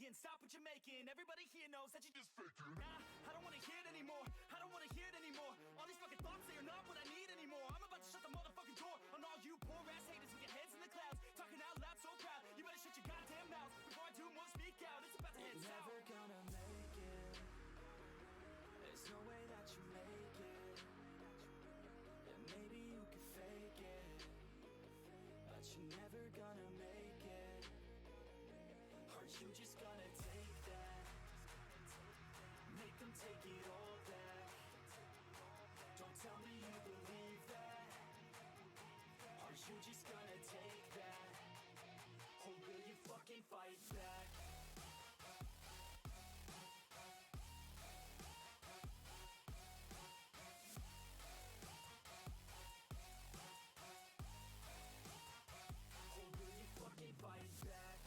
and stop what you're making. Everybody here knows that you just faking. Nah, I don't wanna hear it anymore. I don't wanna hear it anymore. All these fucking thoughts, they are not what I need anymore. I'm about to shut the motherfucking door on all you poor ass haters with your heads in the clouds, talking out loud so proud. You better shut your goddamn mouth before I do more speak out. It's about to head south. Never gonna make it. There's no way that you make it. And maybe you can fake it, but you're never gonna make it. Aren't you just gonna take that? Make them take it all back. Don't tell me you believe that. Aren't you just gonna take that? Or will you fucking fight back? Or will you fucking fight back?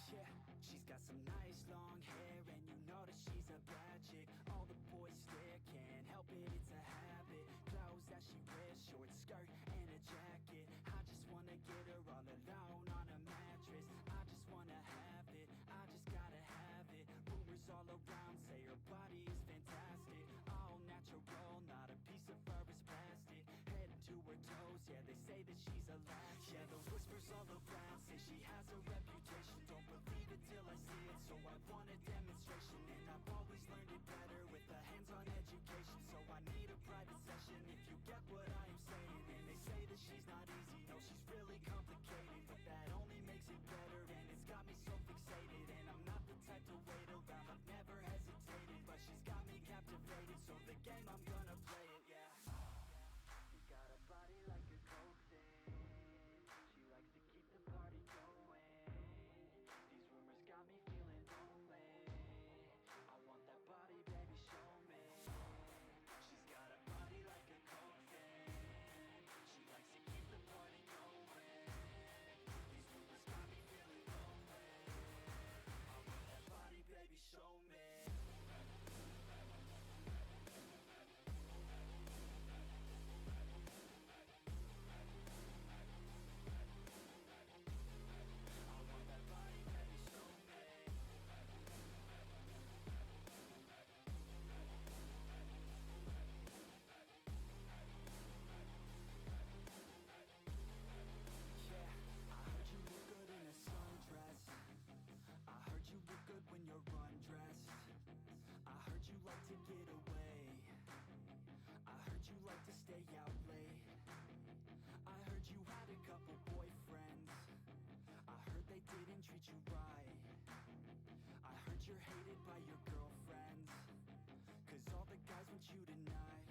Yeah, she's got some nice long hair, and you know that she's a bad chick. All the boys stare, can't help it, it's a habit. Clothes that she wears, short skirt and a jacket. I just wanna get her all alone on a mattress. I just wanna have it, I just gotta have it. Rumors all around say her body is fantastic. All natural, not a piece of fur is plastic. Head to her toes, yeah, they say that she's a latch. Yeah, the whispers all around say she has a reputation. Don't believe it till I see it, so I want a demonstration. And I've always learned it better with a hands-on education. So I need a private session if you get what I am saying. And they say that she's not easy, no, she's really complicated. But that only makes it better, and it's got me so fixated. And I'm not the type to wait around, I've never hesitated. But she's got me captivated, so the game, I'm gonna play it, yeah. She got a body like a coke thing. She likes to keep the party going. These rumors got me feeling lonely. I want that body, baby, show me. She's got a body like a coke thing. She likes to keep the party going. These rumors got me feeling lonely. I want that body, baby, show me. You look good when you're undressed. I heard you like to get away. I heard you like to stay out late. I heard you had a couple boyfriends. I heard they didn't treat you right. I heard you're hated by your girlfriends, 'cause all the guys want you tonight.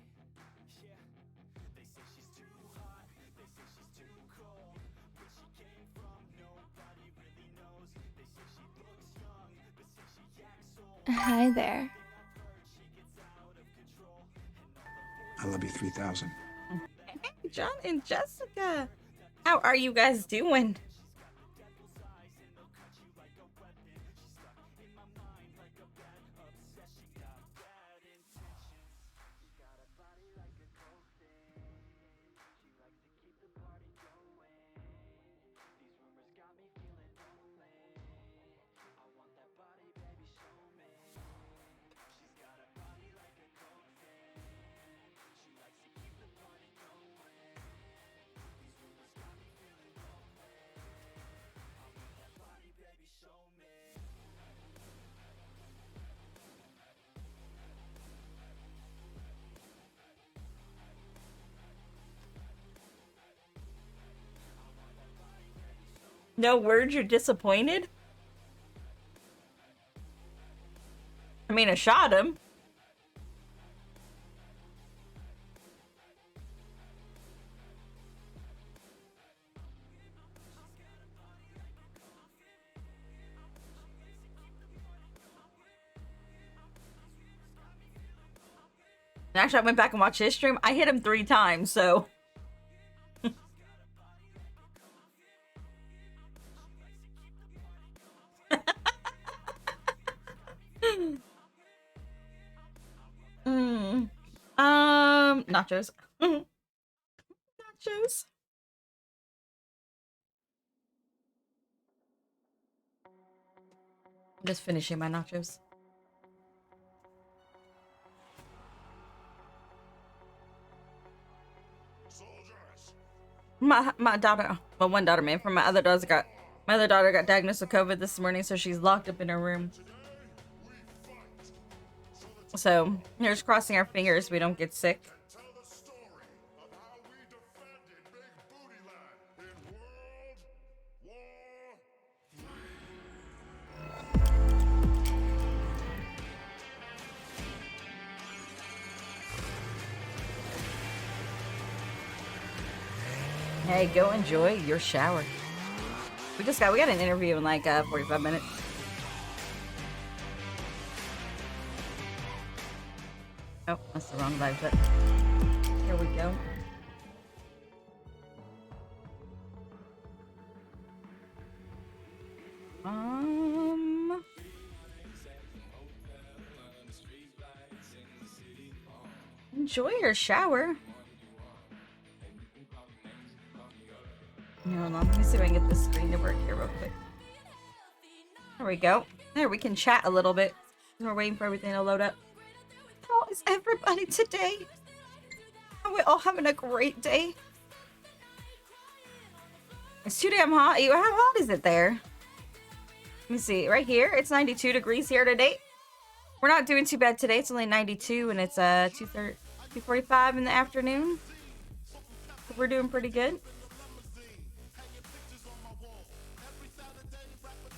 Yeah, they say she's too hot, they say she's too cold. Where she came from, nobody really knows. They say she looks young, but say she acts old. Hi there. I love you 3000. Hey, John and Jessica. How are you guys doing? No words, you're disappointed? I mean, I shot him. And actually, I went back and watched his stream. I hit him 3 times, so... Nachos. Nachos. I'm just finishing my nachos. My daughter, well, one daughter, man, from my other daughter got diagnosed with COVID this morning, so she's locked up in her room. So we're just crossing our fingers we don't get sick. Hey, go enjoy your shower. We got an interview in like 45 minutes. Oh, that's the wrong live, but here we go. Enjoy your shower. Hold on, let me see if I can get this screen to work here real quick. There we go. There, we can chat a little bit. We're waiting for everything to load up. How is everybody today? Are we all having a great day? It's too damn hot. How hot is it there? Let me see. Right here, it's 92 degrees here today. We're not doing too bad today. It's only 92 and it's 2:45 in the afternoon. So we're doing pretty good.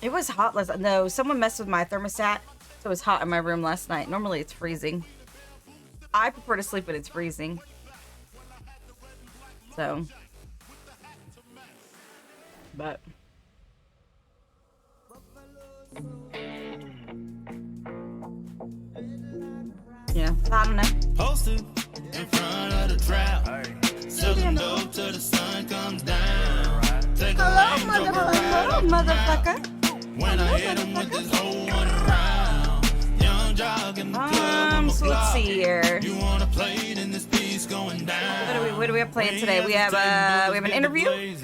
It was hot last night. No, someone messed with my thermostat, so it was hot in my room last night. Normally it's freezing. I prefer to sleep when it's freezing. So. But. Yeah, I don't know. Posted in front of the trap. Selling dope till the sun comes down. Hello, motherfucker. When I hit him with this whole one around. Young jog in the club. So let's see here. You want to play it in this piece going down. What do we have playing today? We have an interview. We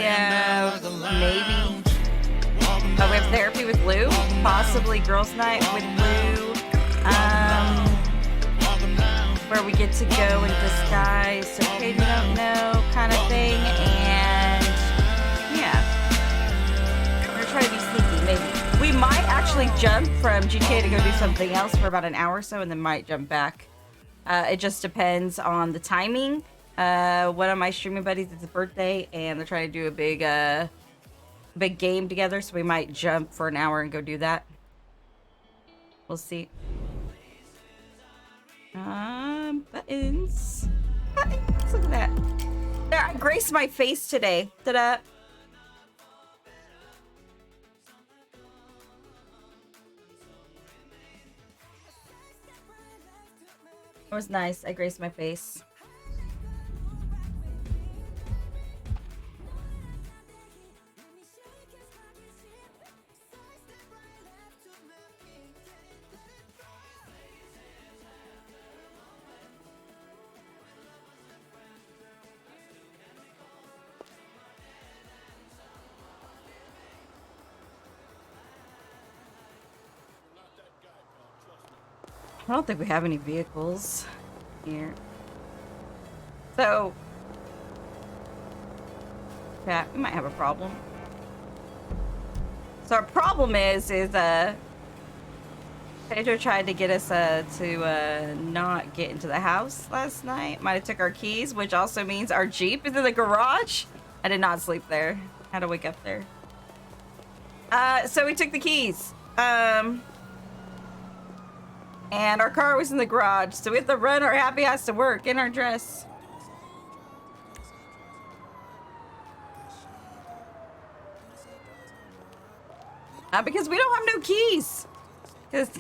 have maybe. We have therapy with Lou. Possibly girls' night with Lou. Where we get to go and disguise so Katie don't know kind of thing. And yeah, we're trying to be sneaky. Maybe we might actually jump from GTA to go do something else for about an hour or so, and then might jump back. It just depends on the timing. One of my streaming buddies, it's his birthday, and they're trying to do a big game together, so we might jump for an hour and go do that. We'll see. Buttons. Look at that. There, I graced my face today. Ta-da. It was nice. I graced my face. I don't think we have any vehicles here. So, yeah, we might have a problem. So our problem is Pedro tried to get us to not get into the house last night. Might have took our keys, which also means our Jeep is in the garage. I did not sleep there. Had to wake up there. So we took the keys. And our car was in the garage, so we had to run our happy ass to work in our dress. Because we don't have no keys. Because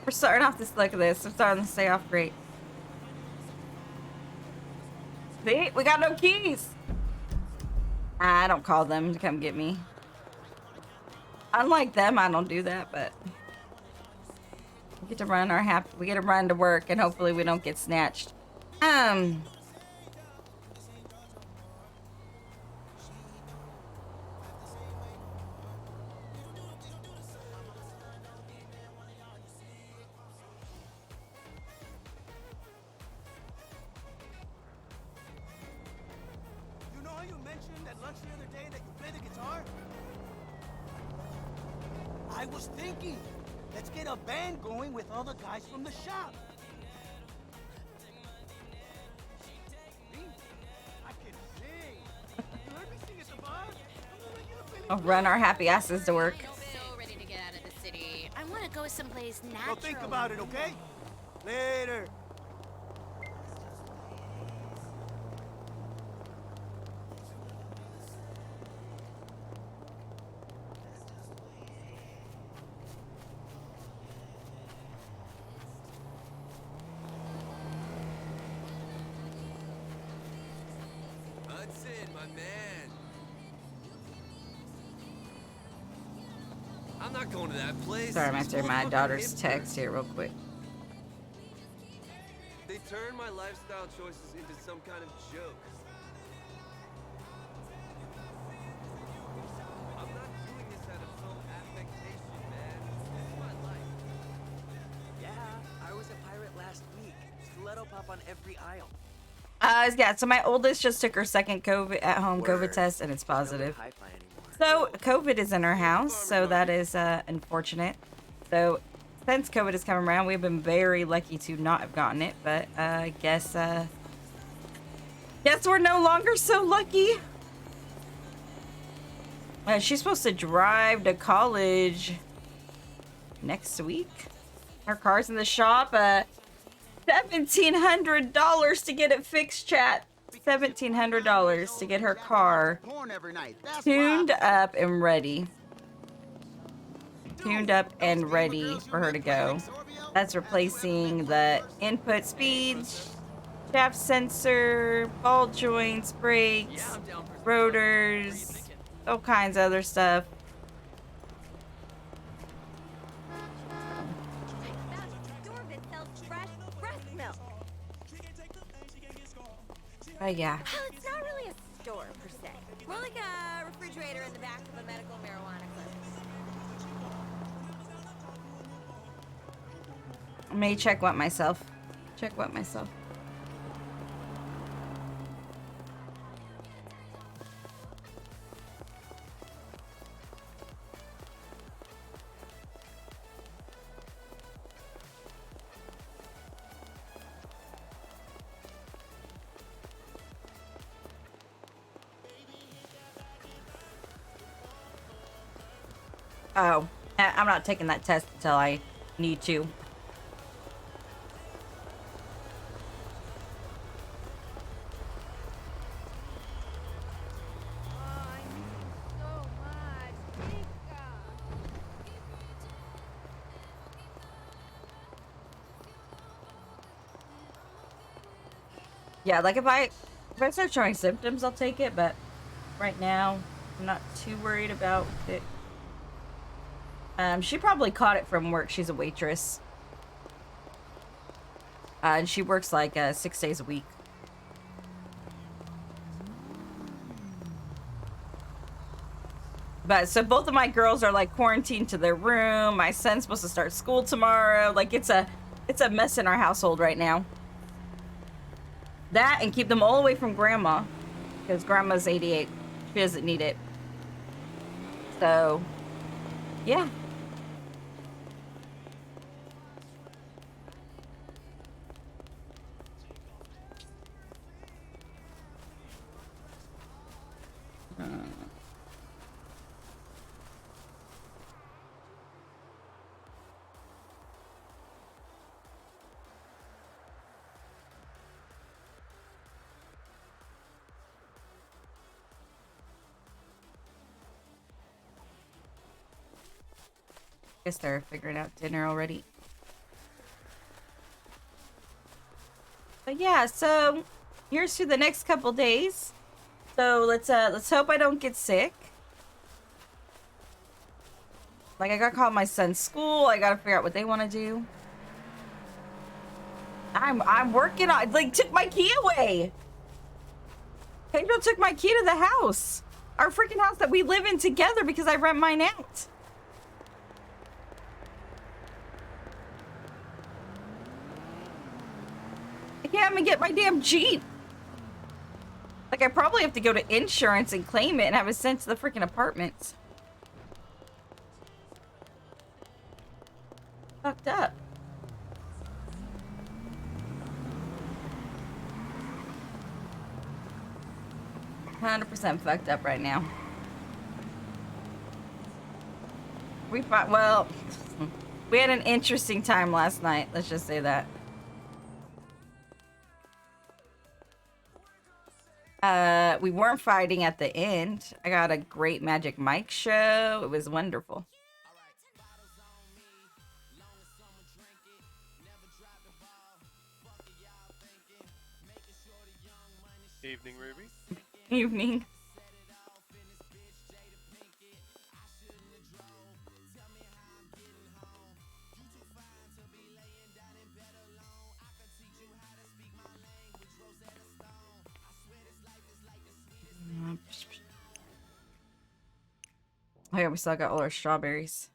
we're starting off this, look at this. We're starting to stay off great. See, we got no keys. I don't call them to come get me. Unlike them, I don't do that, but we get to run our we get to run to work, and hopefully we don't get snatched. You know how you mentioned at lunch the other day that you play the guitar? I was thinking, let's get a band going with all the guys from the shop. I can sing. You heard me sing at the bar? I'm a regular Billy I'll run our happy asses to work. I'm so ready to get out of the city. I want to go someplace Go natural. think about it, okay? Later. Hudson, my man. I'm not going to that place. Sorry, I'm It's answering full of my fucking daughter's hipsters. text here real quick. They turn my lifestyle choices into some kind of joke. I'm not doing this out of some affectation, man. This is my life. Yeah, I was a pirate last week. Stiletto pop on every aisle. Yeah, so my oldest just took her second COVID at home COVID Word. test, and it's positive. No hi-fi anymore. So COVID is in our house, so that is unfortunate. So since COVID has come around, we've been very lucky to not have gotten it, but I guess we're no longer so lucky. She's supposed to drive to college next week. Her car's in the shop. $1,700 to get it fixed, chat. $1,700 to get her car tuned up and ready. Tuned up and ready for her to go. That's replacing the input speeds, shaft sensor, ball joints, brakes, rotors, all kinds of other stuff. Yeah. Well, it's not really a store per se. More like a refrigerator in the back of a medical marijuana clinic. I may check what myself. Check what myself. Oh, I'm not taking that test until I need to. Yeah, like if I start showing symptoms, I'll take it, but right now, I'm not too worried about it. She probably caught it from work. She's a waitress. And she works like 6 days a week. But so both of my girls are like quarantined to their room. My son's supposed to start school tomorrow. Like it's a mess in our household right now. That and keep them all away from grandma, because grandma's 88. She doesn't need it. So, yeah. Guess they're figuring out dinner already. But yeah, so here's to the next couple days. So let's hope I don't get sick. Like, I gotta call my son's school. I gotta figure out what they want to do. I'm working on, like, took my key away. Pedro took my key to the house. Our freaking house that we live in together because I rent mine out. I can't even get my damn Jeep. Like, I probably have to go to insurance and claim it and have it sent to the freaking apartments. Fucked up. %, fucked up right now. We fought, well, we had an interesting time last night. Let's just say that. We weren't fighting at the end. I got a great Magic Mike show. It was wonderful. Evening, Ruby. Evening. Oh yeah, we still got all our strawberries.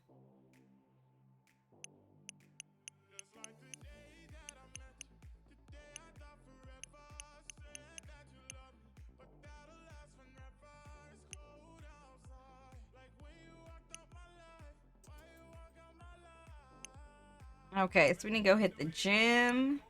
Okay, so we need to go hit the gym.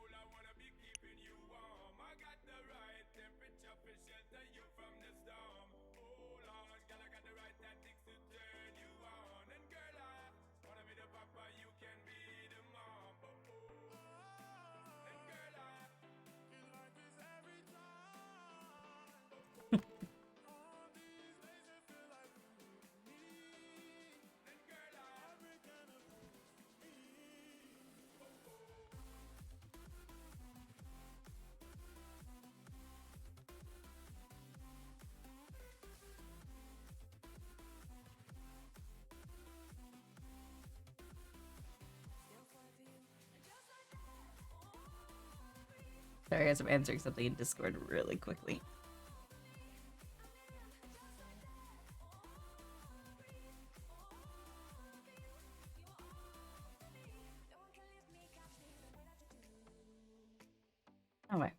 Sorry guys, I'm answering something in Discord really quickly. Oh wait.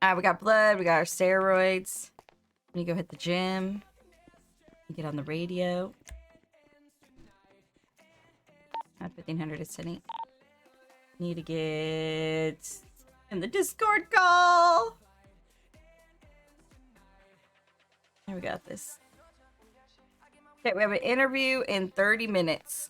Alright, we got blood, we got our steroids. We need to go hit the gym. Get on the radio. At 1500 is sitting. Need to get in the Discord call. Here, we got this. Okay, we have an interview in 30 minutes.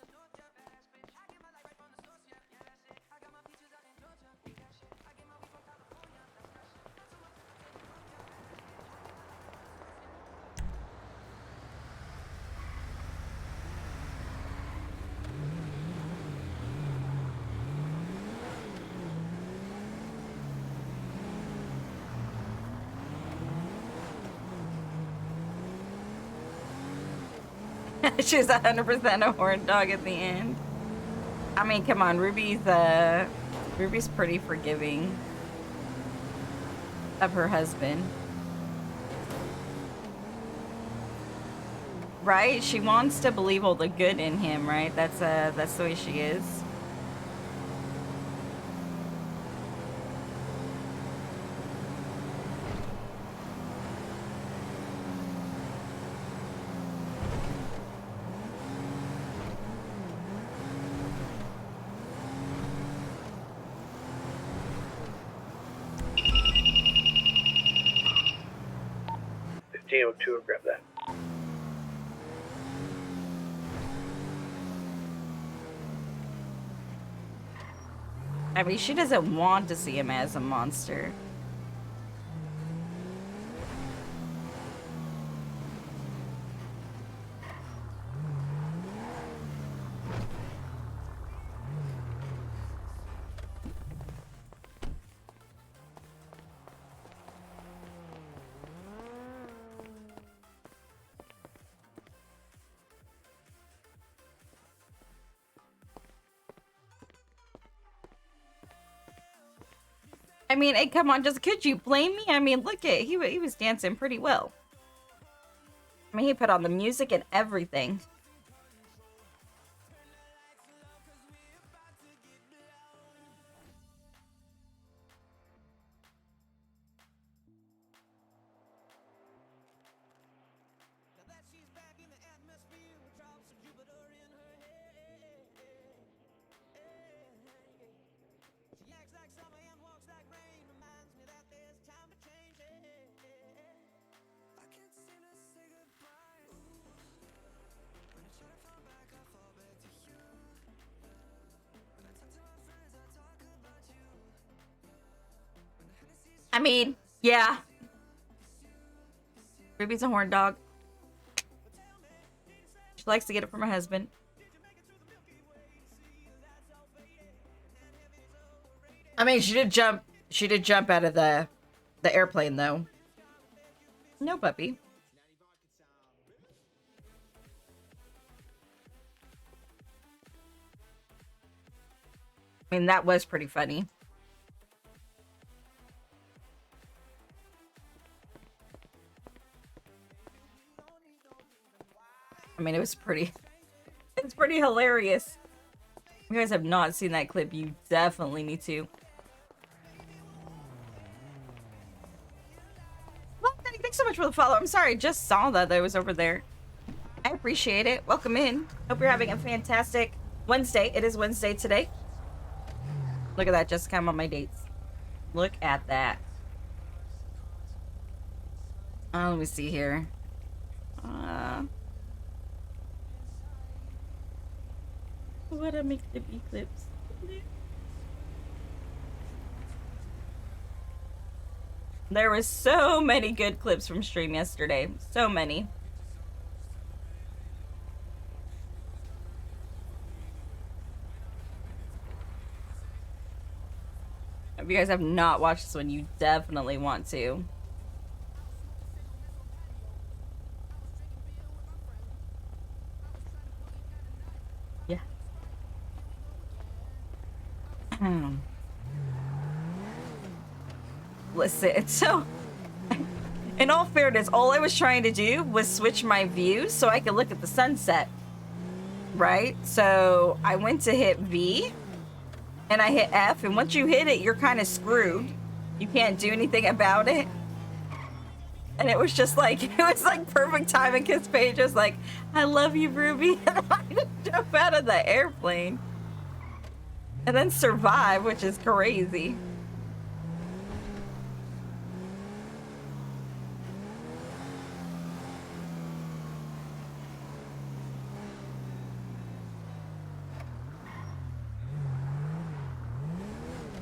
She's 100% a horn dog at the end. I mean, come on, Ruby's pretty forgiving of her husband. Right? She wants to believe all the good in him, right? That's the way she is. To grab that. I mean, she doesn't want to see him as a monster. I mean, hey, come on, just could you blame me? I mean, look at he was dancing pretty well. I mean, he put on the music and everything. I mean, yeah. Ruby's a horn dog. She likes to get it from her husband. I mean, she did jump out of the airplane though. No, puppy. I mean, that was pretty funny. I mean, it's pretty hilarious. If you guys have not seen that clip, you definitely need to. Well, thanks so much for the follow. I'm sorry, I just saw that was over there. I appreciate it. Welcome in. Hope you're having a fantastic Wednesday. It is Wednesday today. Look at that, Jessica. I'm on my dates. Look at that. Let me see here. What a make the B clips. There was so many good clips from stream yesterday. So many. If you guys have not watched this one, you definitely want to. Yeah. Listen, so in all fairness, all I was trying to do was switch my view so I could look at the sunset, right? So I went to hit V and I hit F, and once you hit it, you're kind of screwed. You can't do anything about it. And it was just like, it was like perfect timing because Paige was like, I love you, Ruby. And I just jump out of the airplane. And then survive, which is crazy.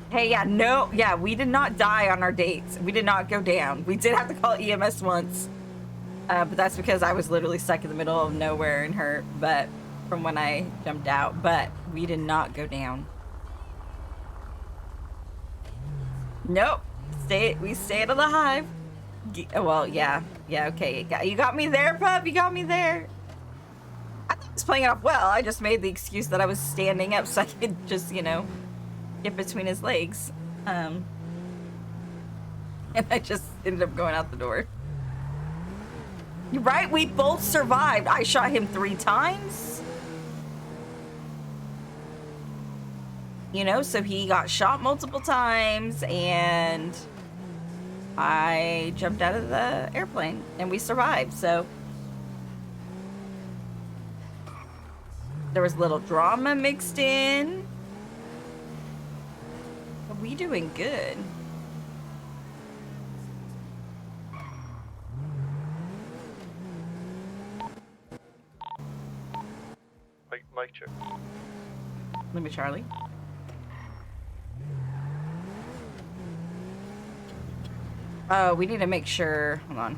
Hey, yeah, we did not die on our dates. We did not go down. We did have to call EMS once. But that's because I was literally stuck in the middle of nowhere and hurt, but from when I jumped out. But we did not go down. Nope. We stayed alive. Well, yeah, okay. You got me there, pup. You got me there. I thought I was playing it off well. I just made the excuse that I was standing up so I could just, get between his legs. And I just ended up going out the door. You're right, we both survived. I shot him 3 times. So he got shot multiple times, and I jumped out of the airplane, and we survived, so. There was a little drama mixed in. But we doing good. Mic check. Let me, Charlie. Oh, we need to make sure. Hold on.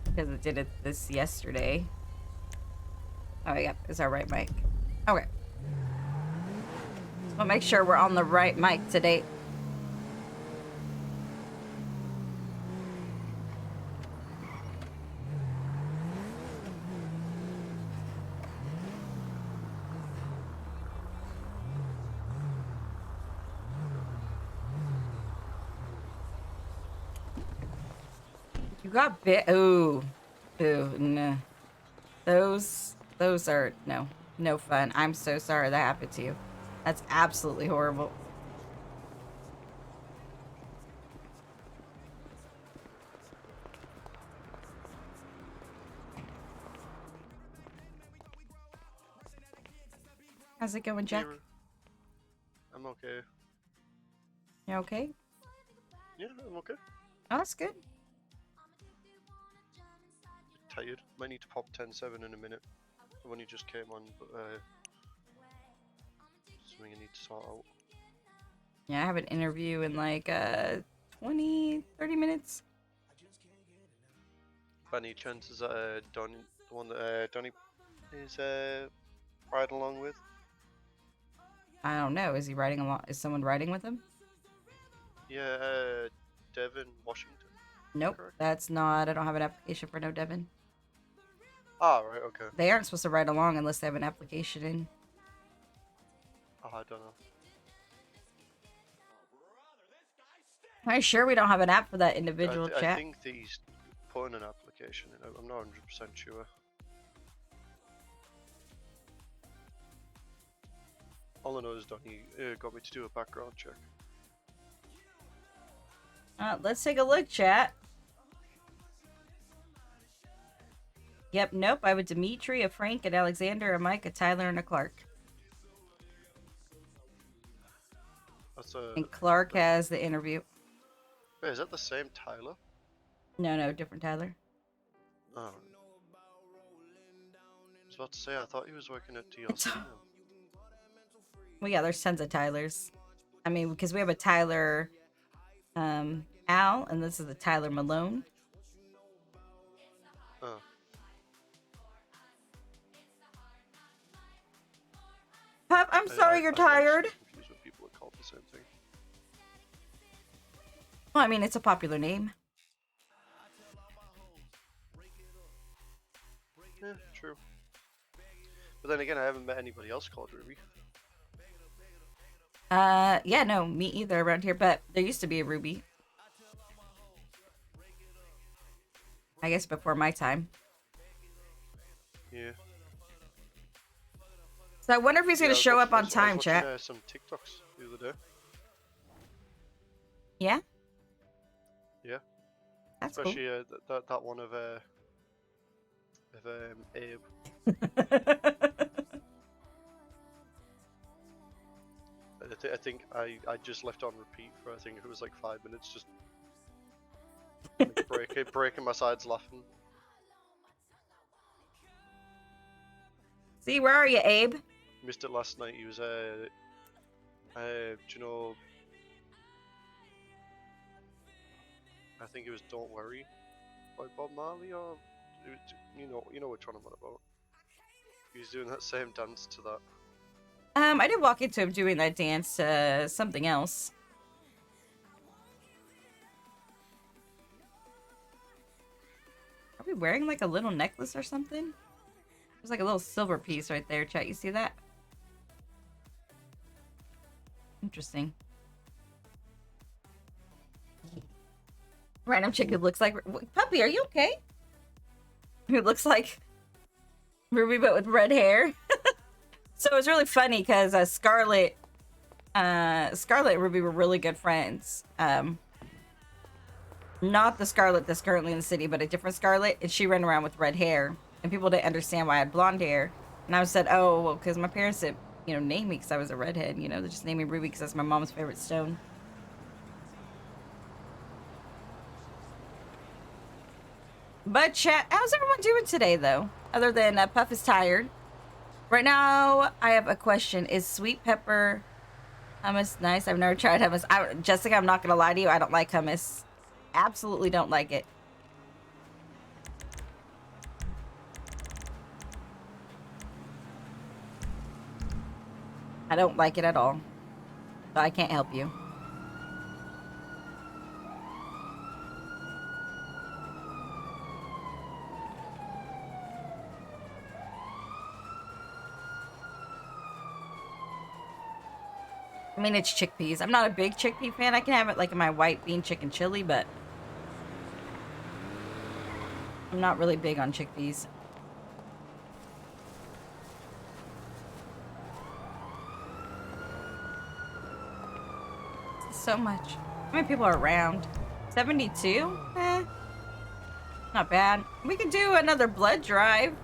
Because it did this yesterday. Oh, yeah. It's our right mic. Okay. So we'll make sure we're on the right mic today. got bit. Ooh. Ooh, no. Those are, no fun. I'm so sorry that happened to you. That's absolutely horrible. How's it going, Jack? I'm okay. You okay? Yeah, I'm okay. Oh, that's good. Tired. Might need to pop 10-7 in a minute. I've only just came on, but something I need to sort out. Yeah, I have an interview in like 20, 30 minutes. By any chance, is that Donnie, the one that Donnie is riding along with? I don't know. Is he riding along? Is someone riding with him? Yeah, Devin Washington. Nope, Correct. that's not. I don't have an application for no Devin. Ah, right, okay. They aren't supposed to ride along unless they have an application in. Oh, I don't know. Are you sure we don't have an app for that individual I chat? think that he's putting an application in. I'm not 100% sure. All I know is Donnie got me to do a background check. Let's take a look, chat. Yep, nope. I have a Dimitri, a Frank, an Alexander, a Mike, a Tyler, and a Clark. That's a. And Clark has the interview. Wait, is that the same Tyler? No, different Tyler. Oh. I was about to say, I thought he was working at DLC now. Well, yeah, there's tons of Tylers. I mean, because we have a Tyler Al, and this is the Tyler Malone. Oh. Pup, I'm sorry you're tired. Confused with people that call it the same thing. Well, I mean, it's a popular name. Yeah, true. But then again, I haven't met anybody else called Ruby. Yeah, no, me either around here, but there used to be a Ruby. I guess before my time. Yeah. So I wonder if he's gonna show up on time, I was chat. watching, some TikToks the other day. Yeah? Yeah. That's Especially that one of Abe. I think I just left on repeat for I think it was like 5 minutes, just like breaking my sides laughing. See, where are you, Abe? Missed it last night. He was do you know? I think it was "Don't Worry" by Bob Marley, or you know which one I'm on about. He was doing that same dance to that. I did walk into him doing that dance to something else. Are we wearing like a little necklace or something? There's like a little silver piece right there, chat. You see that? Interesting. Random chick who looks like... Puppy, are you okay? Who looks like Ruby but with red hair. So it was really funny because Scarlet and Ruby were really good friends. Not the Scarlet that's currently in the city, but a different Scarlet. And she ran around with red hair. And people didn't understand why I had blonde hair. And I said, oh, well, because my parents didn't, name me because I was a redhead. They just named me Ruby because that's my mom's favorite stone. But chat, how's everyone doing today, though? Other than Puff is tired. Right now, I have a question. Is sweet pepper hummus nice? I've never tried hummus. Jessica, I'm not going to lie to you. I don't like hummus. Absolutely don't like it. I don't like it at all. So I can't help you. I mean, it's chickpeas. I'm not a big chickpea fan. I can have it like in my white bean chicken chili, but I'm not really big on chickpeas. So much. How many people are around? 72? Eh. Not bad. We could do another blood drive.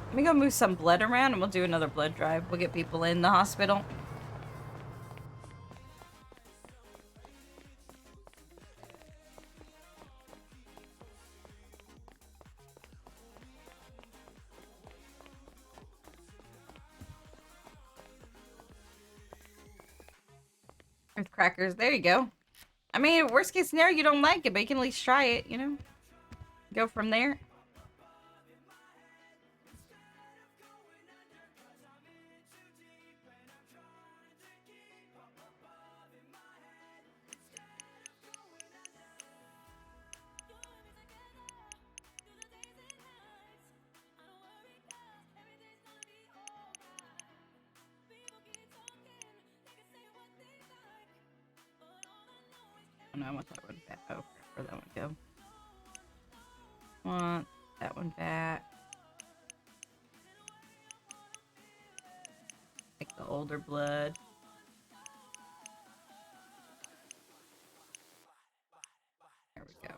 Let me go move some blood around and we'll do another blood drive. We'll get people in the hospital. With crackers. There you go. I mean, worst case scenario, you don't like it, but you can at least try it, you know? Go from there. Oh, no, I want that one back. Oh, where'd that one go? Want that one back. Like the older blood. There we go.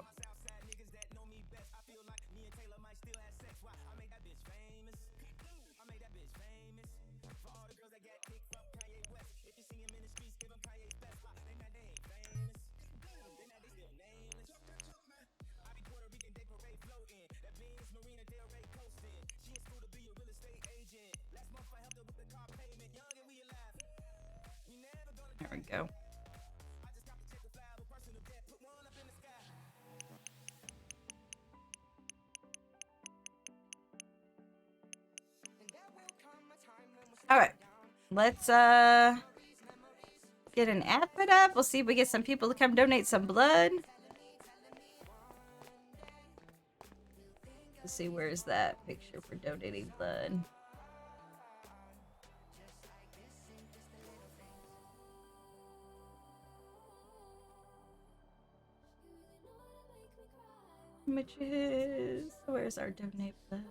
There we go. All right, let's get an ad put up. We'll see if we get some people to come donate some blood. Let's see, where's that picture for donating blood? Images. Where's our donate blood?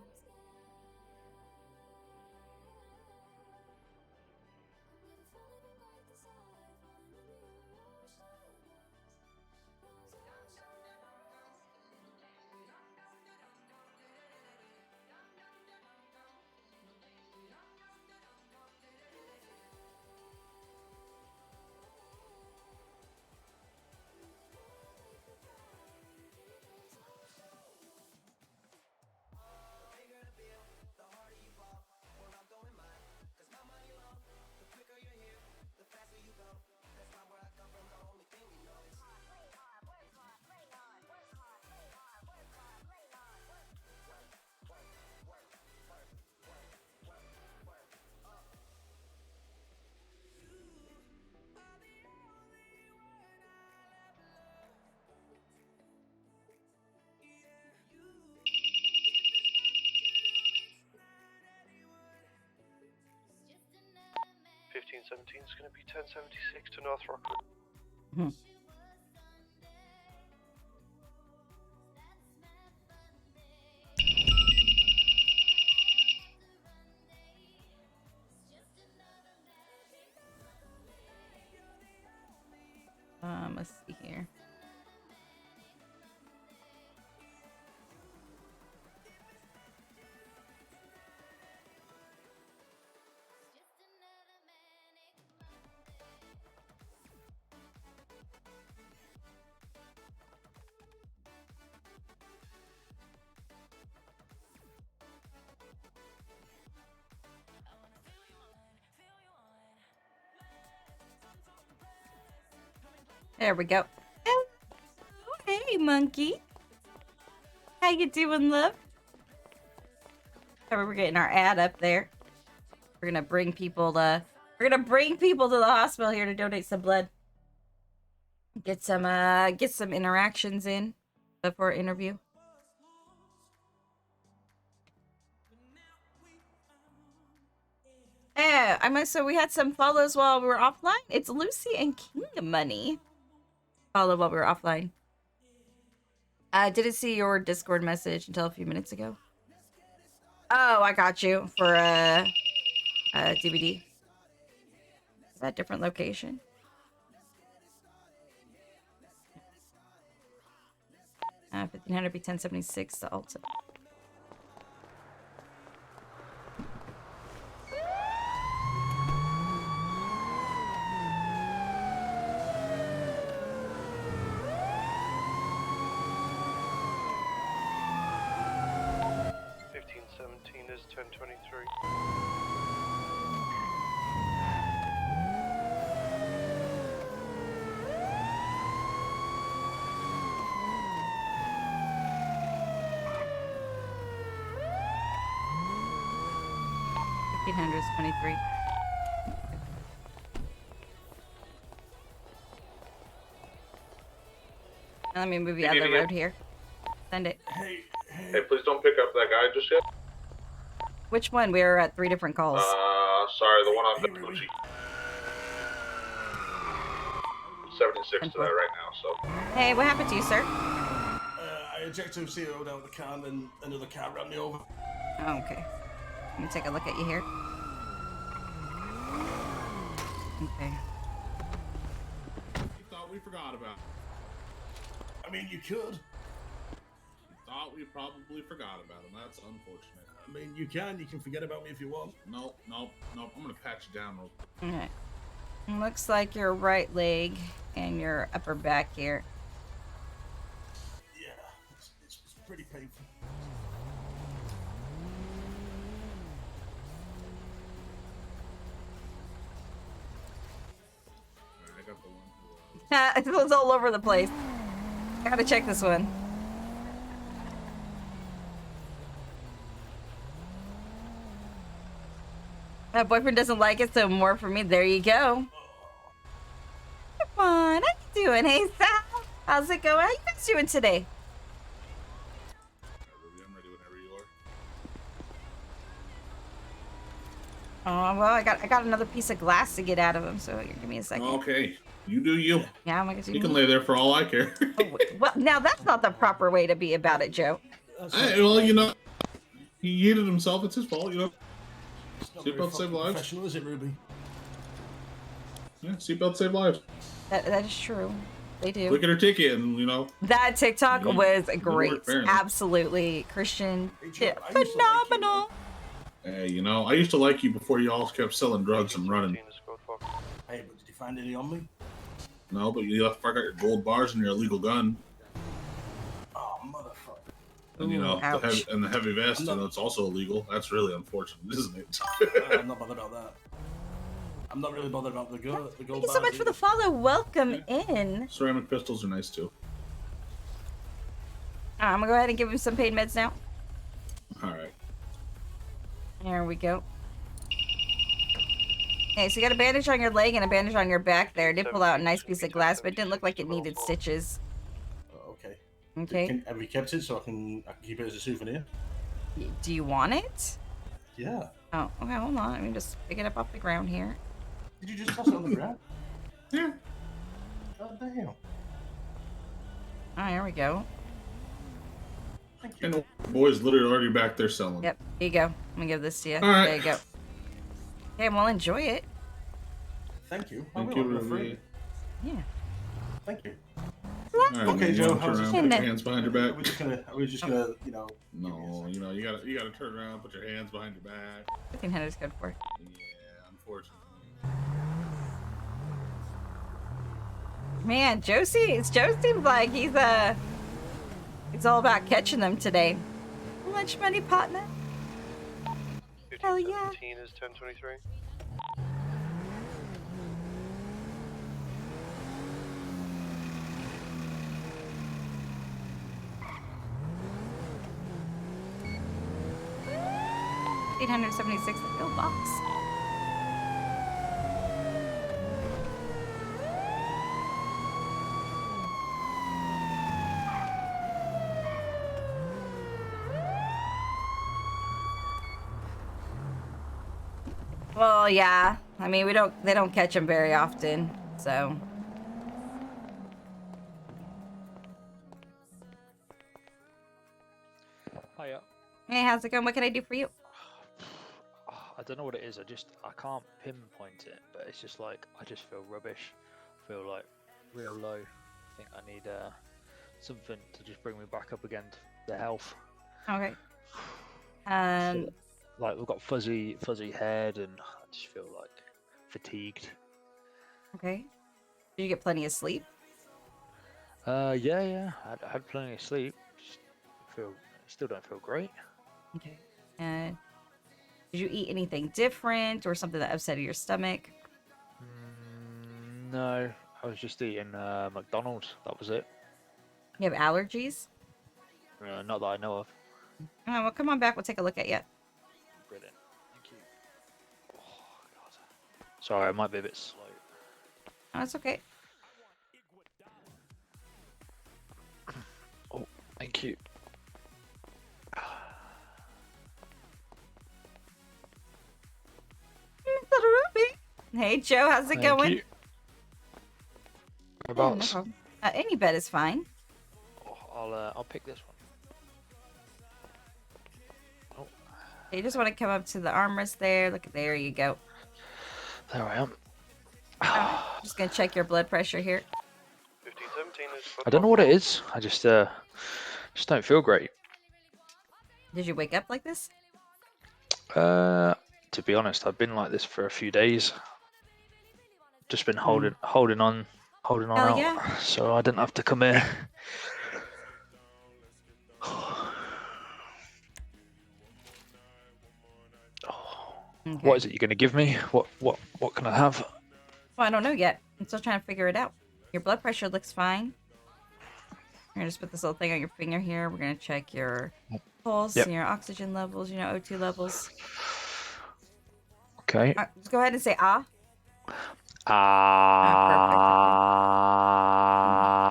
$15.17 is going to be $10.76 to North Rockland. Let's see here. There we go. Oh, hey, monkey. How you doing, love? Oh, we're getting our ad up there. We're gonna bring people to the hospital here to donate some blood. Get some interactions in before interview. Yeah, so we had some follows while we were offline. It's Lucy and King Money. Follow while we were offline. I didn't see your Discord message until a few minutes ago. Oh, I got you for a DVD. Is that a different location? 1500 be 1076, the Ulta. Is 1023. $1,500 is 23. Let me move you out of the road here. Send it. Hey, please don't pick up that guy just yet. Which one? We were at 3 different calls. Sorry, the one on the Gucci. 76 to that right now, so. Hey, what happened to you, sir? I ejected zeroed out the car and then another car ran me over. Oh, okay. Let me take a look at you here. Okay. You thought we forgot about it. I mean, you could. Thought we probably forgot about him. That's unfortunate. I mean, you can forget about me if you want. Nope. I'm gonna pat you down real quick. Alright. Looks like your right leg and your upper back here. Yeah, it's pretty painful. Alright, I got the one who It was all over the place. Gotta check this one. My boyfriend doesn't like it, so more for me. There you go. Come on, how you doing? Hey, Sal. How's it going? How you guys doing today? Ruby, I'm ready whenever you Oh, are. well, I got another piece of glass to get out of him, so here, give me a second. Okay, you do you. Yeah, I'm gonna do. You can lay there for all I care. Well, now that's not the proper way to be about it, Joe. Well, you know, he hit it himself. It's his fault, you know. Seatbelt save lives. Professional, is it, Ruby? Yeah, seatbelt save lives. That is true. They do. Look at her ticket, and you know. That TikTok was great. apparently. Absolutely, Christian. Hey, Joe, Yeah, I used to like you, phenomenal. Hey, you know, I used to like you before you all kept selling drugs and running. Hey, but did you find any on me? No, but you left. I got your gold bars and your illegal gun, Oh, motherfucker. and you know, Ouch. the heavy vest, and it's also illegal. That's really unfortunate, isn't it? I'm not bothered about that. I'm not really bothered about the gold. Thank you so much for the follow. Welcome in. Ceramic pistols are nice too. I'm gonna go ahead and give him some pain meds now. All right. There we go. Hey, so you got a bandage on your leg and a bandage on your back there. Did pull out a nice piece of glass, but it didn't look like it needed stitches. Okay. Okay. Have we kept it so I can keep it as a souvenir? Do you want it? Yeah. Oh, okay, hold on. Let me just pick it up off the ground here. Did you just toss it on the ground? Yeah. God damn. Oh, here we go. Thank you. And the boy's literally already back there selling. Yep, here you go. I'm gonna give this to you. All right. There you go. Okay, well, enjoy it. Thank you. Thank I you, will, I'm Ruby. afraid. Yeah. Thank you. All right, Okay, man, you Joe, wanna how's turn this around, put gonna- your hands behind your Are back. we just gonna, you know? No, you know, you gotta turn around, put your hands behind your back. 1500 is good for it. Yeah, unfortunately. Man, Joe seems like he's all about catching them today. Lunch money, partner. Hell yeah. 1517 is 1023. $876 the bill box. Well, yeah. I mean, they don't catch them very often, so. Hey, how's it going? What can I do for you? I don't know what it is. I can't pinpoint it, but it's just like I just feel rubbish. I feel like real low. I think I need something to just bring me back up again to health. Okay. So, like we've got fuzzy head, and I just feel like fatigued. Okay. Did you get plenty of sleep? Yeah. I had plenty of sleep. Still don't feel great. Okay. And did you eat anything different or something that upset your stomach? No, I was just eating McDonald's. That was it. You have allergies? Not that I know of. Oh, well, come on back. We'll take a look at you. Brilliant. Thank you. Oh, God. Sorry, I might be a bit slow. Oh, it's okay. Oh, thank you. Hey, Joe, how's it going? You. Whereabouts? No problem. Any bed is fine. Oh, I'll pick this one. You just want to come up to the armrest there. Look, there you go. There I am. Just gonna check your blood pressure here. 1517 is. I don't know what it is. I just don't feel great. Did you wake up like this? To be honest, I've been like this for a few days. Just been holding on Hell out, yeah. so I didn't have to come here. Okay. What is it you're gonna give me? What can I have? Well, I don't know yet. I'm still trying to figure it out. Your blood pressure looks fine. We're gonna just put this little thing on your finger here. We're gonna check your pulse and your oxygen levels, O2 levels. Okay. Just go ahead and say ah.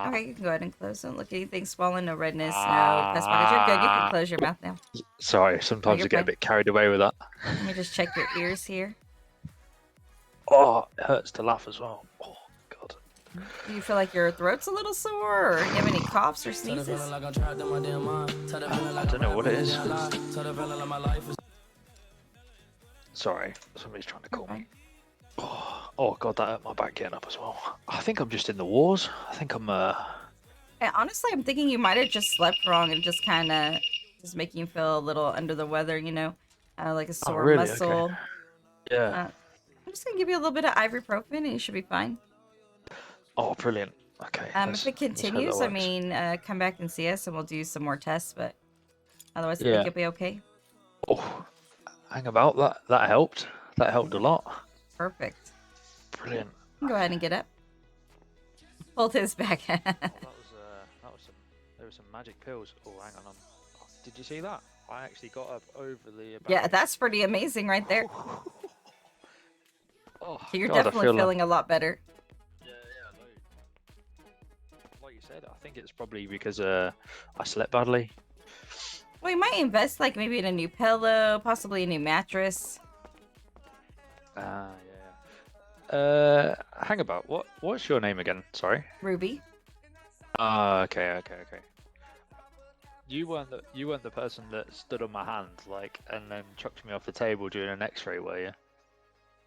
Perfect. Okay, you can go ahead and close. Don't look at anything swollen, no redness, no pus pockets. You're good. You can close your mouth now. Sorry, sometimes I get a bit carried away with that. Let me just check your ears here. Oh, it hurts to laugh as well. Oh, God. Do you feel like your throat's a little sore, or do you have any coughs or sneezes? I don't know what it is. Sorry, somebody's trying to call me. Oh God, that hurt my back getting up as well. I think I'm just in the wars. I think I'm And honestly, I'm thinking you might have just slept wrong and just kind of just making you feel a little under the weather, like a sore really? muscle. Okay. Yeah. I'm just gonna give you a little bit of ibuprofen and you should be fine. Oh, brilliant. Okay. If it continues, come back and see us and we'll do some more tests, but otherwise I think you'll be okay. Oh, hang about. That helped. That helped a lot. Perfect. Brilliant. Go ahead and get up. Hold his back. There were some magic pills. Oh, hang on. Did you see that? I actually got up over the. Yeah, that's pretty amazing right there. Oh, you're God, definitely feeling a lot better. Yeah. Like you said, I think it's probably because I slept badly. Well, you might invest maybe in a new pillow, possibly a new mattress. Yeah. Hang about. What's your name again? Sorry. Ruby. Okay. You weren't the person that stood on my hand and then chucked me off the table during an X-ray, were you?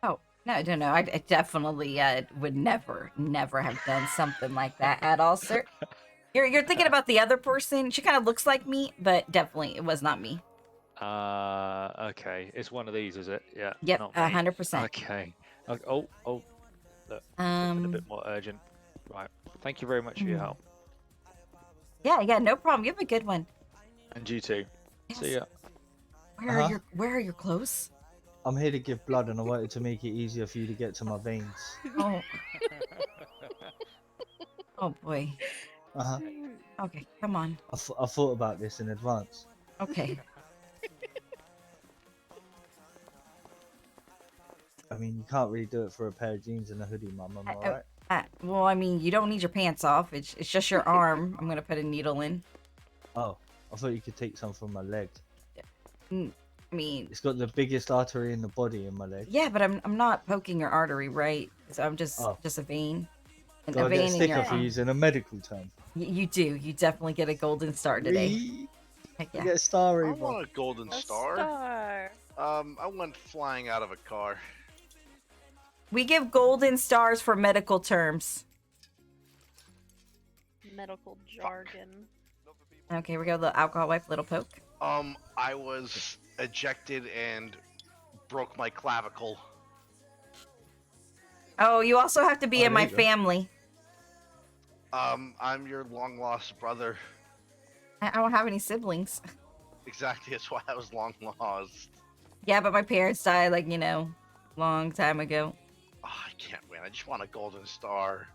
Oh no! I definitely would never have done something like that at all, sir. You're thinking about the other person. She kind of looks like me, but definitely it was not me. Okay. It's one of these, is it? Yeah. Yep, 100%. Okay. Oh. Look, a bit more urgent. Right. Thank you very much for your help. Yeah, no problem. You have a good one. And you too. Yes. See ya. Where are your clothes? I'm here to give blood, and I wanted to make it easier for you to get to my veins. Oh. Oh boy. Okay, come on. I thought about this in advance. Okay. I mean, you can't really do it for a pair of jeans and a hoodie, Mum. Am I right? Well, I mean, you don't need your pants off. It's just your arm. I'm gonna put a needle in. Oh, I thought you could take some from my leg. I mean, it's got the biggest artery in the body in my leg. Yeah, but I'm not poking your artery, right? So I'm just a vein. Do I get a sticker for using a medical term? You do. You definitely get a golden star today. You Yeah. get a star, I Eva. want a golden star. I went flying out of a car. We give golden stars for medical terms. Medical jargon. Okay, we go the alcohol wipe, little poke. I was ejected and broke my clavicle. Oh, you also have to be in my family. I'm your long lost brother. I don't have any siblings. Exactly, that's why I was long lost. Yeah, but my parents died, like, you know, long time ago. Oh, I can't win. I just want a golden star.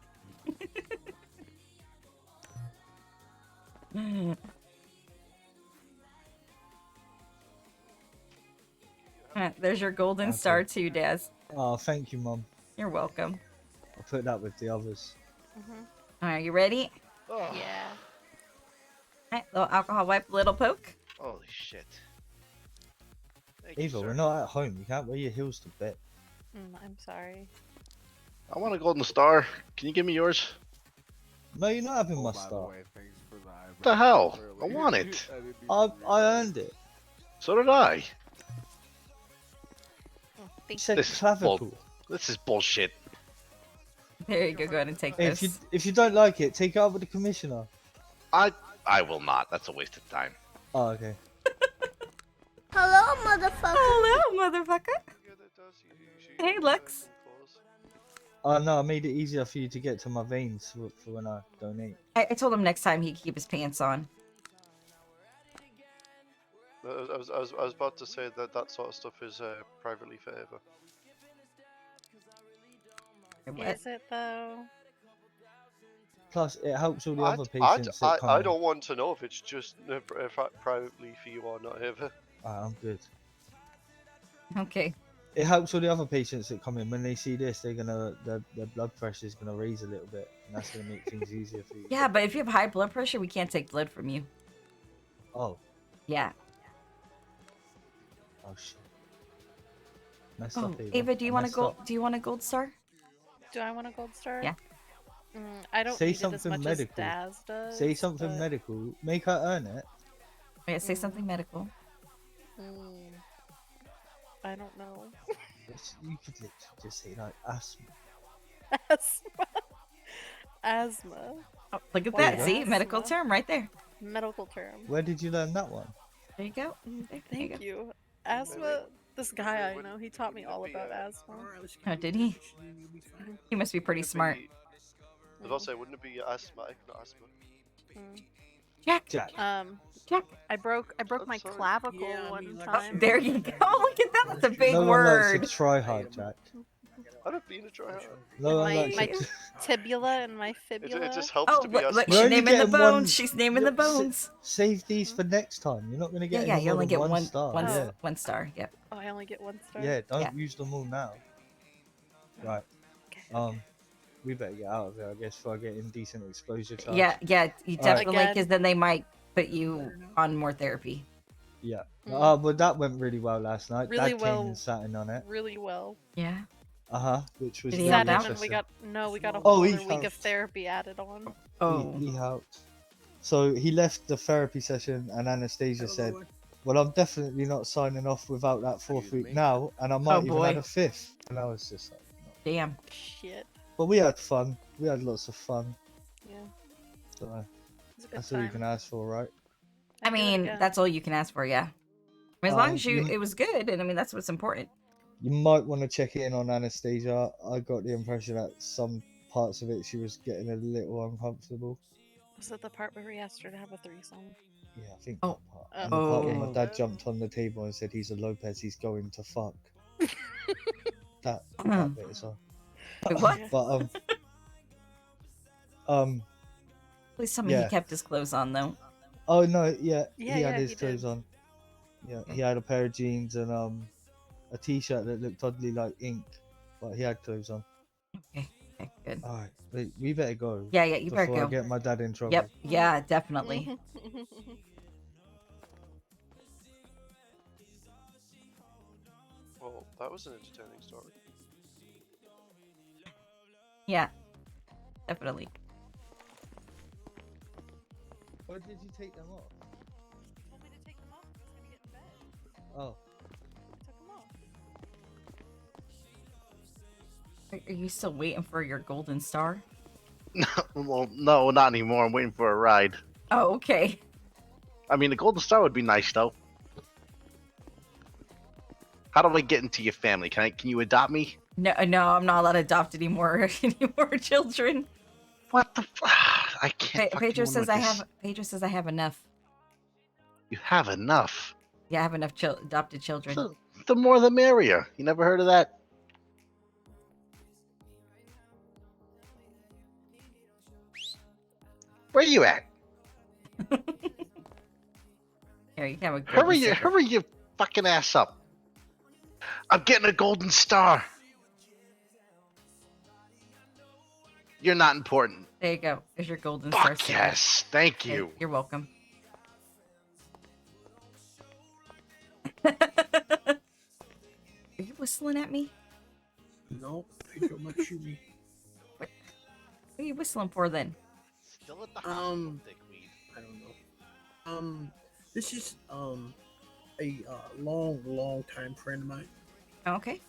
There's your golden star too, Daz. Oh, thank you, Mum. You're welcome. I'll put that with the others. Alright, you ready? Oh. Yeah. Alright, little alcohol wipe, little poke. Holy shit. Eva, we're not at home. You can't wear your heels to bed. I'm sorry. I want a golden star. Can you give me yours? No, you're not having my star. What the hell? I want it. I earned it. So did I. This is This is bullshit. There you go, go ahead and take Hey, this. if you don't like it, take it up with the commissioner. I will not. That's a waste of time. Oh, okay. Hello, motherfucker. Hello, motherfucker. Hey, Lux. Oh no, I made it easier for you to get to my veins for when I donate. I told him next time he could keep his pants on. I was about to say that sort of stuff is privately for Eva. Is it though? Plus, it helps all the other patients that come I in. don't want to know if it's just privately for you or not, Eva. Alright, I'm good. Okay. It helps all the other patients that come in. When they see this, they're gonna their blood pressure is gonna raise a little bit, and that's gonna make things easier for you. Yeah, but if you have high blood pressure, we can't take blood from you. Oh. Yeah. Oh shit. Messed Oh, up, Ava, do you want a Messed gold? up. Do you want a gold star? Do I want a gold star? Yeah. I don't Say need it as something much medical. as Daz does. Say something but- medical. Make her earn it. Yeah, say something medical. I don't know. You could literally just say like asthma. Asthma. Asthma. Oh, look at What that. is See, asthma? medical term right there. Medical term. Where did you learn that one? There you go. Thank you. Asthma. This guy I know, he taught me all about asthma. Oh, did he? He must be pretty smart. I was about to say, wouldn't it be asthmatic, not asthma? Jack. Jack. Jack. I broke my clavicle one time. There you go. Look at that. That's a big No one word. likes to try hard, Jack. I'd have been a try hard. No one my likes my it. tibula and my fibula. It just helps Oh, to be look, asthmatic. she's naming the bones. She's naming the bones. Save these for next time. You're not gonna get Yeah, any you more only than get one star. one Yeah. one star. Yep. Oh, I only get one star. Yeah, don't Yeah. use them all now. Right. We better get out of here, I guess, before I get indecent exposure charge. Yeah, you All right. definitely, because then they might put you on more therapy. Yeah. But that went really well last night. Really Dad well. came and sat in on it. Really well. Yeah. Which was Did he really Sat in and interesting. we got a Oh, whole he other week of helped. therapy added on. Oh. He helped. So he left the therapy session, and Anastasia said, "Well, I'm definitely not signing off without that 4th week now, and I might even boy. add a 5th." And I was just like, Damn. Shit. but we had fun. We had lots of fun. Yeah. So It's a good that's all you time. can ask for, right? I mean, again. that's all you can ask for, yeah. I mean, as long as you- it was good, and I mean, that's what's important. You might want to check in on Anastasia. I got the impression that some parts of it she was getting a little uncomfortable. Was it the part where we asked her to have a threesome? Yeah, I think Oh. that part. And the part where my okay. dad jumped on the table and said he's a Lopez, he's going to fuck. that bit as well. Wait, what? But Please tell me yeah. he kept his clothes on, though. Oh no, yeah, Yeah, he had yeah, his he clothes did. on. Yeah, he had a pair of jeans and a t-shirt that looked oddly like ink, but he had clothes on. Okay, good. All right, we better go. Yeah, you better before go. I get my dad in trouble. Yep, yeah, definitely. Well, that was an entertaining story. Yeah, definitely. Or did you take them off? Oh. Took him off. Are you still waiting for your golden star? Well, no, not anymore. I'm waiting for a ride. Oh, okay. I mean, the Golden Star would be nice, though. How do I get into your family? Can you adopt me? No, I'm not allowed to adopt any more children. What the? I can't. Pedro says I have. Pedro says I have enough. You have enough. Yeah, I have enough adopted children. So, the more the merrier. You never heard of that? Where you at? Here, you can have a hurry your fucking ass up. I'm getting a golden star. You're not important. There you go. There's your golden star. Fuck yes. Thank you. You're welcome. Are you whistling at me? No, Pedro might shoot me. What are you whistling for then? Still at the hospital, I don't know. This is a long time friend of mine. Okay.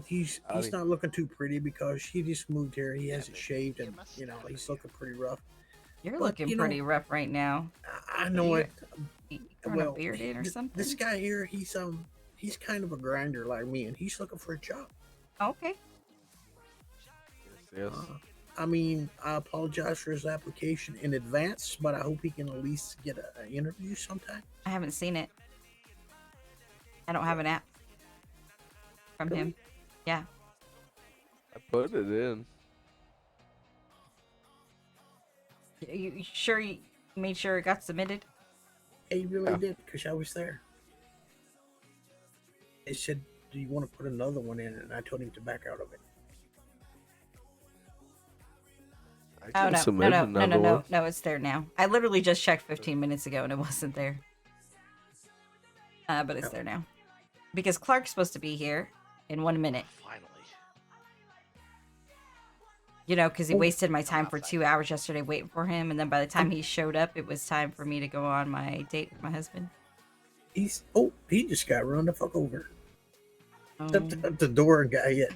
He's not looking too pretty because he just moved here. He hasn't shaved, and he's looking pretty rough. You're looking pretty rough right now. I know it. Throwing a beard in or something? This guy here, he's kind of a grinder like me, and he's looking for a job. Okay. Yes. I mean, I apologize for his application in advance, but I hope he can at least get an interview sometime. I haven't seen it. I don't have an app from him. Yeah. I put it in. You sure you made sure it got submitted? He really did, because I was there. They said, do you want to put another one in? And I told him to back out of it. Oh, no, it's there now. I literally just checked 15 minutes ago and it wasn't there. But it's there now. Because Clark's supposed to be here in 1 minute. Finally. You know, because he wasted my time for 2 hours yesterday waiting for him, and then by the time he showed up, it was time for me to go on my date with my husband. He just got run the fuck over. Oh. At the door and got hit.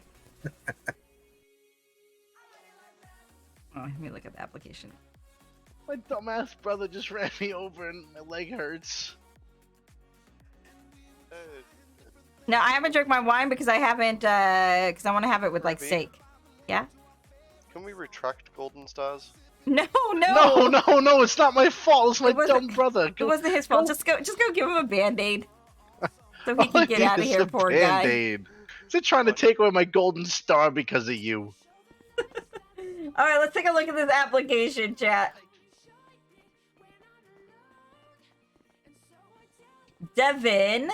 Oh, let me look at the application. My dumbass brother just ran me over and my leg hurts. No, I haven't drank my wine because I haven't, because I want to have it with like steak. Yeah? Can we retract golden stars? No, it's not my fault. It's my dumb brother. It wasn't his fault. Just go give him a band-aid. So he can get out of here, poor guy. They're trying to take away my golden star because of you. All right, let's take a look at this application, chat. Devin.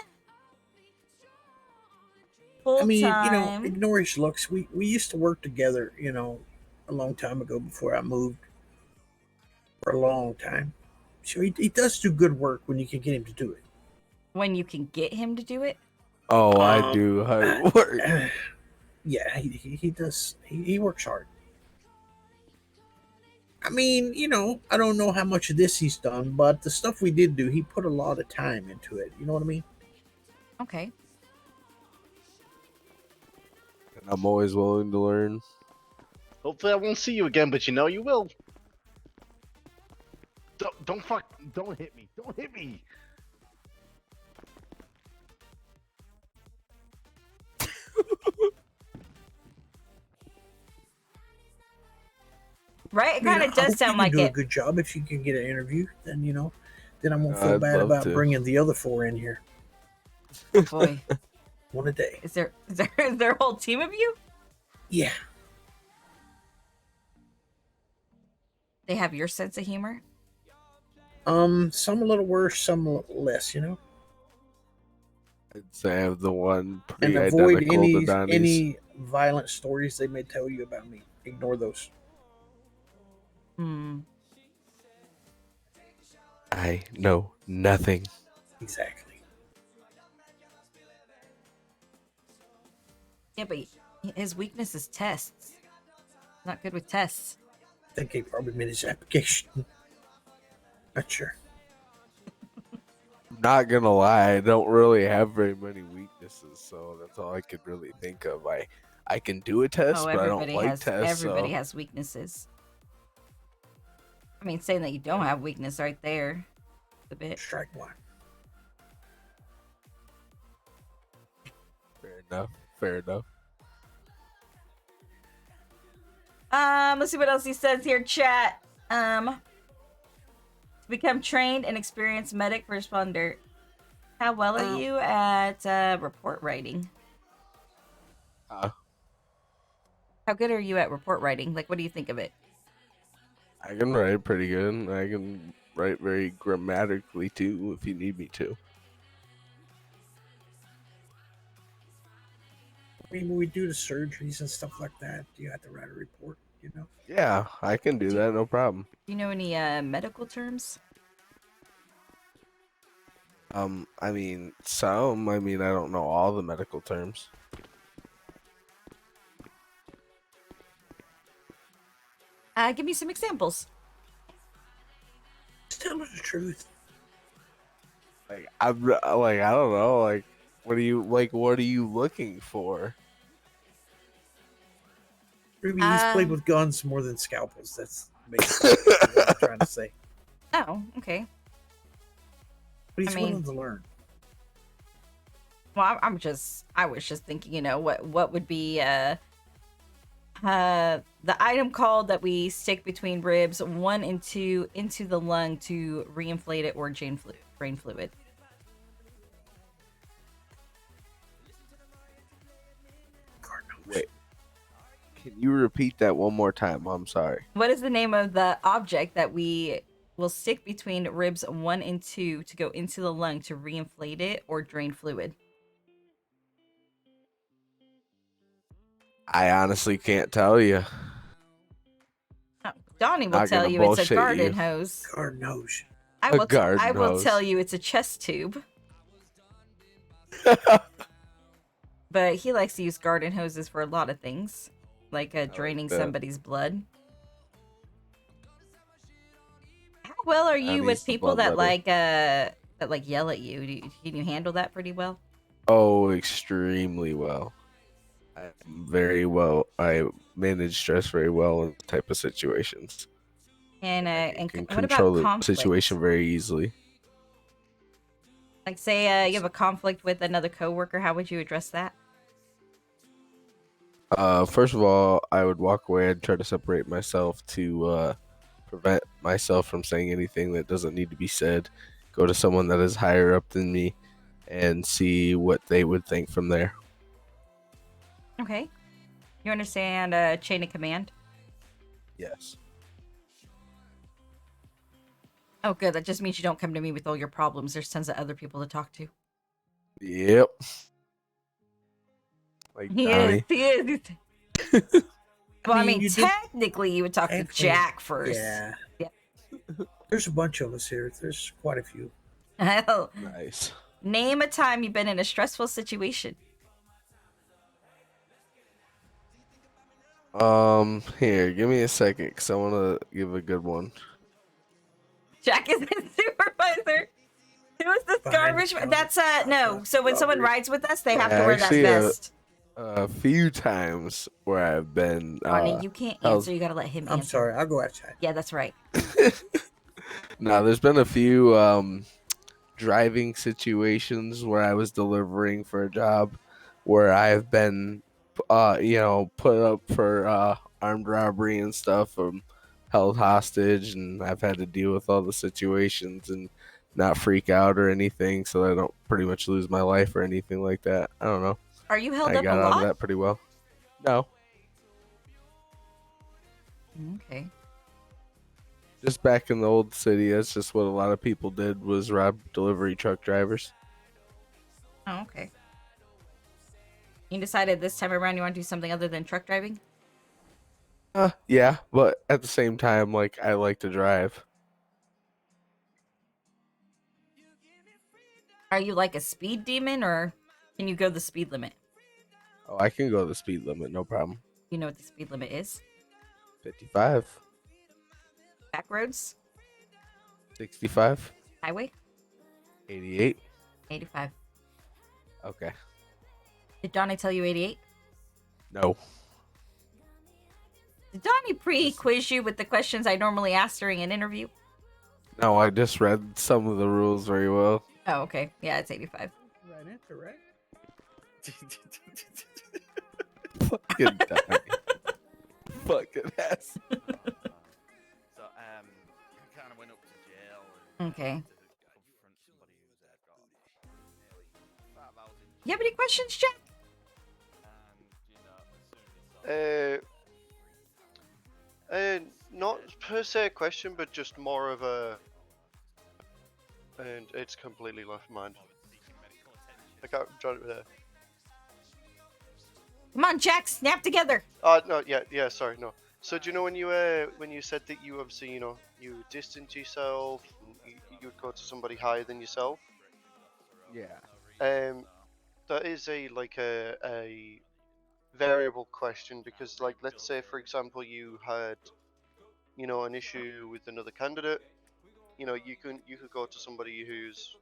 I mean, ignore his looks. We used to work together, a long time ago before I moved. For a long time. So he does do good work when you can get him to do it. When you can get him to do it? Oh, I do hard work. Yeah, he does. He works hard. I mean, I don't know how much of this he's done, but the stuff we did do, he put a lot of time into it. You know what I mean? Okay. I'm always willing to learn. Hopefully I won't see you again, but you will. Don't hit me. Don't hit me. Right? It kind of does sound like it. Do it. a good job if you can get an interview. Then then I won't feel bad about bringing the other 4 in here. Oh boy, one a day. Is there a whole team of you? Yeah. They have your sense of humor. Some a little worse, some a little less. I'd say I have the one pretty And avoid identical to Donnie's. any violent stories they may tell you about me. Ignore those. I know nothing. Exactly. Yeah, but his weakness is tests. Not good with tests. I think he probably made his application. Not sure. Not gonna lie, I don't really have very many weaknesses, so that's all I could really think of. I can do a test, Oh, but I don't like tests. everybody So has weaknesses. I mean, saying that you don't have weakness right there, a bit. Strike one. fair enough. Fair enough. Let's see what else he says here, chat. To become trained and experienced medic responder. How well are you at report writing? How good are you at report writing? Like, what do you think of it? I can write pretty good. I can write very grammatically too, if you need me to. I mean, when we do the surgeries and stuff like that, you have to write a report, you know? Yeah, I can do that, no problem. Do you know any medical terms? I mean, some. I mean, I don't know all the medical terms. Give me some examples. Just tell me the truth. Like I don't know. Like, what are you looking for? Ruby, he's played with guns more than scalpels. That's basically what I'm trying to say. Oh, okay. But he's willing to learn. Well, I was just thinking, you know, what would be the item called that we stick between ribs 1 and 2 into the lung to reinflate it or drain fluid. Wait, can you repeat that one more time? I'm sorry. What is the name of the object that we will stick between ribs 1 and 2 to go into the lung to reinflate it or drain fluid? I honestly can't tell you. Oh, Donnie will tell you it's a garden hose. Garden hose. I will tell you it's a chest tube. But he likes to use garden hoses for a lot of things, like draining somebody's blood. How well are you with people that yell at you? Can you handle that pretty well? Oh, extremely well. I'm very well. I manage stress very well in type of situations. And Can what about control the conflict? situation very easily. Like, say you have a conflict with another coworker, how would you address that? First of all, I would walk away and try to separate myself to prevent myself from saying anything that doesn't need to be said. Go to someone that is higher up than me and see what they would think from there. Okay. You understand chain of command? Yes. Oh, good. That just means you don't come to me with all your problems. There's tons of other people to talk to. Yep. Like Donnie. He is. Well, I mean technically, you would talk to Jack first. Yeah. There's a bunch of us here. There's quite a few. Hell. Nice. Name a time you've been in a stressful situation. Here, give me a second, because I want to give a good one. Jack is his supervisor. Who is this garbage? That's no. So when someone rides with us, they have to wear that vest. A few times where I've been. Bonnie, you can't answer. You gotta let him answer. I'm sorry. I'll go outside. Yeah, that's right. No, there's been a few driving situations where I was delivering for a job where I've been, put up for armed robbery and stuff, held hostage, and I've had to deal with all the situations and not freak out or anything, so I don't pretty much lose my life or anything like that. I don't know. Are you held I up got a out lot? of that pretty well. No. Okay. Just back in the old city, that's just what a lot of people did, was rob delivery truck drivers. Oh, okay. You decided this time around you want to do something other than truck driving? Yeah, but at the same time, like, I like to drive. Are you like a speed demon, or can you go the speed limit? Oh, I can go the speed limit, no problem. You know what the speed limit is? 55. Back roads? 65. Highway? 88. 85. Okay. Did Donnie tell you 88? No. Did Donnie pre-quiz you with the questions I normally ask during an interview? No, I just read some of the rules very well. Oh, okay. Yeah, it's 85. Right answer, right? Fucking Donnie. Fucking ass. So, he kind of went up to jail. And Okay. to confront somebody who's got nearly 5,000. You have any questions, Jack? Not per se a question, but just more of a. And it's completely left my mind. I can't try it there. Come on, Jack, snap together. No, yeah, sorry, no. So do you know when you said that you obviously, you distance yourself, and you would go to somebody higher than yourself? Yeah. That is a variable question, because let's say for example you had an issue with another candidate, you could go to somebody who's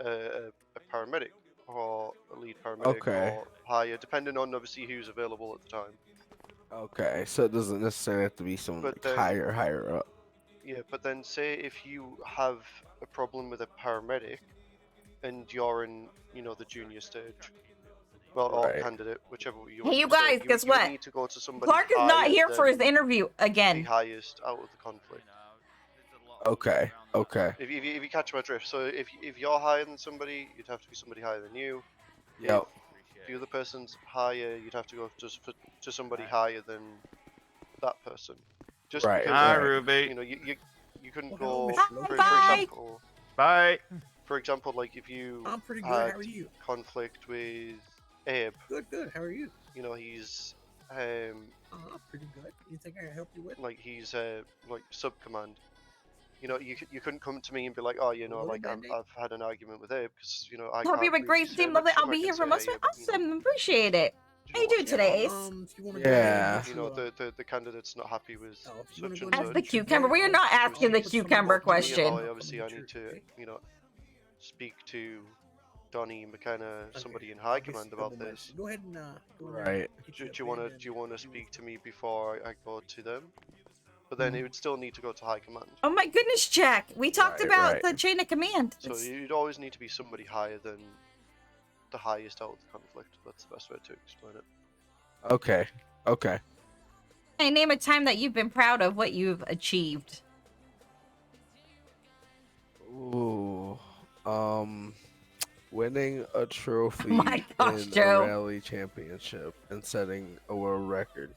a paramedic or a lead paramedic Okay. or higher, depending on obviously who's available at the time. Okay, so it doesn't necessarily have to be someone But like then- higher up. Yeah, but then say if you have a problem with a paramedic and you're in the junior stage, or Right. candidate, whichever you Hey, you want to say, guys, guess you what? need to go to somebody Clark is not higher here for than his interview the again. highest out of the conflict. Okay. If you catch my drift, so if you're higher than somebody, you'd have to be somebody higher than you. Yep. If the other person's higher, you'd have to go to somebody higher than that person. Just Right. because Hi, Ruby. you couldn't Well, go hello, Mr. for Bye. example. Bye. For example, like if you I'm pretty good. had How are you? conflict with Abe, Good. How are you? he's Pretty good. You think I can help you with? he's like sub command. You couldn't come to me and be like, oh, I've had an argument with Abe because I Hope you have can't a move great to team. say Love it. much, so I'll I be can here say, for most hey, of it. Awesome. Appreciate it. How you doing today, Ace? If you wanna Yeah. the candidate's not happy with Oh, if you wanna such go and That's such. the cucumber. We are not asking the cucumber question. Obviously, I need to, speak to Donnie McKenna, somebody in high command about this. Go ahead and go in there Right. and Do get you your want pen to and- speak to me before I go to them? But then it would still need to go to high command. Oh my goodness, Jack. We talked Right, about right. the chain of command. So you'd always need to be somebody higher than the highest out of the conflict. That's the best way to explain it. Okay. Hey, name a time that you've been proud of what you've achieved. Ooh. Winning a trophy my gosh, in Joe. a rally championship and setting a world record.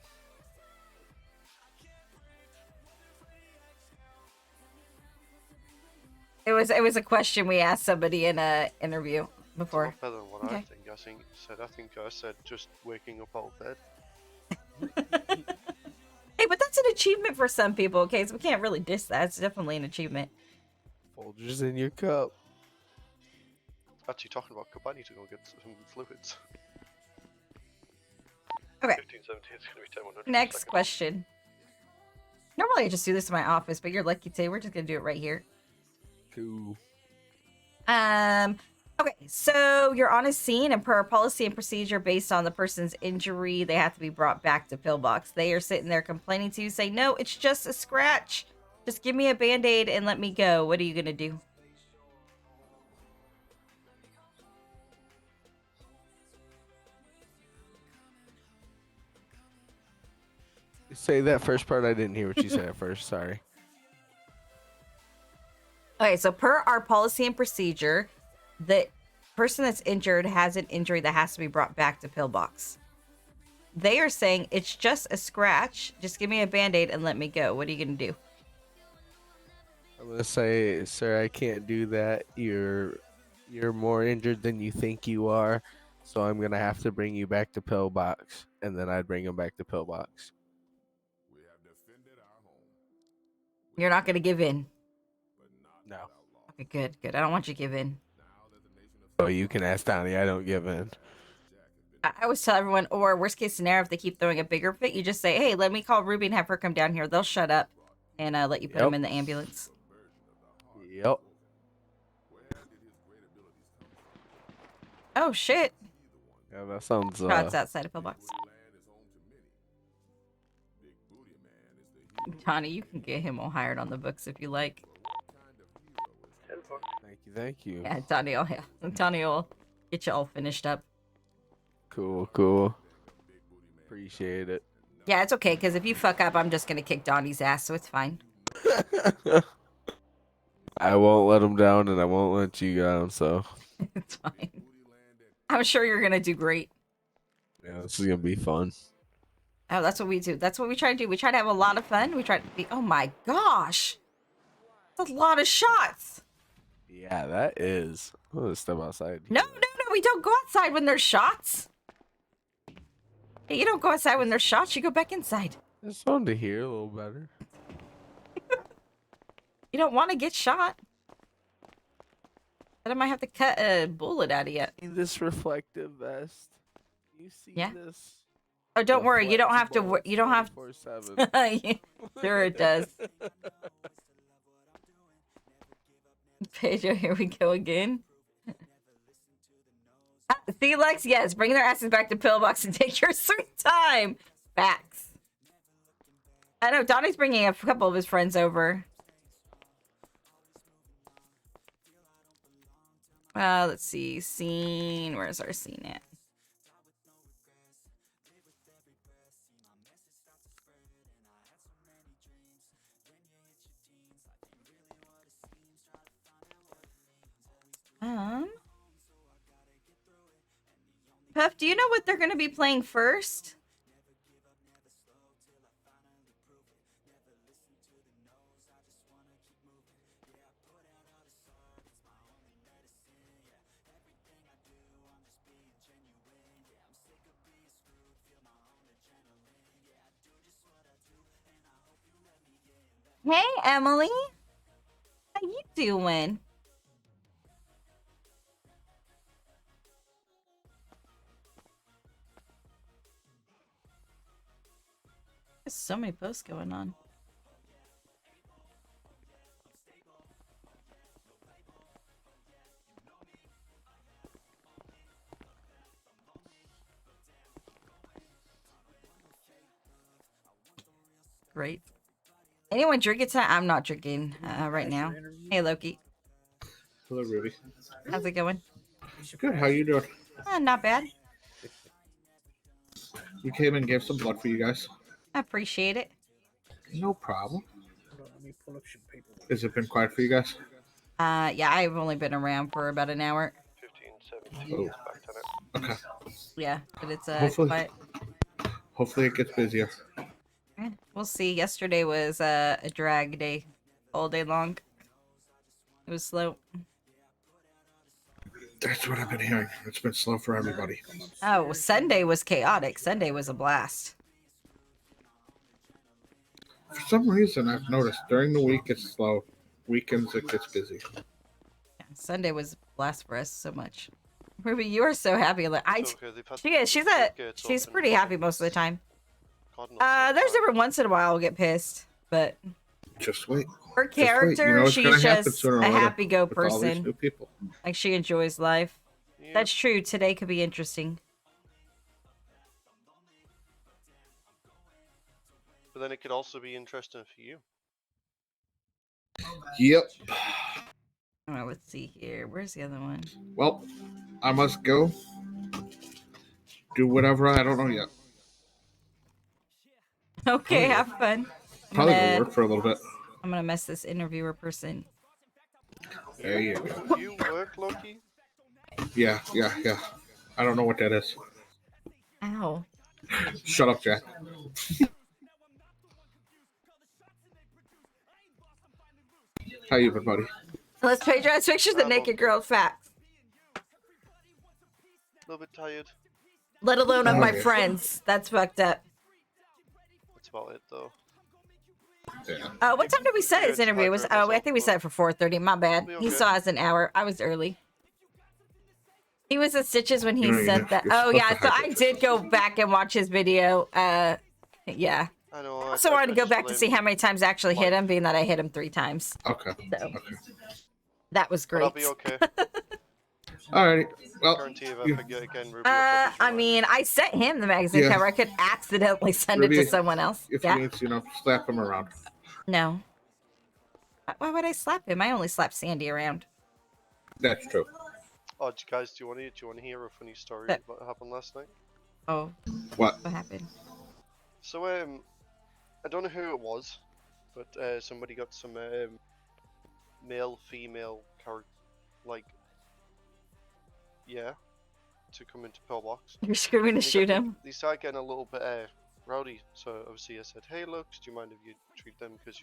It was a question we asked somebody in a interview It's before. not better than what Okay. I think. I think I said just waking up out of bed. Hey, but that's an achievement for some people, okay? So we can't really diss that. It's definitely an achievement. Folgers in your cup. Actually, talking about cup, I need to go get some fluids. Okay. 1517 is going to be 10-100. Next question. Normally I just do this in my office, but you're lucky today. We're just gonna do it right here. Cool. Okay, so you're on a scene, and per policy and procedure based on the person's injury, they have to be brought back to pillbox. They are sitting there complaining to you, say, no, it's just a scratch. Just give me a band-aid and let me go. What are you gonna do? Say that first part. I didn't hear what you said at first. Sorry. Okay, so per our policy and procedure, the person that's injured has an injury that has to be brought back to pillbox. They are saying it's just a scratch. Just give me a band-aid and let me go. What are you gonna do? I'm gonna say, sir, I can't do that. You're more injured than you think you are, so I'm gonna have to bring you back to pillbox, and then I'd bring him back to pillbox. You're not gonna give in. No. Okay, good. I don't want you to give in. Oh, you can ask Donnie. I don't give in. I always tell everyone, or worst case scenario, if they keep throwing a bigger fit, you just say, hey, let me call Ruby and have her come down here. They'll shut up and let you put them in the ambulance. Yep. Oh shit. Yeah, that sounds. Oh, it's outside a pillbox. Tony, you can get him all hired on the books if you like. Thank you. Yeah, Tony will get you all finished up. Cool. Appreciate it. Yeah, it's okay, because if you fuck up, I'm just going to kick Donnie's ass, so it's fine. I won't let him down, and I won't let you down, so. It's fine. I'm sure you're going to do great. Yeah, this is going to be fun. Oh, that's what we do. That's what we try to do. We try to have a lot of fun. We try to be... Oh my gosh. That's a lot of shots. Yeah, that is. I'm going to step outside. No. We don't go outside when there's shots. Hey, you don't go outside when there's shots. You go back inside. It's fun to hear a little better. You don't want to get shot. But I might have to cut a bullet out of you. This reflective vest. You see this? Oh, don't worry. You don't have to. You don't have. 24/7. Sure, it does. Pedro, here we go again. See, Lex, yes, bring their asses back to Pillbox and take your sweet time. Facts. I know Donnie's bringing a couple of his friends over. Let's see. Scene. Where's our scene at? Puff, do you know what they're going to be playing first? Hey, Emily. How you doing? There's so many posts going on. Great. Anyone drinking tonight? I'm not drinking right now. Hey, Loki. Hello, Ruby. How's it going? Good. How you doing? Not bad. We came and gave some blood for you guys. I appreciate it. No problem. Has it been quiet for you guys? Yeah, I've only been around for about an hour. 15, 17. Oh. Okay. Yeah, but it's Hopefully, quiet. It gets busier. We'll see. Yesterday was a drag day, all day long. It was slow. That's what I've been hearing. It's been slow for everybody. Oh, Sunday was chaotic. Sunday was a blast. For some reason, I've noticed during the week it's slow. Weekends it gets busy. Yeah, Sunday was a blast for us so much. Ruby, you are so happy. Like she's pretty happy most of the time. There's every once in a while we'll get pissed, but just wait. Her character, she's just a happy-go with all these person. new people. Like she enjoys life. Yeah. That's true. Today could be interesting. But then it could also be interesting for you. Yep. All right, let's see here. Where's the other one? Well, I must go. Do whatever. I don't know yet. Okay, have fun. Probably gonna work for a little bit. I'm gonna mess this interviewer person. There you go. You work, Loki? Yeah. I don't know what that is. Ow. Shut up, Jack. How you been, buddy? Let's patronize pictures of the naked girl fat. A little bit tired. Let alone of my friends. That's fucked up. That's about it, though. Yeah. What time did we set his interview? I think we set it for 4:30. My bad. He saw us an hour. I was early. He was at Stitches when he said that. Oh yeah, so I did go back and watch his video. Yeah. I know. I also wanted to go back to see how many times I actually hit him, being that I hit him 3 times. Okay. So that was great. But I'll be okay. Alrighty. Well, Guarantee if I forget again, Ruby will probably I mean, I sent him the magazine Yeah. cover. I could accidentally send it to Ruby, someone else. if Yeah. he needs, slap him around. No. Why would I slap him? I only slap Sandy around. That's true. Oh, guys, do you want to hear a funny story That- about what happened last night? Oh. What? What happened? So, I don't know who it was, but somebody got some male-female to come into pillbox. You're screaming to shoot him. They started getting a little bit rowdy, so obviously I said, "Hey, looks, do you mind if you treat them? Because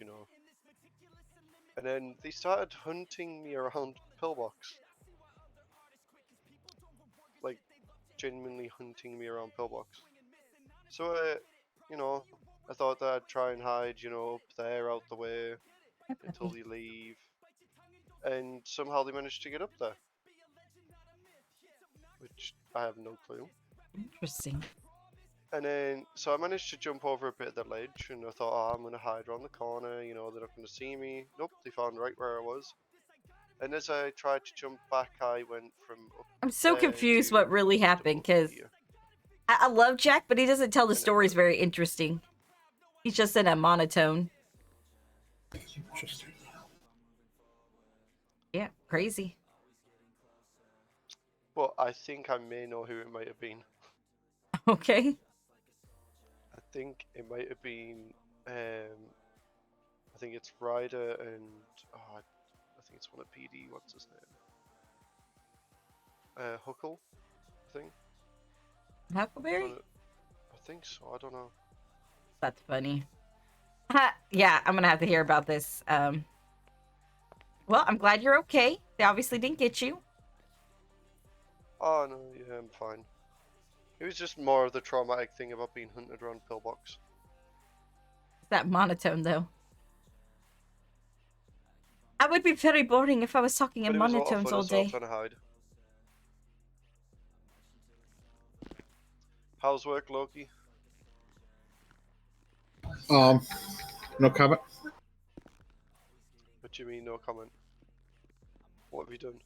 And then they started hunting me around pillbox, like genuinely hunting me around pillbox. So, I thought that I'd try and hide, up there, out the way, until they leave. And somehow they managed to get up there. Which I have no clue. Interesting. And then, so I managed to jump over a bit of the ledge, and I thought, oh, I'm going to hide around the corner, they're not going to see me. Nope, they found right where I was. And as I tried to jump back, I went from up I'm so there confused to what really happened, because I love Jack, but he doesn't tell the stories very interesting. He's just in a monotone. Interesting. Yeah, crazy. But I think I may know who it might have been. Okay. I think it might have been, I think it's Ryder and, I think it's one of PD, what's his name? Huckle, I think. Huckleberry? I think so, I don't know. That's funny. Yeah, I'm gonna have to hear about this. Well, I'm glad you're okay. They obviously didn't get you. Oh no, yeah, I'm fine. It was just more of the traumatic thing about being hunted around pillbox. It's that monotone, though. I would be very boring if I was talking in monotones all day. Trying to hide. How's work, Loki? No comment. What do you mean, no comment? What have you done?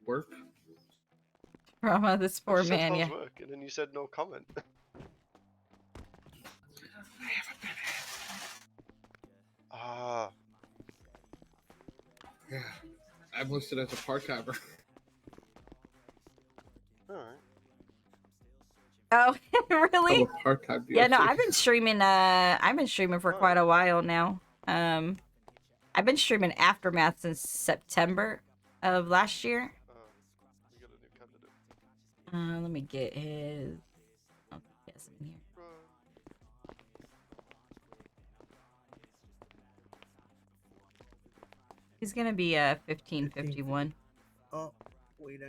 Work. Drama, this poor man, yeah. Work, and then you said no comment. Ah. Yeah, I'm listed as a part-timer. Alright. Oh, really? I'm a part-time Yeah, no, DLC. I've been streaming for quite a while now. I've been streaming Aftermath since September of last year. We got a new candidate. Let me get his. Oh, yes, I'm in here. He's gonna be 1551. Oh, wait,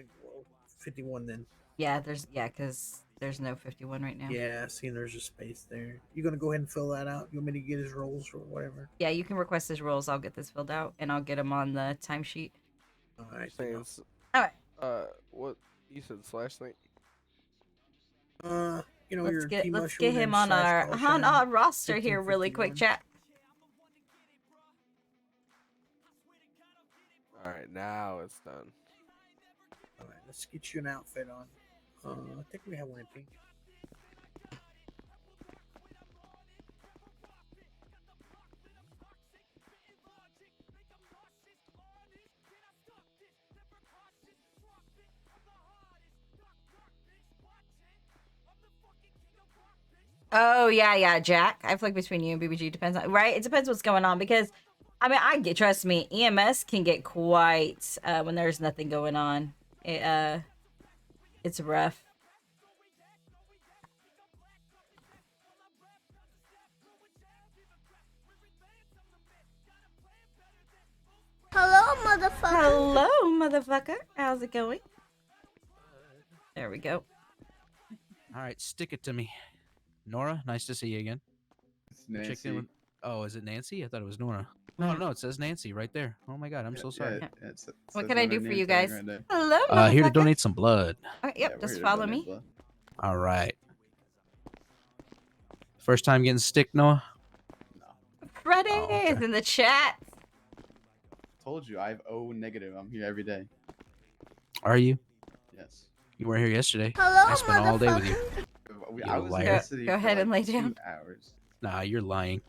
51 then. Yeah, because there's no 51 right now. Yeah, see, there's a space there. You gonna go ahead and fill that out? You want me to get his roles or whatever? Yeah, you can request his roles. I'll get this filled out and I'll get him on the timesheet. All right. All right. What you said last night? Let's get him on our roster here really quick, chat. All right, now it's done. All right, let's get you an outfit on. I think we have one in pink. Oh yeah, Jack. I flick between you and BBG. Depends on It depends what's going on because, I mean, trust me, EMS can get quite when there's nothing going on. It's rough. Hello, motherfucker. Hello, motherfucker. How's it going? There we go. All right, stick it to me. Nora, nice to see you again. It's Nancy. Oh, is it Nancy? I thought it was Nora. No, it says Nancy right there. Oh my god, I'm so sorry. What can I do for you guys? Hello, Here to motherfucker. donate some blood. Yep, Yeah, we're just here to follow donate me. blood. All right. First time getting stick, Noah? Freddy is in the chat. told you I have O negative. I'm here every day. Are you? Yes. You weren't here yesterday. Hello, I spent all day with you. I You was liar. yesterday Go for ahead like and lay 2 down. hours. Nah, you're lying.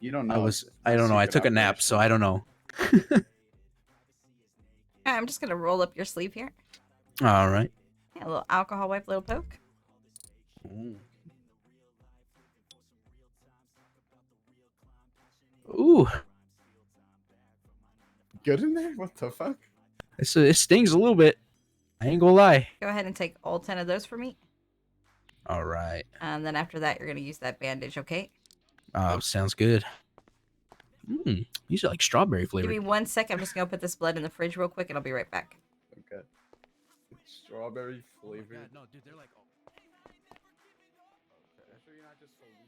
You don't know. I don't know. I took a nap, so I don't know. I'm just gonna roll up your sleeve here. All right. Yeah, a little alcohol wipe, little poke. Ooh. Good in there? What the fuck? It stings a little bit. I ain't gonna lie. Go ahead and take all 10 of those for me. All right. And then after that, you're gonna use that bandage, okay? Sounds good. These are like strawberry Give flavored. me 1 second. I'm just gonna put this blood in the fridge real quick, and I'll be right back. Okay. Strawberry flavored. No, dude, they're like. Okay. So you're not just hallucinating?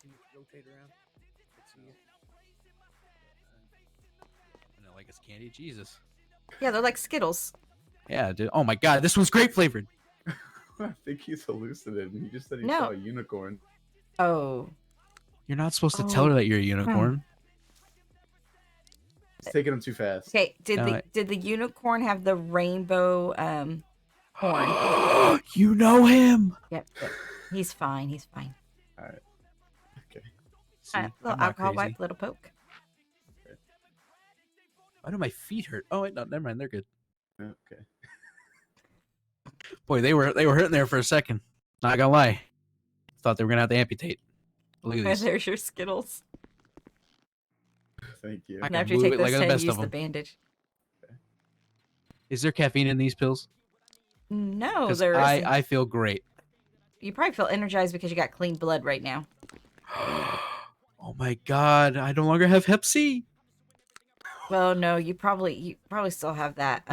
Can you rotate around? Let's see you. I know, like it's candy. Jesus. Yeah, they're like Skittles. Yeah, dude. Oh my God, this one's grape flavored. I think he's hallucinating. He just said he No. saw a unicorn. Oh. You're not supposed to tell her that you're a unicorn. It's taking him too fast. Okay, did the unicorn have the rainbow horn? You know him. Yep. He's fine. He's fine. All right. Okay. See, Little I'm not alcohol crazy. wipe, little poke. Why do my feet hurt? Oh wait, no, never mind. They're good. Okay. Boy, they were hurting there for a second. Not gonna lie. Thought they were gonna have to amputate. Look at And these. there's your Skittles. Thank you. I And can after you move take it those like the 10, best use of the them. bandage. Is there caffeine in these pills? No, 'Cause there isn't. I feel great. You probably feel energized because you got clean blood right now. Oh my God, I no longer have Hep C. Well, no, you probably still have that.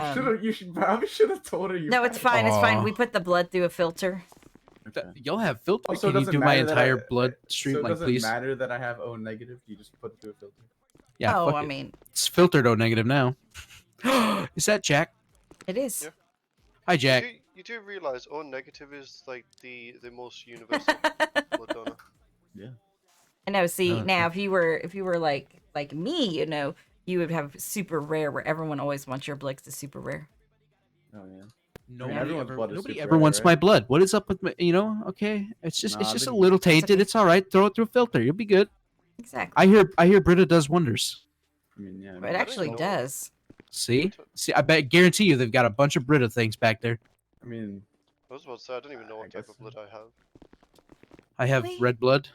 You probably should have told her you. No, it's had fine. It's fine. Aw. We put the blood through a filter. Y'all have filter. Also, it Can you doesn't do my matter that entire blood stream, so it like, doesn't please? matter that I have O negative. You just put it through a filter. Yeah. Oh, fuck I it. mean, It's filtered O negative now. Is that Jack? it is. Yeah. Hi, Jack. You do realize O negative is like the most universal blood donor. Yeah. I know. See, Oh, now if you were like me, you know, you would have super rare, where everyone always wants your blood 'cause it's super rare. Oh yeah. Nobody ever wants my blood. What is up with my? You know? Okay, it's just Nah, a they- little tainted. okay. It's all right. Throw it through a filter. You'll be good. Exactly. I hear Brita does wonders. I mean, yeah. It actually does. See, I guarantee you they've got a bunch of Brita things back there. I mean, I was about to say, I don't even know what type of blood I have. I have Really? red blood.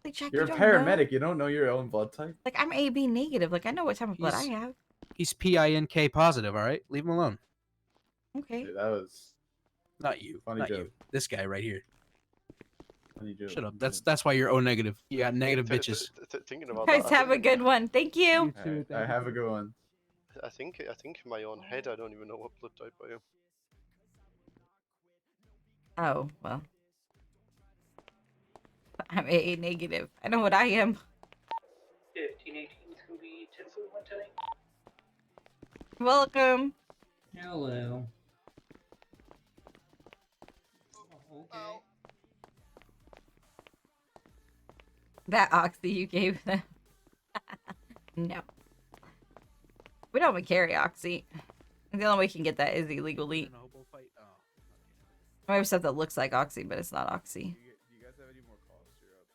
Like, Jack, you're a you don't paramedic. know? You don't know your own blood type. Like, I'm AB negative. Like, I know what type of blood I He's- have. He's PINK positive. All right, leave him alone. Okay. Dude, that was Not you. Funny Not joke. you. This guy right here. funny joke. Shut up. That's why you're O negative. You got negative bitches. Thinking about Guys, that, have a good one. Thank you. Alright, I have a good one. I think in my own head I don't even know what blood type I am. Oh, well. I'm AA negative. I know what I am. 1518 is going to be 1041 tonight. Welcome. Hello. Okay. That oxy you gave them. No. We don't even carry oxy. The only way we can get that is illegally. We have stuff that looks like oxy, but it's not oxy. Do you guys have any more cough syrup?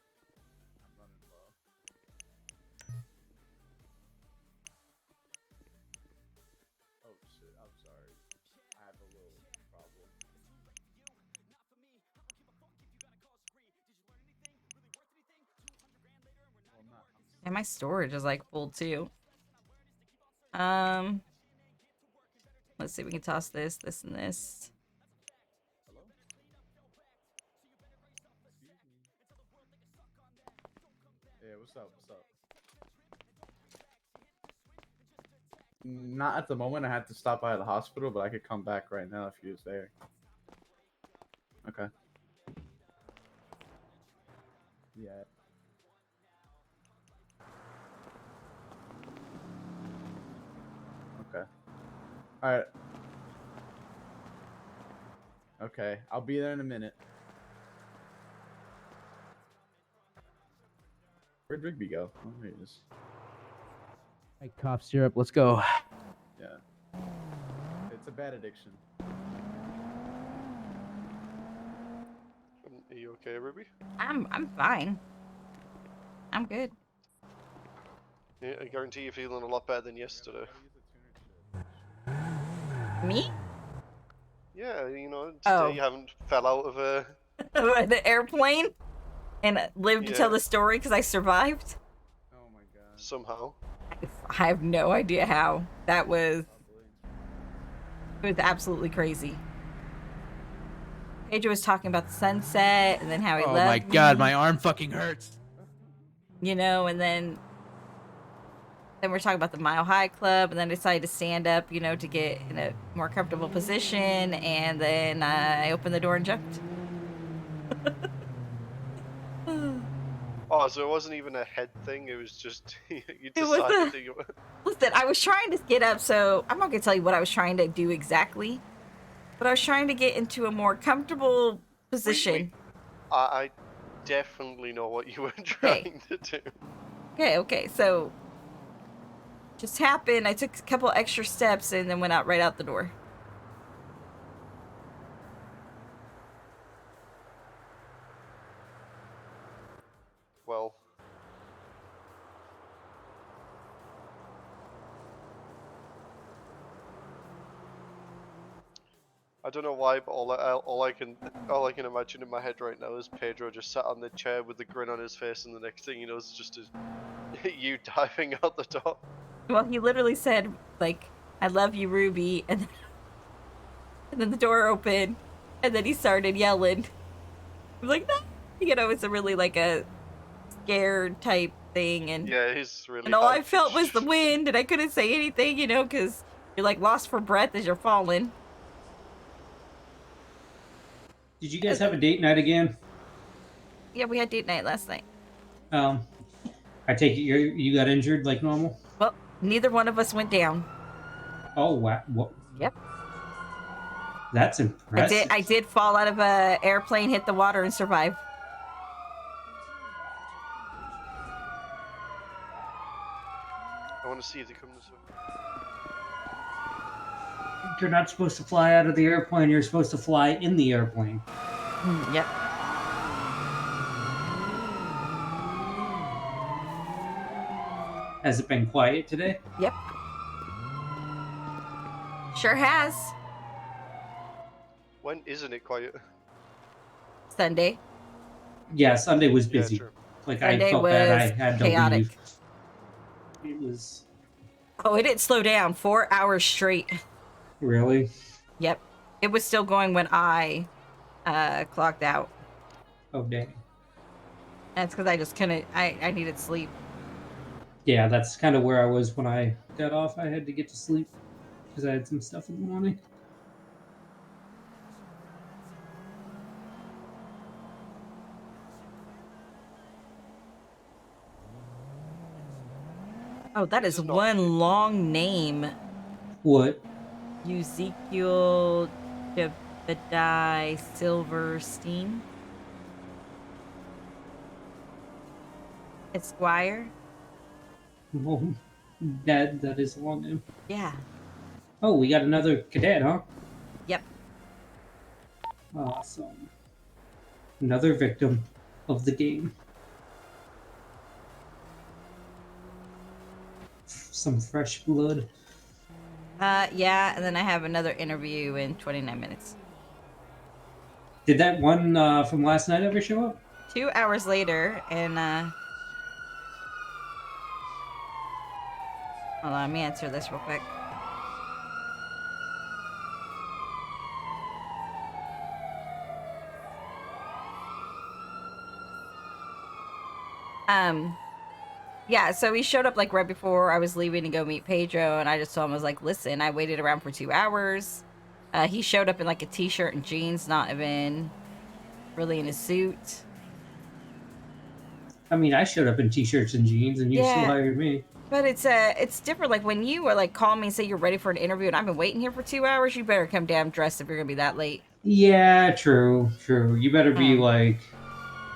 I'm running low. Oh shit! I'm sorry. I have a little problem. Well, I'm not. And my storage is like full too. Let's see if we can toss this, this, and this. Hello? Excuse me. Yeah, what's up? What's up? Not at the moment. I had to stop by the hospital, but I could come back right now if you was there. Okay. Yeah. Okay. All right. Okay, I'll be there in a minute. Where'd Rigby go? Oh, here he is. Hey, cough syrup. Let's go. Yeah. It's a bad addiction. Are you okay, Ruby? I'm fine. I'm good. Yeah, I guarantee you're feeling a lot better than yesterday. Me? Yeah, you know, today Oh. you haven't fell out of a... The airplane? And lived to tell Yeah. the story because I survived? Oh my god. Somehow. I have no idea how. That was... It was absolutely crazy. Pedro was talking about the sunset and then how he Oh loved my god, me, my arm fucking hurts. you know, and then we're talking about the Mile High Club, and then I decided to stand up, you know, to get in a more comfortable position, and then I opened the door and jumped. Oh, so it wasn't even a head thing, it was just... you It was decided a- to... Listen, I was trying to get up, so I'm not going to tell you what I was trying to do exactly, but I was trying to get into a more comfortable position. I definitely know what you were trying to do. Okay, so just happened. I took a couple extra steps and then went out right out the door. Well... I don't know why, but all I can imagine in my head right now is Pedro just sat on the chair with the grin on his face, and the next thing you know is just you diving out the door. Well, he literally said, like, "I love you, Ruby," and then the door opened, and then he started yelling. I was like, "No," you know, it's a really like a scared type thing, and Yeah, he's really. and all I felt was the wind, and I couldn't say anything, you know, because you're like lost for breath as you're falling. Did you guys have a date night again? Yeah, we had date night last night. I take it you got injured like normal? Well, neither one of us went down. Oh wow! What? Yep. That's impressive. I did fall out of a airplane, hit the water, and survive. I want to see if they come this way. You're not supposed to fly out of the airplane. You're supposed to fly in the airplane. Yep. Has it been quiet today? Yep. Sure has. When isn't it quiet? Sunday. Yeah, Sunday was Yeah, busy. true. Like Sunday I felt bad. I was had to chaotic. leave. It was Oh, it didn't slow down. 4 hours straight. really. Yep. It was still going when I clocked out. Oh dang. That's because I just couldn't. I needed sleep. Yeah, that's kind of where I was when I got off. I had to get to sleep because I had some stuff in the morning. Oh, that is one long name. What? Ezekiel Jebediah Silverstein. Esquire. Well, that is a long name. Yeah. Oh, we got another cadet, huh? Yep. Awesome. Another victim of the game. Some fresh blood. Yeah, and then I have another interview in 29 minutes. Did that one from last night ever show up? 2 hours later, and hold on, let me answer this real quick. Yeah, so he showed up like right before I was leaving to go meet Pedro, and I just told him, I was like, listen, I waited around for 2 hours. He showed up in like a t-shirt and jeans, not even really in a suit. I mean, I showed up in t-shirts and jeans, and you Yeah. still hired me. But it's different. Like when you are like call me and say you're ready for an interview, and I've been waiting here for 2 hours, you better come damn dressed if you're gonna be that late. Yeah, true. You better be like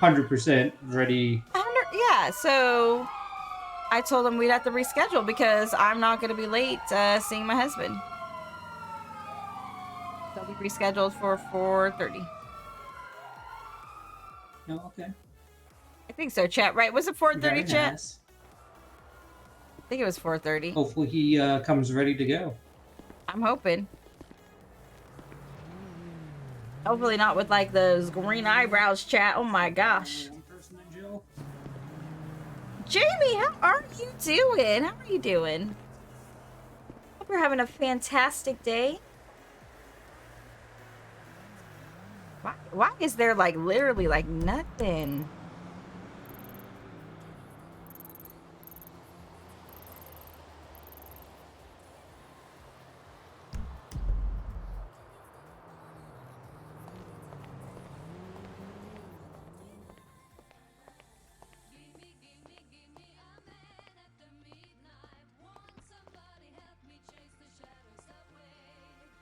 100% ready. Yeah, so I told him we'd have to reschedule because I'm not going to be late seeing my husband. So we rescheduled for 4:30. No, okay. I think so, chat. Right? Was it 4:30, Very chat? nice. I think it was 4:30. Hopefully he comes ready to go. I'm hoping. Hopefully not with like those green eyebrows, chat. Oh my gosh. Jamie, how are you doing? How are you doing? Hope you're having a fantastic day. Why is there like literally like nothing?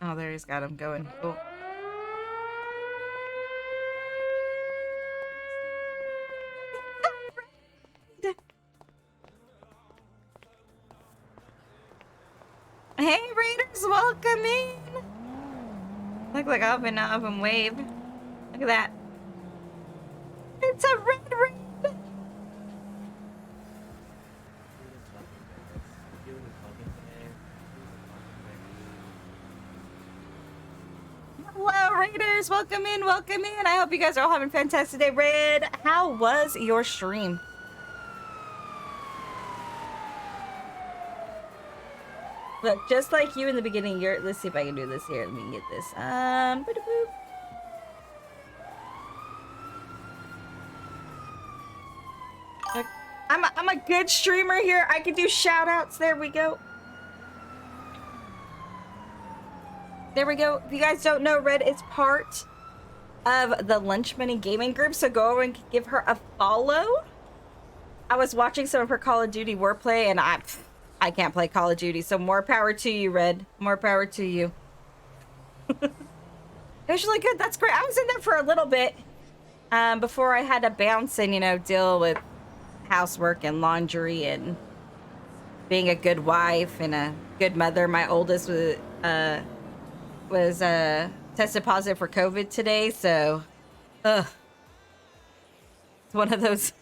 Oh, there he's got him going. Cool. Hey, Raiders, welcome in. Look like up and wave. Look at that. It's a red raid. Hello, Raiders. Welcome in. Welcome in. I hope you guys are all having a fantastic day. Red, how was your stream? Look, just like you in the beginning, let's see if I can do this here. Let me get this. Look, I'm a good streamer here. I can do shout outs. There we go. There we go. If you guys don't know, Red is part of the Lunch Money Gaming Group, so go over and give her a follow. I was watching some of her Call of Duty wordplay, and I can't play Call of Duty, so more power to you, Red. More power to you. It was really good. That's great. I was in there for a little bit before I had to bounce and, you know, deal with housework and laundry and being a good wife and a good mother. My oldest was tested positive for COVID today, so it's one of those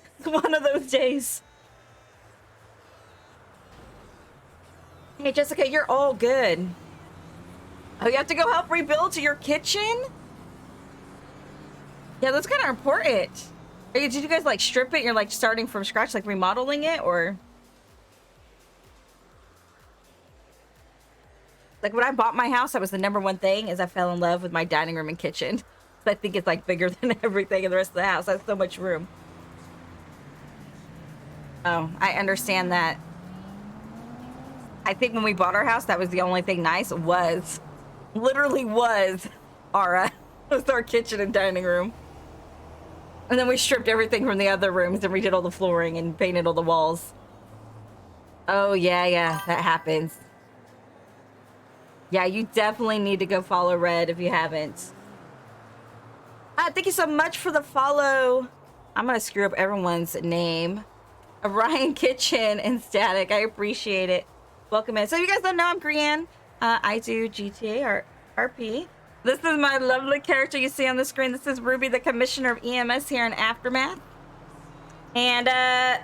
days. Hey Jessica, you're all good. Oh, you have to go help rebuild your kitchen? Yeah, that's kind of important. Did you guys like strip it? You're like starting from scratch, like remodeling it, or? Like when I bought my house, that was the #1 thing is I fell in love with my dining room and kitchen. I think it's like bigger than everything in the rest of the house. That's so much room. Oh, I understand that. I think when we bought our house, that was the only thing nice literally was our kitchen and dining room. And then we stripped everything from the other rooms and redid all the flooring and painted all the walls. Oh, yeah, that happens. Yeah, you definitely need to go follow Red if you haven't. Thank you so much for the follow. I'm going to screw up everyone's name. Ryan Kitchen and Static. I appreciate it. Welcome in. So you guys don't know, I'm Grianne. I do GTA or RP. This is my lovely character you see on the screen. This is Ruby, the commissioner of EMS here in Aftermath. And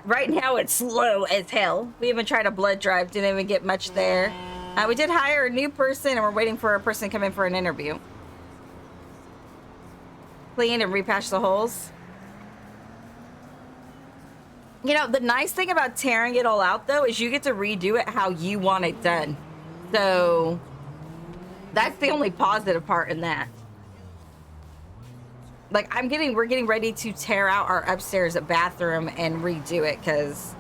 right now it's slow as hell. We even tried a blood drive, didn't even get much there. We did hire a new person and we're waiting for a person to come in for an interview. Clean and repatch the holes. You know, the nice thing about tearing it all out though is you get to redo it how you want it done. So that's the only positive part in that. Like we're getting ready to tear out our upstairs bathroom and redo it because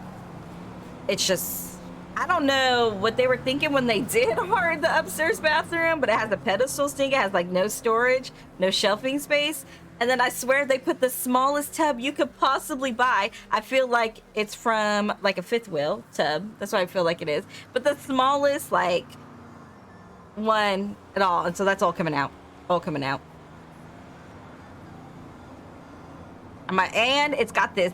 it's just, I don't know what they were thinking when they did hard the upstairs bathroom, but it has a pedestal sink. It has like no storage, no shelving space. And then I swear they put the smallest tub you could possibly buy. I feel like it's from like a Fifth Wheel tub. That's what I feel like it is. But the smallest like one at all. And so that's all coming out. All coming out. And it's got this.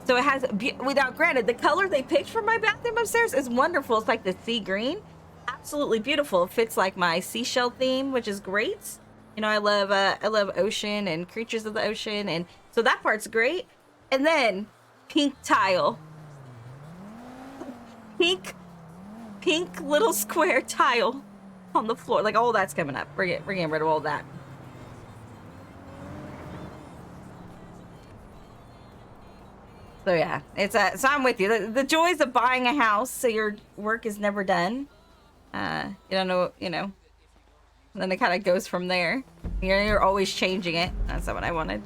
So it has, without granted, the color they picked for my bathroom upstairs is wonderful. It's like the sea green. Absolutely beautiful. It fits like my seashell theme, which is great. You know, I love ocean and creatures of the ocean, and so that part's great. And then pink tile. Pink little square tile on the floor. Like, all that's coming up. We're getting rid of all that. So yeah, so I'm with you. The joys of buying a house so your work is never done. You don't know, you know. And then it kind of goes from there. You're always changing it. That's not what I wanted.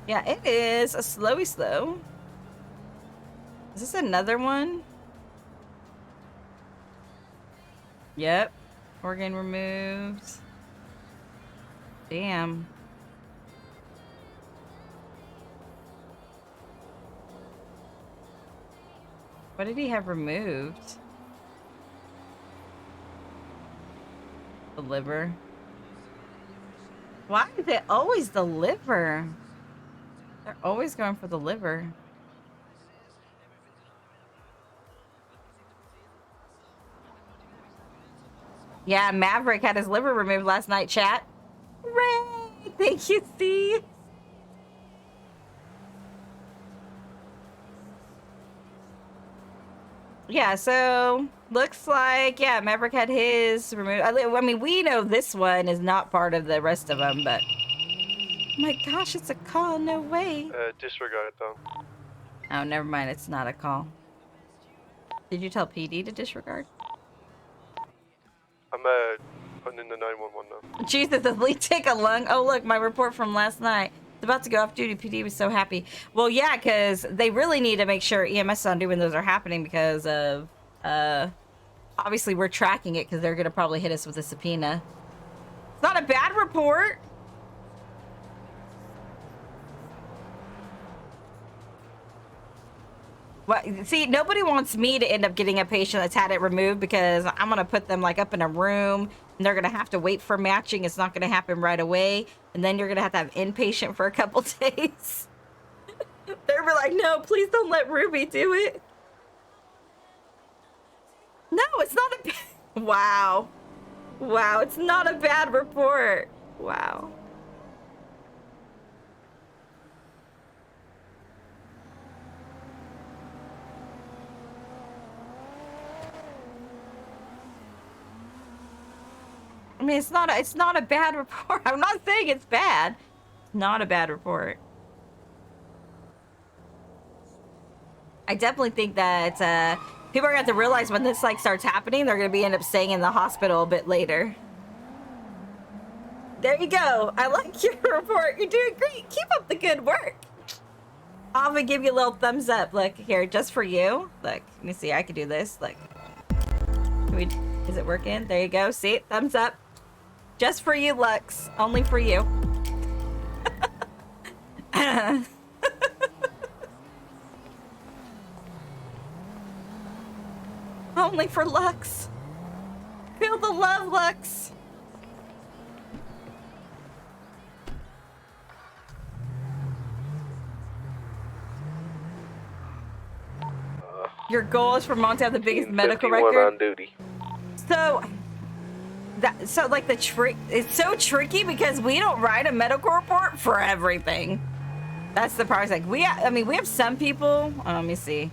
Yeah, it is a slowy slow. Is this another one? Yep. Organ removed. Damn. What did he have removed? The liver. Why is it always the liver? They're always going for the liver. Yeah, Maverick had his liver removed last night, chat. Hooray! Thank you, Steve. Yeah, so looks like, yeah, Maverick had his removed. I mean, we know this one is not part of the rest of them, but oh my gosh, it's a call. No way. Disregard it, though. Oh, never mind. It's not a call. Did you tell PD to disregard? I'm putting in the 911 now. Jesus, the lead take a lung. Oh, look, my report from last night. It's about to go off duty. PD was so happy. Well, yeah, because they really need to make sure EMS is on duty when those are happening because of, obviously we're tracking it because they're going to probably hit us with a subpoena. It's not a bad report. Well, see, nobody wants me to end up getting a patient that's had it removed because I'm going to put them like up in a room and they're going to have to wait for matching. It's not going to happen right away. And then you're going to have inpatient for a couple days. They're like, no, please don't let Ruby do it. No, it's not a wow. Wow, it's not a bad report. Wow. I mean, it's not a bad report. I'm not saying it's bad. It's not a bad report. I definitely think that people are going to have to realize when this like starts happening, they're going to end up staying in the hospital a bit later. There you go. I like your report. You're doing great. Keep up the good work. I'm going to give you a little thumbs up. Look, here, just for you. Look, let me see. I can do this. Look. Is it working? There you go. See? Thumbs up. Just for you, Lux. Only for you. Only for Lux. Feel the love, Lux. Your goal is for Mom to have the biggest medical record. on duty. So like the trick, it's so tricky because we don't write a medical report for everything. That's the part. Like we have some people. Let me see.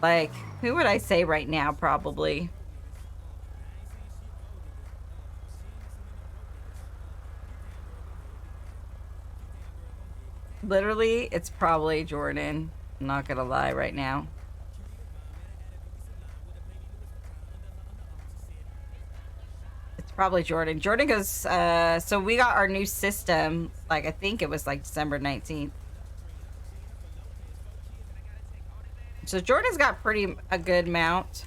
Like, who would I say right now? Probably. Literally, it's probably Jordan. I'm not gonna lie right now. Probably Jordan. Jordan goes, so we got our new system, like, I think it was like December 19th. So Jordan's got a good amount.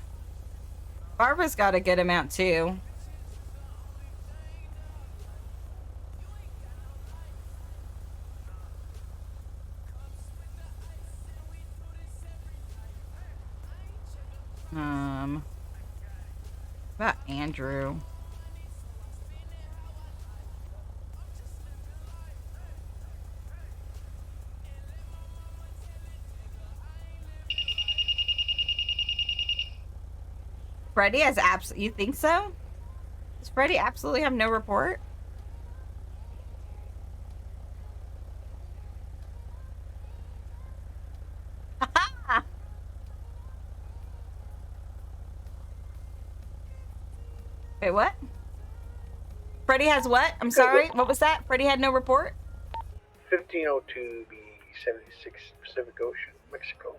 Barbara's got a good amount too. About Andrew. Freddie has you think so? Does Freddie absolutely have no report? Wait, what? Freddie has what? I'm sorry. What was that? Freddie had no report? 1502 B76 Pacific Ocean, Mexico.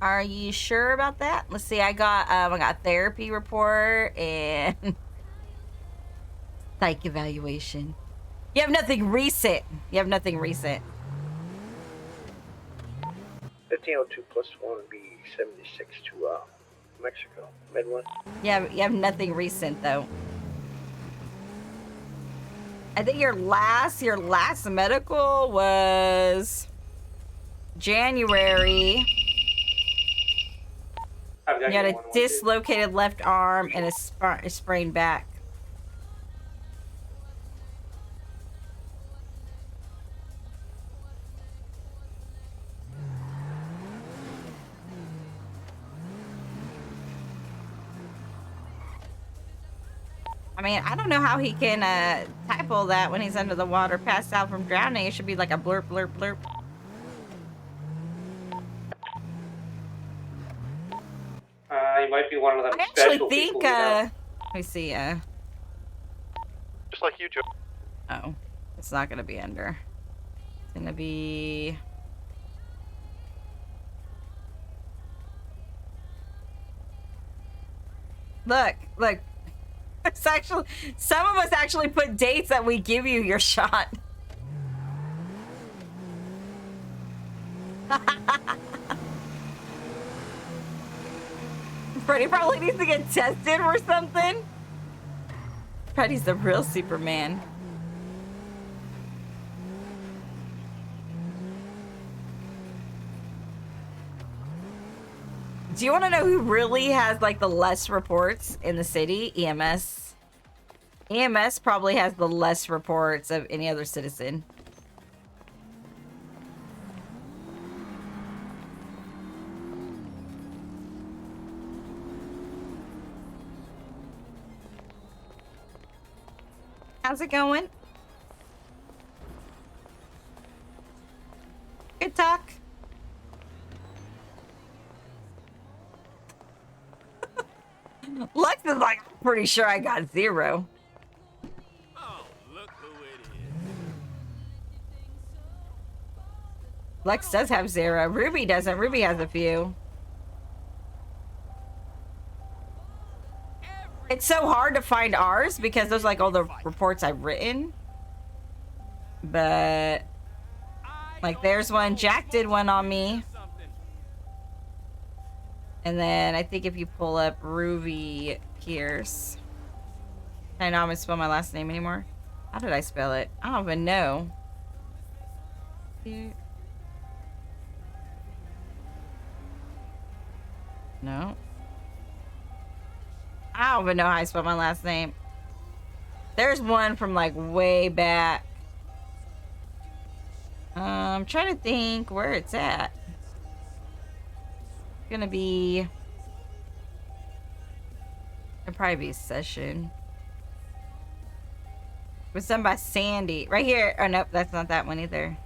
Are you sure about that? Let's see. I got therapy report and psych evaluation. You have nothing recent. You have nothing recent. 1502 plus 1 would be 76 to Mexico, Med 1. Yeah, you have nothing recent though. I think your last medical was January. You had a dislocated left arm and a sprained back. I mean, I don't know how he can type all that when he's under the water, passed out from drowning. It should be like a blurp, blurp, blurp. He might be one of them. I actually think. Let me see. Just like you, Joe. Oh, it's not gonna be under. It's gonna be. Look. It's actually, some of us actually put dates that we give you your shot. Freddie probably needs to get tested or something. Freddie's the real Superman. Do you want to know who really has like the less reports in the city? EMS. EMS probably has the less reports of any other citizen. How's it going? Good talk. Lex is like, I'm pretty sure I got 0. Oh, look who it is. Lex does have 0. Ruby doesn't. Ruby has a few. It's so hard to find ours because those are like all the reports I've written. But like there's one. Jack did one on me. And then I think if you pull up Ruby Pierce. I know I'm gonna spell my last name anymore. How did I spell it? I don't even know. No. I don't even know how I spell my last name. There's one from like way back. I'm trying to think where it's at. Gonna be, it'll probably be Session. It was done by Sandy right here. Oh nope, that's not that one either.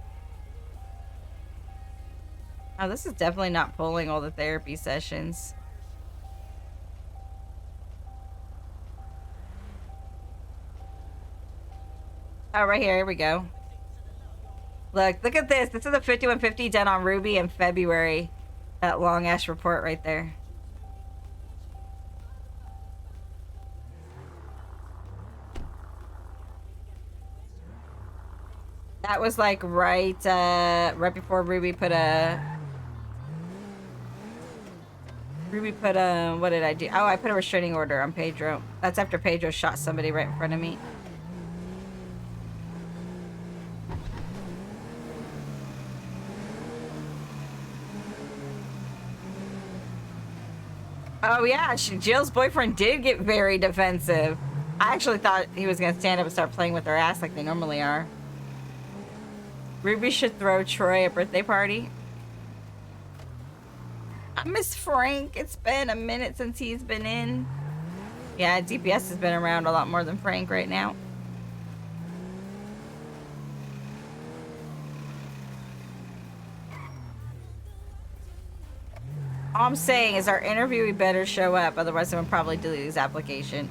Oh, this is definitely not pulling all the therapy sessions. Oh, right here we go. Look at this. This is a 5150 done on Ruby in February. That long ass report right there. That was like right before Ruby put what did I do? Oh, I put a restraining order on Pedro. That's after Pedro shot somebody right in front of me. Oh yeah, Jill's boyfriend did get very defensive. I actually thought he was gonna stand up and start playing with her ass like they normally are. Ruby should throw Troy a birthday party. I miss Frank. It's been a minute since he's been in. Yeah, DPS has been around a lot more than Frank right now. All I'm saying is our interviewee better show up, otherwise I'm gonna probably delete his application.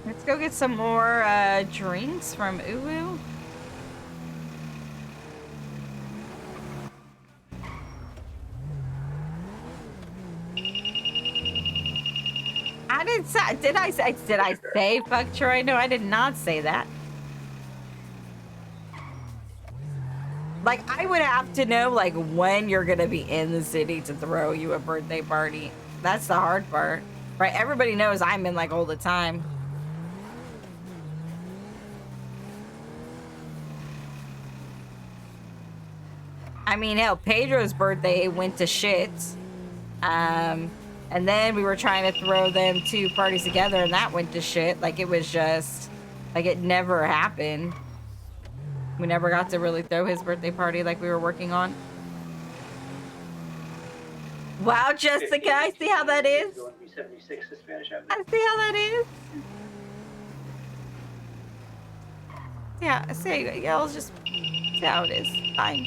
Let's go get some more drinks from Uwu. I didn't say, did I say fuck Troy? No, I did not say that. Like, I would have to know, like, when you're gonna be in the city to throw you a birthday party. That's the hard part. Right? Everybody knows I'm in, like, all the time. I mean, hell, Pedro's birthday went to shit. And then we were trying to throw them 2 parties together, and that went to shit. Like, it was just, like, it never happened. We never got to really throw his birthday party like we were working on. Wow, Jessica, I see how that is. I see how that is. Yeah, see, yeah, I'll just see how it is. Fine.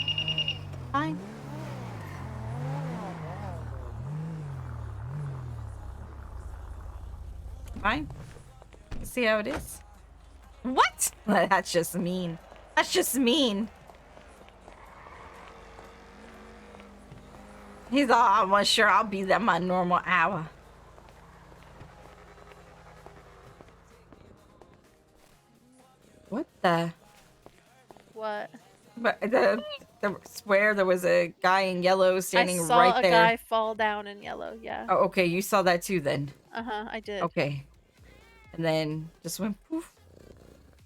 Fine. Fine. See how it is. What? That's just mean. That's just mean. He's all, well, sure, I'll be there my normal hour. What the? What? But the swear there was a guy in yellow standing right there. I saw a guy fall down in yellow, yeah. Oh, okay, you saw that too then. Uh-huh, I did. Okay. And then just went poof.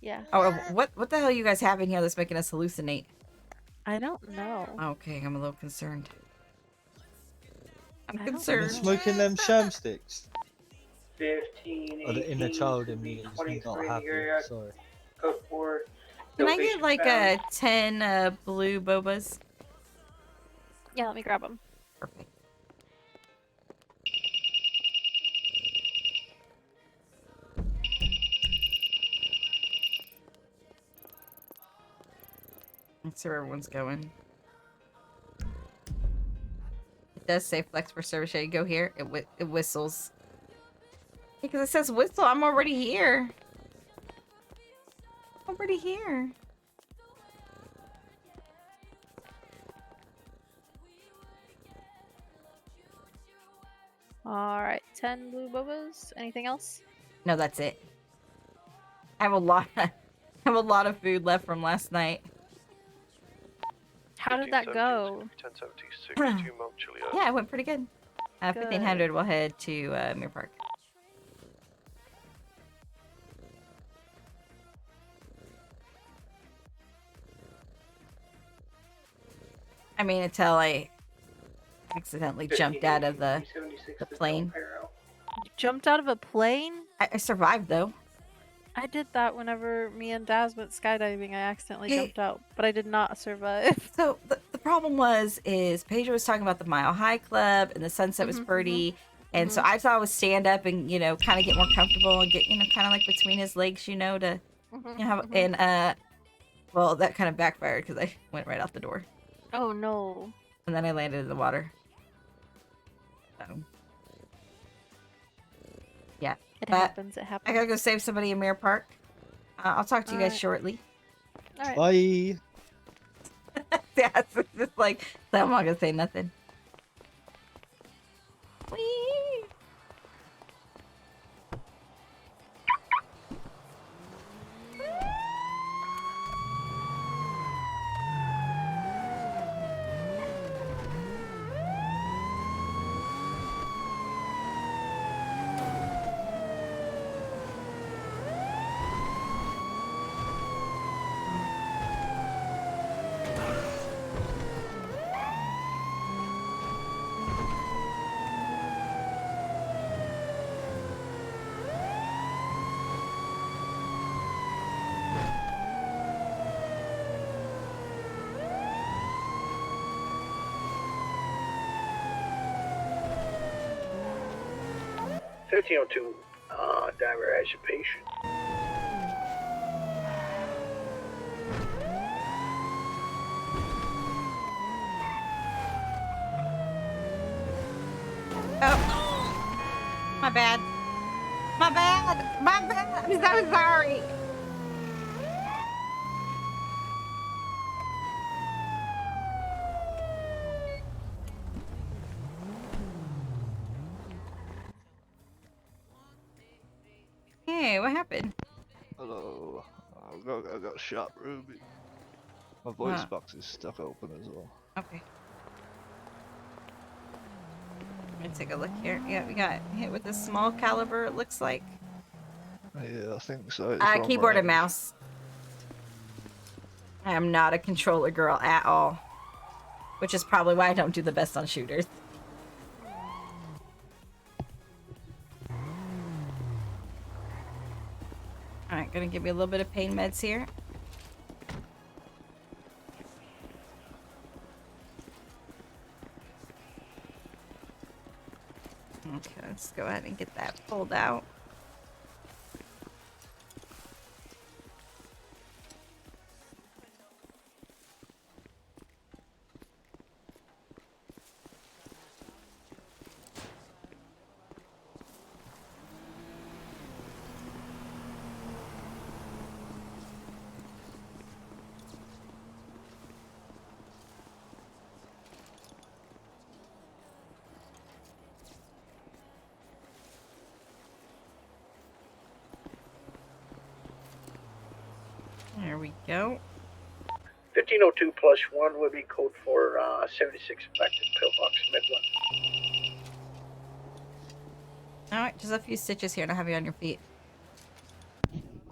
Yeah. Oh, what the hell you guys have in here that's making us hallucinate? I don't know. Okay, I'm a little concerned. I'm I've been concerned. smoking them sham sticks. 15, Oh, the inner 18, child in me is not 23 in the happy. area. Sorry. Code 4. Can No I get patient like found. 10 blue bobas? Yeah, let me grab them. Perfect. Let's see where everyone's going. It does say flex for service. Yeah, you go here. It whistles. Because it says whistle. I'm already here. I'm already here. Alright, 10 blue bobas. Anything else? No, that's it. I have a lot. I have a lot of food left from last night. How did that go? 1076, 2 Mount Chiliad. Yeah, it went pretty good. 1500. We'll head to Mirror Park. I mean, until I accidentally jumped out of the plane. You jumped out of a plane? I survived though. I did that whenever me and Daz went skydiving. I accidentally jumped out, but I did not survive. So the problem is Pedro was talking about the Mile High Club and the sunset was pretty. And so I thought I would stand up and, you know, kind of get more comfortable and get, you know, kind of like between his legs, you know, to you know, have, and well, that kind of backfired because I went right out the door. Oh no. And then I landed in the water. So yeah. It happens, it happens. I gotta go save somebody in Mirror Park. I'll talk to you guys shortly. Alright. Bye. Yeah, it's just like, I'm not gonna say nothing. Whee! 1302, diver has a patient. Oh, my bad. My bad. My bad. I'm so sorry. Hey, what happened? Hello. I got shot, Ruby. My voice Huh. box is stuck open as well. Okay. Let me take a look here. Yeah, we got hit with a small caliber, it looks like. Yeah, I think so. It's wrong Keyboard and range. mouse. I am not a controller girl at all. Which is probably why I don't do the best on shooters. Alright, gonna give you a little bit of pain meds here. Okay, let's go ahead and get that pulled out. There we go. 1502 plus 1 would be code for 76 affected pillbox Midland. Alright, just a few stitches here and I'll have you on your feet.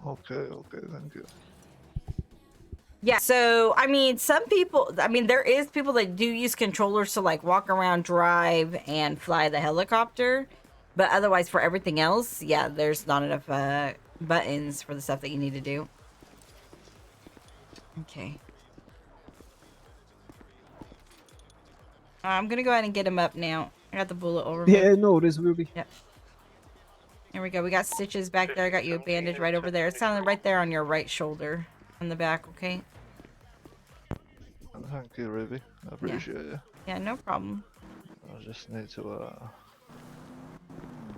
Okay, thank you. Yeah, so, I mean, some people, there is people that do use controllers to, like, walk around, drive, and fly the helicopter. But otherwise, for everything else, yeah, there's not enough buttons for the stuff that you need to do. Okay. I'm gonna go ahead and get him up now. I got the bullet over me. Yeah, no, it is Ruby. Yep. There we go. We got stitches back there. I got you a bandage right over there. It's sounding right there on your right shoulder. On the back, okay? Thank you, Ruby. I appreciate you. Yeah, no problem. I just need to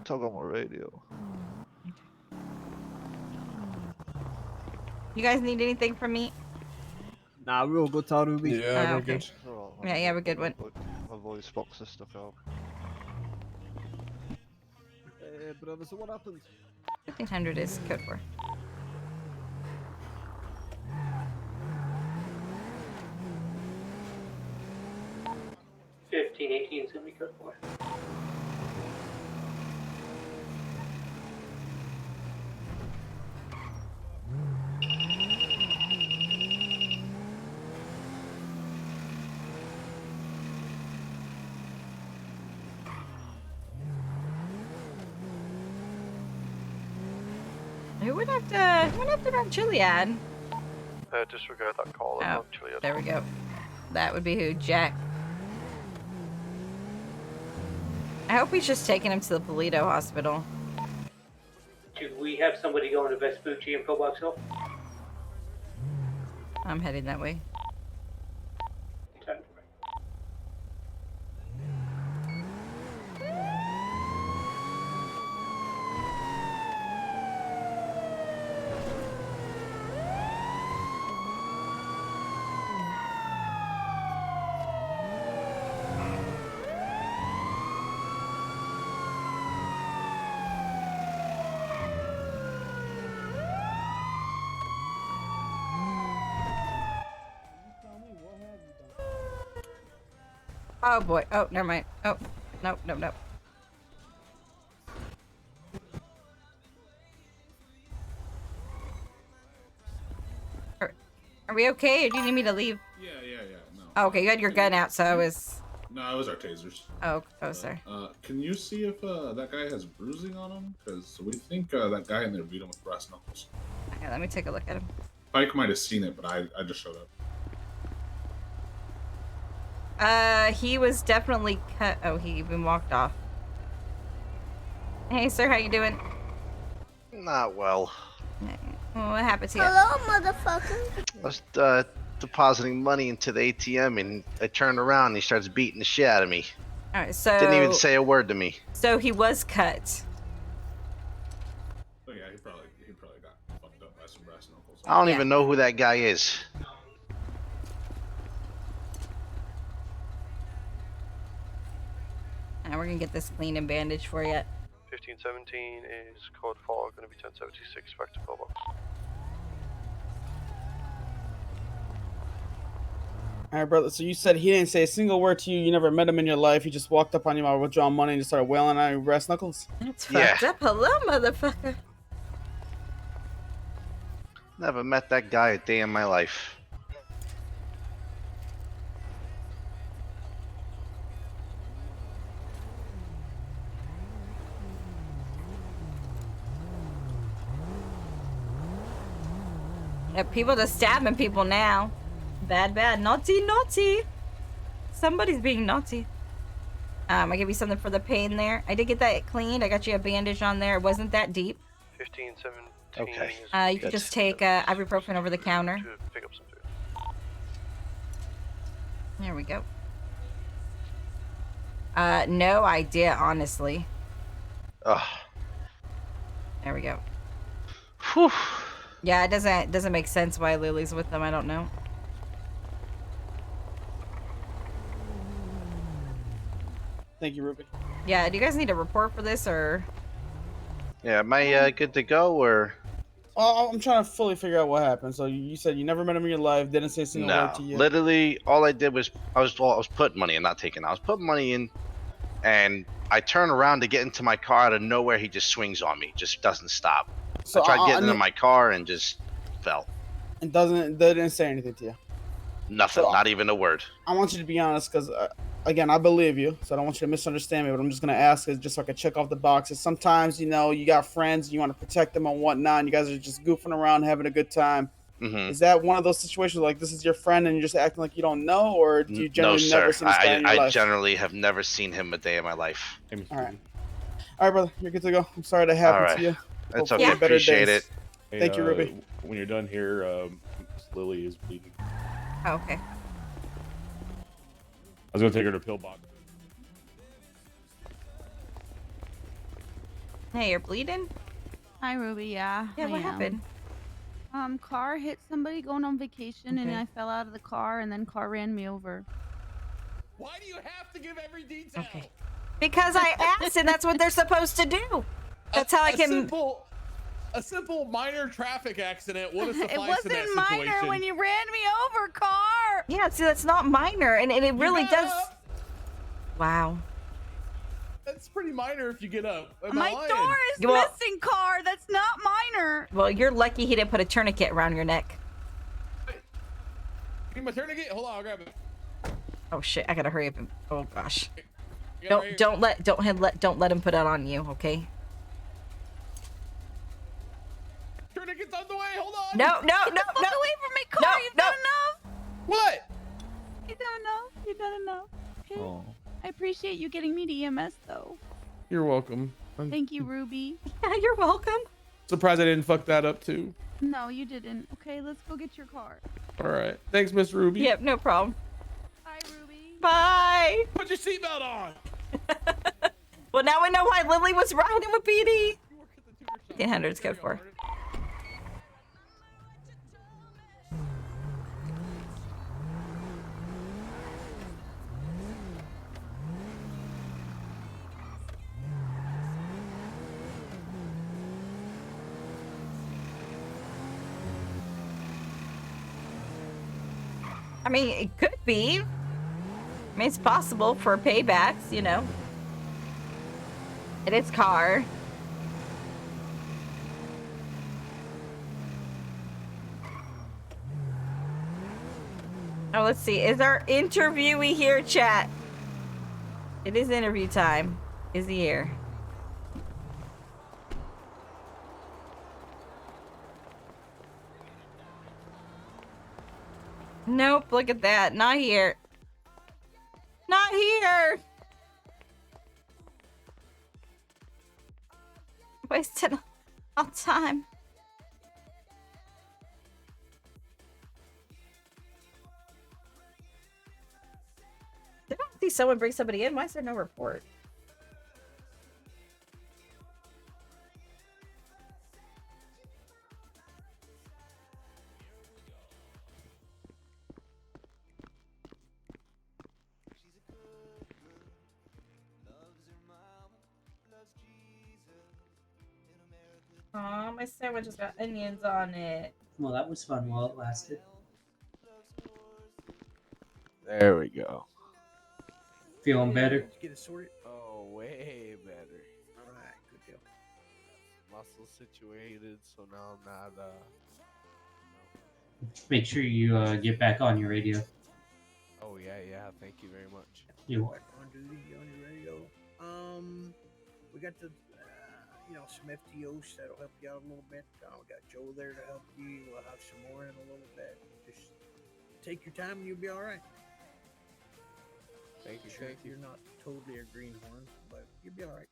talk on my radio. You guys need anything from me? Nah, we're all good, Ruby. Yeah, we're good. Yeah, you have a good one. My voice box is stuck out. Brother, so what happened? 1500 is code for. $15.18 is gonna be code for. Who would have to run Chiliad? Disregard that call. Oh, there we go. That would be who? Jack. I hope he's just taking him to the Polito Hospital. Do we have somebody going to Vespucci and Pillbox Hill? I'm heading that way. Oh boy. Oh, never mind. Oh, no. Are we okay, or do you need me to leave? Yeah, no. Oh, okay, you had your gun out, so I was... No, it was our tasers. Oh, sorry. Can you see if that guy has bruising on him? Because we think that guy in there beat him with brass knuckles. Okay, let me take a look at him. Pike might have seen it, but I just showed up. He was definitely cut. Oh, he even walked off. Hey, sir, how you doing? Not well. What happened to you? Hello, motherfucker. I was depositing money into the ATM and I turned around and he starts beating the shit out of me. All right, so Didn't even say a word to me. So he was cut. Oh yeah, he probably got fucked up by some brass knuckles. I don't even know who that guy is. And we're gonna get this clean and bandaged for you. 1517 is code fall, going to be 1076 back to pillbox. All right, brother. So you said he didn't say a single word to you. You never met him in your life. He just walked up on you while withdrawing money and just started wailing on your brass knuckles. That's fucked up. Hello, motherfucker. Never met that guy a day in my life. Yeah, people just stabbing people now. Bad, bad. Naughty, naughty. Somebody's being naughty. I give you something for the pain there. I did get that cleaned. I got you a bandage on there. It wasn't that deep. 1517. Okay. You can just take ibuprofen over the counter. Pick up some food. There we go. No idea, honestly. Ugh. There we go. Whew. Yeah, it doesn't make sense why Lily's with them. I don't know. Thank you, Ruby. Yeah, do you guys need a report for this or? Yeah, am I good to go or? Oh, I'm trying to fully figure out what happened. So you said you never met him in your life, didn't say a single No, word to you. literally all I did was I was putting money in, not taking. I was putting money in, and I turn around to get into my car. Out of nowhere, he just swings on me, just doesn't stop. So I tried getting into my car and just fell. And they didn't say anything to you. Nothing, not even a word. I want you to be honest, because again, I believe you, so I don't want you to misunderstand me. But I'm just gonna ask, is just so I can check off the boxes. Sometimes, you know, you got friends, you want to protect them and whatnot. And you guys are just goofing around, having a good time. Mm-hmm. Is that one of those situations like this is your friend and you're just acting like you don't know, or do you generally No, never sir. see this guy in your I life? generally have never seen him a day in my life. All right, brother, you're good to go. I'm sorry that happened All to you. right. It's Hopefully okay. better Appreciate days. it. Thank you, Ruby. When you're done here, Lily is bleeding. Oh, okay. I was gonna take her to pillbox. Hey, you're bleeding? Hi, Ruby. Yeah. Yeah, I what am. happened? Car hit somebody going on vacation, and Okay. I fell out of the car, and then car ran me over. Why do you have to give every detail? Okay. Because I asked, and that's what they're supposed to do. That's how I can. A simple minor traffic accident would have sufficed It in wasn't that minor situation. when you ran me over, car. Yeah, see, that's not minor, and it really got does. up. Wow. That's pretty minor if you get up. Am I My lying? door is Well- missing, car. That's not minor. Well, you're lucky he didn't put a tourniquet around your neck. Need my tourniquet? Hold on, I'll grab it. Oh shit! I gotta hurry up. Oh gosh. You got it right here. Don't let him put it on you. Okay. Tourniquet's on the way. Hold on. No. Get the fuck away from me, car. You've done enough. What? You've done enough. You've done enough. Okay. Oh, I appreciate you getting me to EMS, though. You're welcome. I'm Thank you, Ruby. Yeah, you're welcome. surprised I didn't fuck that up too. No, you didn't. Okay, let's go get your car. All right. Thanks, Miss Ruby. Yep, no problem. Bye, Ruby. Bye. Put your seatbelt on. Well, now we know why Lily was riding with PD. 1500's code 4. I mean, it could be. I mean, it's possible for paybacks, you know. It is car. Oh, let's see. Is our interviewee here, chat? It is interview time. Is he here? Nope, look at that. Not here. Not here. Wasted all time. Did I see someone bring somebody in? Why is there no report? Aw, my sandwich has got onions on it. Well, that was fun while it lasted. There we go. Feeling better? Did you get it sorted? Oh, way better. All right, good deal. Muscle situated, so now I'm not. Make sure you get back on your radio. Oh yeah. Thank you very much. You're welcome. On duty, on your radio. We got the, some FTOs that'll help you out a little bit. We got Joe there to help you. We'll have some more in a little bit. Just take your time and you'll be all right. Thank you. Sure, Thank you. You're not totally a greenhorn, but you'll be all right.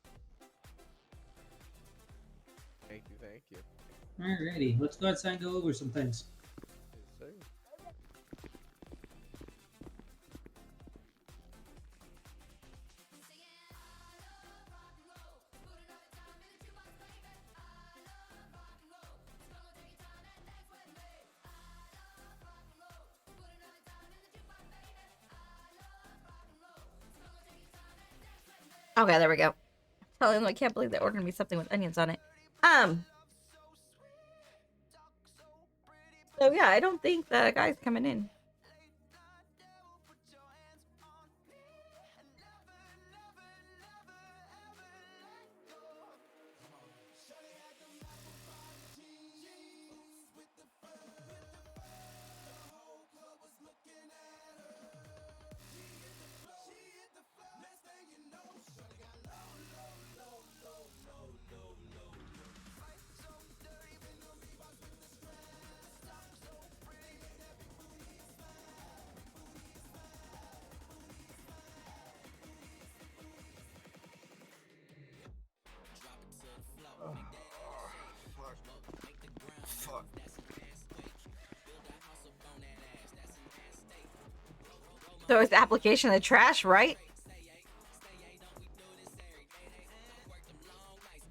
Thank you. Alrighty, let's go outside and go over some things. Yes, sir. Okay, there we go. Telling them I can't believe they ordered me something with onions on it. So yeah, I don't think the guy's coming in. Fuck. So is the application in the trash, right?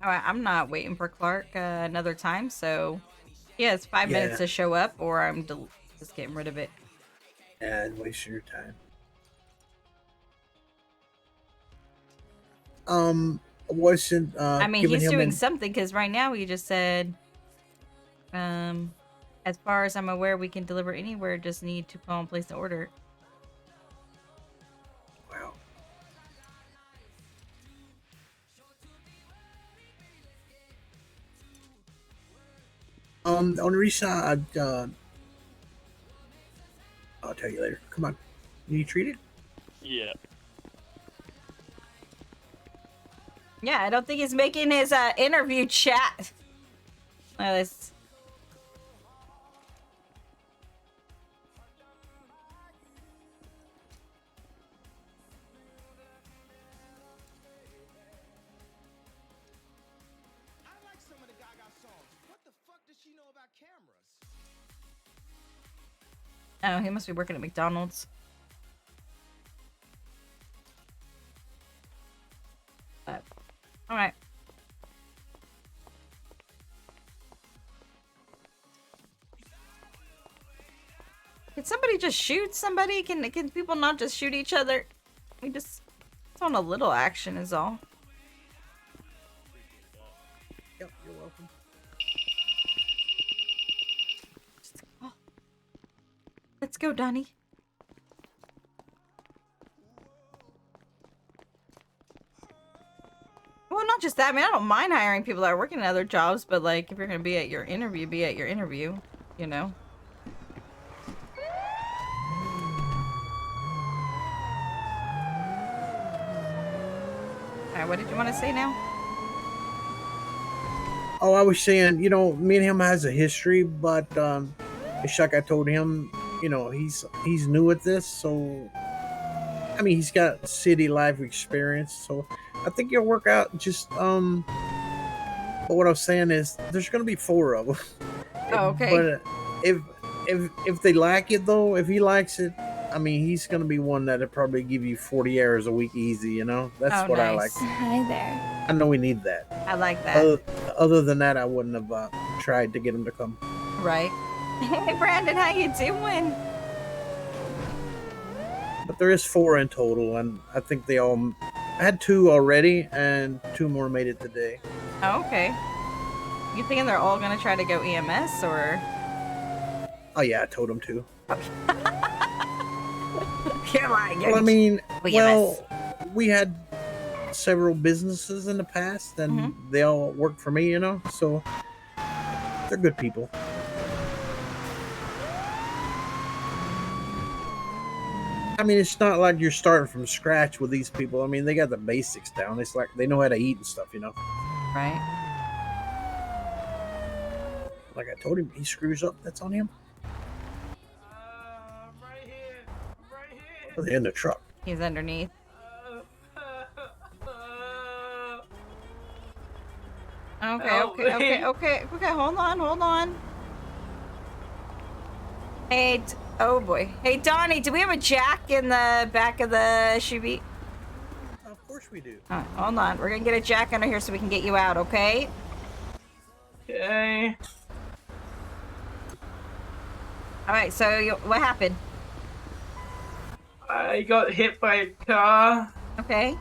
Alright, I'm not waiting for Clark another time, so he has 5 minutes to show up, or I'm just getting rid of it. And waste your time. Wasn't I mean, giving he's him doing something, because right now he just said, as far as I'm aware, we can deliver anywhere, just need to call and place the order. Wow. The only reason I'll tell you later. Come on. You treated? Yeah. Yeah, I don't think he's making his interview chat. This. Oh, he must be working at McDonald's. But, all right. Can somebody just shoot somebody? Can people not just shoot each other? We just want a little action is all. Yep, you're welcome. Let's go, Donnie. Well, not just that. I mean, I don't mind hiring people that are working at other jobs, but like, if you're gonna be at your interview, be at your interview, you know. All right, what did you want to say now? Oh, I was saying, me and him has a history, but it's like I told him, he's new at this, so I mean, he's got city life experience, so I think it'll work out. Just But what I was saying is, there's gonna be 4 of them. Oh, okay. But if they like it though, if he likes it, I mean, he's gonna be one that'll probably give you 40 hours a week easy. You know, that's Oh, what I like. nice. Hi there. I know we need that. I like that. Other than that, I wouldn't have tried to get him to come. Right. Hey, Brandon, how you doing? But there is 4 in total, and I think they all. I had 2 already, and 2 more made it today. Oh, okay. You thinking they're all gonna try to go EMS or? Oh yeah, I told him to. Come on, Well, I mean, EMS. well, we had several businesses in the past, and they all worked for me, you know. So they're good people. I mean, it's not like you're starting from scratch with these people. I mean, they got the basics down. It's like they know how to eat and stuff, you know. Right. Like I told him, he screws up. That's on him. Oh, they're in the truck. He's underneath. Okay. Hold on. Hey, oh boy. Hey, Donnie, do we have a jack in the back of the SUV? Of course we do. Hold on. We're gonna get a jack under here so we can get you out, okay? Okay. Alright, so what happened? I got hit by a car. Okay.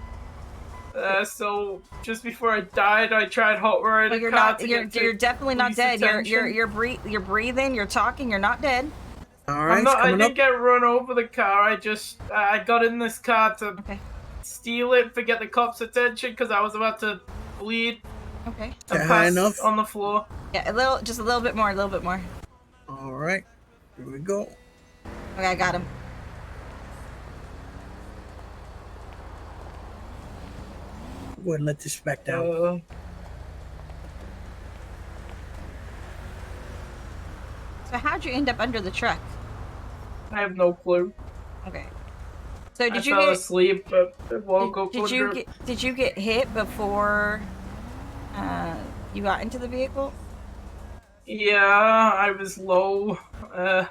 So just before I died, I tried hot rod. Well, you're definitely not dead. You're breathing, you're talking, you're not dead. All right, I didn't get run over the car. I got in this car to steal it, to get the cops' attention because I was about to bleed. Okay. And high pass enough? on the floor. Yeah, just a little bit more. All right, here we go. Okay, I got him. Go ahead and let this back down. So how'd you end up under the truck? I have no clue. Okay. So did I you fell get asleep, but I woke up. did you get hit before you got into the vehicle? Yeah, I was low. I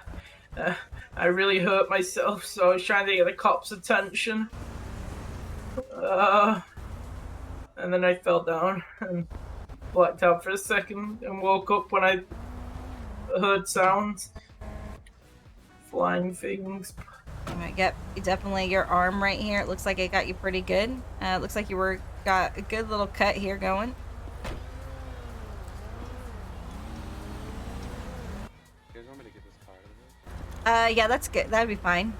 really hurt myself, so I was trying to get the cops' attention. And then I fell down and blacked out for a second and woke up when I heard sounds. Flying things. Alright, yep, definitely your arm right here. It looks like it got you pretty good. It looks like you got a good little cut here going. You guys want me to get this car out of here? Yeah, that's good. That'd be fine.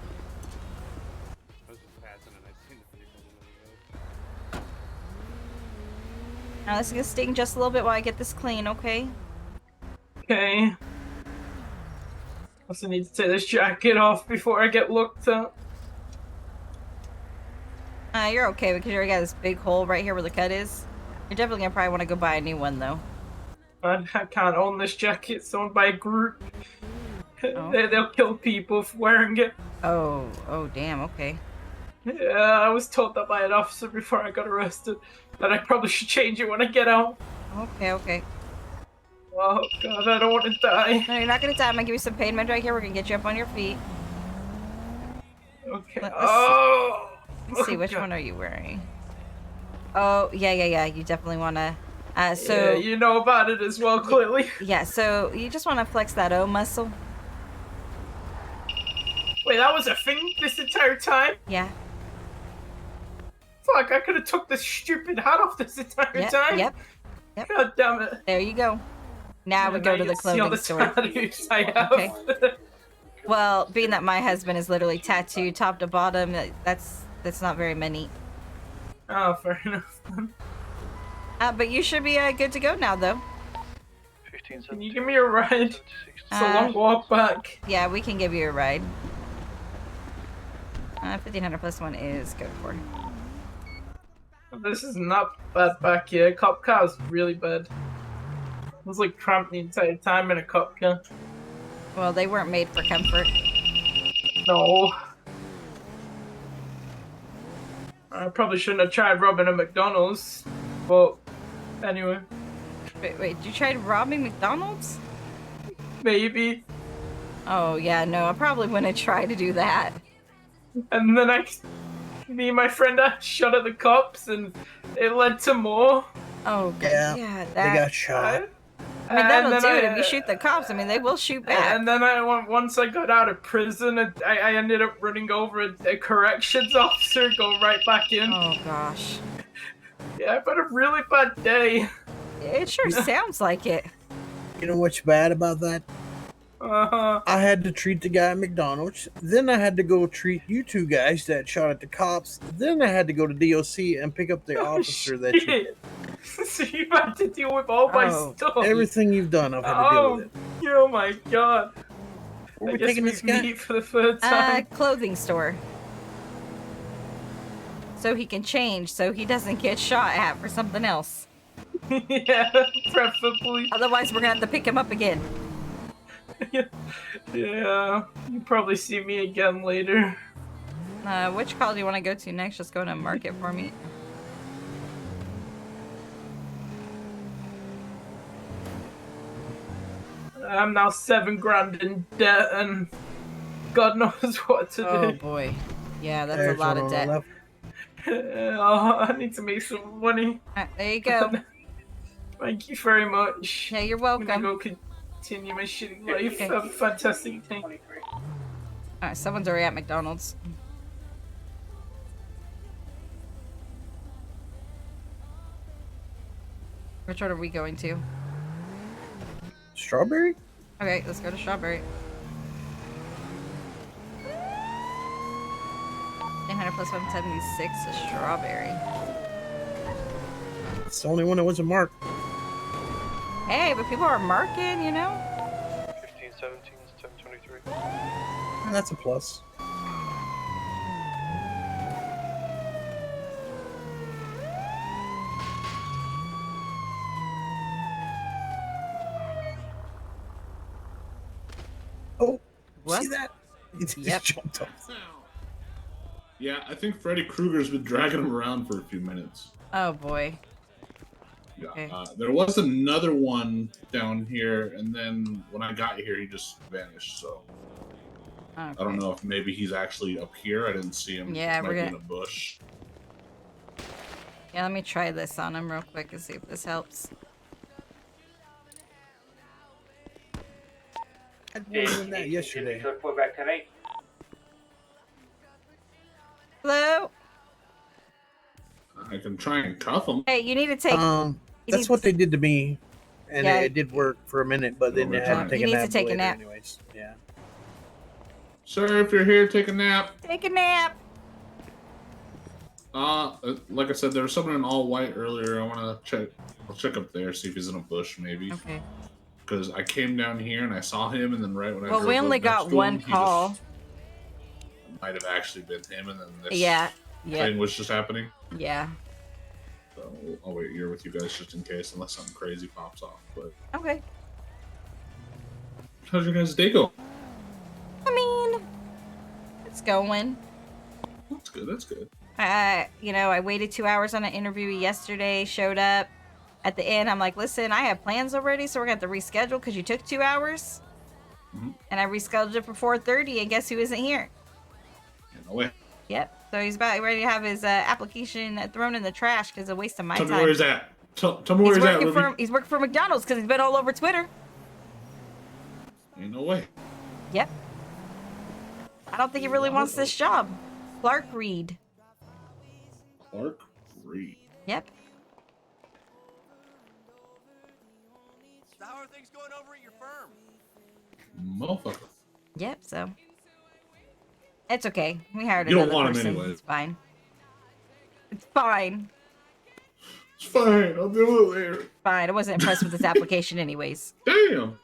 I was just passing and I seen the vehicle in the road. Now let's get sting just a little bit while I get this clean, okay? Okay. Also need to take this jacket off before I get looked at. You're okay because you already got this big hole right here where the cut is. You're definitely gonna probably want to go buy a new one though. I can't own this jacket. It's owned by a group. Oh. They'll kill people for wearing it. Oh, damn, okay. Yeah, I was told that by an officer before I got arrested. That I probably should change it when I get out. Okay. Oh god, I don't want to die. No, you're not gonna die. I'm gonna give you some pain meds right here. We're gonna get you up on your feet. Okay. Let's see, which one are you wearing? Oh, yeah. You definitely wanna. So yeah, you know about it as well, clearly. Yeah, so you just wanna flex that O muscle. Wait, that was a thing this entire time? Yeah. Fuck, I could have took this stupid hat off this entire time. Yep. God damn it. There you go. Now we go to the clothing store. I have. Okay. Well, being that my husband is literally tattooed top to bottom, that's not very many. Oh, fair enough. But you should be good to go now, though. Can you give me a ride? It's a long walk back. Yeah, we can give you a ride. 1500 plus 1 is good for. This is not bad back here. Cop car is really bad. I was like cramped the entire time in a cop car. Well, they weren't made for comfort. No. I probably shouldn't have tried robbing a McDonald's. But anyway. Wait, did you try robbing McDonald's? Maybe. Oh, yeah, no, I probably wouldn't try to do that. And then me and my friend shot at the cops, and it led to more. Oh, Yeah, that... they got shot. I mean, that'll And do then it. If you shoot the cops, I mean, they will shoot back. And then once I got out of prison, I ended up running over a corrections officer, go right back in. Oh, gosh. Yeah, I've had a really bad day. It sure sounds like it. You know what's bad about that? Uh-huh. I had to treat the guy at McDonald's. Then I had to go treat you two guys that shot at the cops. Then I had to go to DOC and pick up the officer that you... So you've had to deal with all my stuff. Everything you've done, I've had to deal with it. Oh my god. Where I we guess taking we this guy? meet for the third time. Clothing store. So he can change, so he doesn't get shot at for something else. Yeah, preferably. Otherwise, we're gonna have to pick him up again. Yeah, you probably see me again later. Which call do you want to go to next? Just go to market for me. I'm now $7,000 in debt, and God knows what to do. Oh boy. Yeah, that's a lot of debt. I need to make some money. There you go. Thank you very much. Yeah, you're welcome. I'm gonna go continue my shitty life. Okay. Have a fantastic day. Alright, someone's already at McDonald's. Which one are we going to? Strawberry? Okay, let's go to Strawberry. 800 plus 176 is Strawberry. It's the only one that wasn't marked. Hey, but people are marking, you know? 15, 17, 10, 23. That's a plus. Oh, what? See that? He just Yep. jumped up. Yeah, I think Freddy Krueger's been dragging him around for a few minutes. Oh boy. Yeah, Okay. there was another one down here, and then when I got here, he just vanished. So I don't know if maybe he's actually up here. I didn't see him. Yeah, Might we're be gonna- in a bush. Yeah, let me try this on him real quick and see if this helps. I had more than that yesterday. Hello? I can try and cuff him. Hey, you need to take... That's what they did to me, and Yeah. it did work for a minute, but then I had to take You a need nap. to take a later nap. anyways. Yeah. Sir, if you're here, take a nap. Take a nap. Like I said, there was someone in all white earlier. I want to check. I'll check up there, see if he's in a bush, maybe. Okay. Because I came down here and I saw him, and then right when I Well, drove we up only next got to one him, he call. just might have actually been him, and then this Yeah. thing was just happening. Yeah. So I'll wait here with you guys just in case, unless something crazy pops off. But Okay. how's your guys' day go? I mean, it's going. That's good. That's good. You know, I waited 2 hours on an interview yesterday, showed up. At the end, I'm like, listen, I have plans already, so we're going to have to reschedule because you took 2 hours. And I rescheduled it for 4:30, and guess who isn't here? No way. Yep. So he's about ready to have his application thrown in the trash because it's a waste of my Tell time. me where he's at. Tell me where he's at, Ruby. He's working for McDonald's because he's been all over Twitter. Ain't no way. Yep. I don't think he really wants this job. Clark Reed. Clark Reed. Yep. So how are things going over at your firm? Motherfucker. Yep, so. It's okay. We hired You don't another want him person. anyway. It's fine. It's fine. It's fine. I'll deal with it later. Fine. I wasn't impressed with this application anyways. Damn.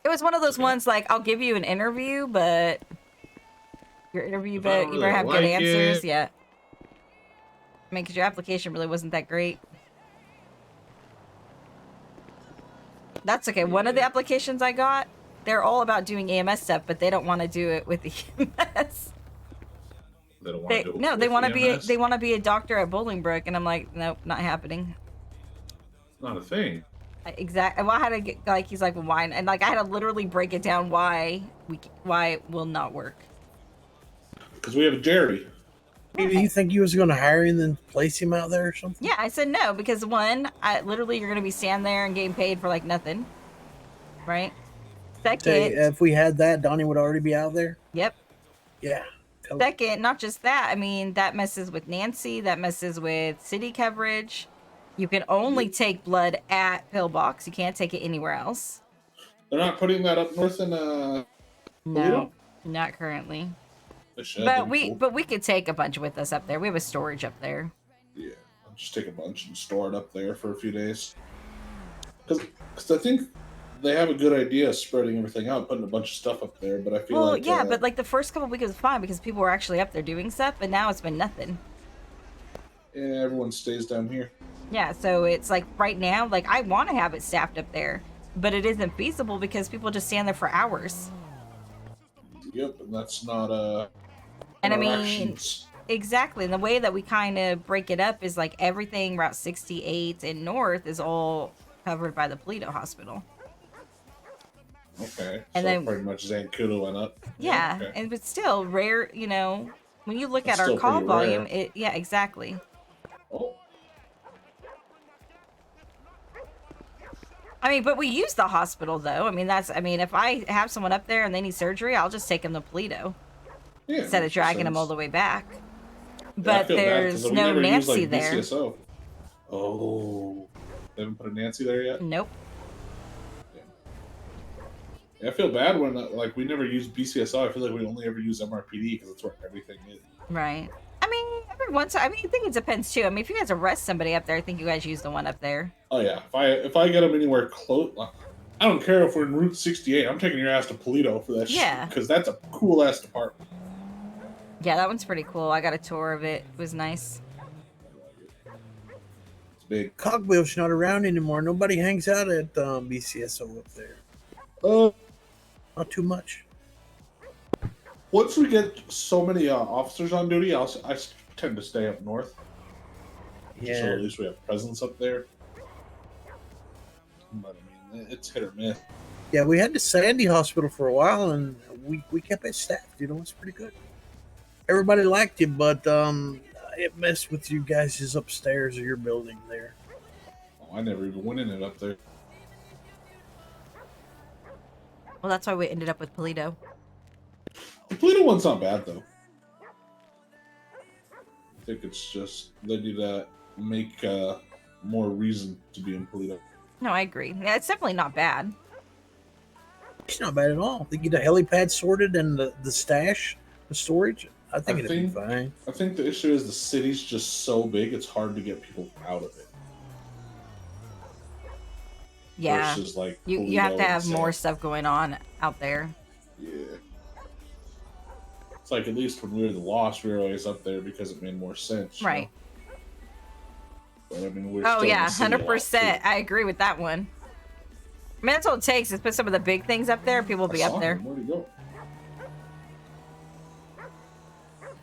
It was one of those ones like, I'll give you an interview, but your interview, If I but don't you better really have good like answers. it. Yeah. I mean, because your application really wasn't that great. That's okay. One of the applications I got, they're all about doing EMS stuff, but they don't want to do it with the EMS. They don't want to do it. No, they with want to be EMS? they want to be a doctor at Bolingbrook, and I'm like, nope, not happening. not a thing. Exactly. Well, I had to get, like, he's like, why? And like, I had to literally break it down why it will not work. Because we have a Jerry. Do you think you was going to hire him and place him out there or something? Yeah, I said no because one, literally you're gonna be standing there and getting paid for like nothing, right? Second, If we had that, Donnie would already be out there. Yep. Yeah. Second, not just that. I mean, that messes with Nancy. That messes with city coverage. You can only take blood at Pillbox. You can't take it anywhere else. They're not putting that up north in No, not currently. But we could take a bunch with us up there. We have a storage up there. Yeah, I'll just take a bunch and store it up there for a few days. Because I think they have a good idea of spreading everything out, putting a bunch of stuff up there. But I feel like yeah, but like the first couple weeks was fine because people were actually up there doing stuff, but now it's been nothing. Yeah, everyone stays down here. Yeah, so it's like right now, like I want to have it staffed up there, but it isn't feasible because people just stand there for hours. Yep, and that's not And I mean, exactly. And the way that we kind of break it up is like everything Route 68 and north is all covered by the Polito Hospital. Okay. And so then pretty much Zancudo went up. Yeah, okay. and but still rare. You know, when you look That's at our still call pretty volume, rare. yeah, exactly. Oh. I mean, but we use the hospital though. I mean, if I have someone up there and they need surgery, I'll just take them to Polito. Yeah, instead of dragging them all the way back. Yeah, I But feel bad, 'cause there's we no never use, Nancy like, there. BCSO. Oh. They haven't put a Nancy there yet? Nope. Yeah, I feel bad when, like, we never use BCSO. I feel like we only ever use MRPD because that's where everything is. Right. I mean, every once. I mean, I think it depends too. I mean, if you guys arrest somebody up there, I think you guys use the one up there. Oh, yeah. If I get them anywhere close, I don't care if we're in Route 68. I'm taking your ass to Polito for that Yeah. shit. Because that's a cool-ass department. Yeah, that one's pretty cool. I got a tour of it. It was nice. It's big. Cogwheel's not around anymore. Nobody hangs out at BCSO up there. Not too much. Once we get so many officers on duty, I tend to stay up north. Yeah. So at least we have presence up there. But I mean, it's hit or miss. Yeah, we had the Sandy Hospital for a while, and we kept it staffed. You know, it's pretty good. Everybody liked it, but it messed with you guys' upstairs of your building there. Oh, I never even went in it up there. Well, that's why we ended up with Polito. The Polito one's not bad though. I think it's just they need to make more reason to be in Polito. No, I agree. Yeah, it's definitely not bad. It's not bad at all. They get the helipad sorted and the stash, the storage. I think it'd be fine. I think the issue is the city's just so big; it's hard to get people out of it. Yeah. Versus, like, you have to Polito have and more San- stuff going on out there. Yeah. It's like at least when we were the Lost, we were always up there because it made more sense. you Right. know? But I mean, we're Oh still in yeah, the city a lot, 100%. I agree with that one. I mean, that's all it takes is put some of the big things up there. People will be I up saw there. him. Where'd he go?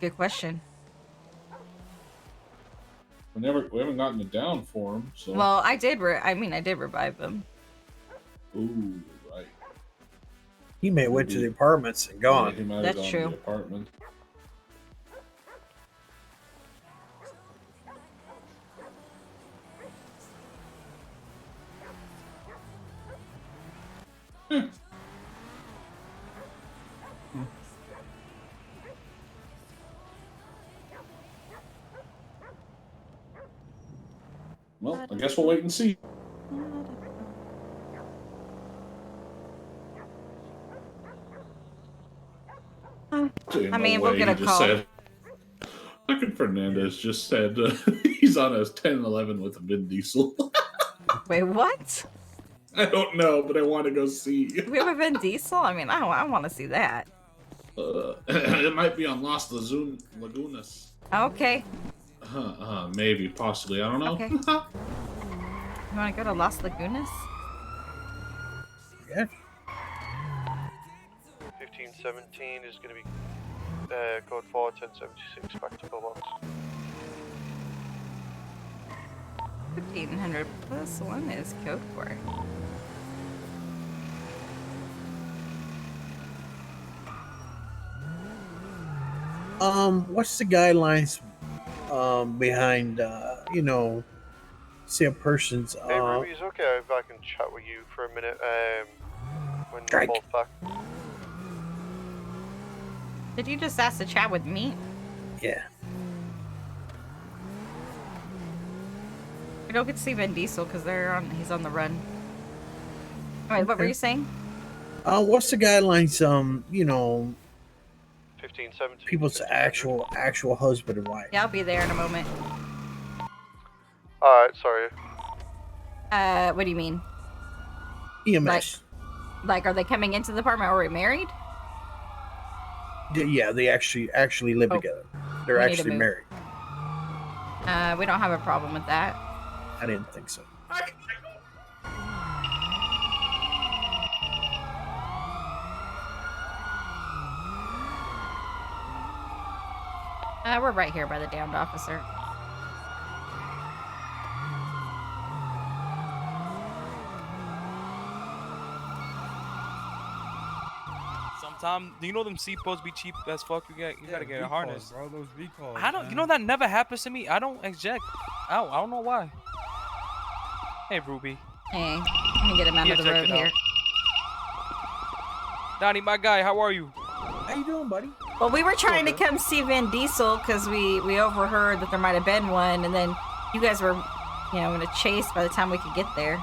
Good question. We haven't gotten it down for him. So. Well, I did revive them. Ooh, right. He may have went to the apartments and gone. Yeah, he might have That's gone to true. the apartment. Well, I guess we'll wait and see. I mean, we'll get a call. Fucking Fernandez just said he's on a 10-11 with Vin Diesel. Wait, what? I don't know, but I want to go see. We have a Vin Diesel? I mean, I want to see that. It might be on Los Lagunas. Okay. Maybe, possibly. I don't know. Okay. You want to go to Las Lagunas? Yeah. 1517 is going to be code 4 1076 back to pillbox. $1,500 plus one is code for it. What's the guidelines behind say a person's Hey, Ruby, is it okay if I can chat with you for a minute when Strike. you're both back? Did you just ask to chat with me? Yeah. I don't get to see Vin Diesel because he's on the run. Alright, what were Okay. you saying? What's the guidelines 15, 17. people's actual husband and wife? Yeah, I'll be there in a moment. Alright, sorry. What do you mean? EMS. Like, are they coming into the apartment or are we married? Yeah, they actually live together. They're we need to actually move. married. We don't have a problem with that. I didn't think so. We're right here by the damned officer. Sometimes, do you know them seatbelts be cheap as fuck? You gotta get a harness. Bro, those recalls. I don't. You know that never happens to me. I don't eject. I don't know why. Hey, Ruby. Hey, let me get him out of the road here. Donnie, my guy, how are you? How you doing, buddy? Well, we were trying to come see Vin Diesel because we overheard that there might have been one, and then you guys were, in a chase by the time we could get there.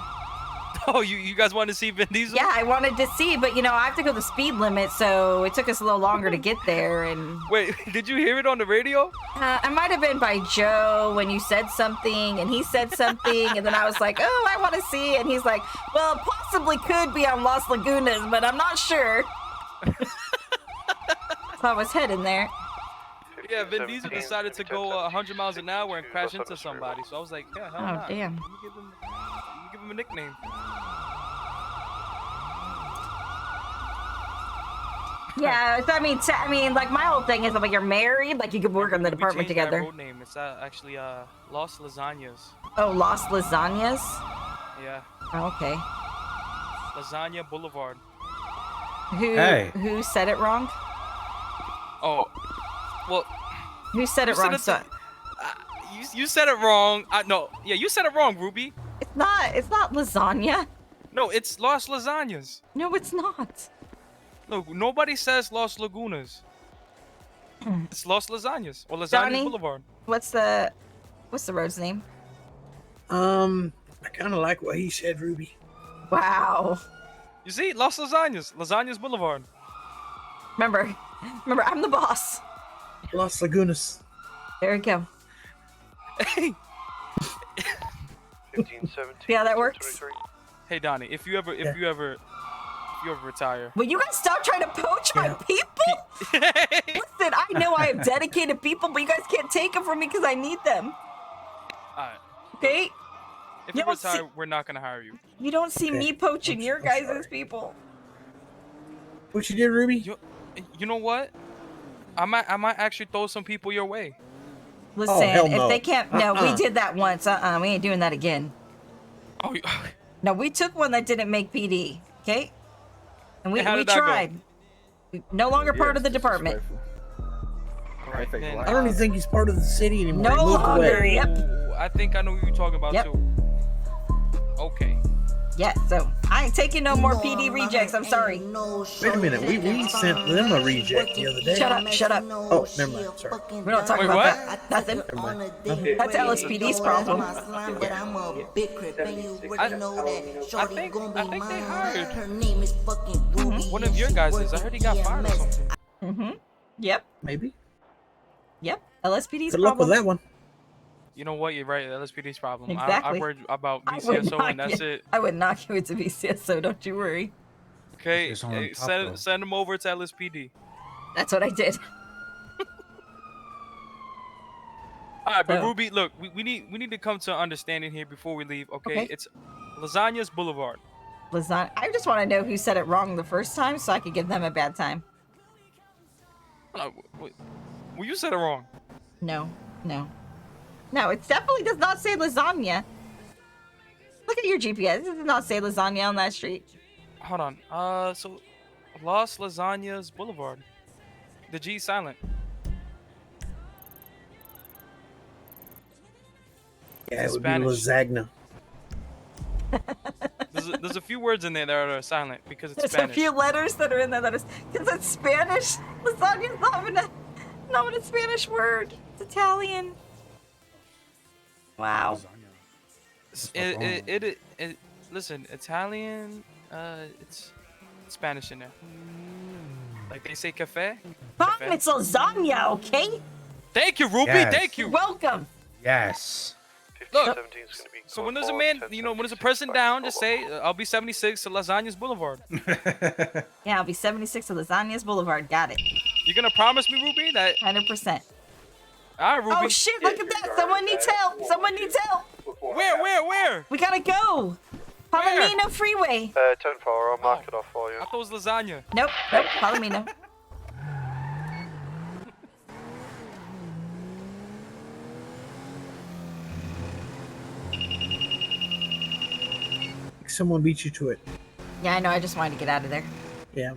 Oh, you guys wanted to see Vin Diesel? Yeah, I wanted to see, but I have to go the speed limit, so it took us a little longer to get there. And wait, did you hear it on the radio? I might have been by Joe when you said something, and he said something, and then I was like, "Oh, I want to see," and he's like, "Well, it possibly could be on Las Lagunas, but I'm not sure." So I was heading there. Yeah, Vin Diesel decided to go 100 miles an hour and crash into somebody, so I was like, yeah, hell Oh, not. damn. Let me give him a nickname. Yeah, so I mean, like my whole thing is like you're married, like you could work on the department We changed together. that road name. It's actually Los Lasagnas. Oh, Los Lasagnas. Yeah. Oh, okay. Lasagna Boulevard. Who said it wrong? Oh, well. Who said it wrong? You said it wrong. You said it wrong, Ruby. It's not lasagna. No, it's Los Lasagnas. No, it's not. No, nobody says Los Lagunas. It's Los Lasagnas or Lasagna Johnny, Boulevard. What's the road's name? I kind of like what he said, Ruby. Wow. You see, Los Lasagnas, Lasagnas Boulevard. Remember, I'm the boss. Las Lagunas. There we go. Hey. 15, 17. See how that works? 23. Hey Donnie, if you ever retire. Will you guys stop trying to poach my people? Listen, I know I have dedicated people, but you guys can't take them from me because I need them. Alright. Okay? If you retire, we're not gonna hire you. You don't see me poaching your guys' people. What you did, Ruby? You know what? I might actually throw some people your way. Listen, hell no. if they can't, no, we did that once. We ain't doing that again. Oh, no, we took one that didn't make PD. Okay, and we Hey, how did that tried. No longer part of the department. I don't even think he's part of the city anymore. No He moved longer. away. Yep. I think I know who you're talking about Yep. too. Okay. Yeah. So I ain't taking no more PD rejects. I'm sorry. Wait a minute. We sent them a reject the other day. Shut up. Shut up. Oh, never mind. Sorry. We don't talk Wait, about what? that. Nothing. Never mind. That's LSPD's problem. I think they hired one of your guys. I heard he got fired or something. Mm-hmm. Yep. Maybe. Yep. LSPD's Good luck problem. with that one. You know what? You're right. LSPD's problem. Exactly. I worried about I would BCSO and knock that's you- it. I would knock you into BCSO. Don't you worry. Okay. It's on Hey, top, though. send them over to LSPD. That's what I did. All right, but So- Ruby, look, we need to come to an understanding here before we leave. Okay, Okay. It's Lasagnas Boulevard. Lasagna. I just want to know who said it wrong the first time, so I could give them a bad time. Well, you said it wrong. No. It definitely does not say lasagna. Look at your GPS. It does not say lasagna on that street. Hold on. So Los Lasagnas Boulevard. The G is silent. Yeah, it would Spanish. be lasagna. There's a few words in there that are silent because it's There's Spanish. a few letters that are in there that is because it's Spanish. Lasagna's not even a Spanish word. It's Italian. Wow. Listen, Italian. It's Spanish in there. Like they say cafe. Fine, it's lasagna, okay? Thank you, Ruby. Yes. Thank you. You're welcome. Yes. Look, so when there's a man, when there's a person down, just say, I'll be 76 to Lasagnas Boulevard. Yeah, I'll be 76 to Lasagna's Boulevard. Got it. You gonna promise me, Ruby, that? 100%. All right, Ruby. Oh shit! Look at that! Someone needs help! Someone needs help! Where? We gotta go. Palomino Freeway. 10-4, I'll mark it off for you. I thought it was lasagna. Nope. Palomino. Someone beat you to it. Yeah, I know. I just wanted to get out of there. Yeah.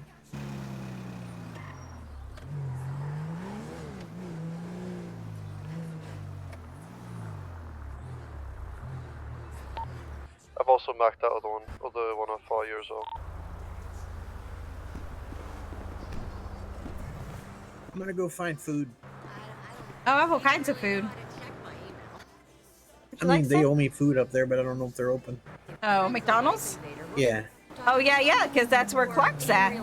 I've also marked that other one off for you as well. I'm gonna go find food. Oh, I have all kinds of food. I mean, they owe me food up there, but I don't know if they're open. Oh, McDonald's? Yeah. Oh, yeah, because that's where Clark's at.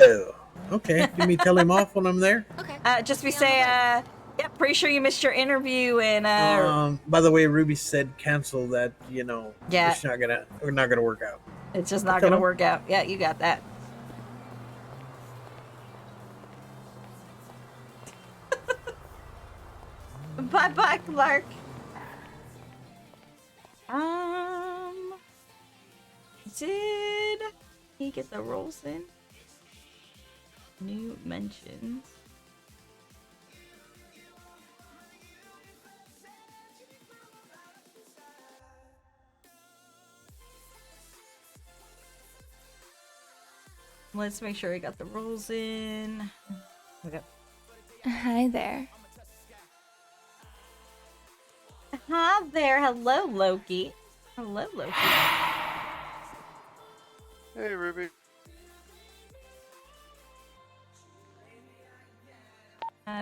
Oh. Okay. Can we tell him off when I'm there? Just we say, yeah, pretty sure you missed your interview and, By the way, Ruby said cancel that, Yeah. we're not gonna work out. it's just not Tell gonna him. work out. Yeah, you got that. Bye-bye, Clark. Did he get the rolls in? New mentions. Let's make sure he got the rolls in. Okay. Hi there. Hi there. Hello, Loki. Hello, Loki. Hey, Ruby.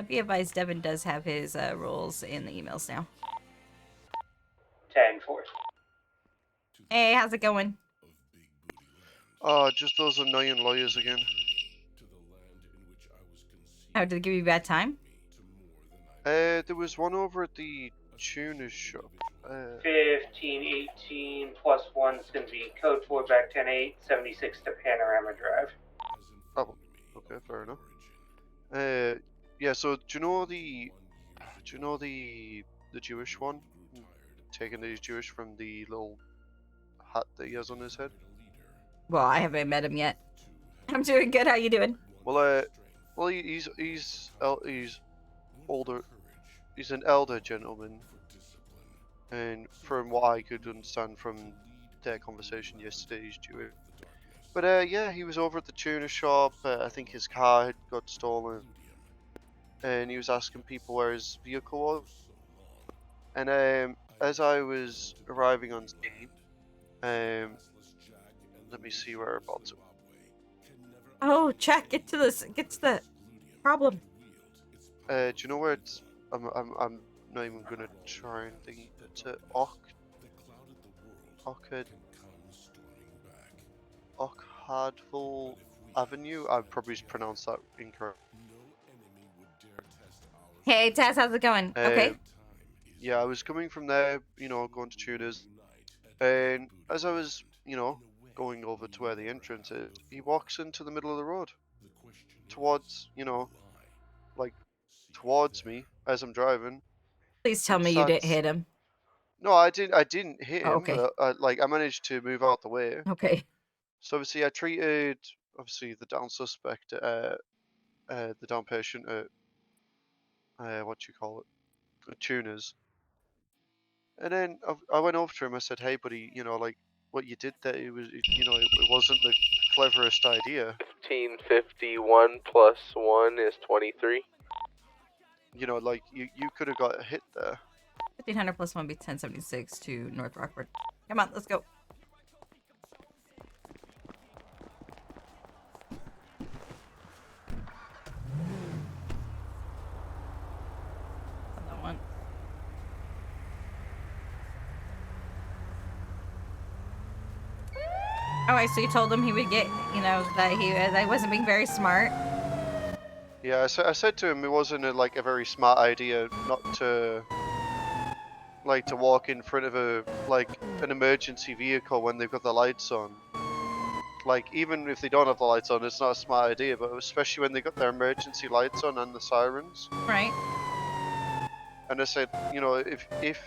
Be advised, Devin does have his roles in the emails now. 10-4. Hey, how's it going? Oh, just those annoying lawyers again. Oh, did they give you a bad time? There was one over at the tuner's shop. 15, 18, plus 1 is going to be code 4 back 10-8, 76 to Panorama Drive. Oh, okay, fair enough. Yeah. So do you know the Jewish one, taking the Jewish from the little hat that he has on his head? Well, I haven't met him yet. I'm doing good. How you doing? Well, he's older. He's an elder gentleman, and from what I could understand from their conversation yesterday, he's Jewish. But yeah, he was over at the tuner shop. I think his car had got stolen, and he was asking people where his vehicle was. And as I was arriving on scene, let me see whereabouts. Oh, check. Get to the problem. Do you know where it's? I'm not even gonna try and think. It's at Ockhardville Avenue. I probably pronounced that incorrect. Hey, Taz, how's it going? Okay. Yeah, I was coming from there, going to tuners, and as I was, going over to where the entrance is, he walks into the middle of the road, towards me as I'm driving. Please tell me you didn't hit him. No, I didn't hit him. Oh, okay. But, I managed to move out the way. Okay. So obviously, I treated the down suspect, the down patient at what you call it, tuners. And then I went over to him. I said, "Hey, buddy, you know, like what you did there, it wasn't the cleverest idea. 1551 plus 1 is 23. You know, like you could have got hit there." 1500 plus 1 would be 1076 to North Rockford. Come on, let's go. That one. Alright, so you told him he would get, that I wasn't being very smart. Yeah, I said to him it wasn't like a very smart idea not to to walk in front of an emergency vehicle when they've got the lights on. Like, even if they don't have the lights on, it's not a smart idea, but especially when they got their emergency lights on and the sirens. Right. And I said, if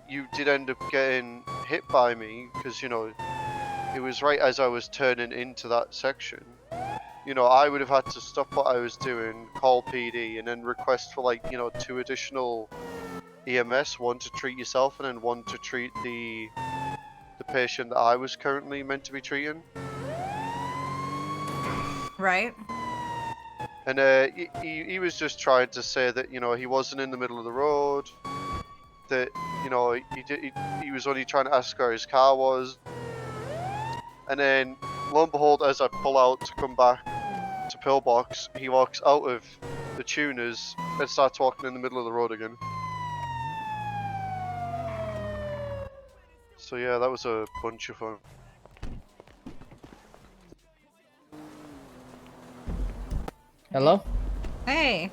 you did end up getting hit by me, because, it was right as I was turning into that section, I would have had to stop what I was doing, call PD, and then request for 2 additional EMS, one to treat yourself and then one to treat the patient that I was currently meant to be treating. Right. And he was just trying to say that he wasn't in the middle of the road, that he was only trying to ask where his car was, and then lo and behold, as I pull out to come back to Pillbox, he walks out of the tuners and starts walking in the middle of the road again. So yeah, that was a bunch of fun. Hello? Hey.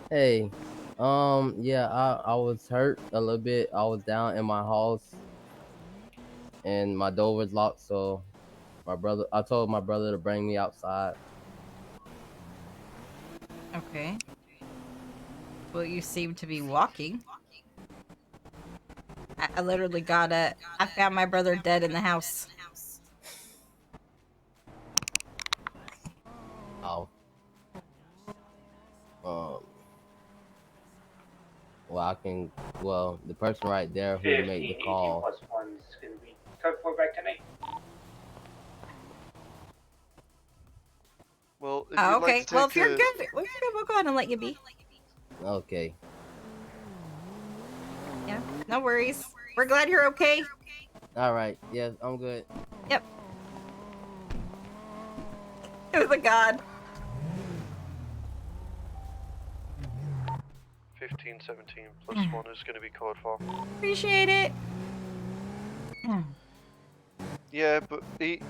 Hey. Yeah, I was hurt a little bit. I was down in my house and my door was locked, so I told my brother to bring me outside. Okay. Well, you seem to be walking. I literally I found my brother dead in the house. Oh. Well, the person right there who made the call. Plus 1 is going to be back tonight. Well, if Oh, you'd okay. like to Well, take if you're good, we'll go ahead and let you be. Okay. Yeah, no worries. We're glad you're okay. All right. Yes, I'm good. Yep. It was a god. 1517 plus 1 is going to be code 4. Appreciate it. Yeah, but he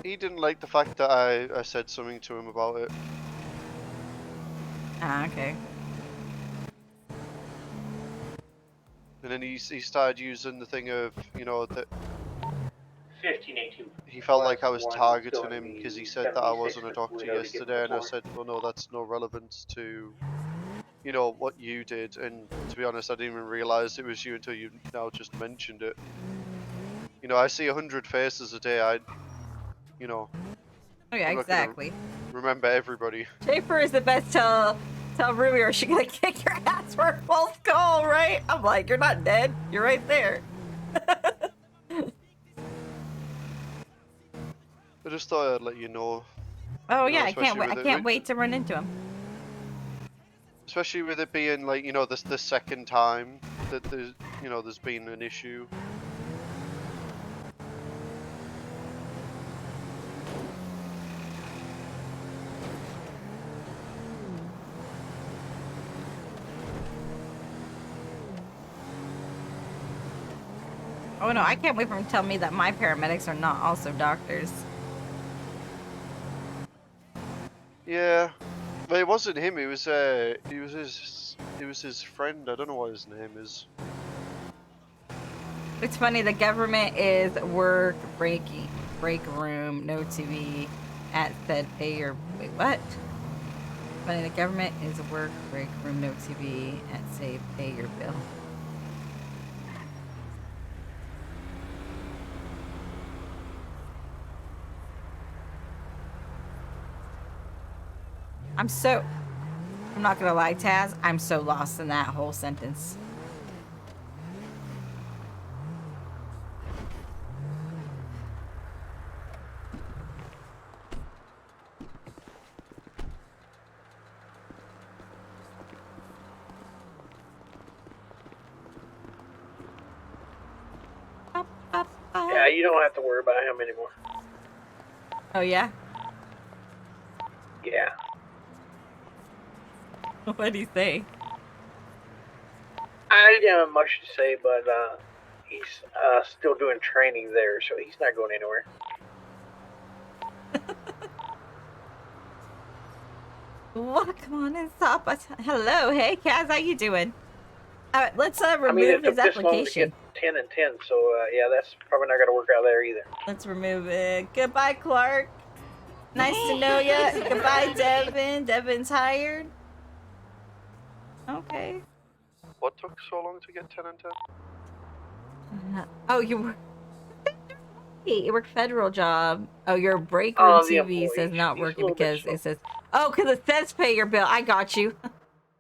didn't like the fact that I said something to him about it. Ah, okay. And then he started using the thing of, that 1518. he felt like I was targeting him because he said that I wasn't a doctor yesterday, and I said, well, no, that's no relevance to, what you did. And to be honest, I didn't even realize it was you until you now just mentioned it. I see 100 faces a day. Oh yeah, I'm not exactly. Remember everybody. Schaefer is the best. Tell Ruby, or she gonna kick your ass for a false call, right? I'm like, you're not dead. You're right there. I just thought I'd let you know. Oh yeah, I can't wait to run into him. Especially with it being the second time that there's been an issue. Oh no, I can't wait for him to tell me that my paramedics are not also doctors. Yeah, but it wasn't him. It was his friend. I don't know what his name is. It's funny. The government is work break room, no TV, at said pay your wait what? Funny. The government is work break room, no TV, at say pay your bill. I'm not gonna lie, Taz, I'm so lost in that whole sentence. Nah, you don't have to worry about him anymore. Oh yeah. Yeah. What do you say? I didn't have much to say, but he's still doing training there, so he's not going anywhere. Well, come on and stop us. Hello, hey Kaz, how you doing? Let's remove I mean, it his took this long to application. get 10 and 10, so yeah, that's probably not going to work out there either. Let's remove it. Goodbye, Clark. Nice to know ya. Goodbye, Devin. Devin's hired. Okay. What took so long to get 10 and 10? Oh, you work federal job. Oh, your break room The TV employee. says not He's a working little bit because slow. it says, oh, because it says pay your bill. I got you.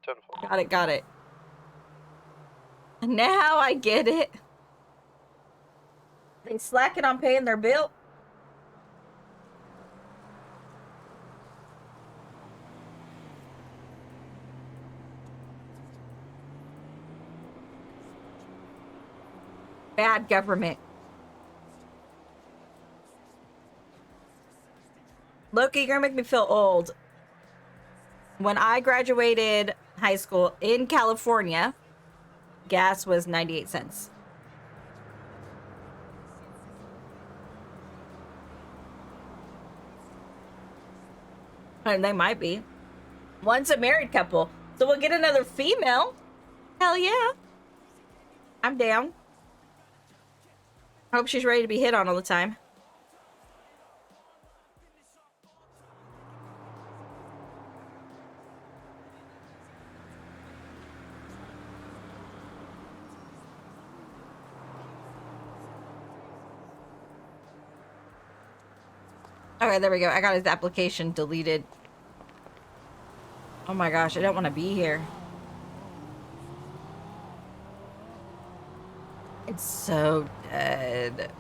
10-4. Got it. Now I get it. They slacking on paying their bill. Bad government. Loki, you're gonna make me feel old. When I graduated high school in California, gas was 98 cents. And they might be. One's a married couple, so we'll get another female. Hell yeah. I'm down. I hope she's ready to be hit on all the time. Okay, there we go. I got his application deleted. Oh my gosh, I don't want to be here. It's so dead.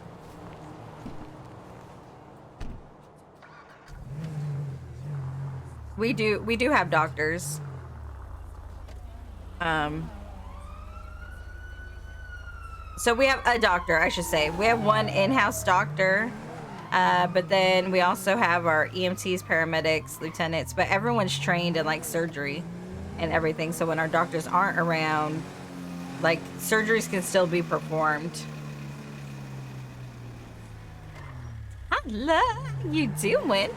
We do have doctors. So we have a doctor, I should say. We have one in-house doctor. But then we also have our EMTs, paramedics, lieutenants, but everyone's trained in like surgery and everything. So when our doctors aren't around, like surgeries can still be performed. Hello, how you doing?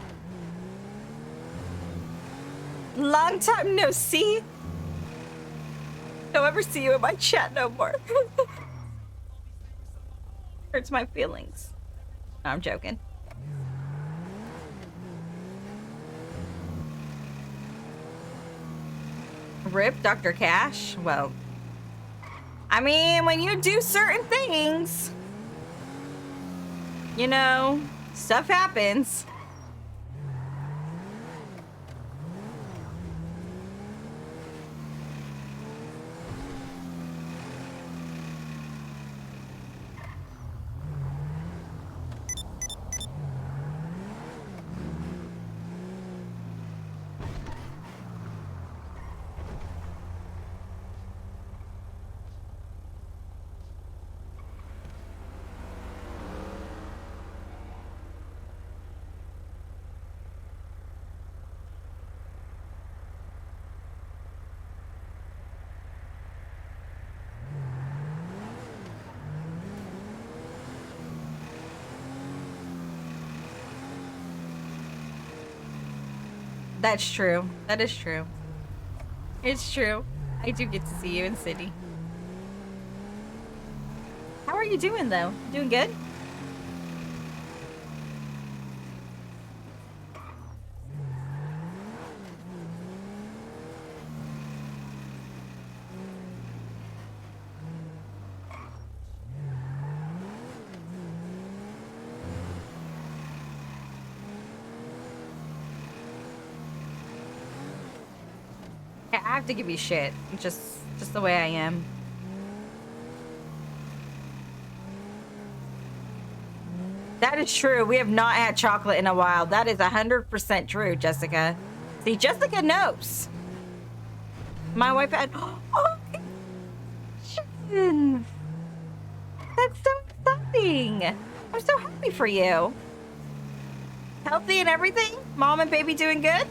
Long time no see. Don't ever see you in my chat no more. Hurts my feelings. No, I'm joking. Rip Dr. Cash? Well, I mean, when you do certain things, you know, stuff happens. That's true. That is true. It's true. I do get to see you in city. How are you doing though? Doing good? I have to give you shit. Just the way I am. That is true. We have not had chocolate in a while. That is 100% true, Jessica. See, Jessica knows. My wife had... Oh, Shin. That's so exciting. I'm so happy for you. Healthy and everything? Mom and baby doing good?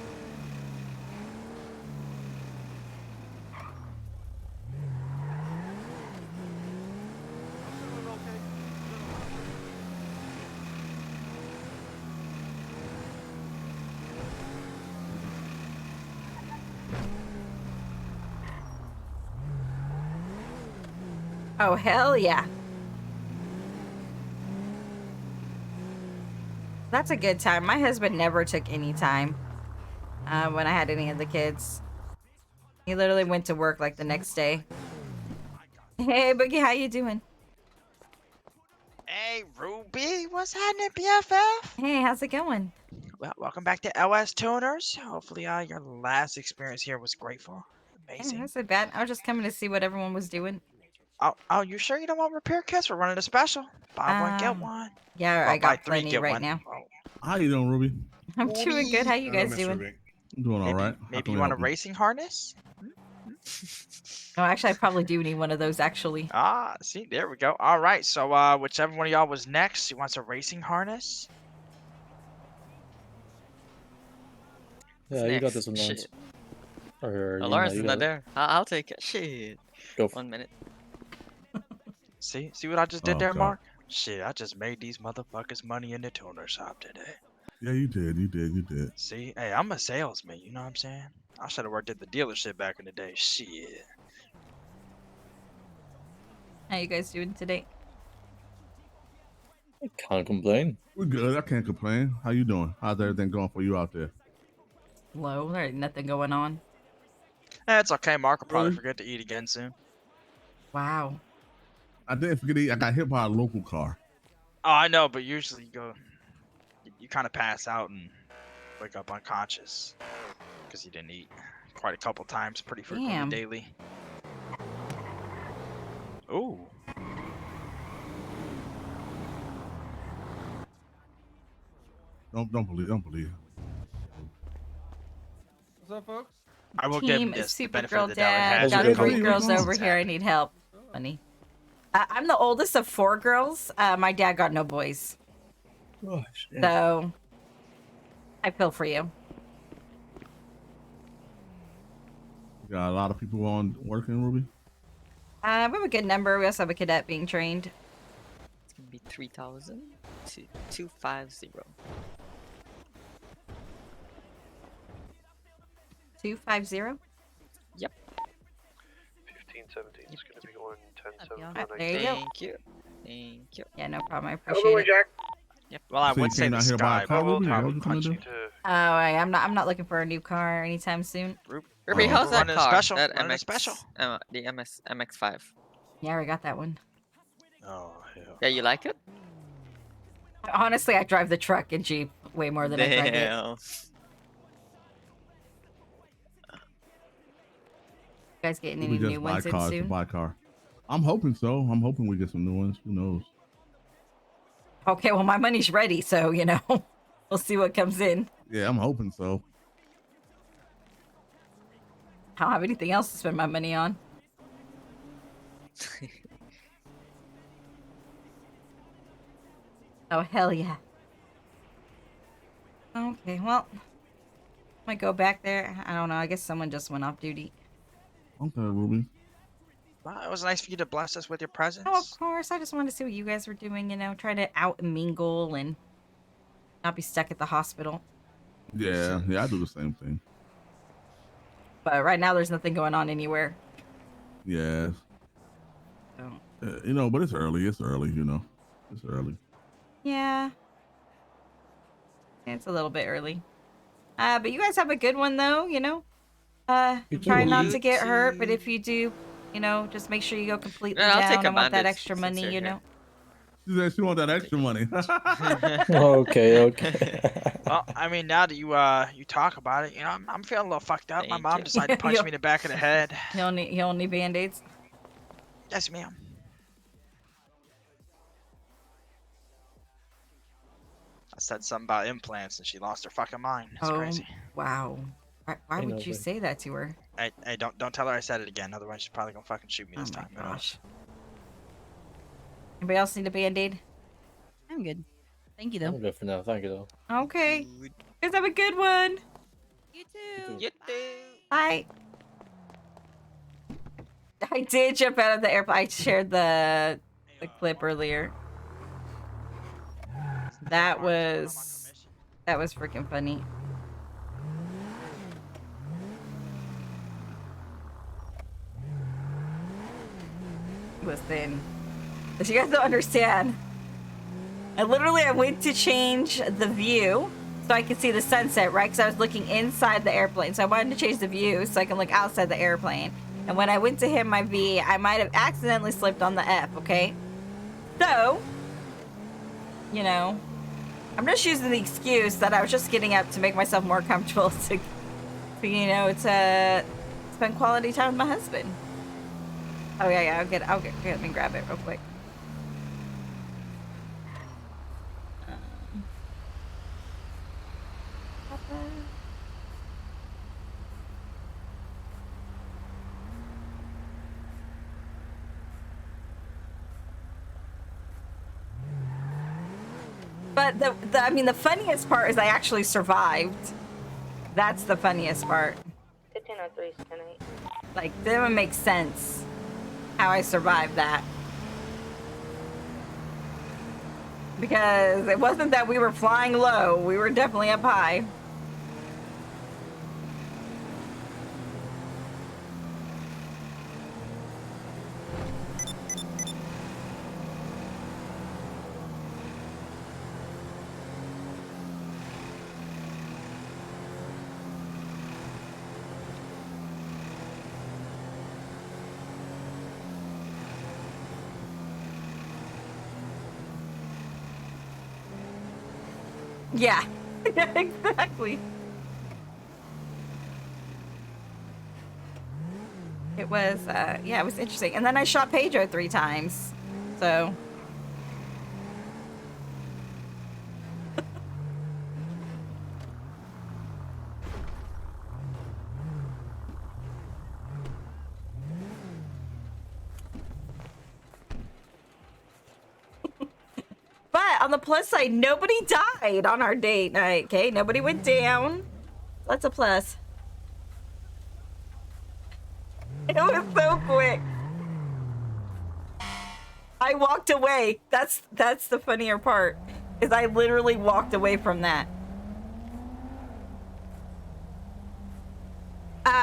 Oh, hell yeah. That's a good time. My husband never took any time when I had any of the kids. He literally went to work like the next day. Hey, Boogie, how you doing? Hey, Ruby, what's happening, BFF? Hey, how's it going? Well, welcome back to LS Tuners. Hopefully, your last experience here was grateful. Yeah, Amazing. that's not bad. I was just coming to see what everyone was doing. Oh, you sure you don't want repair kits? We're running a special. Buy one, get one. Yeah, Well, I got buy three, plenty get right one. now. Oh, How you doing, Ruby? I'm doing good. How you guys doing? I'm doing all right. maybe you want a racing harness? Oh, actually, I probably do need one of those, actually. Ah, see, there we go. All right, so whichever one of y'all was next, who wants a racing harness? Yeah, you got this one, Lawrence. Shit. Or, Oh, you Lawrence know, is you not got it. there. I'll take it. Shit. Go 1 minute. See what I just did Oh, there, God. Mark? Shit, I just made these motherfuckers money in the tuner shop today. Yeah, you did. You did. See, hey, I'm a salesman, you know what I'm saying? I should have worked at the dealership back in the day. Shit. How you guys doing today? Can't complain. We're good. I can't complain. How you doing? How's everything going for you out there? Low. There ain't nothing going on. It's okay, Mark will probably Really? forget to eat again soon. Wow. I didn't forget to eat. I got hit by a local car. Oh, I know, but usually you kind of pass out and wake up unconscious because you didn't eat quite a couple times, pretty frequently Damn. daily. Ooh. Don't believe. What's up, folks? I will give him Team this. The benefit Supergirl of the doubt. It Dad. has Got been a 3 couple girls weeks over since here. I happened. need help. Funny. I'm the oldest of 4 girls. My dad got no boys. Oh, shit. So, I feel for you. You got a lot of people on working, Ruby. We have a good number. We also have a cadet being trained. It's gonna be 3,000 to 250. 250? Yep. 15, 17 is going to be going 10, 7, Alright, there you go. Thank you. Thank you. Yeah, no problem. I appreciate it. Yep. Well, I So you would say came the out here to buy a sky, car, but we'll Ruby? Is that probably what you coming punch to you. do? I'm not looking for a new car anytime soon. Ruby, how's We're that running a car? special. That Running a MX, special. the MX-5. Yeah, we got that one. Oh, hell. Yeah, you like it? Honestly, I drive the truck and Jeep way more than I drive it. Damn. You guys getting any We just new buy ones in cars to soon? buy car. I'm hoping so. I'm hoping we get some new ones. Who knows? Okay, well, my money's ready, so, we'll see what comes in. Yeah, I'm hoping so. I don't have anything else to spend my money on. Oh, hell yeah. Okay, well, I might go back there. I don't know. I guess someone just went off duty. Okay, Ruby. Well, it was nice for you to bless us with your presence. Oh, of course. I just wanted to see what you guys were doing, try to out mingle and not be stuck at the hospital. Yeah, I do the same thing. But right now, there's nothing going on anywhere. Yeah. So. But it's early. It's early, It's early. Yeah. It's a little bit early. But you guys have a good one, though, Try not to get hurt, but if you do, just make sure you go completely Yeah, I'll down. take a I want that bandage extra since money, you're here. She said she want that extra money. Okay. Well, I mean, now that you talk about it, I'm feeling a little fucked up. My Thank mom you. decided to punch me in the back of the head. You don't need band-aids? Yes, ma'am. I said something about implants and she lost her fucking mind. It's crazy. Wow. Why would you say that to her? Hey, don't tell her I said it again. Otherwise, she's probably gonna fucking shoot me this time. Gosh. Anybody else need a band-aid? I'm good. Thank you, though. I'm good for now. Thank you, though. Okay. You guys have a good one. You too. Bye. I did jump out of the airplane. I shared the clip earlier. That was freaking funny. Listen, if you guys don't understand, I went to change the view so I could see the sunset, right? Because I was looking inside the airplane, so I wanted to change the view so I can look outside the airplane. And when I went to hit my V, I might have accidentally slipped on the F, okay? So, you know, I'm just using the excuse that I was just getting up to make myself more comfortable to you know, to spend quality time with my husband. Oh yeah, I'll get, let me grab it real quick. But the funniest part is I actually survived. That's the funniest part. 1503 10-8. Like, it didn't make sense how I survived that. Because it wasn't that we were flying low. We were definitely up high. Yeah, exactly. It was, yeah, it was interesting. And then I shot Pedro 3 times, so. But on the plus side, nobody died on our date night, okay? Nobody went down. That's a plus. It was so quick. I walked away. That's the funnier part, is I literally walked away from that.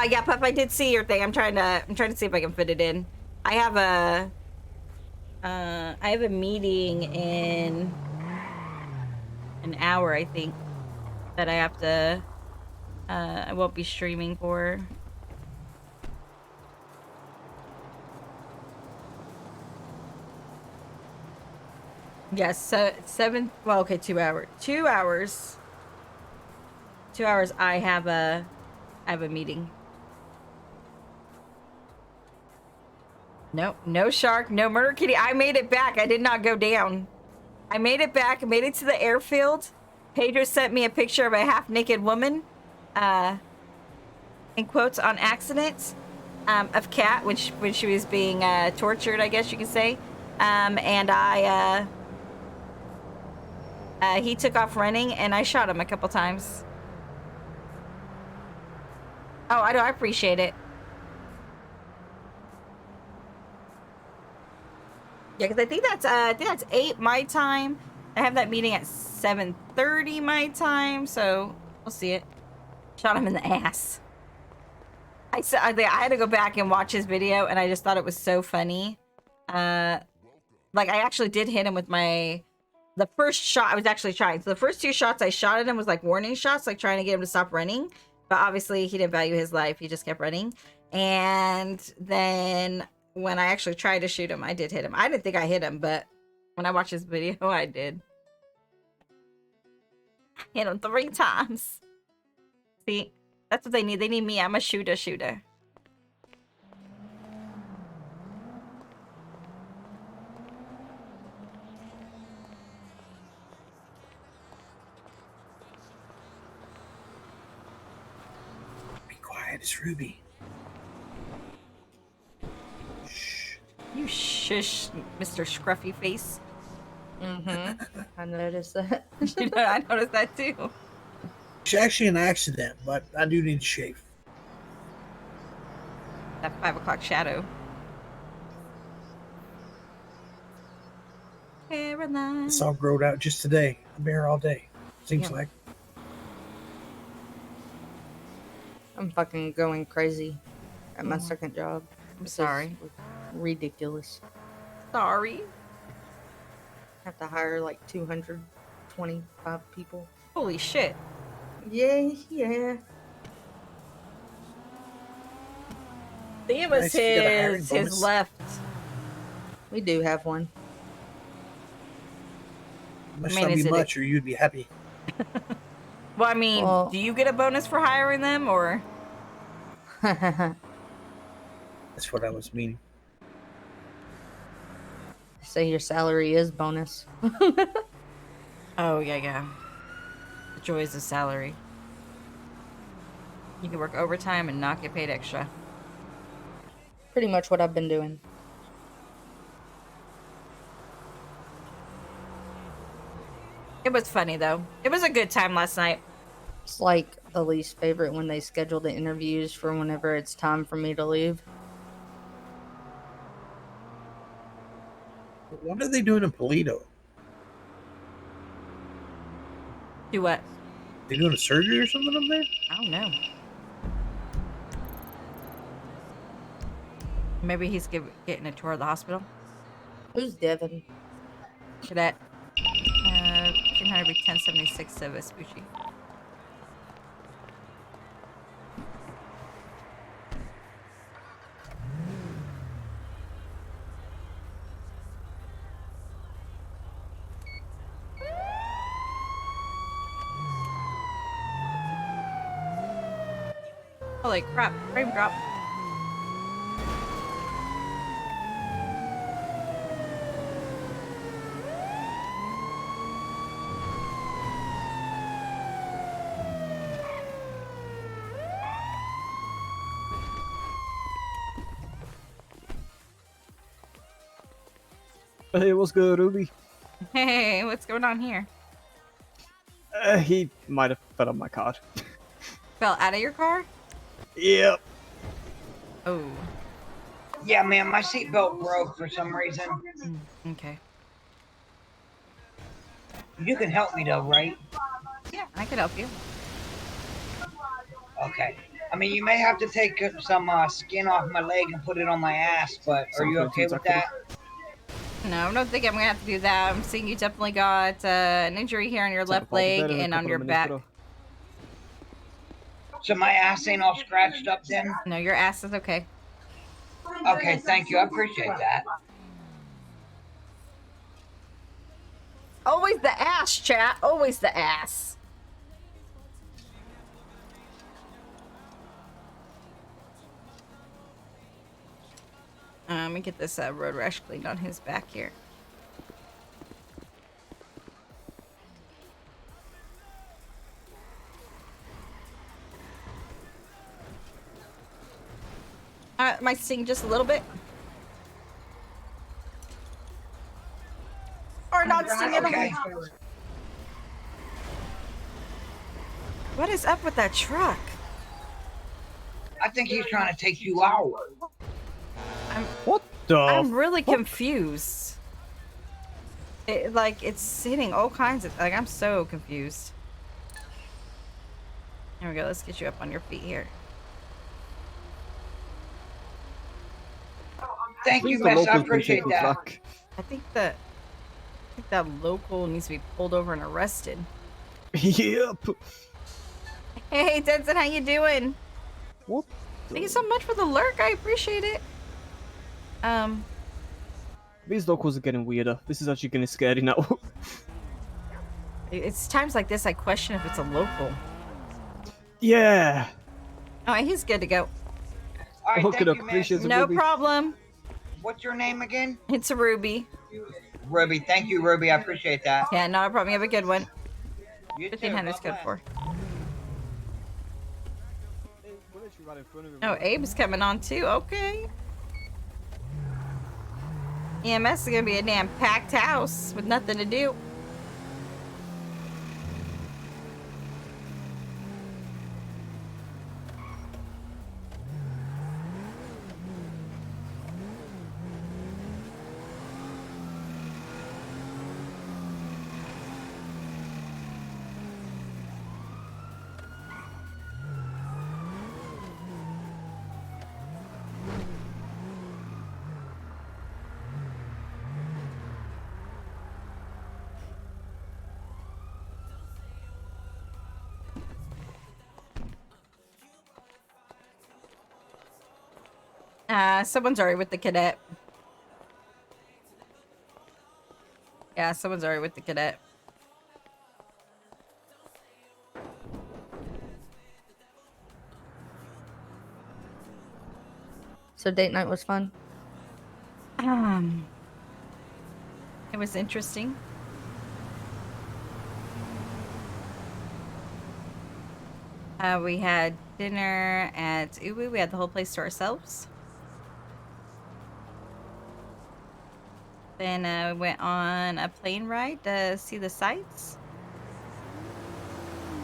Yeah, Puff, I did see your thing. I'm trying to see if I can fit it in. I have a meeting in an hour, I think, that I have to, I won't be streaming for. Yes, so 7, well, okay, 2 hours. 2 hours. 2 hours, I have a meeting. Nope, no shark, no murder kitty. I made it back. I did not go down. I made it back. I made it to the airfield. Pedro sent me a picture of a half-naked woman, in quotes, on accident, of Kat, when she was being tortured, I guess you could say. And he took off running, and I shot him a couple times. Oh, I appreciate it. Yeah, because I think that's 8 my time. I have that meeting at 7:30 my time, so we'll see it. Shot him in the ass. I had to go back and watch his video, and I just thought it was so funny. Like, I actually did hit him with the first shot I was actually trying. So the first 2 shots I shot at him was like warning shots, like trying to get him to stop running. But obviously he didn't value his life. He just kept running. And then when I actually tried to shoot him, I did hit him. I didn't think I hit him, but when I watched his video, I did. Hit him 3 times. See, that's what they need. They need me. I'm a shooter. Be quiet, it's Ruby. You shush, Mr. Scruffy Face. Mm-hmm. I noticed that. I noticed that too. It's actually an accident, but I do need to shave. That 5 o'clock shadow. Caroline. It's all growed out just today. I've been here all day. Seems Yeah. like. I'm fucking going crazy at my Oh. second job. I'm This is sorry. ridiculous. Sorry. Have to hire like 225 people. Holy shit. Yeah. I think it was Nice, you got a hiring his bonus. left. We do have one. Must I mean, not be is it much, or you'd be happy. Well, I mean, Well- do you get a bonus for hiring them, or? That's what I was meaning. Say your salary is bonus. Oh, yeah. The joys of salary. You can work overtime and not get paid extra. Pretty much what I've been doing. It was funny, though. It was a good time last night. It's like the least favorite when they schedule the interviews for whenever it's time for me to leave. What are they doing in Polito? Do what? They doing a surgery or something up there? I don't know. Maybe he's getting a tour of the hospital. Who's Devin? Cadet. 1500 be 1076 of Vespucci. Holy crap, frame drop. Hey, what's good, Ruby? Hey, what's going on here? He might have fell on my card. Fell out of your car? Yep. Oh. Yeah, man, my seatbelt broke for some reason. Okay. You can help me though, right? Yeah, I could help you. Okay. I mean, you may have to take some skin off my leg and put it on my ass, but are you okay with that? No, I don't think I'm gonna have to do that. I'm seeing you definitely got an injury here on your left leg and on your back. So my ass ain't all scratched up then? No, your ass is okay. Okay, thank you. I appreciate that. Always the ass, chat. Always the ass. Let me get this road rash cleaned on his back here. Might sting just a little bit. Or not sting at all. What is up with that truck? I think he's trying to take you out. What the? I'm really confused. It's hitting all kinds of, I'm so confused. Here we go, let's get you up on your feet here. Thank you, Please, the Miss. I locals can appreciate take the that. truck. I think that local needs to be pulled over and arrested. Yep. Hey, Denson, how you doing? What? Thank you so much for the lurk. I appreciate it. These locals are getting weirder. This is actually getting scary now. It's times like this I question if it's a local. Yeah. Oh, he's good to go. All right, Okay, thank you, appreciate Miss. it, No Ruby. problem. What's your name again? It's a Ruby. Ruby. Thank you, Ruby. I appreciate that. Yeah, not a problem. You have a good one. You too. 1500 is good God for. We're literally right in front of him. Oh, Abe's coming on too. Okay. EMS is gonna be a damn packed house with nothing to do. Someone's already with the cadet. Yeah, someone's already with the cadet. So date night was fun? It was interesting. We had dinner at Uwu. We had the whole place to ourselves. Then we went on a plane ride to see the sights.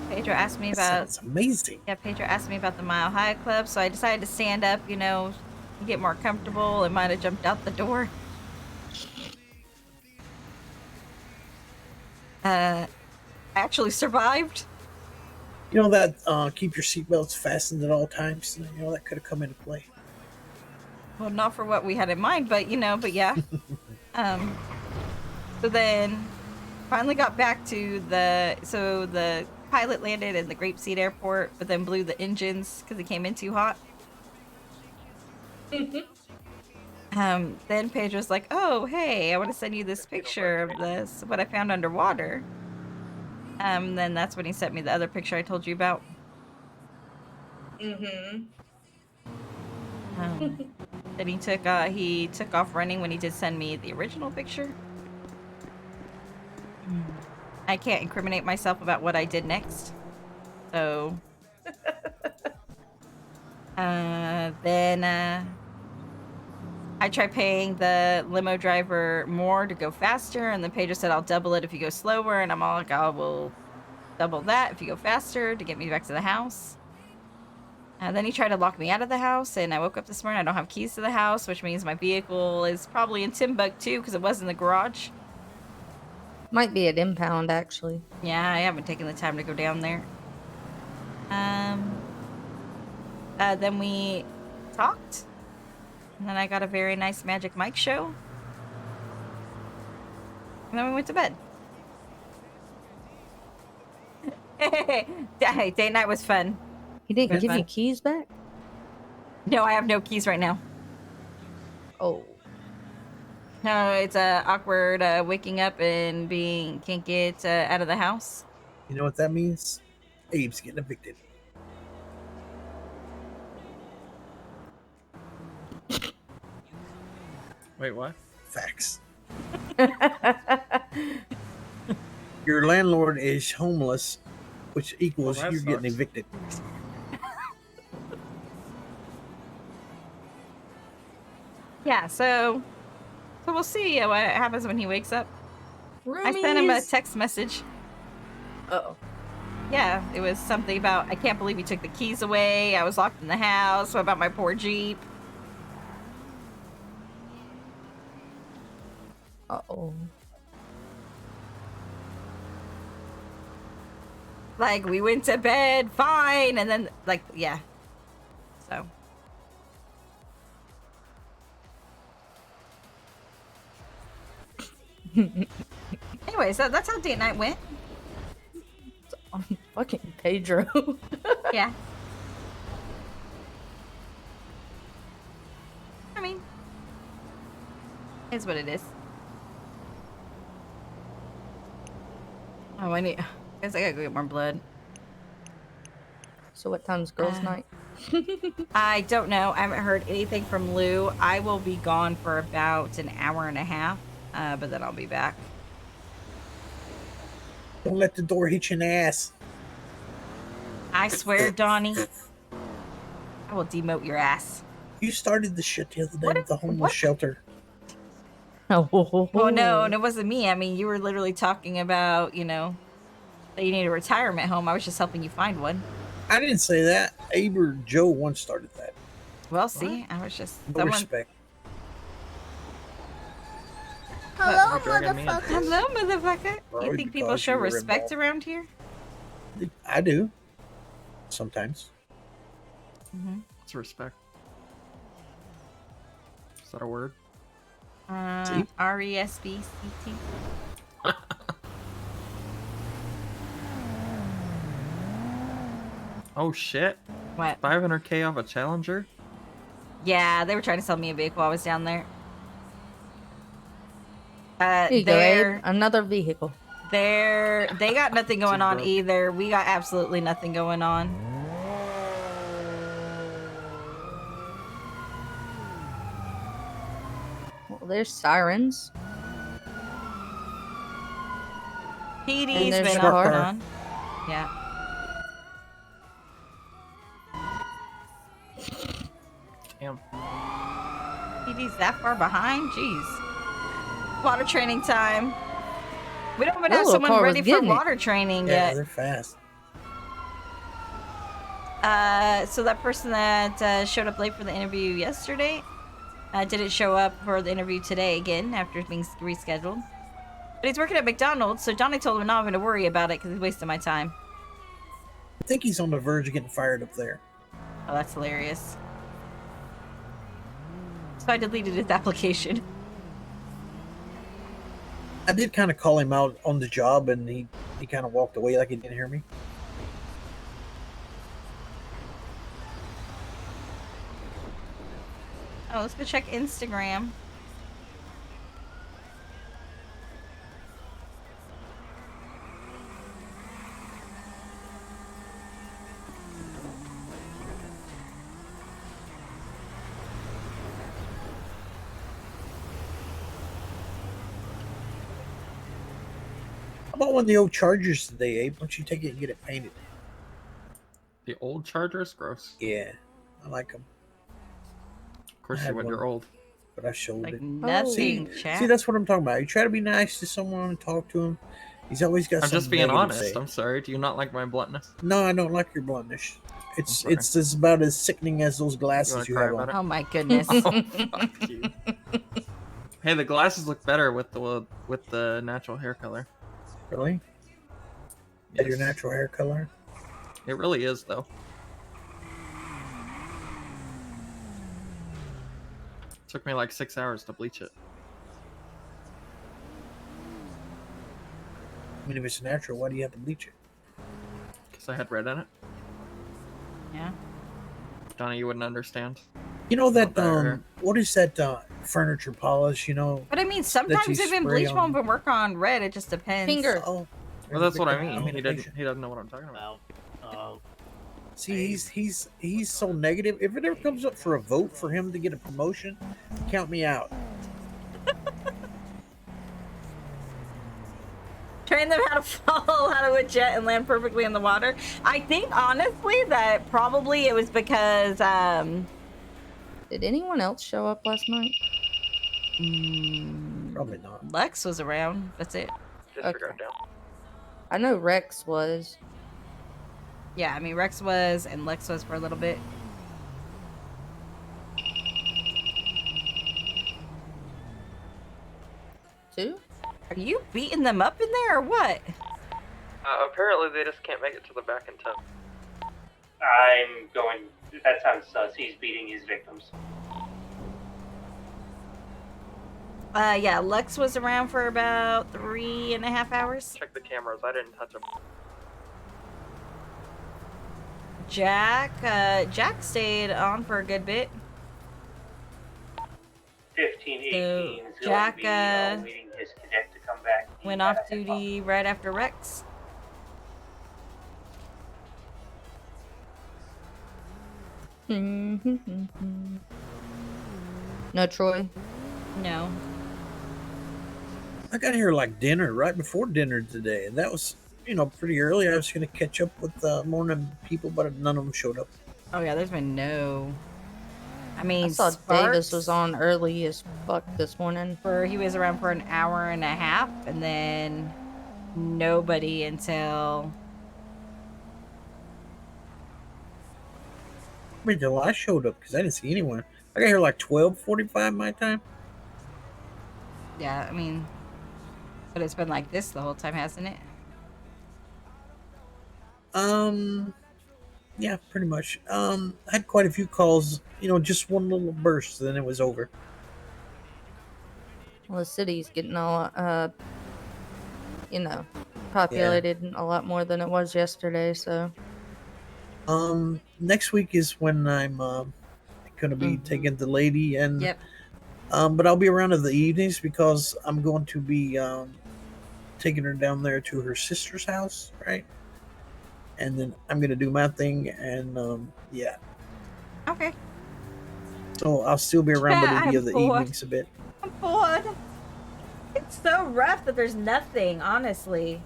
Pedro asked me about... Sounds amazing. Yeah, Pedro asked me about the Mile High Club, so I decided to stand up, you know, get more comfortable, and might have jumped out the door. I actually survived. You know that keep your seatbelts fastened at all times. You know that could have come into play. Well, not for what we had in mind, but you know, but yeah. So then, finally got back to the pilot landed in the Grapeseed Airport, but then blew the engines because it came in too hot. Then Pedro's like, "Oh, hey, I want to send you this picture of what I found underwater." Then that's when he sent me the other picture I told you about. Mm-hmm. Then he took off running when he did send me the original picture. I can't incriminate myself about what I did next. So then I tried paying the limo driver more to go faster, and then Pedro said I'll double it if you go slower, and I'm all like, I will double that if you go faster to get me back to the house. Then he tried to lock me out of the house, and I woke up this morning, I don't have keys to the house, which means my vehicle is probably in Timbuktu because it was in the garage. Might be at Impound, actually. Yeah, I haven't taken the time to go down there. Then we talked, and then I got a very nice Magic Mike show, and then we went to bed. Hey, date night was fun. He didn't give you keys back? No, I have no keys right now. Oh. No, it's awkward waking up and can't get out of the house. You know what that means? Abe's getting evicted. Wait, what? Facts. Your landlord is homeless, which equals Well, that you're getting sucks. evicted. Yeah, so we'll see what happens when he wakes up. I sent him a text message. Uh-oh. Yeah, it was something about, I can't believe he took the keys away. I was locked in the house. What about my poor Jeep? Uh-oh. Like, we went to bed, fine, and then, like, yeah. So. Anyway, so that's how date night went. Fucking Pedro. Yeah. I mean, it's what it is. Oh, I guess I gotta go get more blood. So what time's girls' night? I don't know. I haven't heard anything from Lou. I will be gone for about an hour and a half, but then I'll be back. Don't let the door hit you in the ass. I swear, Donnie, I will demote your ass. You started the shit the other day with the homeless shelter. Well, no, and it wasn't me. I mean, you were literally talking about, you know, that you need a retirement home. I was just helping you find one. I didn't say that. Abe or Joe once started that. Well, see, I was just No respect. Hello, dragging me into motherfucker. Hello, motherfucker. You Probably think people because show you were respect involved. around here? I do. Sometimes. What's respect? Is that a word? RESPCT. Oh shit! What? 500k off a Challenger? Yeah, they were trying to sell me a vehicle while I was down there. Here you go, Abe. Another vehicle. They got nothing going on either. We got absolutely nothing going on. Well, there's sirens. PD's there's been a off and car. on. Yeah. Damn. PD's that far behind? Jeez. Water training time. We don't even That have little someone car was ready for getting it. water training Yeah, yet. they're fast. So that person that showed up late for the interview yesterday didn't show up for the interview today again after being rescheduled. But he's working at McDonald's, so Johnny told him not even to worry about it because he's wasting my time. I think he's on the verge of getting fired up there. Oh, that's hilarious. So I deleted his application. I did kind of call him out on the job, and he kind of walked away like he didn't hear me. Oh, let's go check Instagram. How about one of the old Chargers today, Abe? Why don't you take it and get it painted? The old Chargers? Gross. Yeah, I like them. Of course I you had would, one, you're old. But I showed Like it. nothing, chat. See, that's what I'm talking about. You try to be nice to someone and talk to him. He's always got I'm something just being negative to honest. say. I'm sorry. Do you not like my bluntness? No, I don't like your bluntness. It's sorry. it's about as sickening as those glasses you cry have about on. it? Oh my goodness. Oh, fuck you. Hey, the glasses look better with the natural hair color. Really? Yes. Your natural hair color? It really is, though. Took me like 6 hours to bleach it. I mean, if it's natural, why do you have to bleach it? Because I had red in it. Yeah. Donnie, you wouldn't understand. You know that better. what is that furniture polish? You know. But I mean, you sometimes even spray bleach on- won't work on red. It just depends. Finger. Oh, Well, that's what I victim mean. communication. He doesn't know what I'm talking about. See, he's so negative. If it ever comes up for a vote for him to get a promotion, count me out. Train them how to fall out of a jet and land perfectly in the water. I think honestly that probably it was because Did anyone else show up last night? Probably not. Lex was around. That's it. Disregard down. I know Rex was. Yeah, I mean Rex was and Lex was for a little bit. Two? Are you beating them up in there or what? Apparently they just can't make it to the back in time. I'm going. That sounds sus. He's beating his victims. Yeah, Lex was around for about 3.5 hours. Check the cameras. I didn't touch them. Jack stayed on for a good bit. 1518 So, is Jack, going to be waiting his cadet to come back. Went off duty right after Rex. No, Troy. No. I got here like dinner, right before dinner today, and that was, pretty early. I was going to catch up with morning people, but none of them showed up. Oh yeah, there's been no. I mean, I saw Davis was Sparks, on early as fuck this morning. he was around for an hour and a half, and then nobody until Wait till I showed up because I didn't see anyone. I got here like 12:45 my time. yeah. I mean, but it's been like this the whole time, hasn't it? Yeah, pretty much. I had quite a few calls. You know, just one little burst, then it was over. Well, the city's getting a lot, populated a lot more than it was yesterday. So Next week is when I'm gonna be taking the lady and Yep. but I'll be around in the evenings because I'm going to be taking her down there to her sister's house, right? And then I'm gonna do my thing, and yeah. Okay. So I'll still be around, but it'll be I'm of the bored. evenings a bit. I'm bored. It's so rough that there's nothing, honestly.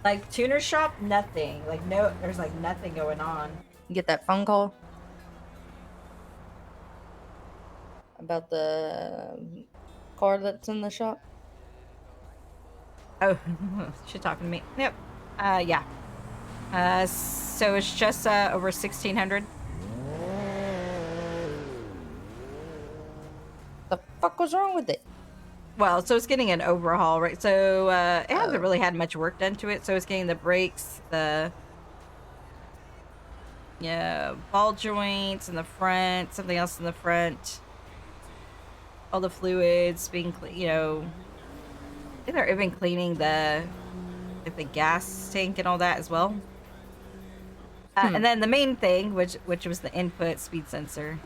Like tuner shop, nothing. Like no, there's like nothing going on. you get that phone call about the car that's in the shop. Oh, she's talking to me. Yep. Yeah. So it's just over 1,600. The fuck was wrong with it? Well, so it's getting an overhaul, right? So it hasn't really had much work done to it. So it's getting the brakes, the ball joints in the front, something else in the front, all the fluids being, I think they're even cleaning the gas tank and all that as well. And then the main thing, which was the input speed sensor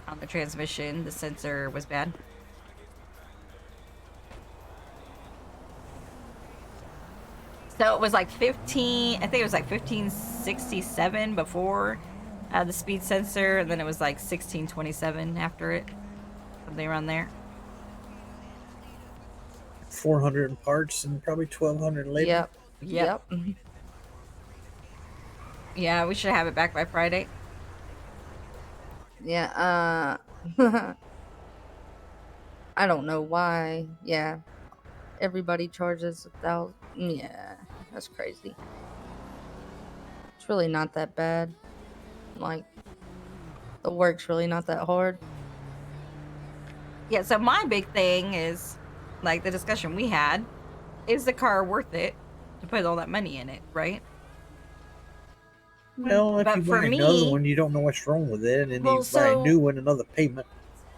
on the transmission, the sensor was bad. So it was like 15, I think it was like 1567 before the speed sensor, and then it was like 1627 after it, something around there. 400 in parts and probably 1,200 in labor. Yep. Yeah, we should have it back by Friday. Yeah, I don't know why. Yeah, everybody charges 1,000. Yeah, that's crazy. It's really not that bad. Like, the work's really not that hard. Yeah, so my big thing is, like the discussion we had, is the car worth it to put all that money in it, right? Well, if But you for buy me- another one, you don't know what's wrong with it, and then Well, you buy a so- new one, another payment.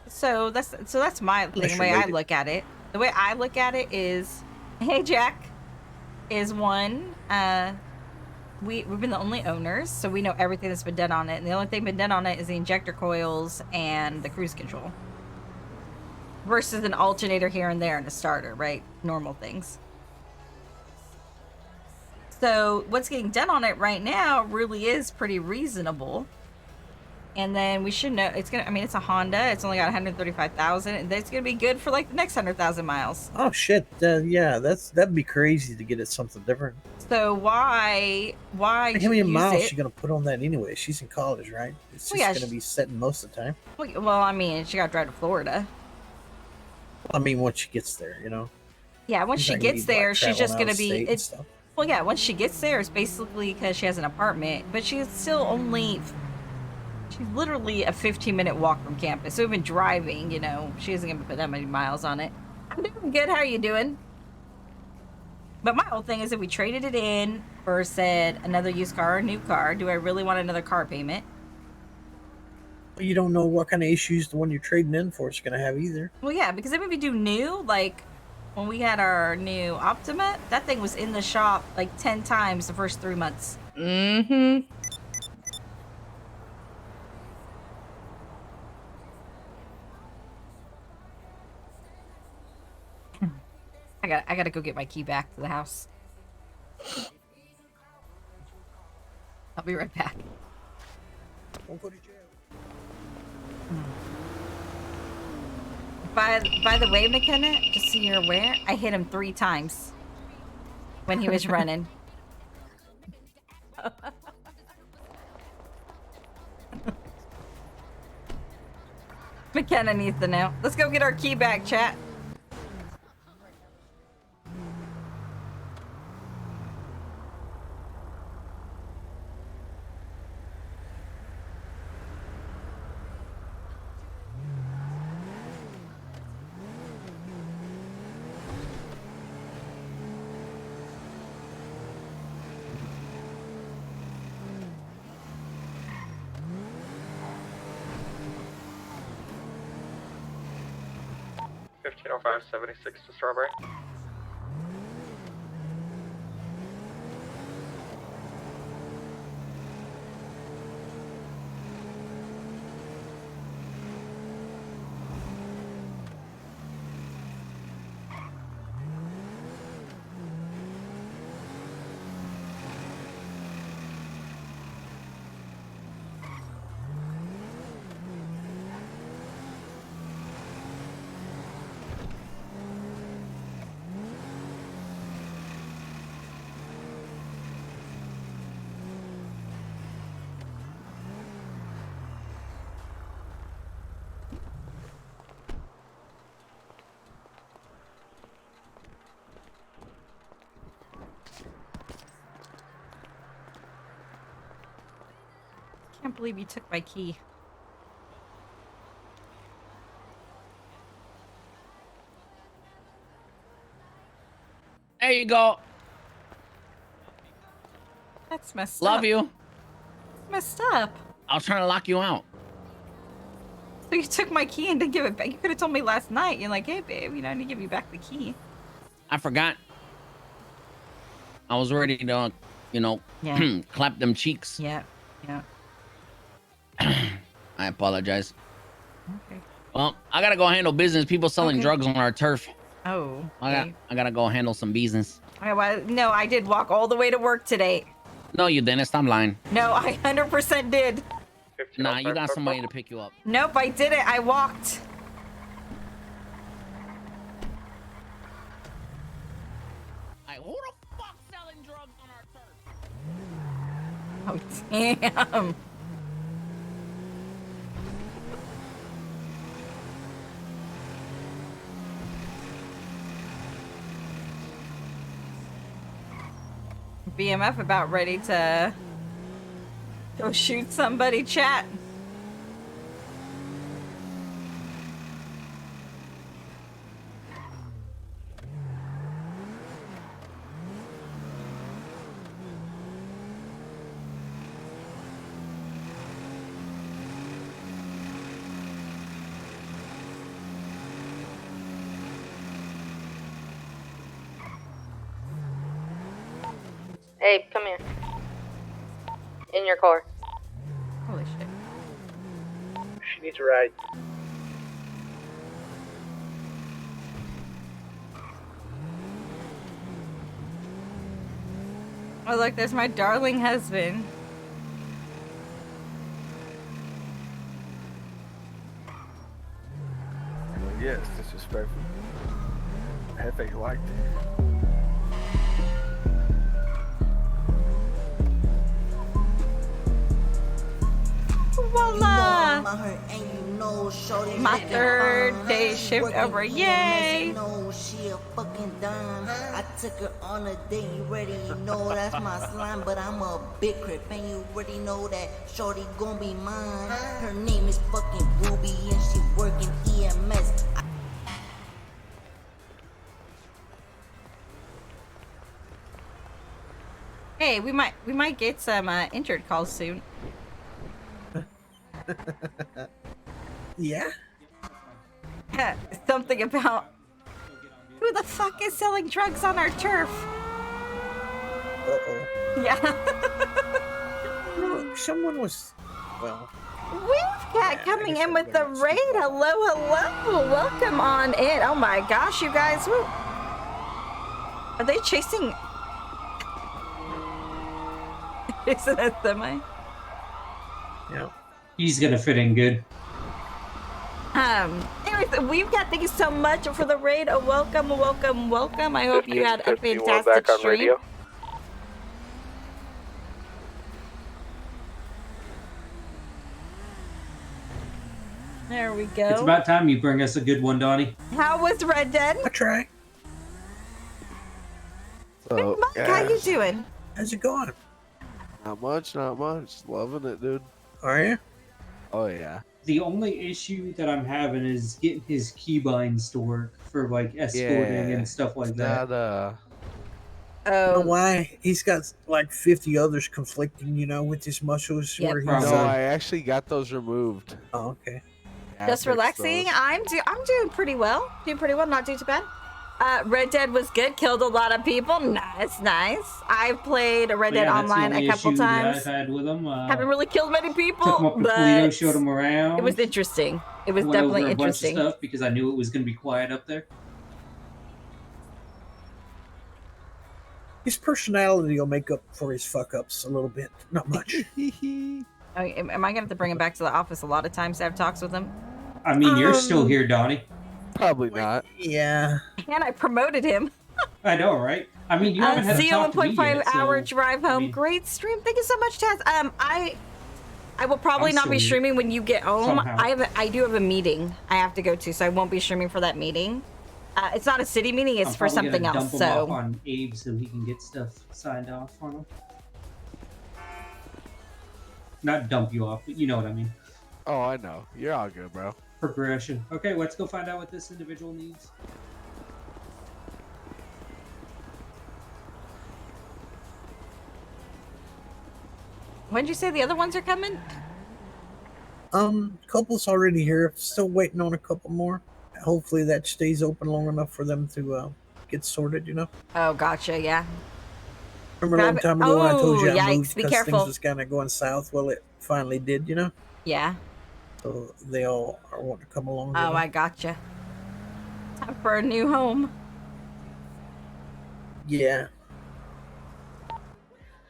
So that's my thing. The Unless way you're I rated. look at it. The way I look at it is, hey Jack, is one. We've been the only owners, so we know everything that's been done on it, and the only thing been done on it is the injector coils and the cruise control. Versus an alternator here and there and a starter, right? Normal things. So what's getting done on it right now really is pretty reasonable. And then we should know it's a Honda. It's only got 135,000, and it's gonna be good for like the next 100,000 miles. Oh shit! Yeah, that'd be crazy to get it something different. So why Like, how many use miles it? she gonna put on that anyway? She's in college, right? It's Well, just yeah, gonna she- be setting most of the time. Well, I mean, she got to drive to Florida. I mean, once she gets there, you know. Yeah, once She's she not gonna gets be, like, there, she's traveling just out gonna of be. state and It's stuff. well, yeah. Once she gets there, it's basically because she has an apartment, but she's still only. She's literally a 15-minute walk from campus. So even driving, she isn't gonna put that many miles on it. I'm doing good. How are you doing? But my whole thing is, if we traded it in or said another used car or a new car, do I really want another car payment? You don't know what kind of issues the one you're trading in for is gonna have either. Well, yeah, because if we do new, like when we had our new Optima, that thing was in the shop like 10 times the first 3 months. Mm-hmm. I gotta go get my key back to the house. I'll be right back. By the way, McKenna, just so you're aware, I hit him 3 times when he was running. McKenna needs to know. Let's go get our key back, chat. $15.05, 76 to Strawberry. Can't believe you took my key. There you go. That's messed up. Love you. Messed up. I was trying to lock you out. So you took my key and didn't give it back. You could have told me last night. You're like, hey, babe, I need to give you back the key. I forgot. I was ready to, Yeah. clap them cheeks. Yeah. Yeah. I apologize. Okay. Well, I gotta go handle business. People selling drugs on our turf. Oh. I gotta go handle some business. Okay, well, no, I did walk all the way to work today. No, you didn't. Stop lying. No, I 100% did. Nah, you got somebody to pick you up. Nope, I didn't. I walked. Who the fuck selling drugs on our turf? Oh, damn. BMF about ready to go shoot somebody, chat. Hey, come here. In your car. Holy shit. She needs a ride. Oh, look, there's my darling husband. Yes, disrespectful. Hefe liked it. Voila! My third day shift over, yay! She a fucking dime. I took her on a date, you already know that's my slime. But I'm a big crip and you already know that shorty gon' be mine. Her name is fucking Ruby and she working EMS. Hey, we might get some injured calls soon. Yeah? Something about who the fuck is selling drugs on our turf? Uh-oh. Yeah. No, someone was, well... We've got coming in with the raid. Hello, hello. Welcome on in. Oh my gosh, you guys. Woo. Are they chasing... Chasing a semi? Yeah. He's gonna fit in good. Anyways, we've got thank you so much for the raid. Welcome, welcome, welcome. I hope you had a fantastic stream. There we go. It's about time you bring us a good one, Donnie. How was Red Dead? I try. So, Mike, how you doing? How's it going? Not much, not much. Loving it, dude. Are you? Oh yeah. The only issue that I'm having is getting his keybinds to work for like escorting and stuff like that. You know why? He's got like 50 others conflicting, with his muscles. Yep. Where he's, No, I actually got those removed. Oh, okay. Yeah, I Just fixed relaxing. those. I'm doing pretty well. Not doing too bad. Red Dead was good. Killed a lot of people. Nice. I've played Red Dead that's the Online only a couple issue that times. I've had with him. Haven't really killed many people, Took him up to but Toledo, showed him around. it was interesting. It was Went definitely over a interesting. bunch of stuff because I knew it was going to be quiet up there. His personality will make up for his fuck ups a little bit. Not much. Am I gonna have to bring him back to the office a lot of times to have talks with him? I mean, you're still here, Donnie. Probably not. Yeah. And I promoted him. I know, right? I mean, you haven't had to see talk a to me 1.5 yet, hour so, drive home. I mean, Great stream. Thank you so much, Taz. I will probably I'm not still be here. streaming when you get home. Somehow. I do have a meeting I have to go to, so I won't be streaming for that meeting. It's not a city meeting. It's I'm for probably something gonna else. dump him off So on Abe so he can get stuff signed off on him. Not dump you off, but you know what I mean. Oh, I know. You're all good, bro. Progression. Okay, let's go find out what this individual needs. when did you say the other ones are coming? Couple's already here. Still waiting on a couple more. Hopefully that stays open long enough for them to get sorted. Oh, gotcha. Yeah. Remember a long time ago when I told you I yikes, moved be because careful. things was kind of going south? Well, it finally did. Yeah. So they all are wanting to come along. Oh, I gotcha. Time for a new home. Yeah.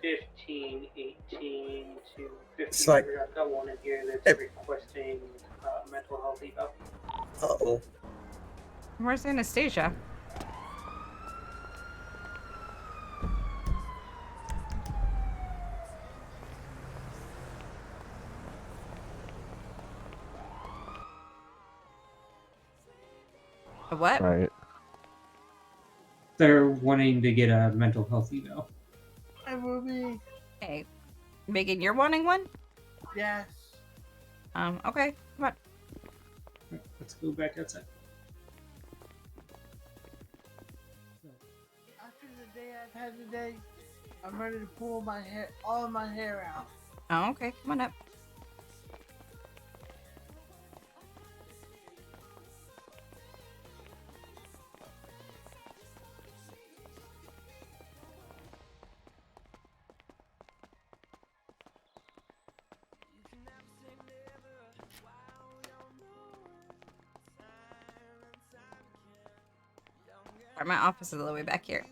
15, 18 to 50. It's like- I've got one in here that's requesting mental health eval. Uh-oh. Where's Anastasia? A what? Right. They're wanting to get a mental health eval. Hi, Ruby. Hey, Megan, you're wanting one? Yes. Okay, come on. Let's go back outside. After the day I've had today, I'm ready to pull my hair, all of my hair out. Oh, okay, come on up. Alright, my office is all the way back here.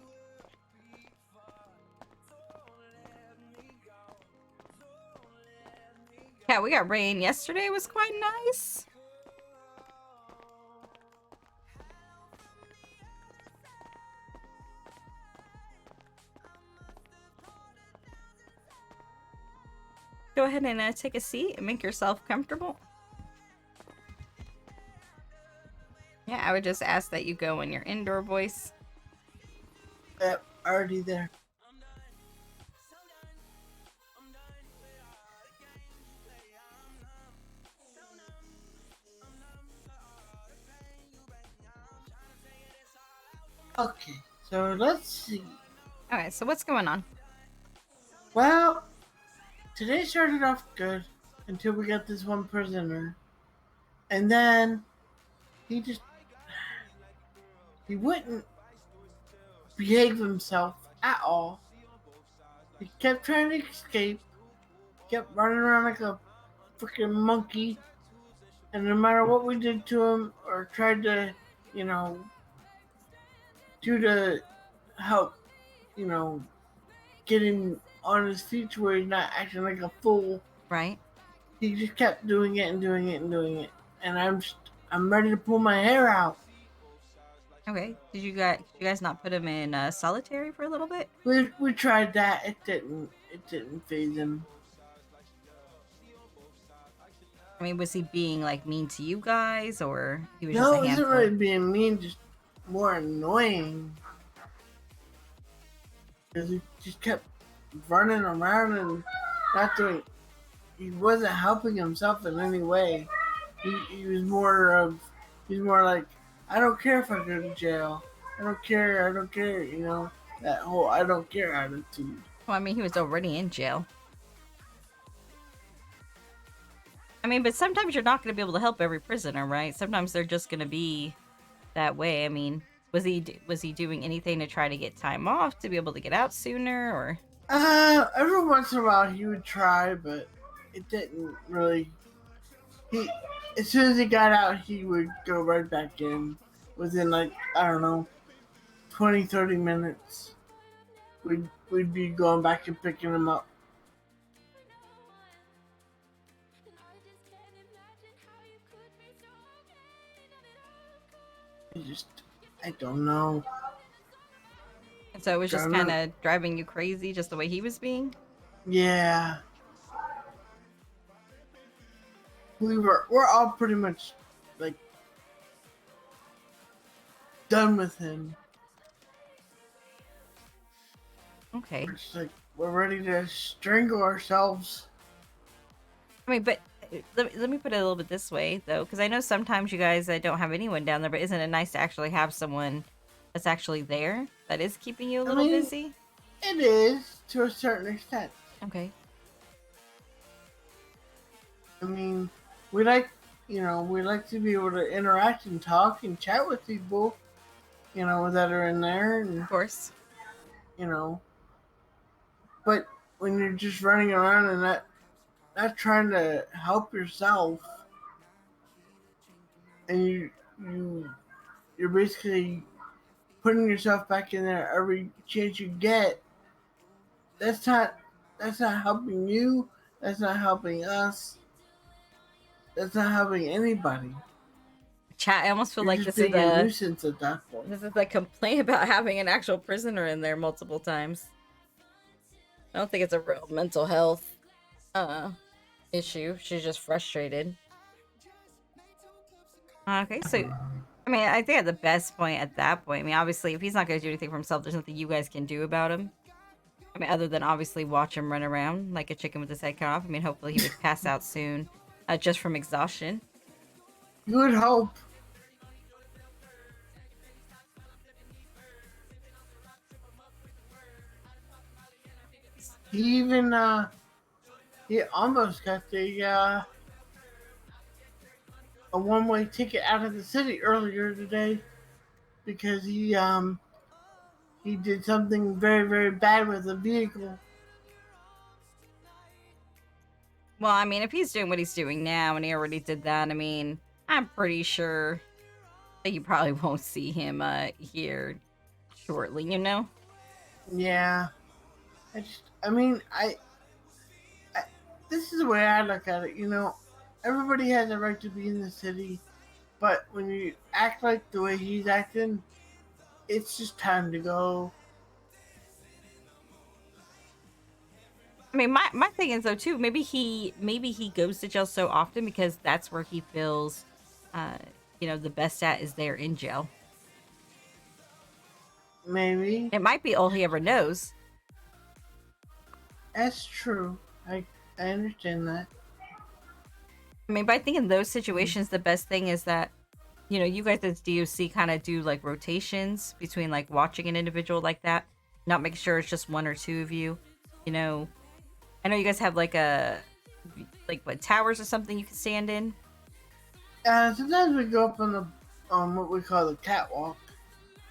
Yeah, we got rain yesterday. It was quite nice. Go ahead and take a seat and make yourself comfortable. Yeah, I would just ask that you go in your indoor voice. Yep, already there. Okay, so let's see. Alright, so what's going on? Well, today started off good until we got this one prisoner. And then he wouldn't behave himself at all. He kept trying to escape, kept running around like a freaking monkey. And no matter what we did to him or tried to, do to help, get him on his feet to where he's not acting like a fool. Right. He just kept doing it and doing it and doing it. And I'm ready to pull my hair out. Okay. Did you guys not put him in solitary for a little bit? We tried that. It didn't faze him. I mean, was he being like mean to you guys, or he was No, just it a wasn't handful? really being mean, just more annoying. Because he just kept running around and not doing. He wasn't helping himself in any way. He was more of. He's more like, I don't care if I go to jail. I don't care. I don't care. You know, that whole I don't care attitude. Well, I mean, he was already in jail. I mean, but sometimes you're not going to be able to help every prisoner, right? Sometimes they're just going to be that way. I mean, was he doing anything to try to get time off to be able to get out sooner, or? Every once in a while he would try, but it didn't really. He, as soon as he got out, he would go right back in. Within like, I don't know, 20, 30 minutes, we'd be going back and picking him up. I don't know. And so it was just kind of driving you crazy, just the way he was being? Yeah. We're all pretty much like done with him. Okay. We're ready to strangle ourselves. I mean, but let me put it a little bit this way, though, because I know sometimes you guys don't have anyone down there, but isn't it nice to actually have someone that's actually there that is keeping you a little busy? It is, to a certain extent. Okay. I mean, we like to be able to interact and talk and chat with people, that are in there. And, of course. But when you're just running around and not trying to help yourself, and you're basically putting yourself back in there every chance you get, that's not helping you. That's not helping us. That's not helping anybody. Chat, I almost feel You're like just this is being a nuisance at that point. This is a complaint about having an actual prisoner in there multiple times. I don't think it's a real mental health issue. She's just frustrated. Okay, so I mean, I think at the best point at that point, I mean, obviously, if he's not going to do anything for himself, there's nothing you guys can do about him. I mean, other than obviously watch him run around like a chicken with his head cut off. I mean, hopefully he would pass out soon, just from exhaustion. You would hope. He even he almost got a one-way ticket out of the city earlier today because he did something very, very bad with the vehicle. Well, I mean, if he's doing what he's doing now and he already did that, I mean, I'm pretty sure that you probably won't see him here shortly, you know? Yeah. This is the way I look at it, everybody has a right to be in the city, but when you act like the way he's acting, it's just time to go. I mean, my thing is though too, maybe he goes to jail so often because that's where he feels, the best at is there in jail. Maybe. It might be all he ever knows. That's true. I understand that. I mean, but I think in those situations, the best thing is that, you guys as DOC kind of do like rotations between like watching an individual like that, not making sure it's just one or two of you. I know you guys have like towers or something you can stand in. Sometimes we go up on the what we call the catwalk.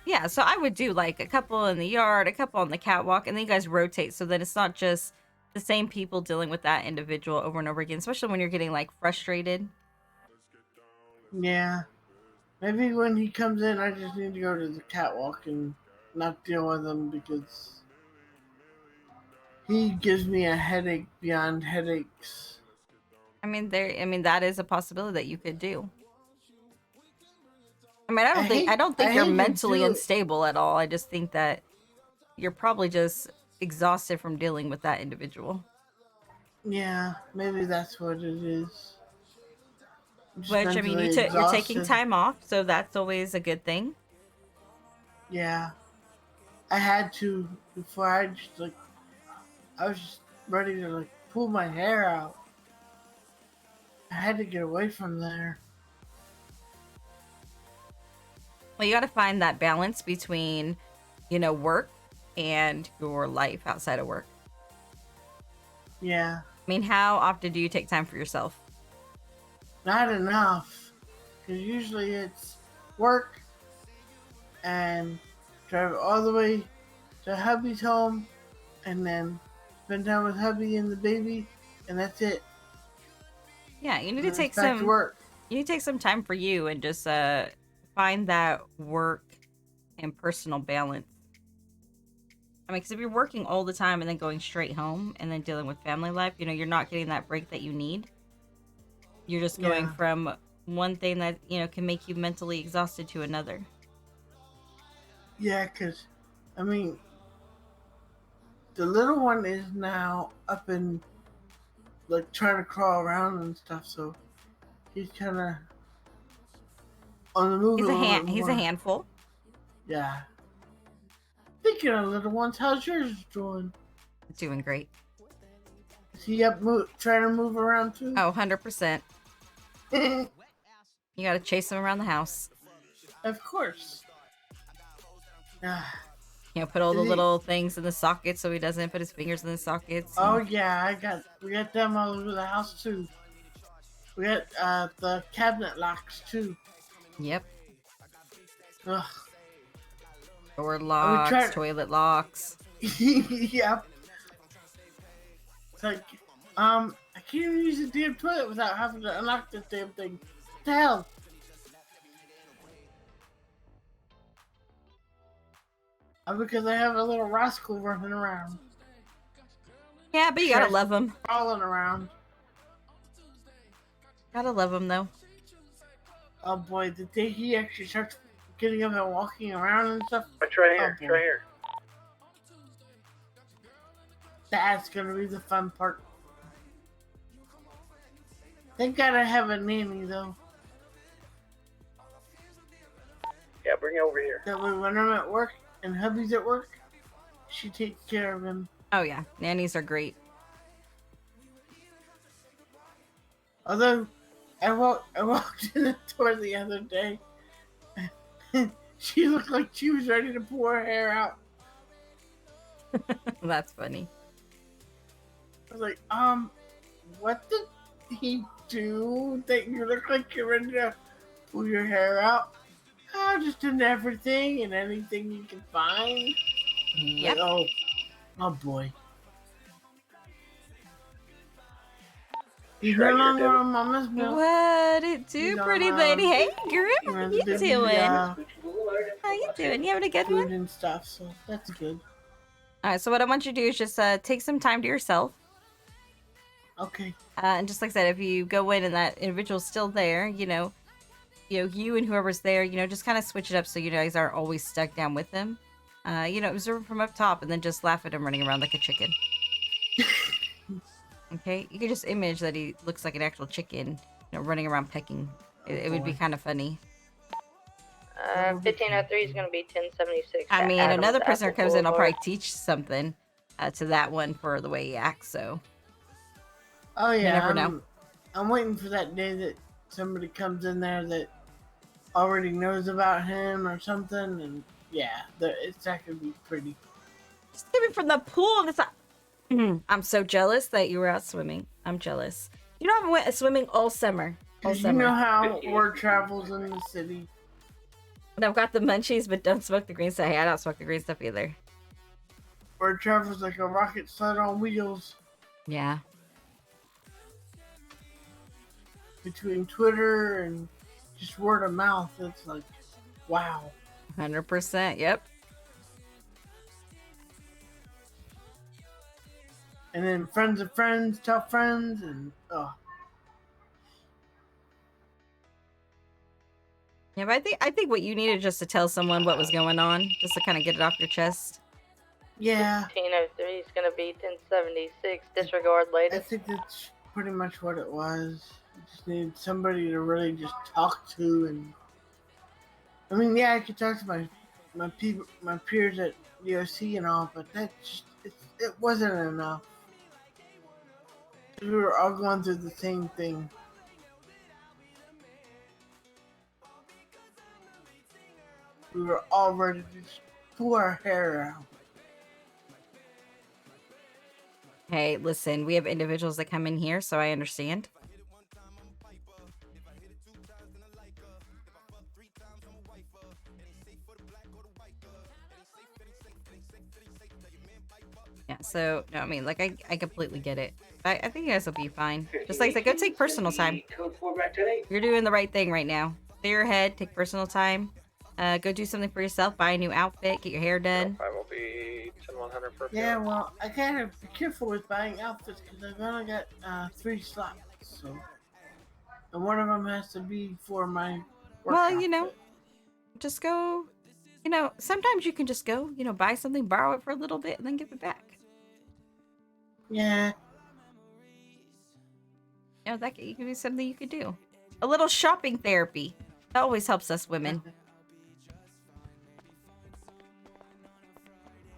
Yeah, so I would do like a couple in the yard, a couple on the catwalk, and then you guys rotate so that it's not just the same people dealing with that individual over and over again, especially when you're getting like frustrated. Yeah. Maybe when he comes in, I just need to go to the catwalk and not deal with him because he gives me a headache beyond headaches. I mean, that is a possibility that you could do. I mean, I don't think you're mentally unstable at all. I just think that you're probably just exhausted from dealing with that individual. Yeah, maybe that's what it is. just Which I mean, mentally you're taking exhausted. time off, so that's always a good thing. Yeah, I had to before. I just like I was just ready to like pull my hair out. I had to get away from there. Well, you got to find that balance between, work and your life outside of work. Yeah, I mean, how often do you take time for yourself? not enough. Because usually it's work and drive all the way to hubby's home and then spend time with hubby and the baby, and that's it. Yeah, you need And to then take it's back to some. work. You need to take some time for you and just find that work and personal balance. I mean, because if you're working all the time and then going straight home and then dealing with family life, you're not getting that break that you need. You're just going Yeah. from one thing that, can make you mentally exhausted to another. Yeah, because, I mean, the little one is now up and, like, trying to crawl around and stuff, so he's kind of on the move He's a a little bit He's more. a handful. Yeah. Speaking of little ones, how's yours doing? Doing great. Is he up trying to move around too? Oh, 100%. You gotta chase him around the house. Of course. Put all the Is he- little things in the sockets so he doesn't put his fingers in the sockets. Oh yeah, we got them all over the house too. We got the cabinet locks too. Yep. Ugh. Door locks, toilet locks. Yep. It's like, I can't even use the damn toilet without having to unlock this damn thing. What the hell? Because I have a little rascal running around. Yeah, but you gotta love him. Crawling around. Gotta love him though. Oh boy, the day he actually starts getting up and walking around and stuff. It's right here. Oh, It's right here. That's gonna be the fun part. Thank God I have a nanny though. Yeah, bring it over here. That way when I'm at work and hubby's at work, she takes care of him. Oh yeah, nannies are great. Although I walked in the door the other day. She looked like she was ready to pull her hair out. That's funny. I was like, what did he do that you look like you're ready to pull your hair out? Oh, just in everything and anything you can find. Yep. Like, oh boy. He's no longer on Mama's milk. What it do, He's pretty on, lady? Hey, girl, he how runs you the doing? baby, How you doing? You having a good food one? and stuff, so that's good. All right, so what I want you to do is just take some time to yourself. Okay. And just like I said, if you go in and that individual's still there, you and whoever's there, just kind of switch it up so you guys aren't always stuck down with them. Observe him from up top and then just laugh at him running around like a chicken. Okay, you can just image that he looks like an actual chicken, running around pecking. It would be kind of funny. 1503 is going to be 1076. I mean, Adams another prisoner Apple comes in, I'll Boulevard. probably teach something to that one for the way he acts, so. Oh yeah, never know. I'm waiting for that day that somebody comes in there that already knows about him or something, and yeah, it's not gonna be pretty. Just get me from the pool. And it's not... I'm so jealous that you were out swimming. I'm jealous. You know, I haven't went swimming all summer. All 'Cause you summer. know how word travels in the city. And I've got the munchies, but don't smoke the green stuff. Hey, I don't smoke the green stuff either. Word travels like a rocket sled on wheels. Yeah. Between Twitter and just word of mouth, it's like, wow. 100%. Yep. And then friends of friends tell friends, and Yeah, but I think what you needed just to tell someone what was going on, just to kind of get it off your chest. yeah. 1503 is going to be 1076. Disregard I latest. think that's pretty much what it was. just needed somebody to really just talk to, and I mean, yeah, I could talk to my people, my peers at DOC and all, but that just it wasn't enough. We were all going through the same thing. We were all ready to just pull our hair out. Hey, listen, we have individuals that come in here, so I understand. Yeah, so, no, I mean, like, I completely get it. I think you guys will be fine. Just like I said, go take personal time. You're doing the right thing right now. Clear your head, take personal time. Go do something for yourself, buy a new outfit, get your hair done. I will be 10-100 per Yeah, well, I gotta be careful with buying outfits because I've only got 3 slots, so and one of them has to be for my work Well, outfit. you know, just go, you know, sometimes you can just go, you know, buy something, borrow it for a little bit, and then give it back. Yeah. You know, that could be something you could do. A little shopping therapy. That always helps us women.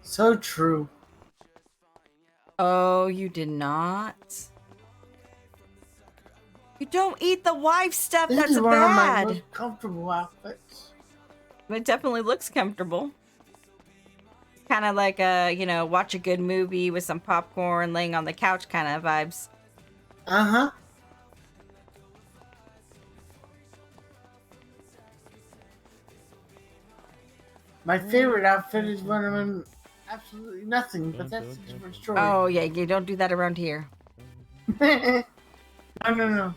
So true. Oh, you did not? You don't eat the wife stuff. This That's is one of my bad. most comfortable outfits. It definitely looks comfortable. Kind of like a, you know, watch a good movie with some popcorn, laying on the couch kind of vibes. Uh-huh. My favorite outfit is when I'm in absolutely nothing, but that's a different story. Oh, yeah, you don't do that around here. No.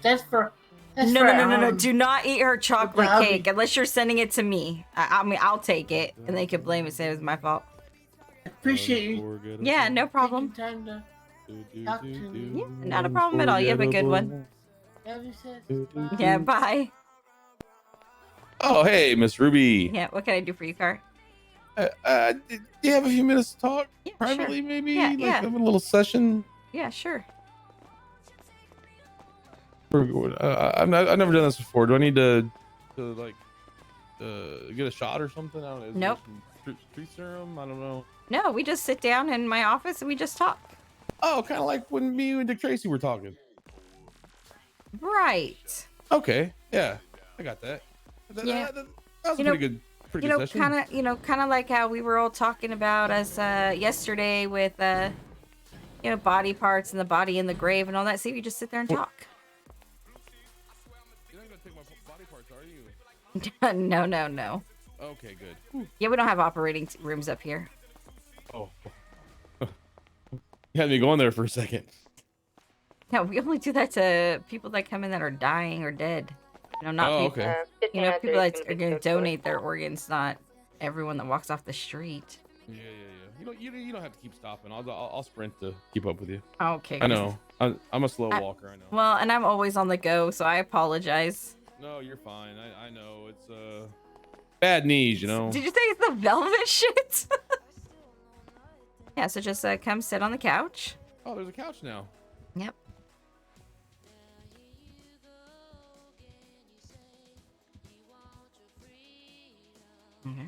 That's for. No. Do not eat her chocolate hubby. cake unless you're sending it to me. I mean, I'll take it, and they can blame it, say it was my fault. Appreciate you. Yeah, no problem. Taking time to talk to me. Yeah, not a problem at all. You have a good one. Love you, sis. Bye. Yeah, bye. Oh, hey, Miss Ruby. Yeah, what can I do for you, Cart? Do you have a few minutes to talk Yeah, privately, sure. maybe? Yeah, like yeah. have a little session. Yeah, sure. I've never done this before. Do I need to like get a shot or something? I don't know. Is there Nope. some street serum? I don't know. No, we just sit down in my office and we just talk. Oh, kind of like when me and Dick Tracy were talking. Right. Okay. Yeah, I got that. Yeah. That was a pretty good session. kind of like how we were all talking about us yesterday with body parts and the body in the grave and all that. See, we just sit there and talk. You're not gonna take my body parts, are you? No. Okay, good. Yeah, we don't have operating rooms up here. Oh. You had me going there for a second. No, we only do that to people that come in that are dying or dead. Not Oh, people. okay. People that are going to donate their organs, not everyone that walks off the street. Yeah. You don't have to keep stopping. I'll sprint to keep up with you. Okay. I know. I'm a slow walker. I know. Well, and I'm always on the go, so I apologize. No, you're fine. I know it's bad knees, you know. Did you think it's the velvet shit? Yeah, so just come sit on the couch. Oh, there's a couch now. Yep. Mm-hmm.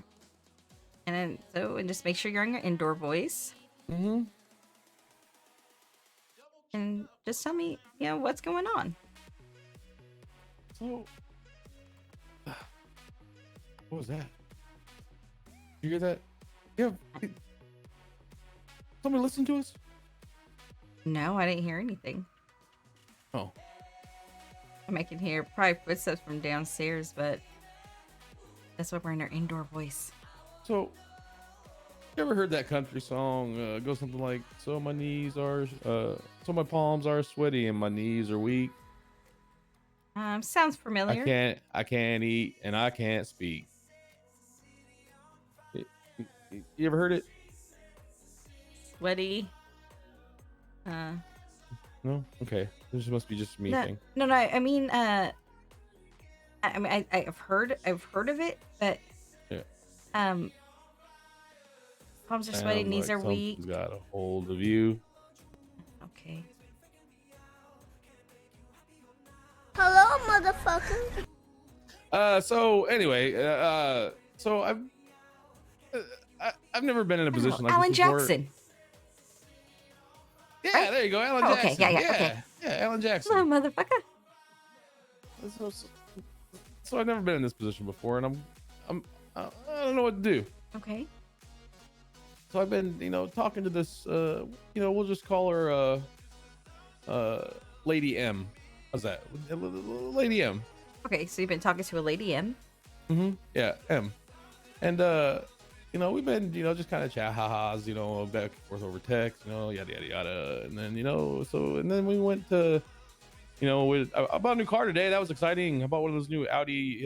And then, and just make sure you're on your indoor voice. Mm-hmm. And just tell me, what's going on. So, what was that? You hear that? Yeah. Somebody listen to us? No, I didn't hear anything. Oh. I can hear probably footsteps from downstairs, but that's why we're in our indoor voice. So, you ever heard that country song? Goes something like, "So my knees are, so my palms are sweaty and my knees are weak. Sounds familiar. I can't eat and I can't speak." You ever heard it? Sweaty. No. Okay. This must be just me thing. No. I mean, I've heard of it, but yeah. Palms are sweaty, knees are weak. Something's got a hold of you. Okay. Hello? motherfucker. So anyway, so I've never been in a position like Alan this before. Jackson. Yeah, Right? there you go, Alan Oh, okay, Jackson. yeah, okay. Yeah, Alan Jackson. Hello, motherfucker. So I've never been in this position before, and I don't know what to do. Okay. So I've been, talking to this, we'll just call her, Lady M. How's that? Lady M. Okay, so you've been talking to a Lady M. Mm-hmm. Yeah, M. And, we've been, just kind of chat, ha-has, back and forth over text, yada, yada, yada. And then, and then we went to, I bought a new car today. That was exciting. I bought one of those new Audi,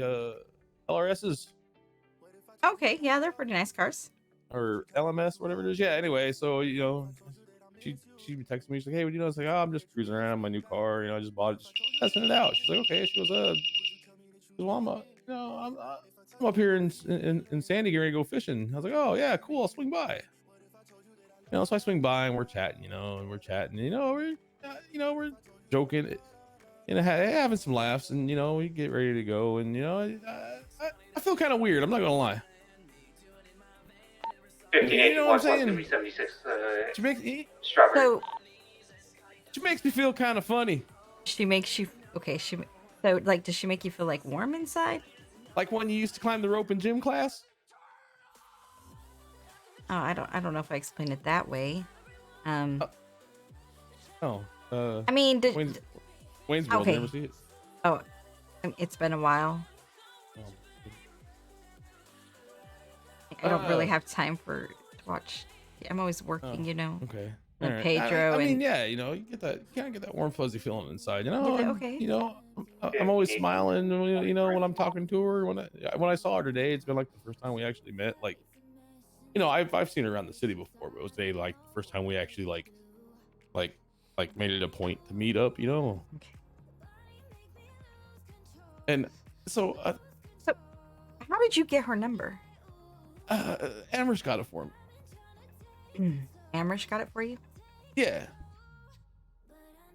LRSs. Okay, yeah, they're pretty nice cars. Or LMS, whatever it is. Yeah, anyway, so, she texted me. She's like, hey, what you know? It's like, oh, I'm just cruising around in my new car. I just bought it, just testing it out. She's like, okay. She goes, well, I'm up here in Sandy getting ready to go fishing. I was like, oh yeah, cool. I'll swing by. So I swing by and we're chatting, we're joking, having some laughs, and we get ready to go, and I feel kind of weird. I'm not gonna lie. 1581, 376, Strawberry. So she makes me feel kind of funny. She makes you okay. So like, does she make you feel like warm inside? Like when you used to climb the rope in gym class? Oh, I don't know if I explained it that way. I mean, Wayne's World. okay. Never see it. Oh, it's been a while. I don't really have time to watch. I'm always working, Okay. And All right. Pedro. I mean, and yeah, you get that warm fuzzy feeling inside. Okay. I'm always smiling. When I'm talking to her. When I saw her today, it's been like the first time we actually met. Like, I've seen her around the city before, but it was today like the first time we actually like made it a point to meet up. Okay. And so. So, how did you get her number? Amherst got it for me. Amherst got it for you? Yeah.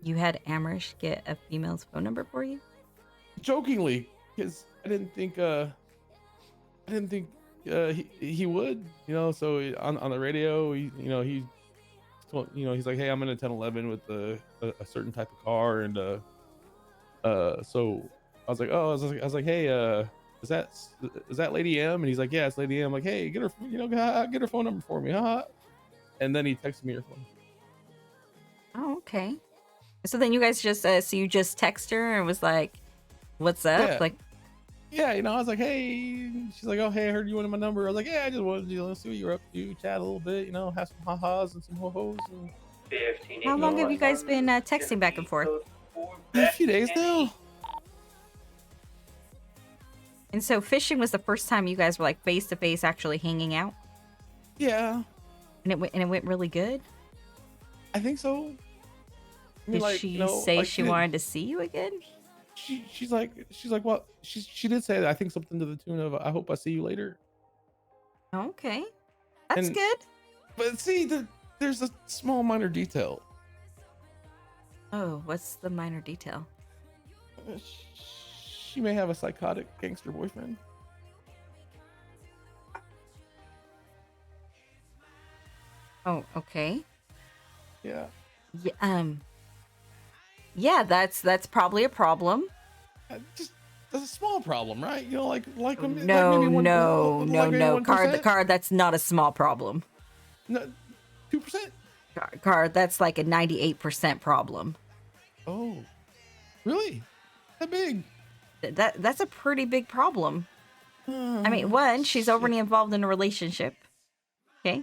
You had Amherst get a female's phone number for you? Jokingly, because I didn't think he would, so on the radio, he's like, hey, I'm in a 1011 with a certain type of car, and so I was like, hey, is that Lady M? And he's like, yeah, it's Lady M. I'm like, hey, get her phone number for me, huh? And then he texted me her phone. Oh, okay. So then you guys just so you just text her and was like, what's up? Yeah. Like, yeah, I was like, hey. She's like, oh, hey, I heard you wanted my number. I was like, yeah, I just wanted to see what you were up to, chat a little bit, have some ha-has and some ho-hos. And... how long have you guys been texting back and forth? A few days now. And so fishing was the first time you guys were like face to face actually hanging out? Yeah. And it went really good? I think so. Did she say she wanted to see you again? She's like, well, she did say that. I think something to the tune of, I hope I see you later. Okay. That's good. But see, there's a small minor detail. Oh, what's the minor detail? She may have a psychotic gangster boyfriend. Oh, okay. Yeah. Yeah, that's probably a problem. Just that's a small problem, right? No, like Card, that's not a small problem. No, 2%. Card, that's like a 98% problem. Oh, really? That big? That's a pretty big problem. I mean, one, she's already involved in a relationship. Okay.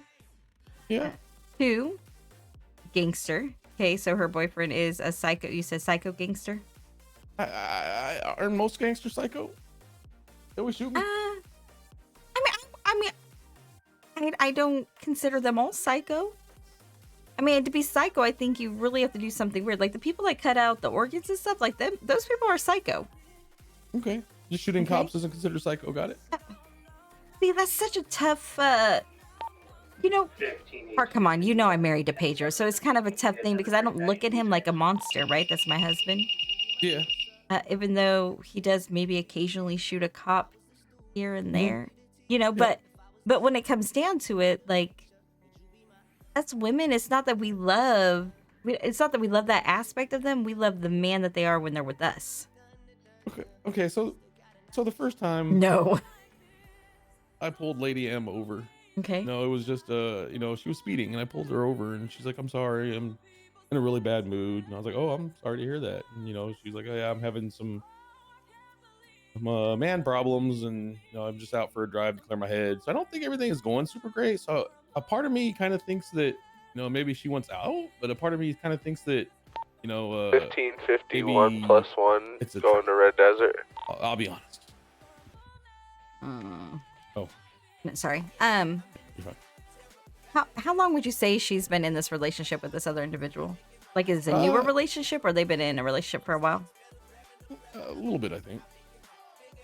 Yeah. Two, gangster. Okay, so her boyfriend is a psycho. You said psycho gangster? Are most gangsters psycho? They always shoot me. I don't consider them all psycho. I mean, to be psycho, I think you really have to do something weird. Like the people that cut out the organs and stuff like them, those people are psycho. Okay. Just shooting cops isn't considered psycho, got it? See, that's such a tough, come on, I'm married to Pedro, so it's kind of a tough thing because I don't look at him like a monster, right? That's my husband. Yeah. even though he does maybe occasionally shoot a cop here and there, you know. But when it comes down to it, like, us women, it's not that we love. It's not that we love that aspect of them. We love the man that they are when they're with us. Okay. So the first time, no, I pulled Lady M over. Okay. No, it was just you know, she was speeding, and I pulled her over, and she's like, "I'm sorry, I'm in a really bad mood." And I was like, "Oh, I'm sorry to hear that." And you know, she's like, "Oh yeah, I'm having some man problems, and you know, I'm just out for a drive to clear my head." So I don't think everything is going super great. So a part of me kind of thinks that, you know, maybe she wants out, but a part of me kind of thinks that, you know, 1551 maybe plus 1 it's a going to Red Desert. I'll be honest. Oh, sorry. you're fine. How long would you say she's been in this relationship with this other individual? Like, is it a newer relationship, or they've been in a relationship for a while? A little bit, I think.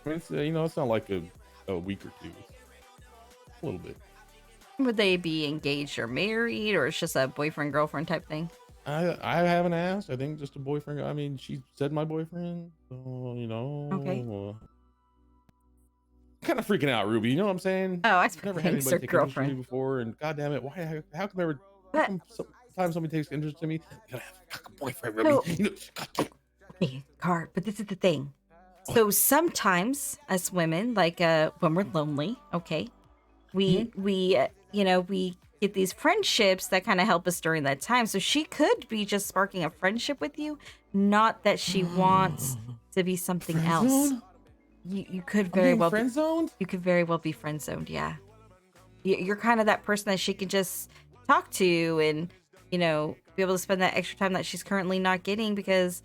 I mean, it's, you know, it's not like a week or two. It's a little bit. Would they be engaged or married, or it's just a boyfriend girlfriend type thing? I haven't asked. I think just a boyfriend. I mean, she said my boyfriend. So, you know. Okay. Kind of freaking out, Ruby. You know what I'm saying? Oh, I I've never had thanks, anybody her take interest in me girlfriend. before, and goddamn it, why? How come sometimes somebody takes interest in me? They gotta have a fucking boyfriend, Ruby. No. You know, Okay, Car, but this is the thing. So sometimes us women, like when we're lonely, okay, we you know, we get these friendships that kind of help us during that time. So she could be just sparking a friendship with you, not that she wants to be something else. You could very well friend zoned. You could very well be friend zoned. Yeah, you're kind of that person that she can just talk to, and you know, be able to spend that extra time that she's currently not getting because,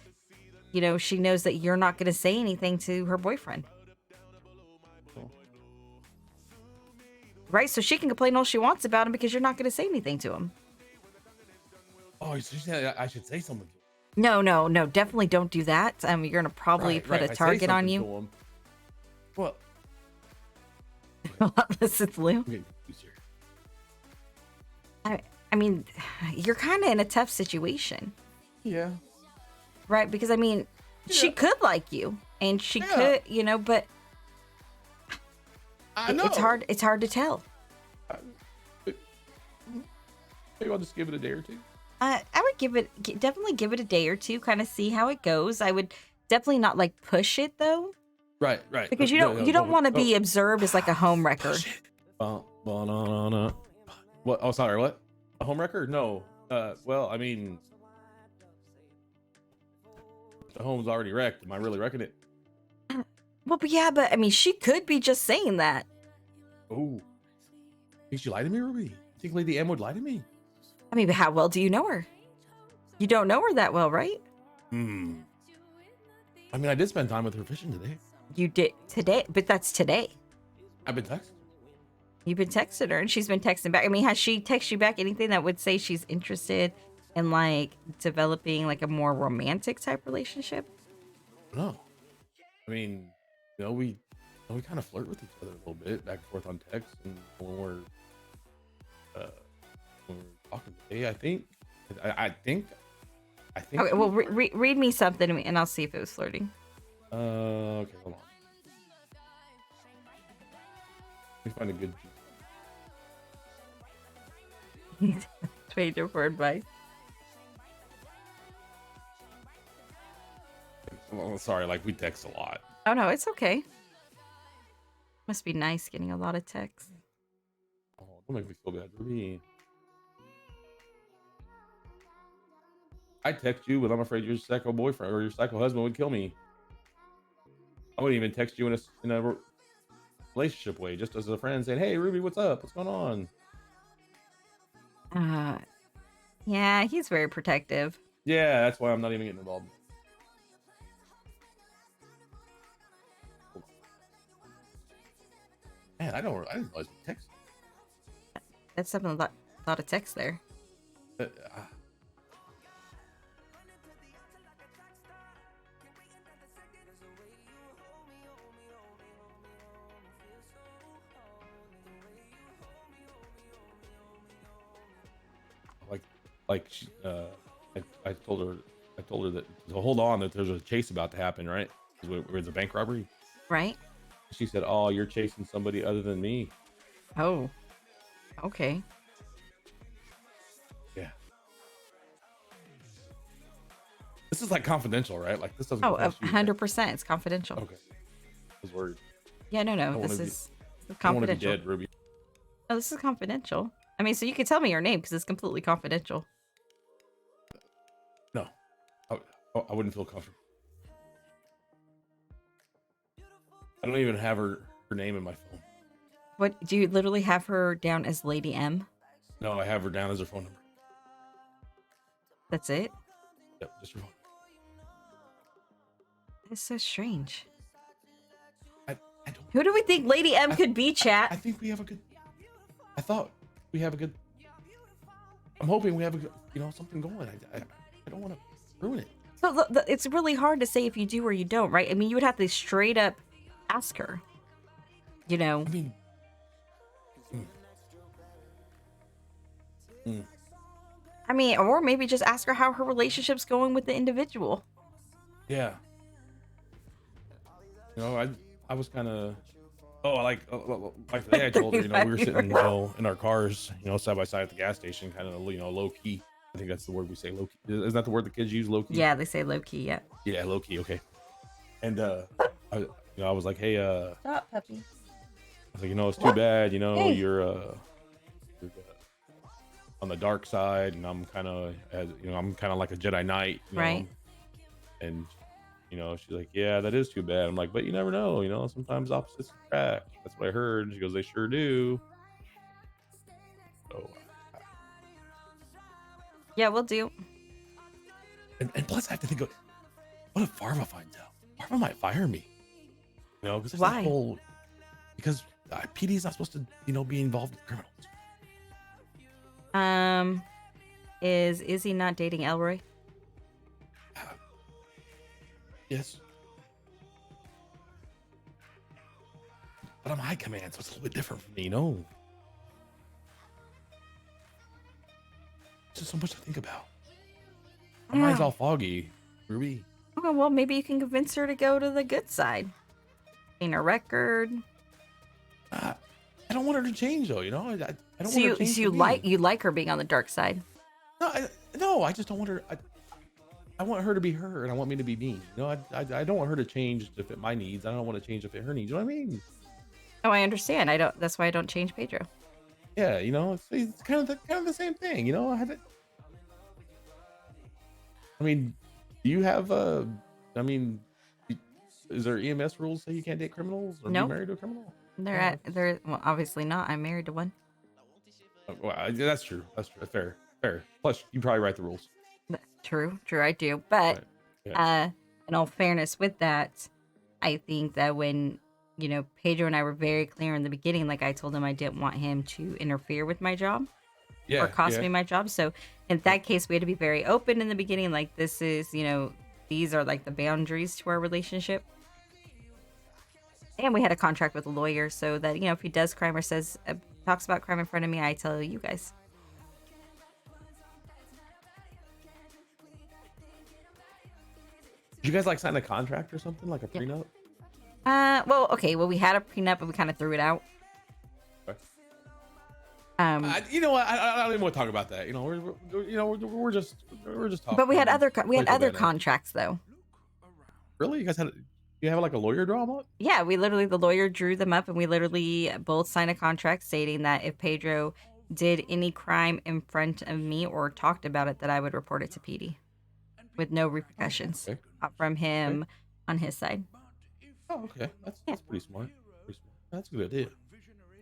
you know, she knows that you're not going to say anything to her boyfriend. Right? So she can complain all she wants about him because you're not going to say anything to him. Oh, so you said I should say something. No, definitely don't do that. You're going to probably put a target on you. What? This is Lou. Okay, I mean, you're kind of in a tough situation. Yeah. Right? Because, I mean, she could like you, and she could, you know, but I know. It's hard to tell. Maybe I'll just give it a day or two. I would definitely give it a day or two, kind of see how it goes. I would definitely not like push it though. Right. Because you don't want to be observed as like a home wrecker. What? Oh, sorry. What? A home wrecker? No. Well, I mean, the home's already wrecked. Am I really wrecking it? Well, but I mean, she could be just saying that. Oh, think she lied to me, Ruby? You think Lady M would lie to me? I mean, but how well do you know her? You don't know her that well, right? I mean, I did spend time with her fishing today. You did today, but that's today. I've been texting. You've been texting her, and she's been texting back. I mean, has she texted you back anything that would say she's interested in like developing like a more romantic type relationship? No. I mean, you know, we kind of flirt with each other a little bit, back and forth on text, and when we're talking today, I think. Okay, well, read me something, and I'll see if it was flirting. Okay, hold on. Let me find a good. Trade her for advice. Well, sorry, like we text a lot. Oh no, it's okay. Must be nice getting a lot of texts. Oh, don't make me feel bad, Ruby. I text you, but I'm afraid your psycho boyfriend or your psycho husband would kill me. I wouldn't even text you in a relationship way, just as a friend saying, "Hey, Ruby, what's up? What's going on?" Yeah, he's very protective. Yeah, that's why I'm not even getting involved. Man, I didn't realize we text. That's something a lot of text there. I told told her that to hold on, that there's a chase about to happen, right? There's a bank robbery. Right. She said, "Oh, you're chasing somebody other than me." Oh. Okay. Yeah. This is like confidential, right? Like this doesn't. Oh, go past you, right? 100%. It's confidential. Okay. I was worried. Yeah, no, I no. don't This wanna is I don't want to be confidential. dead, Ruby. No, this is confidential. I mean, so you can tell me your name because it's completely confidential. No, I wouldn't feel comfortable. I don't even have her name in my phone. What do you literally have her down as Lady M? No, I have her down as her phone number. That's it? Yep, just her phone. That's so strange. I don't. Who do we think Lady M could be, chat? I think we have a good. I thought we have a good. I'm hoping we have a good, something going. I don't want to ruin it. So it's really hard to say if you do or you don't, right? I mean, you would have to straight up ask her. You know. I mean. I mean, or maybe just ask her how her relationship's going with the individual. Yeah. I was kind of. Oh, like today I told her, we were sitting, in our cars, side by side at the gas station, kind of, low key. I think that's the word we say, low key. Isn't that the word the kids use, low key? Yeah, they say low key. Yeah. Yeah, low key. Okay. And I was like, hey, Stop, puppy. I was like, it's too bad, Hey. you're on the dark side, and I'm kind of, like a Jedi Knight, Right. And she's like, yeah, that is too bad. I'm like, but you never know, sometimes opposites attract. That's what I heard. She goes, they sure do. So Yeah, we'll do. and plus I have to think of, what if Farva finds out? Farva might fire me. Because Why? Because PD is not supposed to, be involved with criminals. Is Izzy not dating Elroy? Yes. But I'm high command, so it's a little bit different for me, It's just so much to think about. My mind's all foggy, Ruby. Oh, well, maybe you can convince her to go to the good side. In a record. I don't want her to change, though. I don't want her to change. So you like her being on the dark side? No, I just don't want her. I want her to be her, and I want me to be me. I don't want her to change to fit my needs. I don't want to change to fit her needs. You know what I mean? Oh, I understand. That's why I don't change Pedro. Yeah, it's kind of the same thing. I mean, do you have is there EMS rules say you can't date criminals or Nope. be married to a criminal? They're well, obviously not. I'm married to one. Well, that's true. That's fair. Plus, you probably write the rules. True, I do. But Right. Yeah. in all fairness with that, I think that when, Pedro and I were very clear in the beginning, like I told him I didn't want him to interfere with my job or cost me my job. So in that case, we had to be very open in the beginning. Like this is, these are like the boundaries to our relationship. And we had a contract with a lawyer so that, if he does crime or talks about crime in front of me, I tell you guys. Did you guys sign a contract or something, like a prenup? Well, okay. Well, we had a prenup, but we kind of threw it out. Okay. I don't even want to talk about that. We're just talking. But we had other Playful contracts though. Really, you guys you have like a lawyer draw them up? Yeah, the lawyer drew them up, and we literally both signed a contract stating that if Pedro did any crime in front of me or talked about it, that I would report it to PD with no repercussions from him on his side. Oh, okay. That's pretty smart. That's a good idea.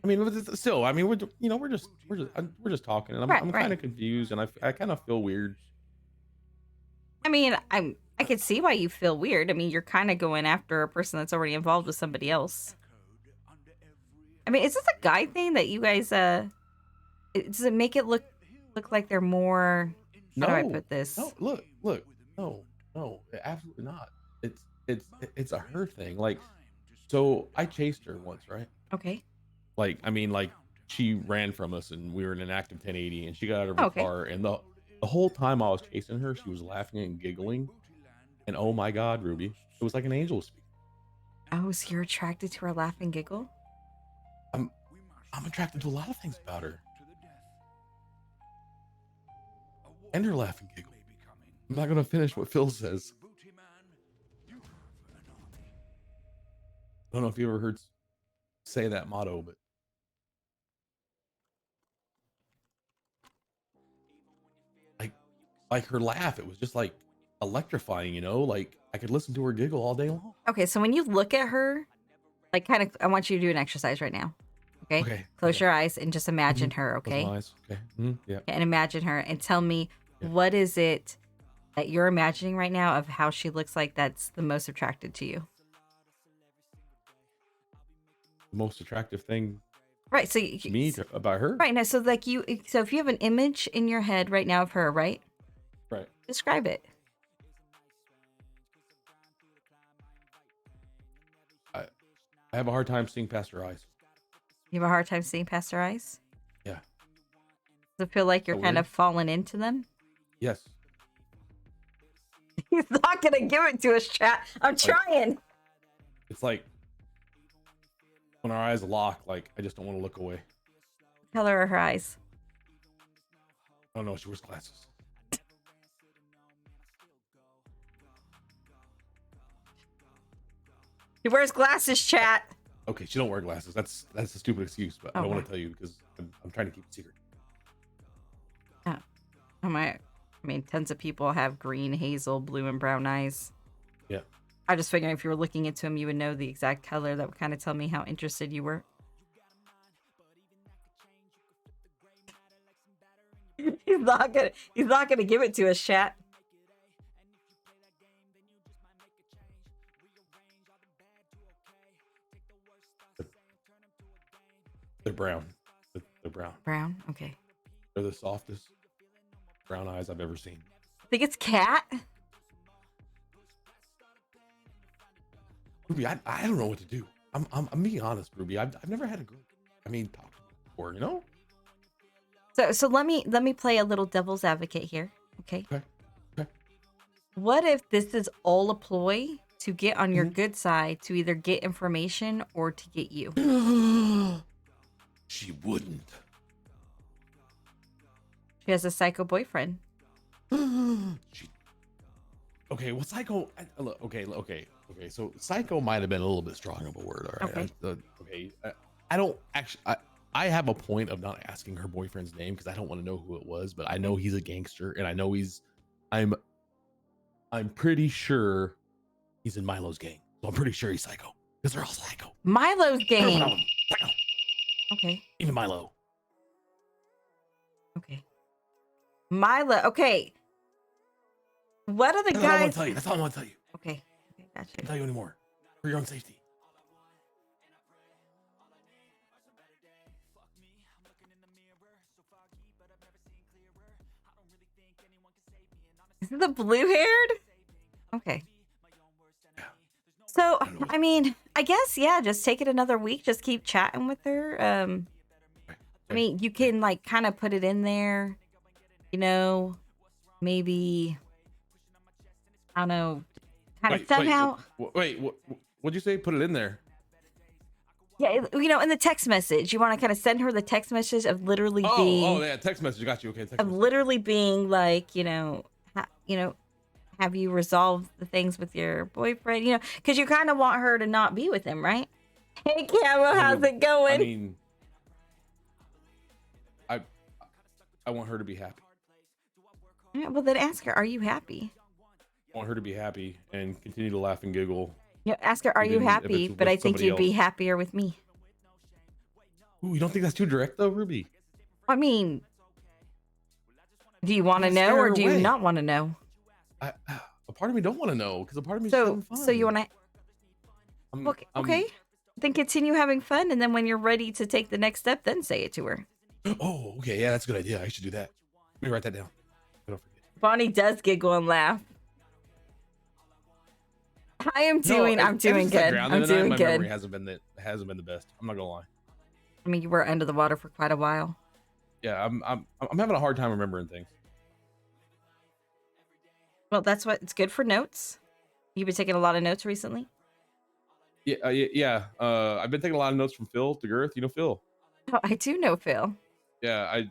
I mean, still, we're just talking, and I'm kind of confused, and I kind of feel weird. I mean, I can see why you feel weird. I mean, you're kind of going after a person that's already involved with somebody else. I mean, is this a guy thing that you guys does it make it look like they're more? How do I put this? No, look, no, absolutely not. It's a her thing. Like, so I chased her once, right? Okay. Like she ran from us, and we were in an active 1080, and she got out of her car, and the whole time I was chasing her, she was laughing and giggling. And oh my God, Ruby, it was like an angel speaking. Oh, so you're attracted to her laugh and giggle? I'm attracted to a lot of things about her. And her laugh and giggle. I'm not gonna finish what Phil says. I don't know if you ever heard say that motto, but like her laugh, it was just like electrifying, you know? Like I could listen to her giggle all day long. Okay, so when you look at her, like kind of, I want you to do an exercise right now. Okay. Okay. Close your eyes and just imagine her. Okay. Close my eyes. Okay. Yeah. And imagine her and tell me what is it that you're imagining right now of how she looks like that's the most attracted to you. The most attractive thing. Right. So about her. Right now, so like so if you have an image in your head right now of her, right? Right. Describe it. I have a hard time seeing past her eyes. You have a hard time seeing past her eyes? Yeah. Does it feel like you're kind of falling into them? Yes. He's not gonna give it to us, chat. I'm trying. It's like when our eyes lock, like I just don't want to look away. What color are her eyes? Oh no, she wears glasses. He wears glasses, chat. Okay, she don't wear glasses. That's a stupid excuse, but I don't want to tell you because I'm trying to keep it secret. Oh my! I mean, tons of people have green, hazel, blue, and brown eyes. Yeah. I just figuring if you were looking into them, you would know the exact color. That would kind of tell me how interested you were. He's not gonna give it to us, chat. They're brown. They're brown. Brown? Okay. They're the softest brown eyes I've ever seen. I think it's cat. Ruby, I don't know what to do. I'm being honest, Ruby. I've never had a girl. I mean, talk to me before, you know. So let me play a little devil's advocate here. Okay. Okay. What if this is all a ploy to get on your good side to either get information or to get you? She wouldn't. She has a psycho boyfriend. Okay, well, psycho. Okay. So psycho might have been a little bit strong of a word. All right. Okay. I don't actually. I have a point of not asking her boyfriend's name because I don't want to know who it was, but I know he's a gangster, and I know I'm pretty sure he's in Milo's gang. So I'm pretty sure he's psycho because they're all psycho. Milo's gang. Psycho. Okay. Even Milo. Okay. Milo. Okay. What are the That's all I want guys? to tell you. That's all I want to tell you. Okay. Gotcha. I can't tell you anymore for your own safety. Is it the blue-haired? Okay. So, I mean, I guess, yeah, just take it another week. Just keep chatting with her. I mean, you can, like, kind of put it in there, you know, maybe, I don't know, kind of somehow. Wait, what'd you say? Put it in there. Yeah, you know, in the text message, you want to kind of send her the text message of literally being. Oh, yeah, text message. Got you. Okay, text message. Literally being like, have you resolved the things with your boyfriend? You know, because you kind of want her to not be with him, right? Hey, Camo, how's it going? I mean, I want her to be happy. Yeah, well, then ask her, are you happy? I want her to be happy and continue to laugh and giggle. Yeah, ask her, are you happy? But I think you'd be happier with me. Ooh, you don't think that's too direct, though, Ruby? I mean, do you want to know or do you not want to know? A part of me don't want to know because a part of me. So you want to? Okay, then continue having fun, and then when you're ready to take the next step, then say it to her. Oh, okay, yeah, that's a good idea. I should do that. Let me write that down. Don't forget. Bonnie does giggle and laugh. I'm doing good. I'm doing good. My memory hasn't been the best. I'm not gonna lie. I mean, you were under the water for quite a while. Yeah, I'm having a hard time remembering things. Well, that's what it's good for notes. You've been taking a lot of notes recently? Yeah. I've been taking a lot of notes from Phil DeGirth. You know Phil? Oh, I do know Phil. Yeah,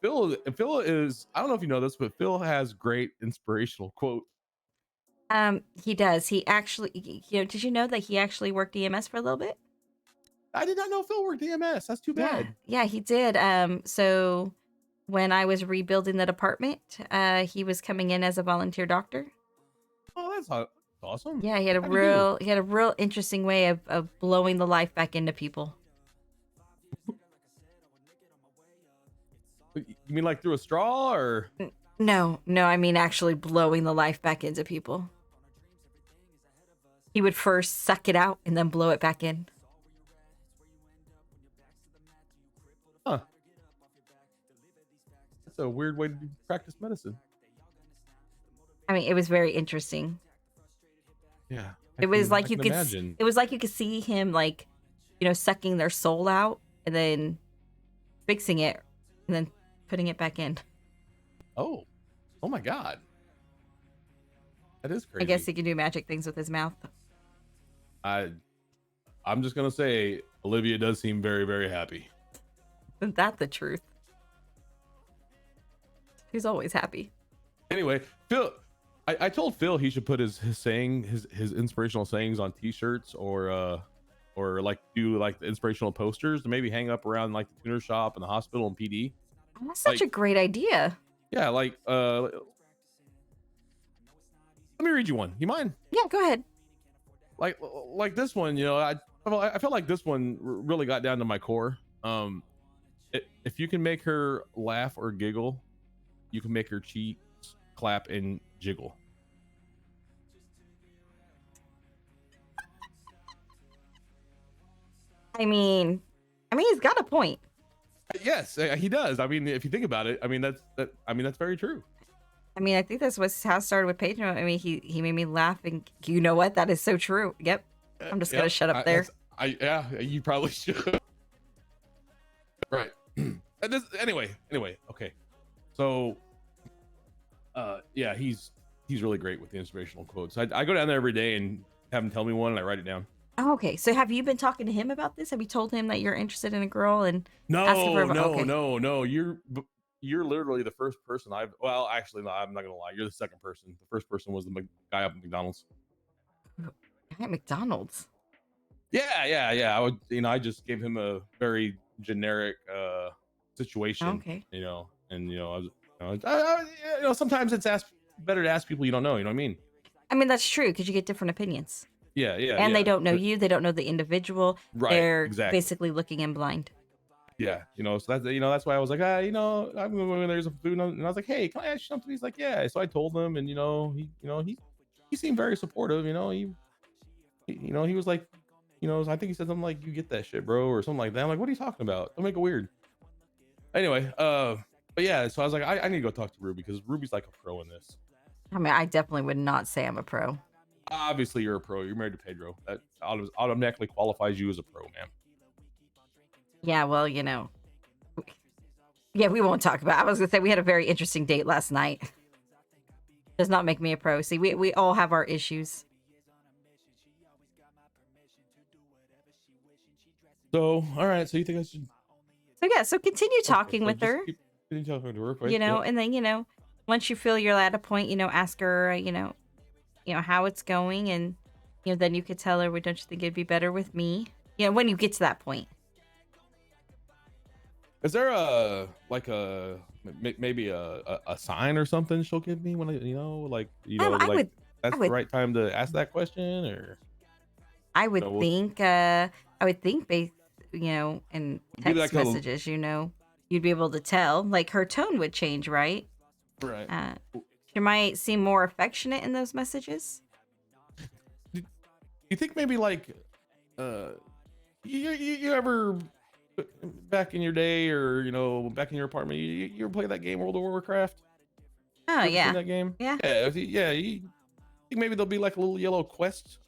Phil is, I don't know if you know this, but Phil has great inspirational quote. He does. He actually, did you know that he actually worked EMS for a little bit? I did not know Phil worked EMS. That's too bad. Yeah, he did. So when I was rebuilding the department, he was coming in as a volunteer doctor. Oh, that's awesome. Yeah, he had a real interesting way of blowing the life back into people. You mean like through a straw or? No, I mean actually blowing the life back into people. He would first suck it out and then blow it back in. Huh. That's a weird way to practice medicine. I mean, it was very interesting. Yeah. It was like imagine. It was like you could see him like, sucking their soul out and then fixing it and then putting it back in. Oh my God. That is crazy. I guess he can do magic things with his mouth. I'm just gonna say Olivia does seem very, very happy. Isn't that the truth? He's always happy. Anyway, Phil, I told Phil he should put his inspirational sayings on t-shirts or like do like the inspirational posters to maybe hang up around like the tuner shop and the hospital and PD. Oh, that's such a great idea. Yeah, like let me read you one. You mind? Yeah, go ahead. Like this one, I felt like this one really got down to my core. If you can make her laugh or giggle, you can make her cheeks clap and jiggle. I mean, he's got a point. Yes, he does. I mean, if you think about it, that's very true. I mean, I think that's how it started with Pedro. I mean, he made me laugh, and you know what? That is so true. Yep. I'm just gonna shut up there. You probably should. Right. Anyway. Okay. So, yeah, he's really great with the inspirational quotes. I go down there every day and have him tell me one, and I write it down. Oh, okay. So have you been talking to him about this? Have you told him that you're interested in a girl and asking for No. You're literally the first person actually, no, I'm not gonna lie. You're the second person. The first person was the guy up at McDonald's. At McDonald's? Yeah. I would, I just gave him a very generic situation. Okay. Sometimes it's better to ask people you don't know. You know what I mean? I mean, that's true because you get different opinions. Yeah. And they don't know you. They don't know the individual. Right. They're exactly. basically looking in blind. Yeah. So that's why I was like, I'm going there's a food, and I was like, hey, can I ask you something? He's like, yeah. So I told him, and he seemed very supportive. He was like, I think he said something like, you get that shit, bro, or something like that. I'm like, what are you talking about? Don't make it weird. Anyway, but yeah, so I was like, I need to go talk to Ruby because Ruby's like a pro in this. I mean, I definitely would not say I'm a pro. Obviously, you're a pro. You're married to Pedro. That automatically qualifies you as a pro, man. Yeah, well, yeah, we won't talk about it. I was gonna say we had a very interesting date last night. Does not make me a pro. See, we all have our issues. So, all right. So you think I should? So continue talking with her. Continue talking to her, right? And then once you feel you're at a point, ask her, how it's going, and then you could tell her, well, don't you think it'd be better with me? When you get to that point. Is there maybe a sign or something she'll give me when that's the right time to ask that question, or? I would think in text messages, you'd be able to tell, like her tone would change, right? Right. She might seem more affectionate in those messages. Do you think maybe like, you ever back in your day, or back in your apartment, you ever play that game World of Warcraft? Oh yeah. That game. Yeah. Yeah. You think maybe there'll be like a little yellow quest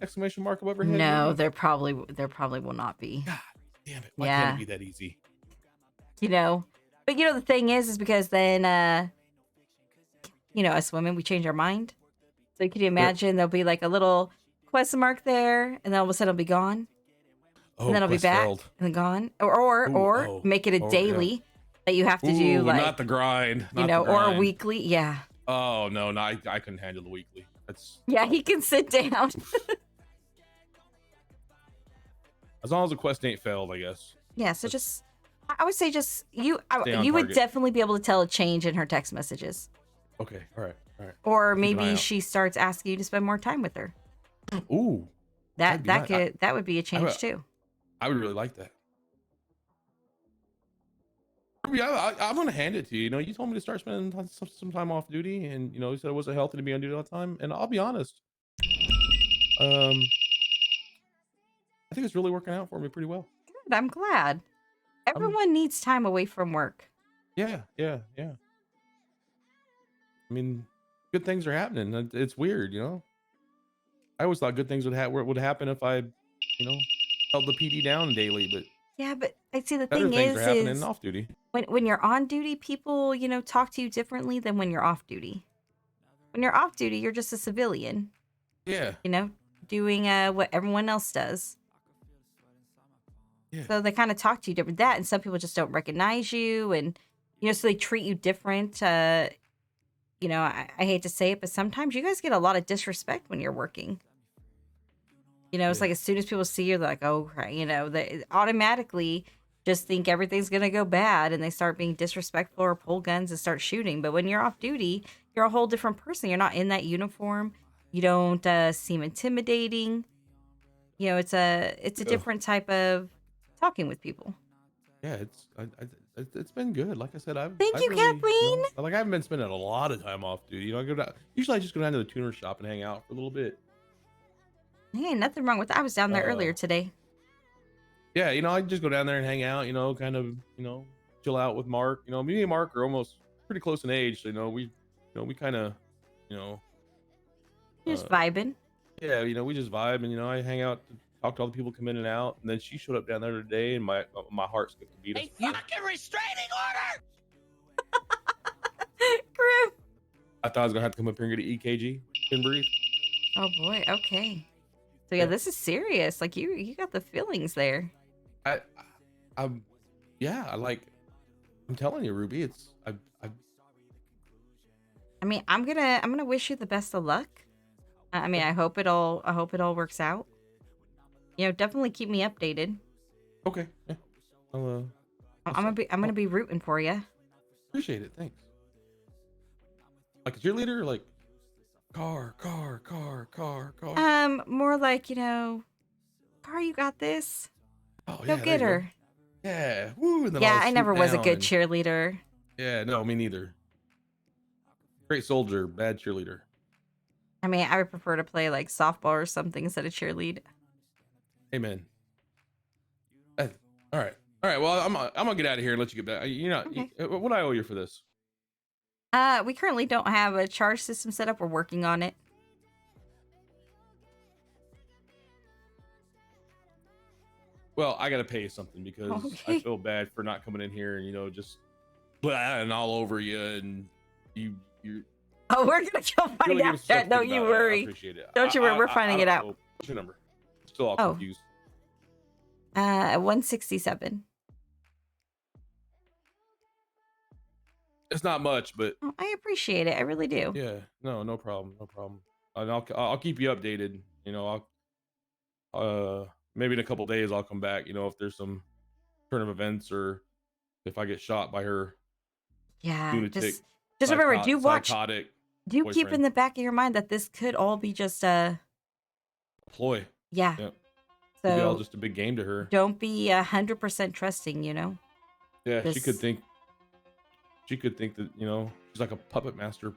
exclamation mark above her head? No, there probably will not be. God damn it! Why can't it be that easy? But the thing is because then us women, we change our mind. So could you imagine there'll be like a little question mark there, and then all of a sudden it'll be gone, Oh, and then it'll be quest back, failed. and then gone, or make it a yeah. daily that you have to do, Ooh, like not the grind. you Not know, the or a grind. weekly. Yeah, Oh no, I couldn't handle the weekly. That's yeah, he can sit down. as long as the quest ain't failed, I guess. Yeah, so just I would say just you Stay on you would target. definitely be able to tell a change in her text messages. Okay, all right. Or I'll keep an eye maybe out. she starts asking you to spend more time with her. Ooh, That that'd be nice. that would be a change too. I would really like that. Yeah, I'm gonna hand it to you. You know, you told me to start spending some time off duty, and you know, you said it wasn't healthy to be on duty all the time. And I'll be honest, I think it's really working out for me pretty well. Good, I'm glad. Everyone needs time away from work. Yeah. I mean, good things are happening. It's weird, you know. I always thought good things would happen if I, you know, held the PD down daily, but Yeah, but I see the better thing things are happening is off duty. when you're on duty, people, you know, talk to you differently than when you're off duty. When you're off duty, you're just a civilian. Yeah. You know, doing what everyone else does. Yeah. So they kind of talk to you different. That and some people just don't recognize you, and you know, so they treat you different. You know, I hate to say it, but sometimes you guys get a lot of disrespect when you're working. You know, it's like as soon as people see you, they're like, oh, right, you know, they automatically just think everything's going to go bad, and they start being disrespectful or pull guns and start shooting. But when you're off duty, you're a whole different person. You're not in that uniform. You don't seem intimidating. You know, it's a different type of talking with people. Yeah, it's been good. Like I said, Thank you, really, Kathleen. You know, like I haven't been spending a lot of time off duty. You know, usually I just go down to the tuner shop and hang out for a little bit. Hey, nothing wrong with that. I was down there earlier today. Yeah, you know, I just go down there and hang out. You know, kind of, you know, chill out with Mark. You know, me and Mark are almost pretty close in age. So, you know, we kind of, you know, Just vibing. Yeah, you know, we just vibe, and you know, I hang out, talk to all the people come in and out, and then she showed up down there today, and my heart skipped a beat. A fucking restraining order! Grim. I thought I was gonna have to come up here and get an EKG and breathe. Oh boy. Okay. So yeah, this is serious. Like you got the feelings there. I'm telling you, Ruby, I mean, I'm gonna wish you the best of luck. I mean, I hope it all works out. You know, definitely keep me updated. Okay. Yeah. I'm gonna be rooting for you. Appreciate it. Thanks. Like a cheerleader, or like car. More like, you know, car, you got this. Oh, Go yeah, get there you her. go. Yeah. Woo. And then Yeah, I'll I never swoop was a down good and- cheerleader. Yeah. No, me neither. Great soldier, bad cheerleader. I mean, I would prefer to play like softball or something instead of cheerlead. Amen. All right. Well, I'm gonna get out of here and let you get back. What do I owe you for this? We currently don't have a charge system set up. We're working on it. Well, I gotta pay you something because Okay. I feel bad for not coming in here and just and all over you, and you. Oh, we're gonna go find really give out us something that. Don't you about it. I worry. appreciate it. Don't you worry. We're I finding don't it out. know. What's your number? Still all Oh. confused. 167. It's not much, but Oh, I appreciate it. I really do. yeah, no problem. And I'll keep you updated. You know, I'll maybe in a couple days I'll come back. You know, if there's some turn of events or if I get shot by her. Yeah. Lunatic, Just remember, do watch. psychotic Do you keep boyfriend. in the back of your mind that this could all be just ploy. Yeah. Could be all So just a big game to her. don't be 100% trusting. You know. Yeah, she This- could think. She could think that she's like a puppet master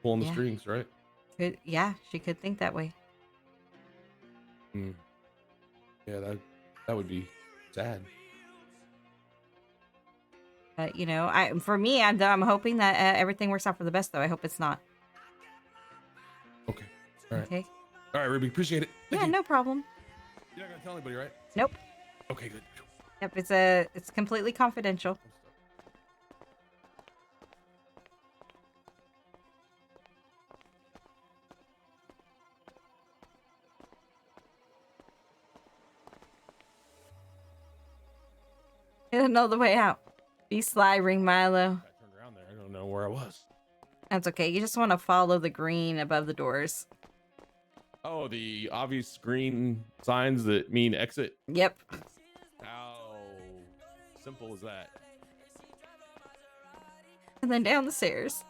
pulling the Yeah. strings, right? Yeah, she could think that way. Hmm. Yeah, that would be sad. But you know, for me, I'm hoping that everything works out for the best. Though I hope it's not. Okay. All right. Okay. All right, Ruby. Appreciate it. Yeah, no problem. You're not gonna tell anybody, right? Nope. Okay, good. Yep, it's completely confidential. You don't know the way out. Be sly, Ring Milo. I turned around there. I don't know where I was. That's okay. You just want to follow the green above the doors. Oh, the obvious green signs that mean exit. Yep. How simple is that? And then down the stairs.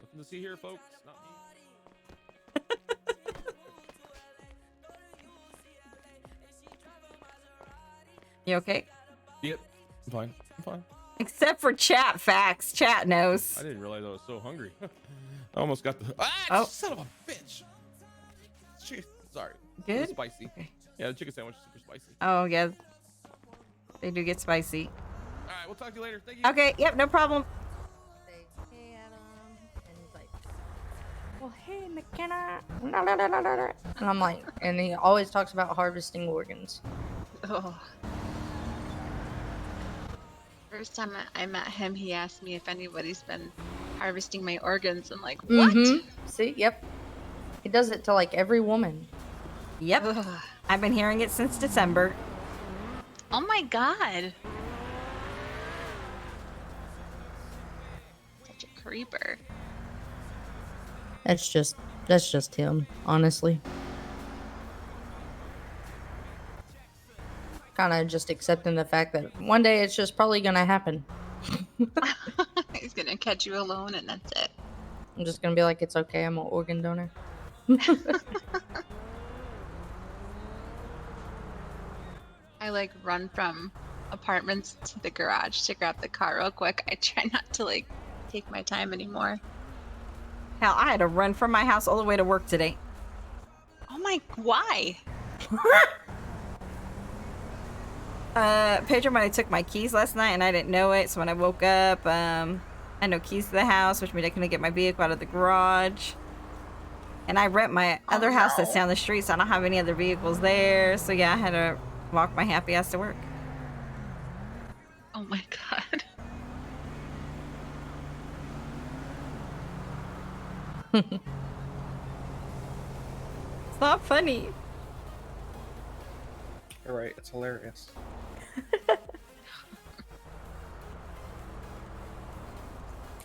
Nothing to see here, folks. Not me. You okay? Yep. I'm fine. I'm fine. Except for chat facts. Chat knows. I didn't realize I was so hungry. I almost got the. Son of a bitch. Sorry. Good? It was spicy. Okay. Yeah, the chicken sandwich is super spicy. Oh, yeah. They do get spicy. All right, we'll talk to you later. Thank you. Okay, yep, no problem. Hey, Adam. And he's like, well, hey, McKenna. And I'm like, and he always talks about harvesting organs. Oh. First time I met him, he asked me if anybody's been harvesting my organs. I'm like, what? Mm-hmm. See, yep. He does it to like every woman. Yep. Ugh. I've been hearing it since December. Oh my god. Such a creeper. That's just him, honestly. Kind of just accepting the fact that one day it's just probably gonna happen. He's gonna catch you alone and that's it. I'm just gonna be like, it's okay, I'm an organ donor. I like run from apartments to the garage to grab the car real quick. I try not to like take my time anymore. Hell, I had to run from my house all the way to work today. Oh my, why? Pedro might have took my keys last night and I didn't know it, so when I woke up, I had no keys to the house, which means I couldn't get my vehicle out of the garage. And I rent my other house that's down the street, so I don't have any other vehicles there. So yeah, I had to walk my happy ass to work. Oh my god. It's not funny. You're right, it's hilarious.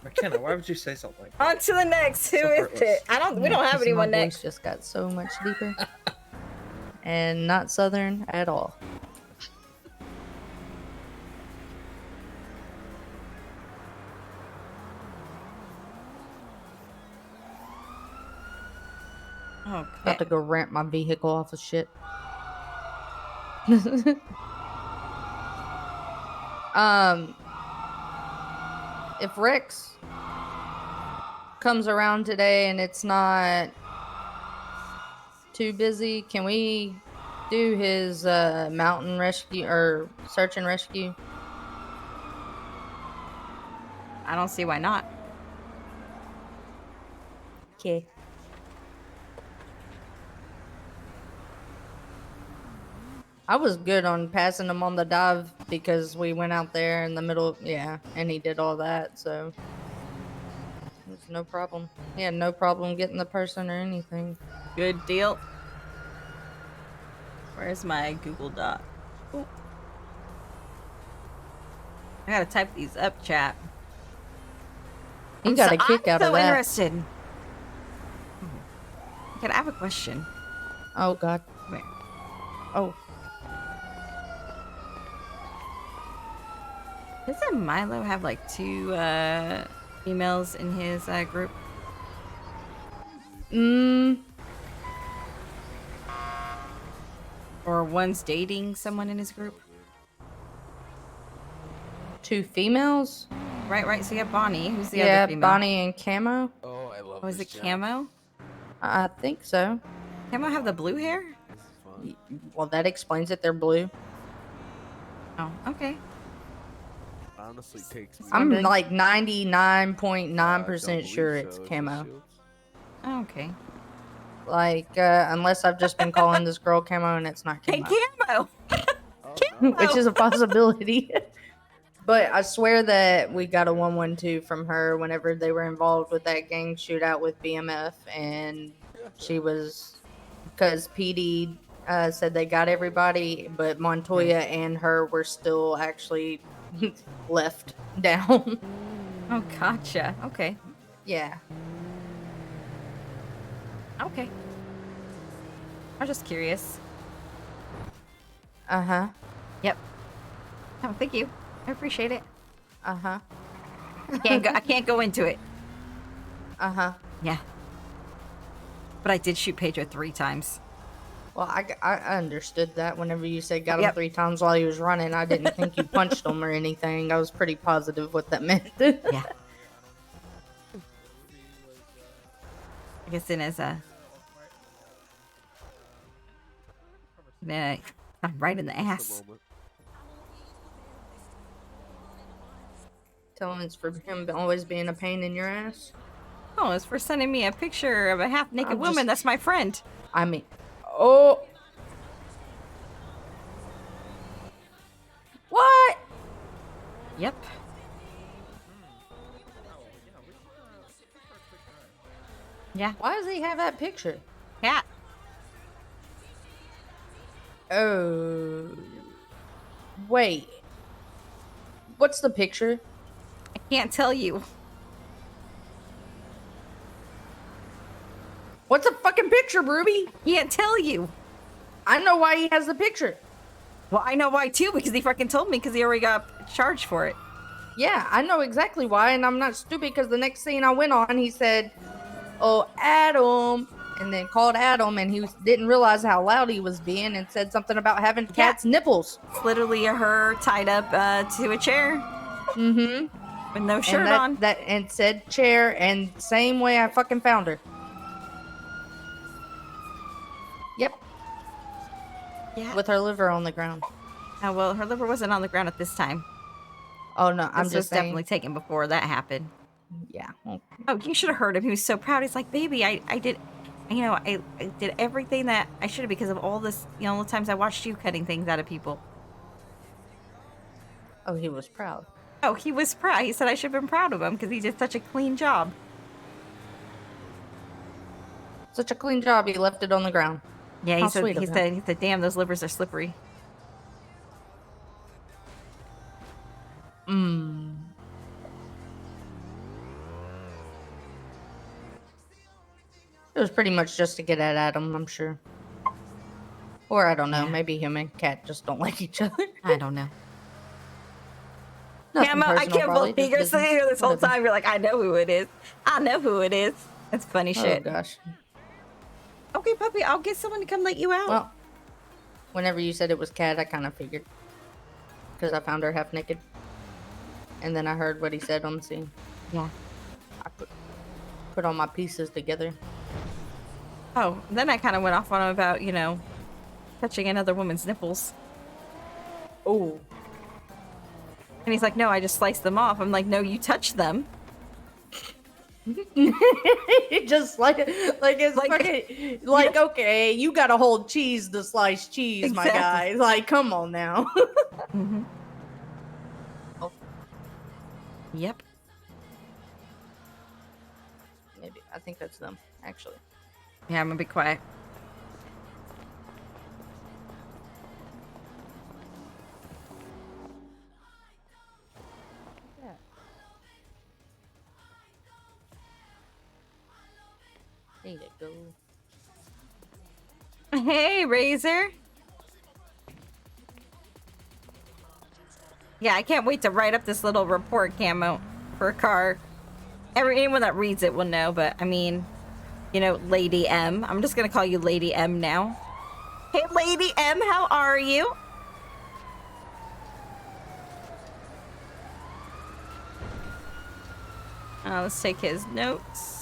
McKenna, why would you say something like that? On to the next. Who is it? We don't have anyone My next. voice just got so much deeper. And not southern at all. Okay. About to go ramp my vehicle off of shit. If Rex comes around today and it's not too busy, can we do his mountain rescue or search and rescue? I don't see why not. Okay. I was good on passing him on the dive because we went out there in the middle, yeah, and he did all that, so there's no problem. He had no problem getting the person or anything. Good deal. Where's my Google Doc? Ooh. I gotta type these up, chat. He got a kick out of I'm so that. interested. Okay, I have a question. Oh God. Come here. Oh. Doesn't Milo have like 2 females in his group? Or one's dating someone in his group? 2 females? Right. So you have Bonnie. Who's the Yeah, other female? Bonnie and Camo. Oh, I love Oh, is this it job. Camo? I think so. Camo have the blue hair? Well, that explains it. They're blue. Oh, okay. Honestly, takes me. I'm like 99.9% sure it's Camo. Oh, okay. Like, unless I've just been calling this girl Camo and it's not Camo. Hey, Camo! Which is a possibility. But I swear that we got a 112 from her whenever they were involved with that gang shootout with BMF, and she was, because PD said they got everybody, but Montoya and her were still actually left down. Oh, gotcha. Okay. Yeah. Okay. I was just curious. Uh-huh. Yep. Oh, thank you. I appreciate it. Uh-huh. I can't go into it. Uh-huh. Yeah. But I did shoot Pedro 3 times. Well, I understood that whenever you said got him 3 times while he was running. I didn't think you punched him or anything. I was pretty positive what that meant. Yeah. I guess in as a... I'm right in the ass. Tell him it's for him always being a pain in your ass. Oh, it's for sending me a picture of a half-naked woman. That's my friend. I mean... Oh... What? Yep. Yeah. Why does he have that picture? Cat. Oh. Wait. What's the picture? I can't tell you. What's the fucking picture, Ruby? Can't tell you. I know why he has the picture. Well, I know why too, because he fucking told me because he already got charged for it. Yeah, I know exactly why, and I'm not stupid because the next scene I went on, he said, "Oh, Adam," and then called Adam, and he didn't realize how loud he was being and said something about having cat's nipples. It's literally her tied up to a chair. Mm-hmm. With no shirt on. And said chair, and same way I fucking found her. Yep. Yeah. With her liver on the ground. Oh, well, her liver wasn't on the ground at this time. Oh, no, I'm This just was saying. definitely taken before that happened. Yeah. Well, oh, you should have heard him. He was so proud. He's like, baby, I did, you know, I did everything that I should have because of all this, you know, all the times I watched you cutting things out of people. Oh, he was proud. Oh, he was proud. He said I should have been proud of him because he did such a clean job. Such a clean job, he left it on the ground. Yeah, How he sweet of him. said, damn, those livers are slippery. Mmm. It was pretty much just to get at Adam, I'm sure. Or I don't know, maybe him and Kat just don't like each other. I don't know. Nothing I personal, can't probably, believe you're just sitting here this whole whatever. time. You're like, I know who it is. I know who it is. That's funny shit. Oh, gosh. Okay, puppy, I'll get someone to come let you out. Well, whenever you said it was Kat, I kind of figured. Because I found her half naked. And then I heard what he said on the scene. Yeah. I put all my pieces together. Oh, then I kind of went off on him about, you know, touching another woman's nipples. Oh. And he's like, no, I just sliced them off. I'm like, no, you touched them. Just like it's fucking like okay, you gotta hold cheese to slice cheese, my guy. Like, come on now. Mm-hmm. Oh. Yep. Maybe I think that's them, actually. Yeah, I'm gonna be quiet. There you go. Hey, Razor. Yeah, I can't wait to write up this little report camo for a car. Anyone that reads it will know, but I mean, you know, Lady M. I'm just gonna call you Lady M now. Hey, Lady M, how are you? Let's take his notes.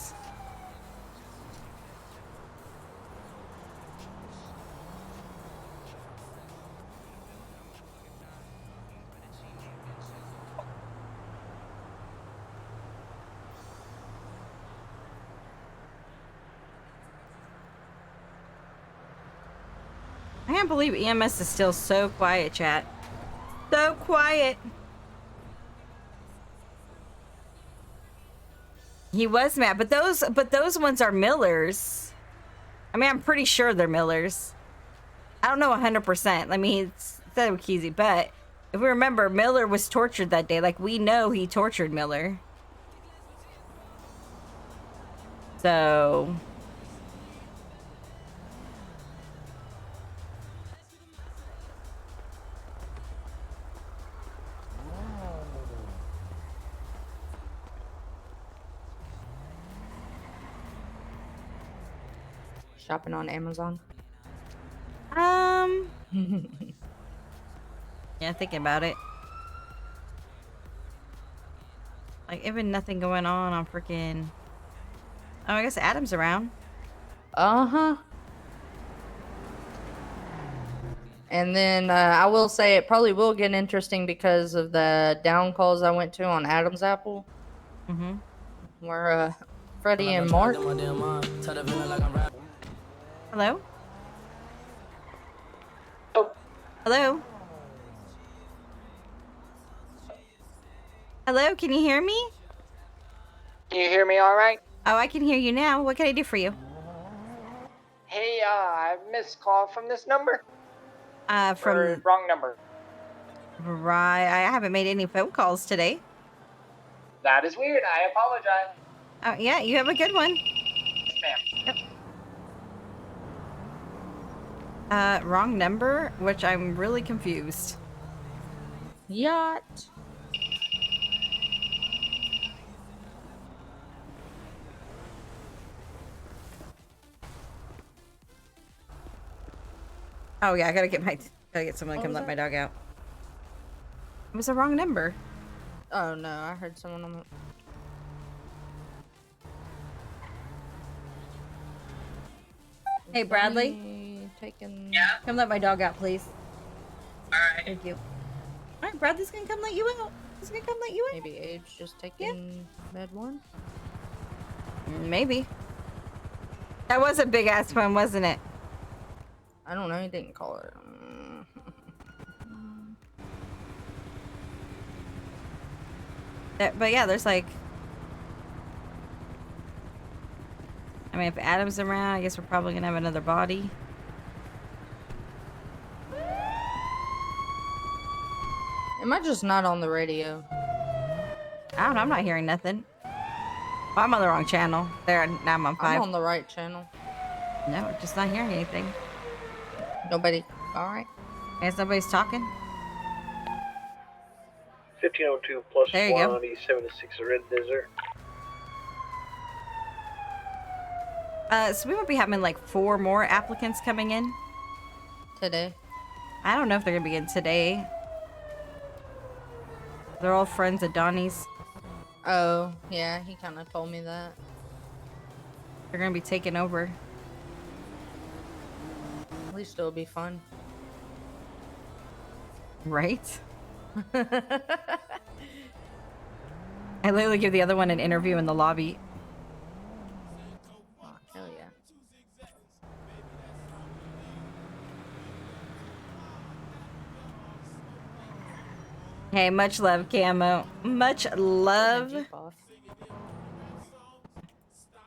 I can't believe EMS is still so quiet, chat. So quiet. He was mad, but those ones are Millers. I mean, I'm pretty sure they're Millers. I don't know 100%. I mean, it's said with Keezy, but if we remember, Miller was tortured that day. Like, we know he tortured Miller. So... Shopping on Amazon. Yeah, thinking about it. Like, even nothing going on freaking... Oh, I guess Adam's around. Uh-huh. And then I will say it probably will get interesting because of the down calls I went to on Adam's Apple. Mm-hmm. Where Freddie and Mark. Hello? Oh. Hello? Hello, can you hear me? Can you hear me all right? Oh, I can hear you now. What can I do for you? Hey, I missed a call from this number. From... Or wrong number. Right, I haven't made any phone calls today. That is weird. I apologize. Oh, yeah, you have a good one. Yes, ma'am. Wrong number, which I'm really confused. Yacht. Oh yeah, I gotta get someone to come let my dog out. It was the wrong number. Oh no, I heard someone on the... Hey Bradley. Come let my dog out, please. Alright. Thank you. Alright, Bradley's gonna come let you out. He's gonna come let you out. Maybe Age just taking med 1? Maybe. That was a big ass one, wasn't it? I don't know, he didn't call her. But yeah, there's like... I mean, if Adam's around, I guess we're probably gonna have another body. Am I just not on the radio? I don't know, I'm not hearing nothing. Oh, I'm on the wrong channel. There, now I'm on 5. I'm on the right channel. No, just not hearing anything. Nobody. Alright. I guess nobody's talking. 1502 plus There you 1 go. on E76 Red Desert. So we might be having like 4 more applicants coming in. Today. I don't know if they're gonna be in today. They're all friends of Donnie's. Oh, yeah, he kind of told me that. They're gonna be taking over. At least it'll be fun. Right? I literally give the other one an interview in the lobby. Oh, hell yeah. Hey, much love, Camo. Much love.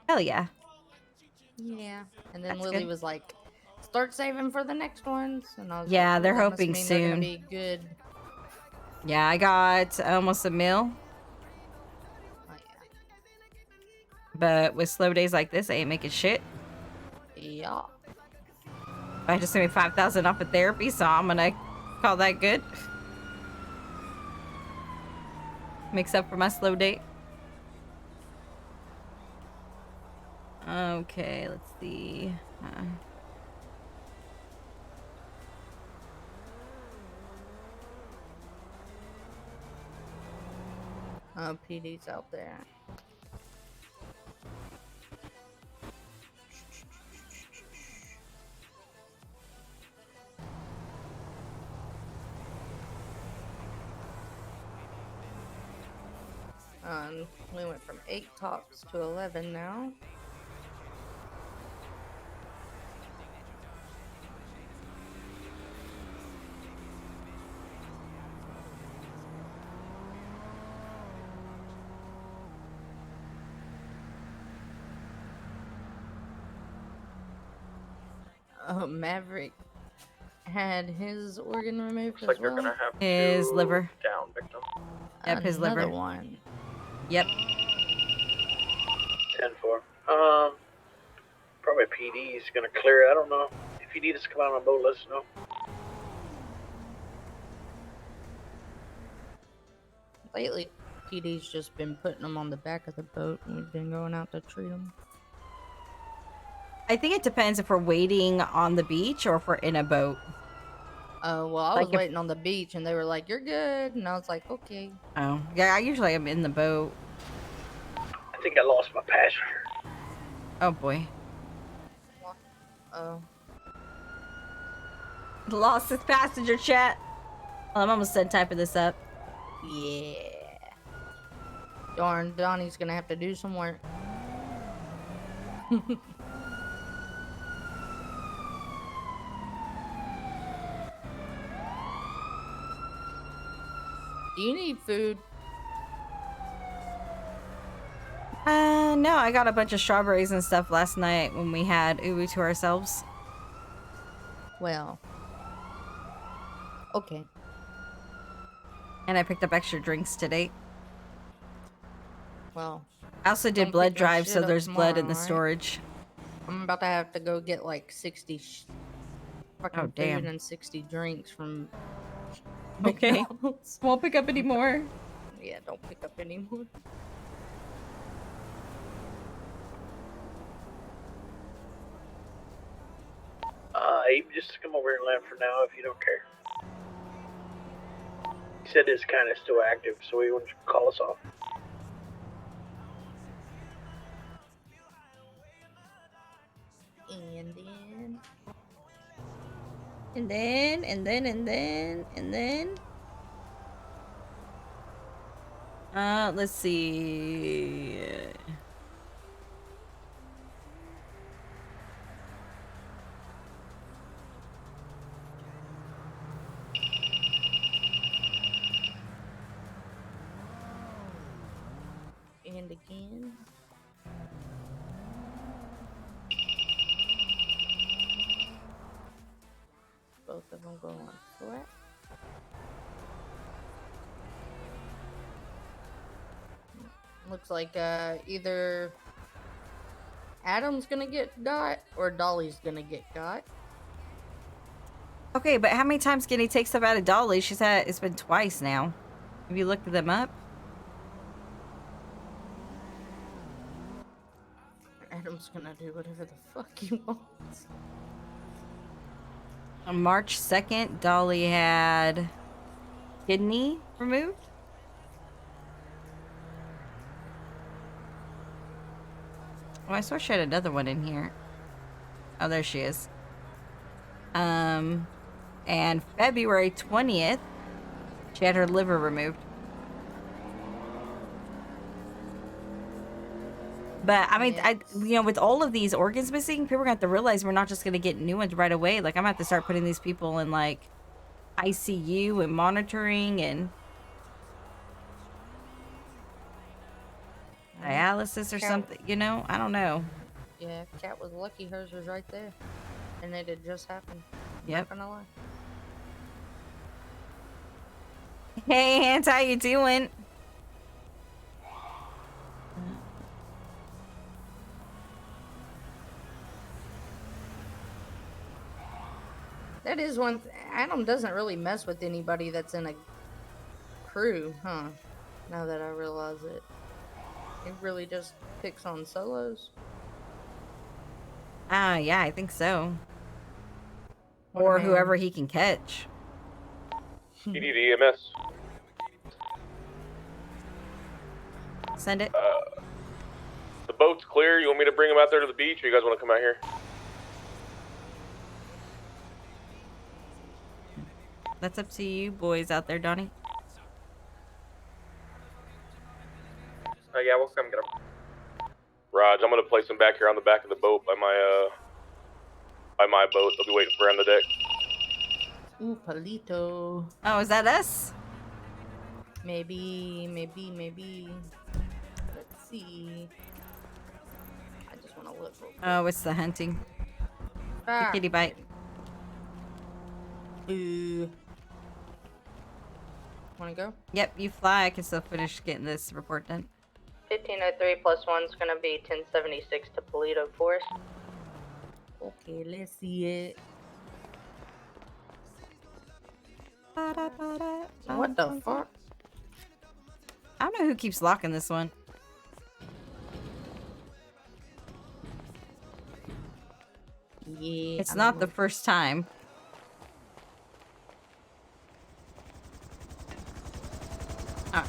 Hell yeah. Yeah. And then That's Lily good. was like, start saving for the next ones. And I was Yeah, like, they're "Well, that must hoping mean they're gonna soon." be good. Yeah, I got almost $1 million. Oh, yeah. But with slow days like this, I ain't making shit. Yeah. I just made 5,000 off of therapy, so I'm gonna call that good. Makes up for my slow date. Okay, let's see. Oh, PD's out there. We went from 8 tops to 11 now. Oh, Maverick. had his organ removed Looks like as they're well. gonna have His to liver. down victim. Yep, his liver. Another one. Yep. 10-4. Probably PD is gonna clear it. I don't know. If you need us to come out on a boat, let us know. Lately, PD's just been putting them on the back of the boat, and we've been going out to treat them. I think it depends if we're waiting on the beach or if we're in a boat. Well, I Like was if- waiting on the beach, and they were like, "You're good," and I was like, "Okay." Oh, yeah, I usually am in the boat. I think I lost my passenger. Oh, boy. Oh. Lost his passenger, chat. Well, I'm almost done typing this up. Yeah. Darn, Donnie's gonna have to do some work. Do you need food? No, I got a bunch of strawberries and stuff last night when we had uwu to ourselves. Well. Okay. And I picked up extra drinks today. Well. I also did don't blood pick my drive, so shit up there's blood in the tomorrow, right? storage. I'm about to have to go get like 60 fucking Oh, damn. food and 60 drinks from Okay. McDonald's. Won't pick up anymore. Yeah, don't pick up anymore. Abe, just come over here and land for now if you don't care. He said it's kind of still active, so he wouldn't call us off. And then... Let's see. And again. Both of them going flat. Looks like either Adam's gonna get got or Dolly's gonna get got. Okay, but how many times can he take stuff out of Dolly? She said it's been twice now. Have you looked them up? Adam's gonna do whatever the fuck he wants. On March 2nd, Dolly had kidney removed. Oh, I swear she had another one in here. Oh, there she is. And February 20th, she had her liver removed. But I mean, with all of these organs missing, people are gonna have to realize we're not just gonna get new ones right away. Like, I'm gonna have to start putting these people in like ICU and monitoring and dialysis or something. You know, I don't know. Yeah, Cat was lucky hers was right there. And it had just happened. Yep. Not gonna lie. Hey, Hans, how you doing? That is one Adam doesn't really mess with anybody that's in a crew, huh? Now that I realize it. He really just picks on solos. Yeah, I think so. What a Or man. whoever he can catch. You need EMS. Send it. The boat's clear. You want me to bring them out there to the beach, or you guys want to come out here? That's up to you boys out there, Donnie. Yeah, we'll come get them. Raj, I'm gonna place them back here on the back of the boat by my boat. They'll be waiting for on the deck. Ooh, Palito. Oh, is that us? Maybe. Let's see. I just want to look real quick. Oh, it's the hunting. The Ah. kitty bite. Boo. Wanna go? Yep, you fly. I can still finish getting this report done. 1503 plus 1 is gonna be 1076 to Polito Forest. Okay, let's see it. What the fuck? I don't know who keeps locking this one. Yeah. It's not the first time. Ah.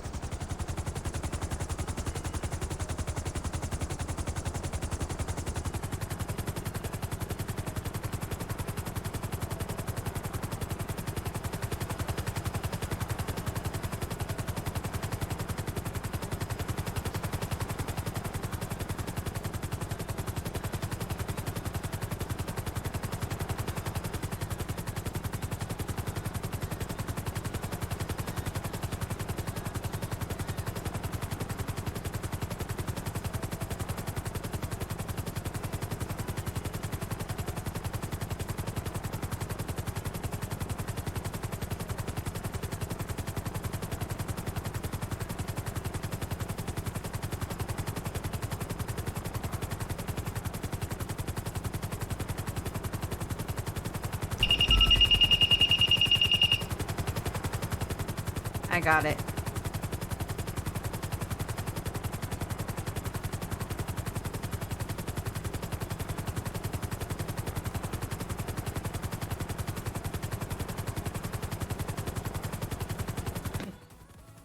I got it.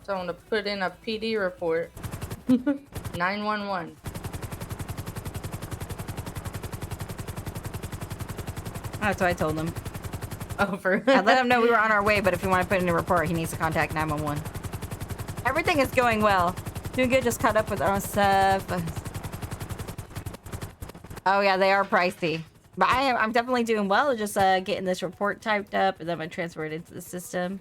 So I'm gonna put in a PD report. 911. That's what I told him. Over. I let him know we were on our way, but if you want to put in a report, he needs to contact 911. Everything is going well. Doing good, just caught up with our own stuff. Oh yeah, they are pricey. But I'm definitely doing well, just getting this report typed up, and then I'm gonna transfer it into the system.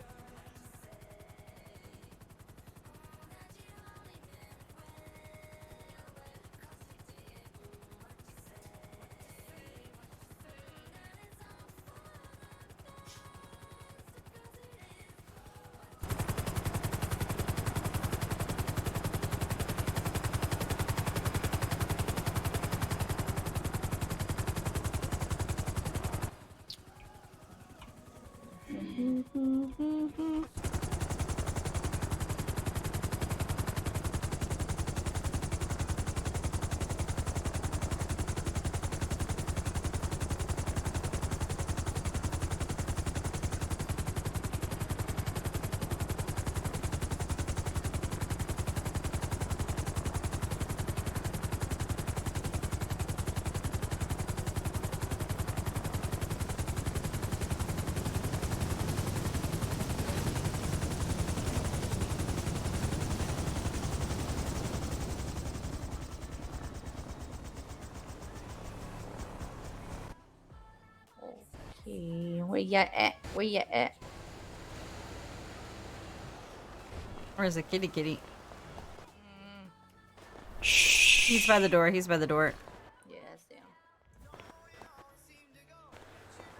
Okay, where ya at? Where ya at? Where's the kitty? He's by the door. He's by the door. Yes, damn.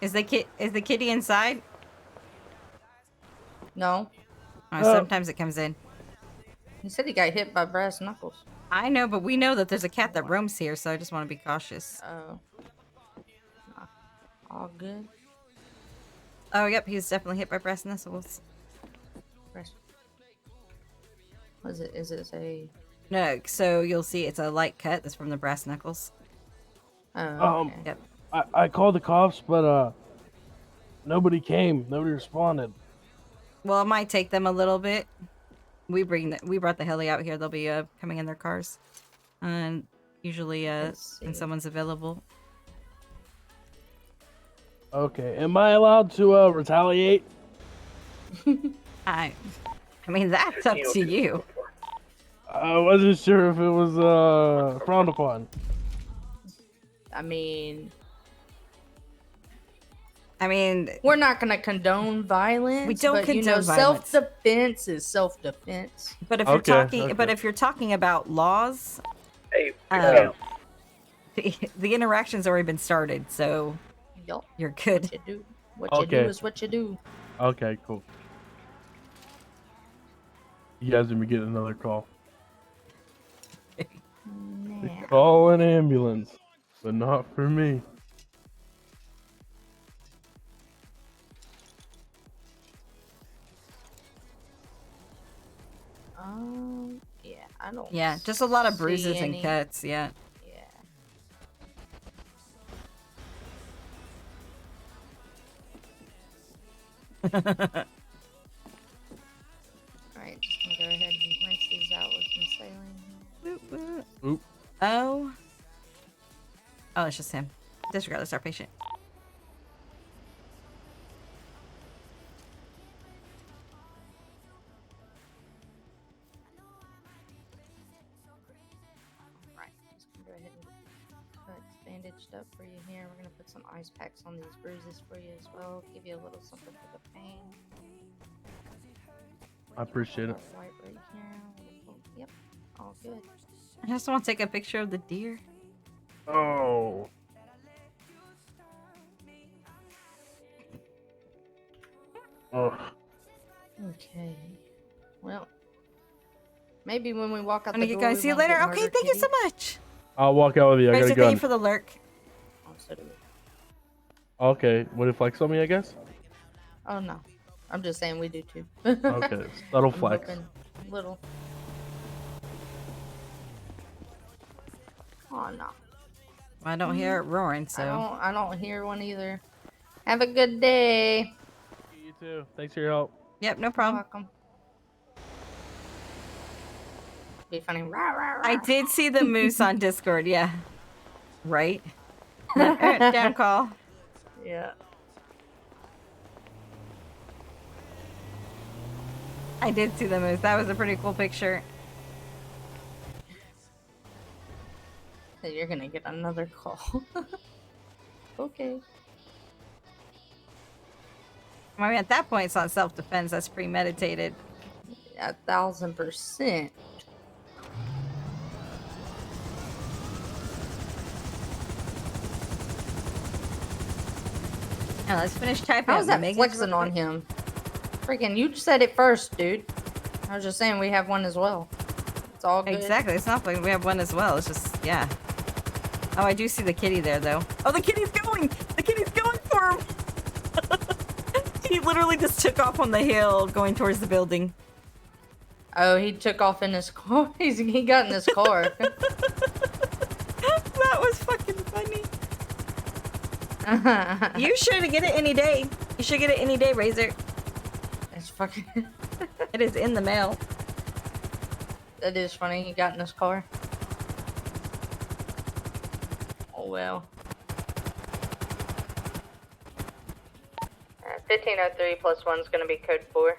Is the kitty inside? No. Oh, sometimes it comes in. He said he got hit by brass knuckles. I know, but we know that there's a cat that roams here, so I just want to be cautious. Oh. All good. Oh, yep, he's definitely hit by brass knuckles. What is it? Is it a... No, so you'll see it's a light cut that's from the brass knuckles. Oh, okay. Yep. I called the cops, but nobody came. Nobody responded. Well, it might take them a little bit. We brought the heli out here. They'll be coming in their cars, and usually when someone's available. Okay, am I allowed to retaliate? I mean that's up to you. I wasn't sure if it was frowned upon. I mean, we're not gonna condone violence. We don't condone violence. Self-defense is self-defense. But if if you're talking about laws, hey, the interaction's already been started, so you're good. What you do is what you do. Okay, cool. You guys gonna be getting another call. Call an ambulance, but not for me. Yeah, I don't. Yeah, just a lot of bruises see and any- cuts. Yeah. Alright, just gonna go ahead and rinse these out with some saline. Oop. Oh. Oh, it's just him. Disregard, that's our patient. Right, just gonna go ahead and cut, bandaged up for you here. We're gonna put some ice packs on these bruises for you as well. Give you a little something for the pain. I appreciate it. Wipe right here. Yep, all good. I just want to take a picture of the deer. Oh. Oh. Okay. Well, maybe when we walk out I'm the gonna door, guys we see you won't later. get Okay, murder thank you kitty. so much. I'll walk out with you. I got Razor, a thank gun. you for the lurk. Oh, so do we. Okay, would it flex on me? I guess. Oh no, I'm just saying we do too. Okay, subtle I'm flex. hoping little. Oh no. I don't hear it roaring, so. I don't hear one either. Have a good day. You too. Thanks for your help. Yep, no problem. Welcome. Be funny. Rah, rah, rah. I did see the moose on Discord, yeah. Right? Damn call. Yeah. I did see the moose. That was a pretty cool picture. Hey, you're gonna get another call. Okay. I mean, at that point, it's not self-defense. That's premeditated. 1000%. Now let's finish typing. How's up that Megan's flexing real on quick. him? Freaking, you said it first, dude. I was just saying we have one as well. It's all good. Exactly. It's not like we have one as well. It's just, yeah. Oh, I do see the kitty there, though. Oh, the kitty's going! The kitty's going for him! He literally just took off on the hill going towards the building. Oh, he took off in his car. He got in his car. That was fucking funny. You should get it any day. You should get it any day, Razor. It's fucking... It is in the mail. That is funny. He got in his car. Oh well. 1503 plus 1 is going to be code 4.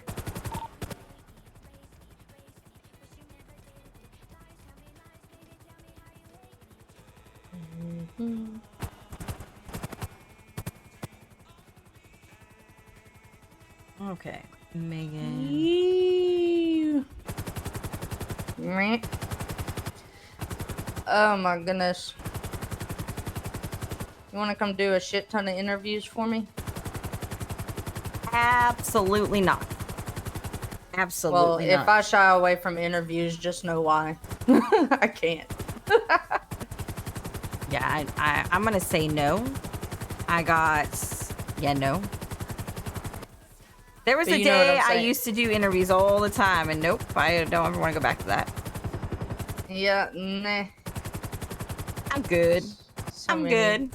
Okay. Megan. Meh. Oh my goodness. You want to come do a shit ton of interviews for me? Absolutely not. Absolutely Well, not. if I shy away from interviews, just know why. I can't. Yeah, I'm gonna say no. I got... Yeah, no. There was But a you know what day I'm I saying. used to do interviews all the time, and nope, I don't ever want to go back to that. Yeah, nah. I'm good. So I'm many. good.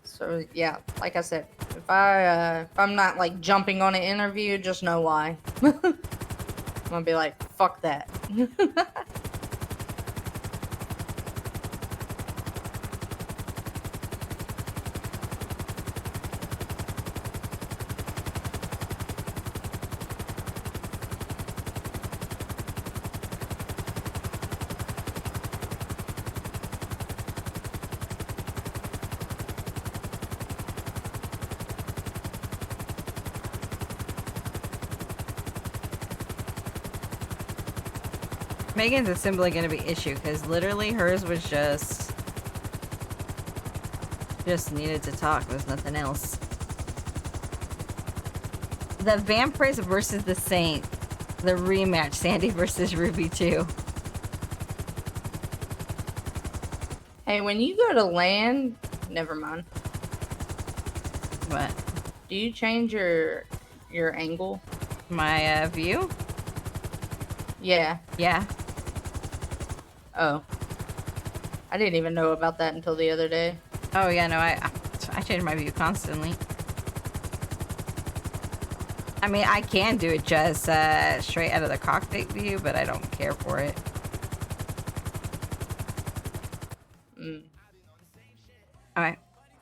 So yeah, like I said, if I'm not like jumping on an interview, just know why. I'm gonna be like, fuck that. Megan's is simply gonna be issue because literally hers was just Just needed to talk. There's nothing else. The Vampires versus the Saint. The rematch. Sandy versus Ruby 2. Hey, when you go to land, never mind. What? Do you change your angle? My view? Yeah. Yeah. Oh. I didn't even know about that until the other day. Oh yeah, no, I change my view constantly. I mean, I can do it just straight out of the cockpit view, but I don't care for it. Alright.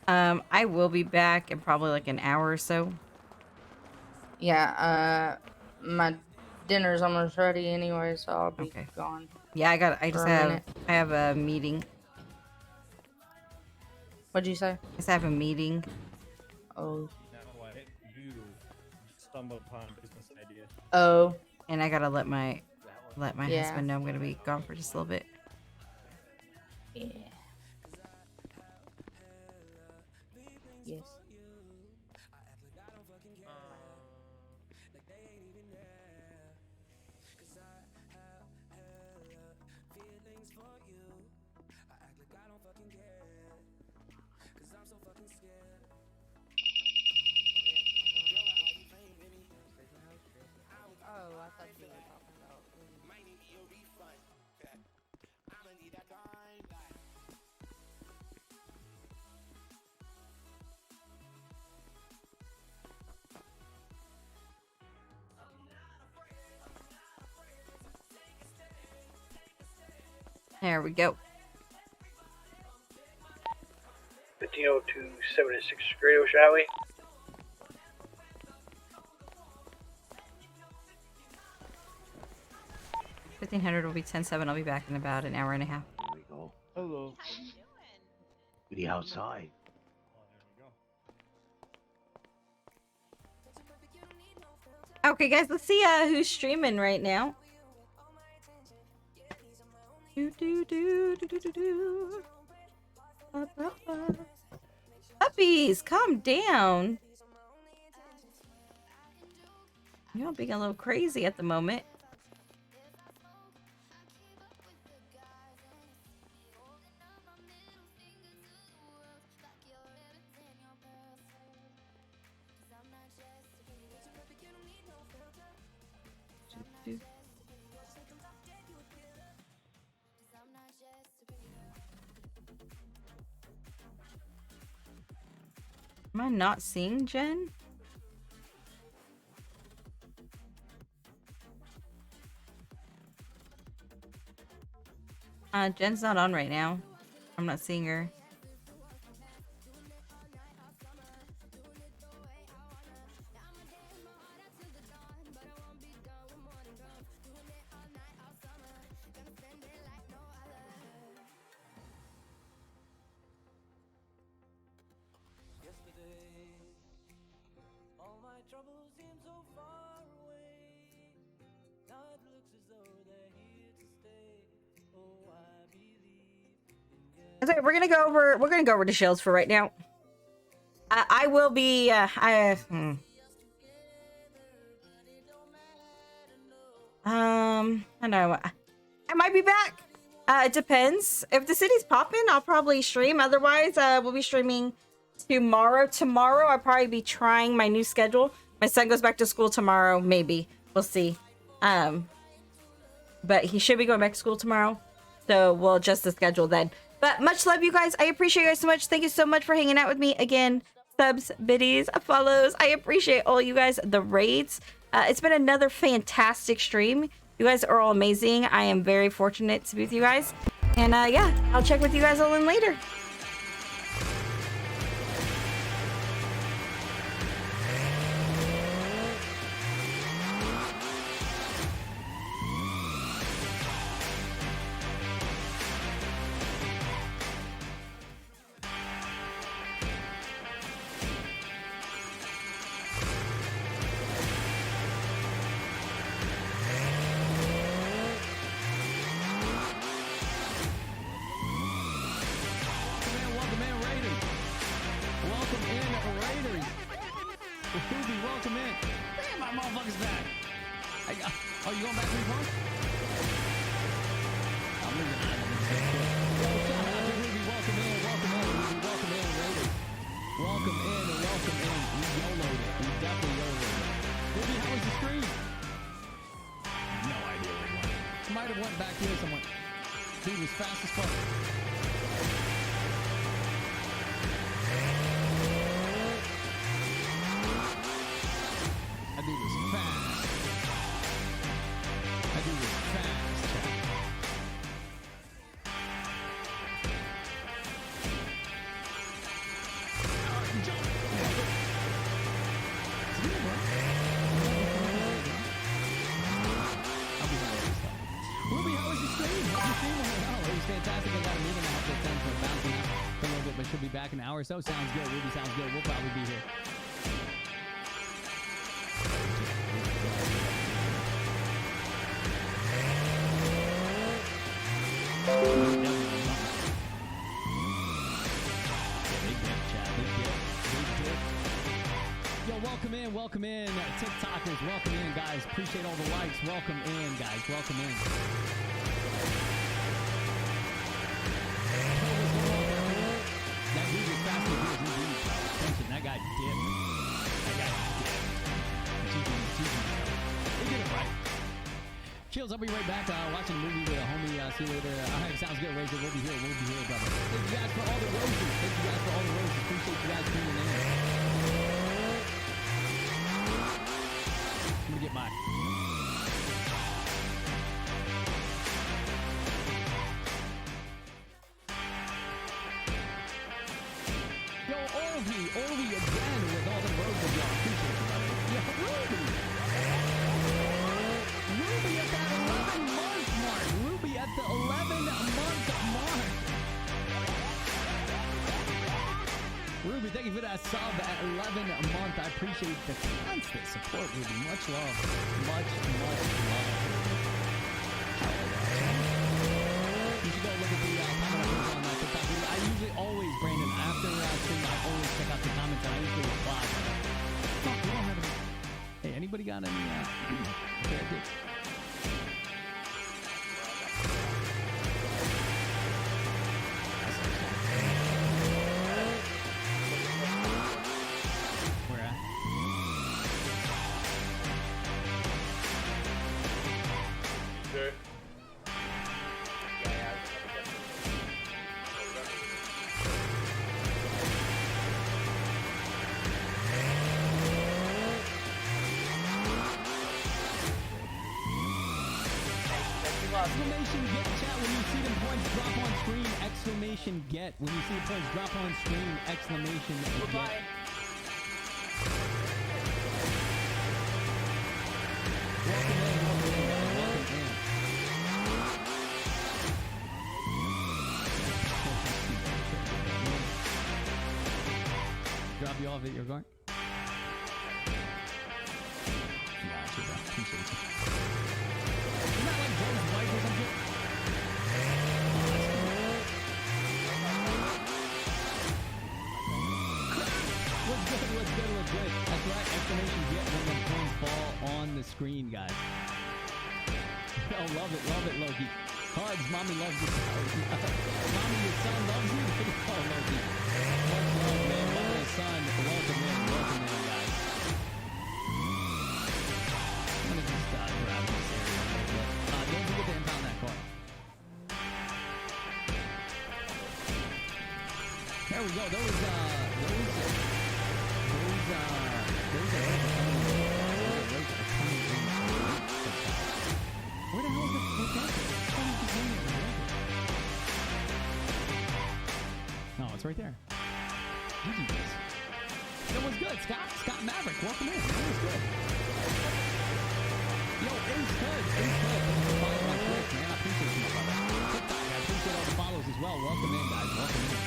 I will be back in probably like an hour or so. Yeah, my dinner's almost ready anyway, so I'll be gone. Yeah, I have a meeting. What'd you say? I just have a meeting. Oh. You stumbled upon a business idea. Oh. And I gotta let my husband know I'm gonna be gone for just a little bit. Yeah. Yes. Oh, I thought you were talking about. There we go. 1502 76 radio, shall we? $1,500 will be 10-7. I'll be back in about an hour and a half. There we go. Hello. The outside. Okay, guys, let's see who's streaming right now. Puppies, calm down. You're being a little crazy at the moment. Am I not seeing Jen? Jen's not on right now. I'm not seeing her. Okay, we're gonna go over to Shields for right now. I will be I know I might be back. It depends. If the city's popping, I'll probably stream. Otherwise, we'll be streaming tomorrow. Tomorrow, I'll probably be trying my new schedule. My son goes back to school tomorrow, maybe. We'll see. But he should be going back to school tomorrow. So we'll adjust the schedule then. But much love, you guys. I appreciate you guys so much. Thank you so much for hanging out with me. Again, subs, biddies, follows. I appreciate all you guys. The raids. It's been another fantastic stream. You guys are all amazing. I am very fortunate to be with you guys. And yeah, I'll check with you guys all in later. Ruby, welcome in. Damn, my motherfucker's back. Oh, you going back to your phone? I'm losing out on this. Yo, shout out to Ruby. Welcome in, Ruby. Welcome in, Raiders. Welcome in. We YOLO'd it. We definitely YOLO'd it. Ruby, how was the stream? No idea where he went. Might have went back here somewhere. Dude was fast as fuck. That dude was fast. That dude was fast, chat. Jump! Ruby, how was your stream? Oh, it was fantastic. I got a meeting. I have to attend, so I'm bouncing out for a little bit, but should be back in an hour or so. Sounds good. Ruby, sounds good. We'll probably be here. Yo, welcome in, TikTokers, welcome in, guys. Appreciate all the likes. Welcome in, guys. Welcome in. That dude was faster than his indeed, bro. Attention, that guy dipped. He did it right. Chills, I'll be right back. Watching a movie with a homie. See you later. All right, sounds good, Razor. We'll be here, brother. Thank you guys for all the roses. Appreciate you guys tuning in. I'm gonna get my. Yo, Orvi again with all the roses, y'all. Appreciate you, brother. Yo, Ruby at that 11-month mark. Ruby at the 11-month mark. Ruby, thank you for that sub at 11 a month. I appreciate the constant support, Ruby. Much love. Much love, Ruby. You should go look at the comment I put on that TikTok video. I usually always, Brandon, after stream, I always check out the comments and I usually reply. Fuck, we don't have any. Hey, anybody got any characters? Exclamation get, chat, when you see the points drop on screen, exclamation get. When you see the points drop on screen, exclamation get. Welcome in, guys, welcome in. Drop you off at your car? Gotcha, bro. Appreciate you. Isn't that like Joe's wife or something? What's good? That's right. Exclamation get when the coins fall on the screen, guys. Oh, love it, Loki. Cards, mommy loves you. Mommy, your son loves you. Oh, Loki. Much love, man. Mother and son, welcome in, guys. I'm gonna just grab this area a little bit. Don't forget to impound that car. There we go. Those where the hell is the no, it's right there. GG's. That was good. Scott Maverick, welcome in. That was good. Yo, Ace Hood. Thanks for following on Twitch, man. I appreciate you, my brother. TikTok, I appreciate all the follows as well. Welcome in, guys. Welcome in.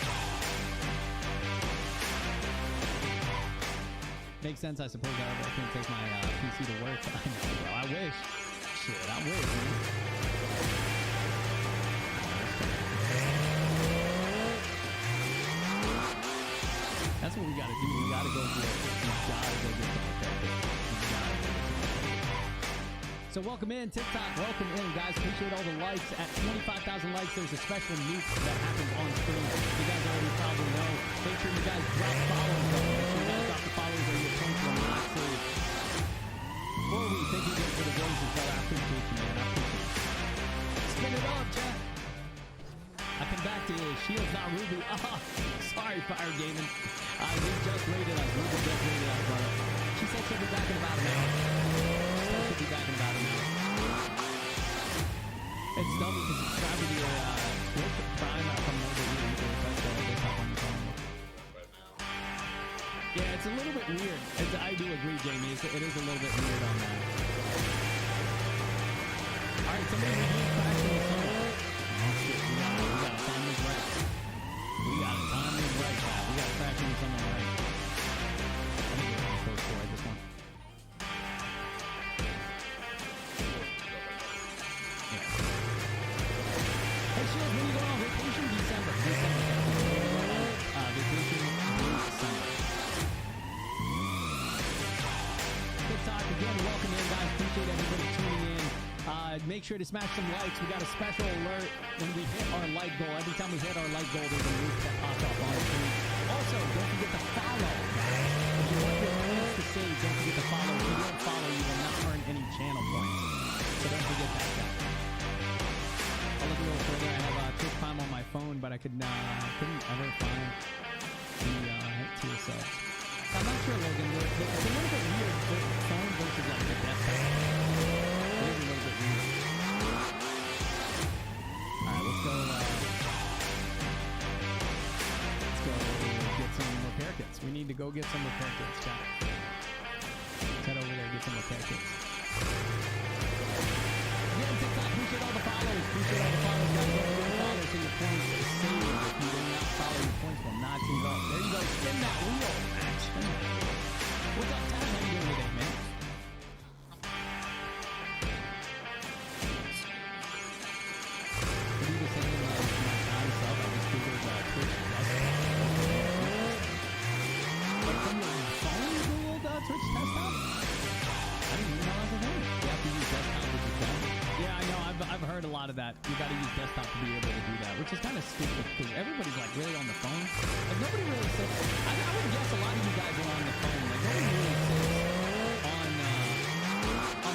Makes sense, I suppose. However, I can't take my PC to work. I know, bro. I wish. Shit, I wish, man. That's what we gotta do. We gotta go get some So welcome in, TikTok. Welcome in, guys. Appreciate all the likes. At 25,000 likes, there's a special nuke that happens on screen. You guys already probably know. Make sure you guys drop follows, though. Make sure you guys drop the follows or your points will not save. Corey, thank you again for the roses, brother. I appreciate you, man. I appreciate you. Spin it up, chat. I come back to Shields, not Ruby. Sorry, Fire Gaming. They just rated us. Ruby just rated us, brother. She said she'll be back in about an hour. She'll be back in about an hour. It's dumb to subscribe to your Twitch Prime from mobile. You can request that desktop on your phone. Yeah, it's a little bit weird. I do agree, Jamie. It is a little bit weird on that. All right, somebody reviewed Crash in the Summer. Oh shit, we gotta time this right. We gotta time this right, guys. We gotta Crash in the Summer right. I think we're gonna post for it this one. Hey, Shields, when you going on vacation? December. Vacation December. TikTok, again, welcome in, guys. Appreciate everybody tuning in. Make sure to smash some likes. We got a special alert when we hit our like goal. Every time we hit our like goal, there's a news that pops up on the screen. Also, don't forget to follow, guys. If you want your points to save, don't forget to follow. If you don't follow, you will not earn any channel points. So don't forget that, guys. I'll look a little further. I have Twitch Prime on my phone, but I couldn't ever find the tier subs. I'm not sure, Logan. It's a little bit weird, the phone versus like the desktop. It is a little bit weird. All right, let's go get some repair kits. We need to go get some repair kits, chat. Let's head over there and get some repair kits. Again, TikTok, appreciate all the follows. Appreciate all the follows, guys. Don't forget to follow so your points is saved. If you do not follow, your points will not save up. There you go. Spin that wheel, Max. Spin that wheel. What's up, Taz? How you doing today, man? What are you saying for my time sub? I just googled Twitch desktop. Like from your phone, you googled Twitch desktop? I didn't even know that was a thing. You have to use desktop with your phone. Yeah, I know. I've heard a lot of that. You got to use desktop to be able to do that, which is kind of stupid because everybody's like really on the phone. Like nobody really sits. I would guess a lot of you guys are on the phone. Like nobody really sits on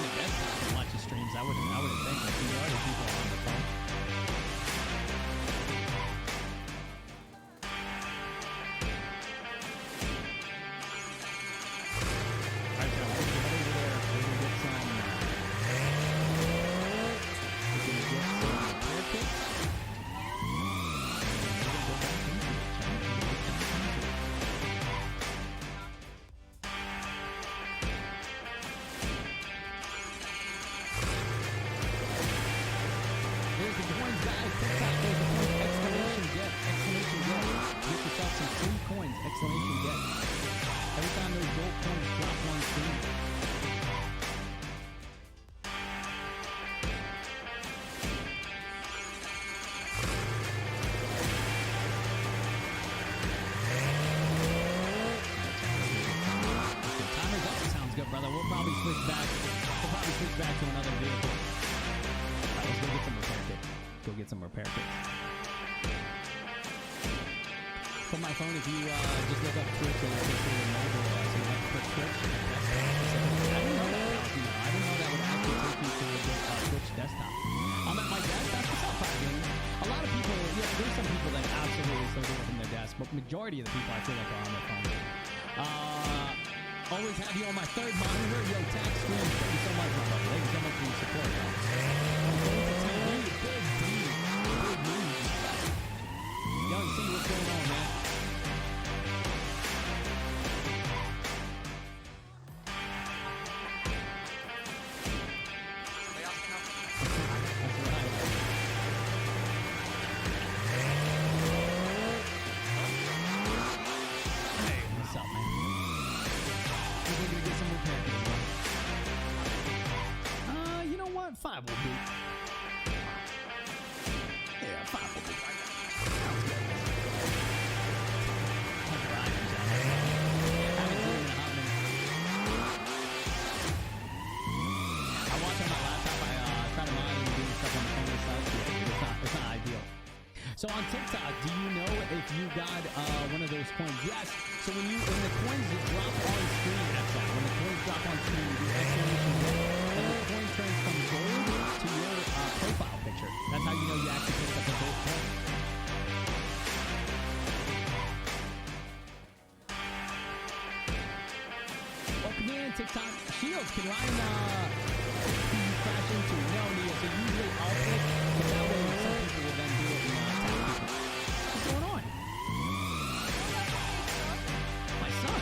the desktop and watches streams. I wouldn't think. Like the majority of people are on the phone. Exclamation get. Every time those gold coins drop on screen. Timer's up. Sounds good, brother. We'll probably switch back. To another vehicle. All right, let's go get some repair kits. Go get some repair kits. For my phone, if you just look up Twitch and it's basically mobile, so you have to put Twitch desktop specifically. I didn't know that. I didn't know that would actually take you to the Twitch desktop. I'm at my desk. That's what's up, Fire Gaming. A lot of people, yeah, there's some people that absolutely still do it from their desk, but majority of the people I feel like are on their phone. Always have you on my third monitor. Yo, tag screen. Thank you so much, my brother. Thank you so much for your support, bro. From phone to TV, big D, big news. Young C, what's going on, man? Five will do. Yeah, 5 will do. Sounds good. So on TikTok, do you know if you got one of those coins? Yes. So when the coins drop on screen, that's that. When the coins drop on screen, you do exclamation get, and the coin turns from gold to your profile picture. That's how you know you actually picked up a gold coin. Welcome in, TikTok. Shields, can Ryan crash into? No, Nia. So usually I'll pick, but that way some people will then do it and tag people. What's going on? My son?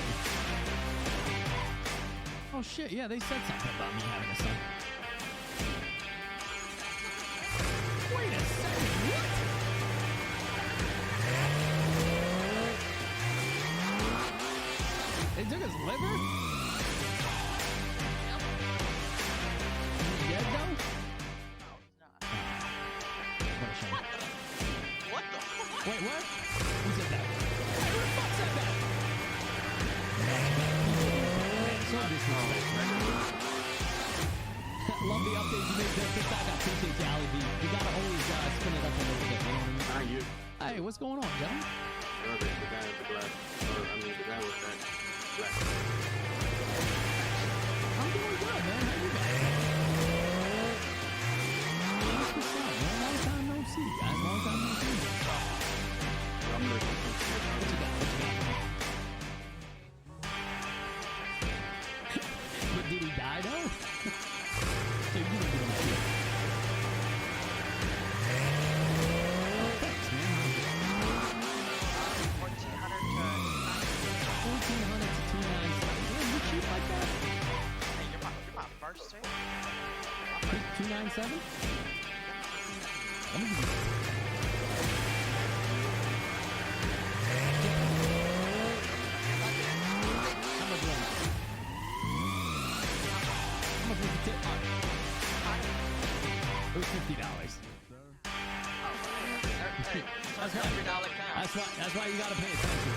Oh shit, yeah, they said something about me having a son. Wait a second, what? They took his liver? Is he dead though? What a shame. What the fuck? Wait, what? Who said that? Hey, who the fuck said that? So disrespectful. Love the updates you made to TikTok. I appreciate you, Ali B. You gotta always spin it up a little bit, you know what I mean? Not you. Hey, what's going on, gentlemen? The guy with the black. Or, I mean, the guy with that black. I'm doing good, man. How you guys doing? That's what's up, man. Long time no see, guys. Long time no see. I'm looking for shit. What you got? What you got? But did he die though? So you didn't give him shit. Oh, thanks, man. 1400 to 297. Damn, you cheap like that? Hey, you're my first too. 297? Let me give you How much was it? How much was the tip? It was $50. That's why you gotta pay attention.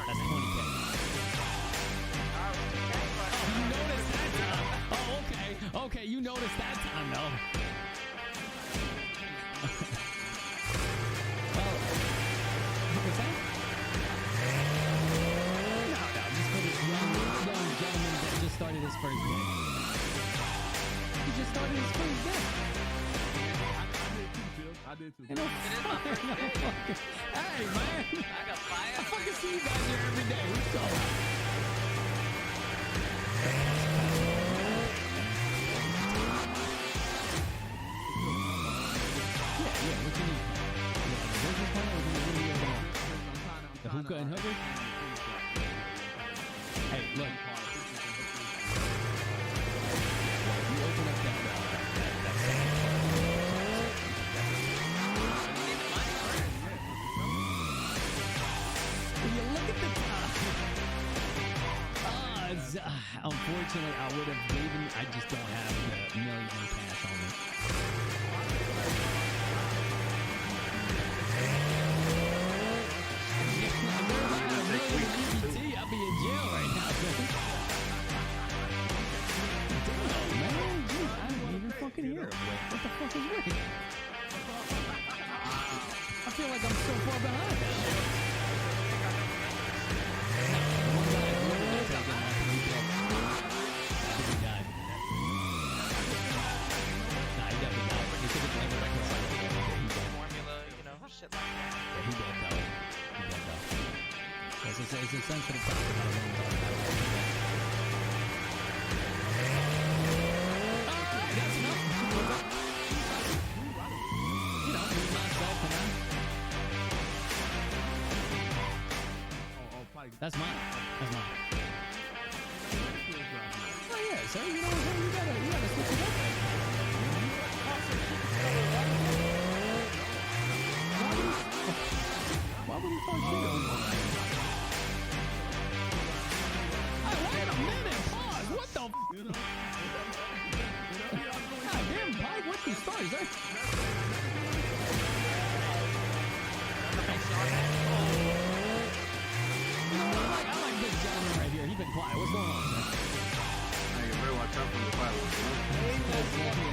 That's 20K. Oh, you noticed that time. Oh, okay. Okay, you noticed that time, though. Well, what's that? No, just for this young gentleman that just started his first day. He just started his first day. I did too. You know, hey, man. I got fired. I fucking see you guys here every day. What's going on? Yeah, what you need? You want a business plan or what do you open up? The hookah and hooker? Hey, look. If you open up that second part, when you look at the odds, unfortunately, I would have given. I just don't have the million in cash on me. I'll be in jail right now. Damn, man. Jeez, I didn't even fucking hear him. Wait, what the fuck is Rick? I feel like I'm so far behind now. No, the one guy is literally taking my dead. I think he died. Nah, he definitely died. He took his liver back inside. He dead. Formula, you know, shit like that. Yeah, he dead though. He dead though. It's a sensitive topic. I don't want to talk about it. All right, that's enough. You know, me, myself, and I. That's mine. That's mine. Oh yeah, sir. You know what I'm saying? You gotta switch it up right now. Why would he talk shit on me? Hey, wait a minute. Pause. What the? God damn, Pike. What the stars? You know what I like? I like this gentleman right here. He's been quiet. What's going on, sir? Hey, bro, from the violence, you know?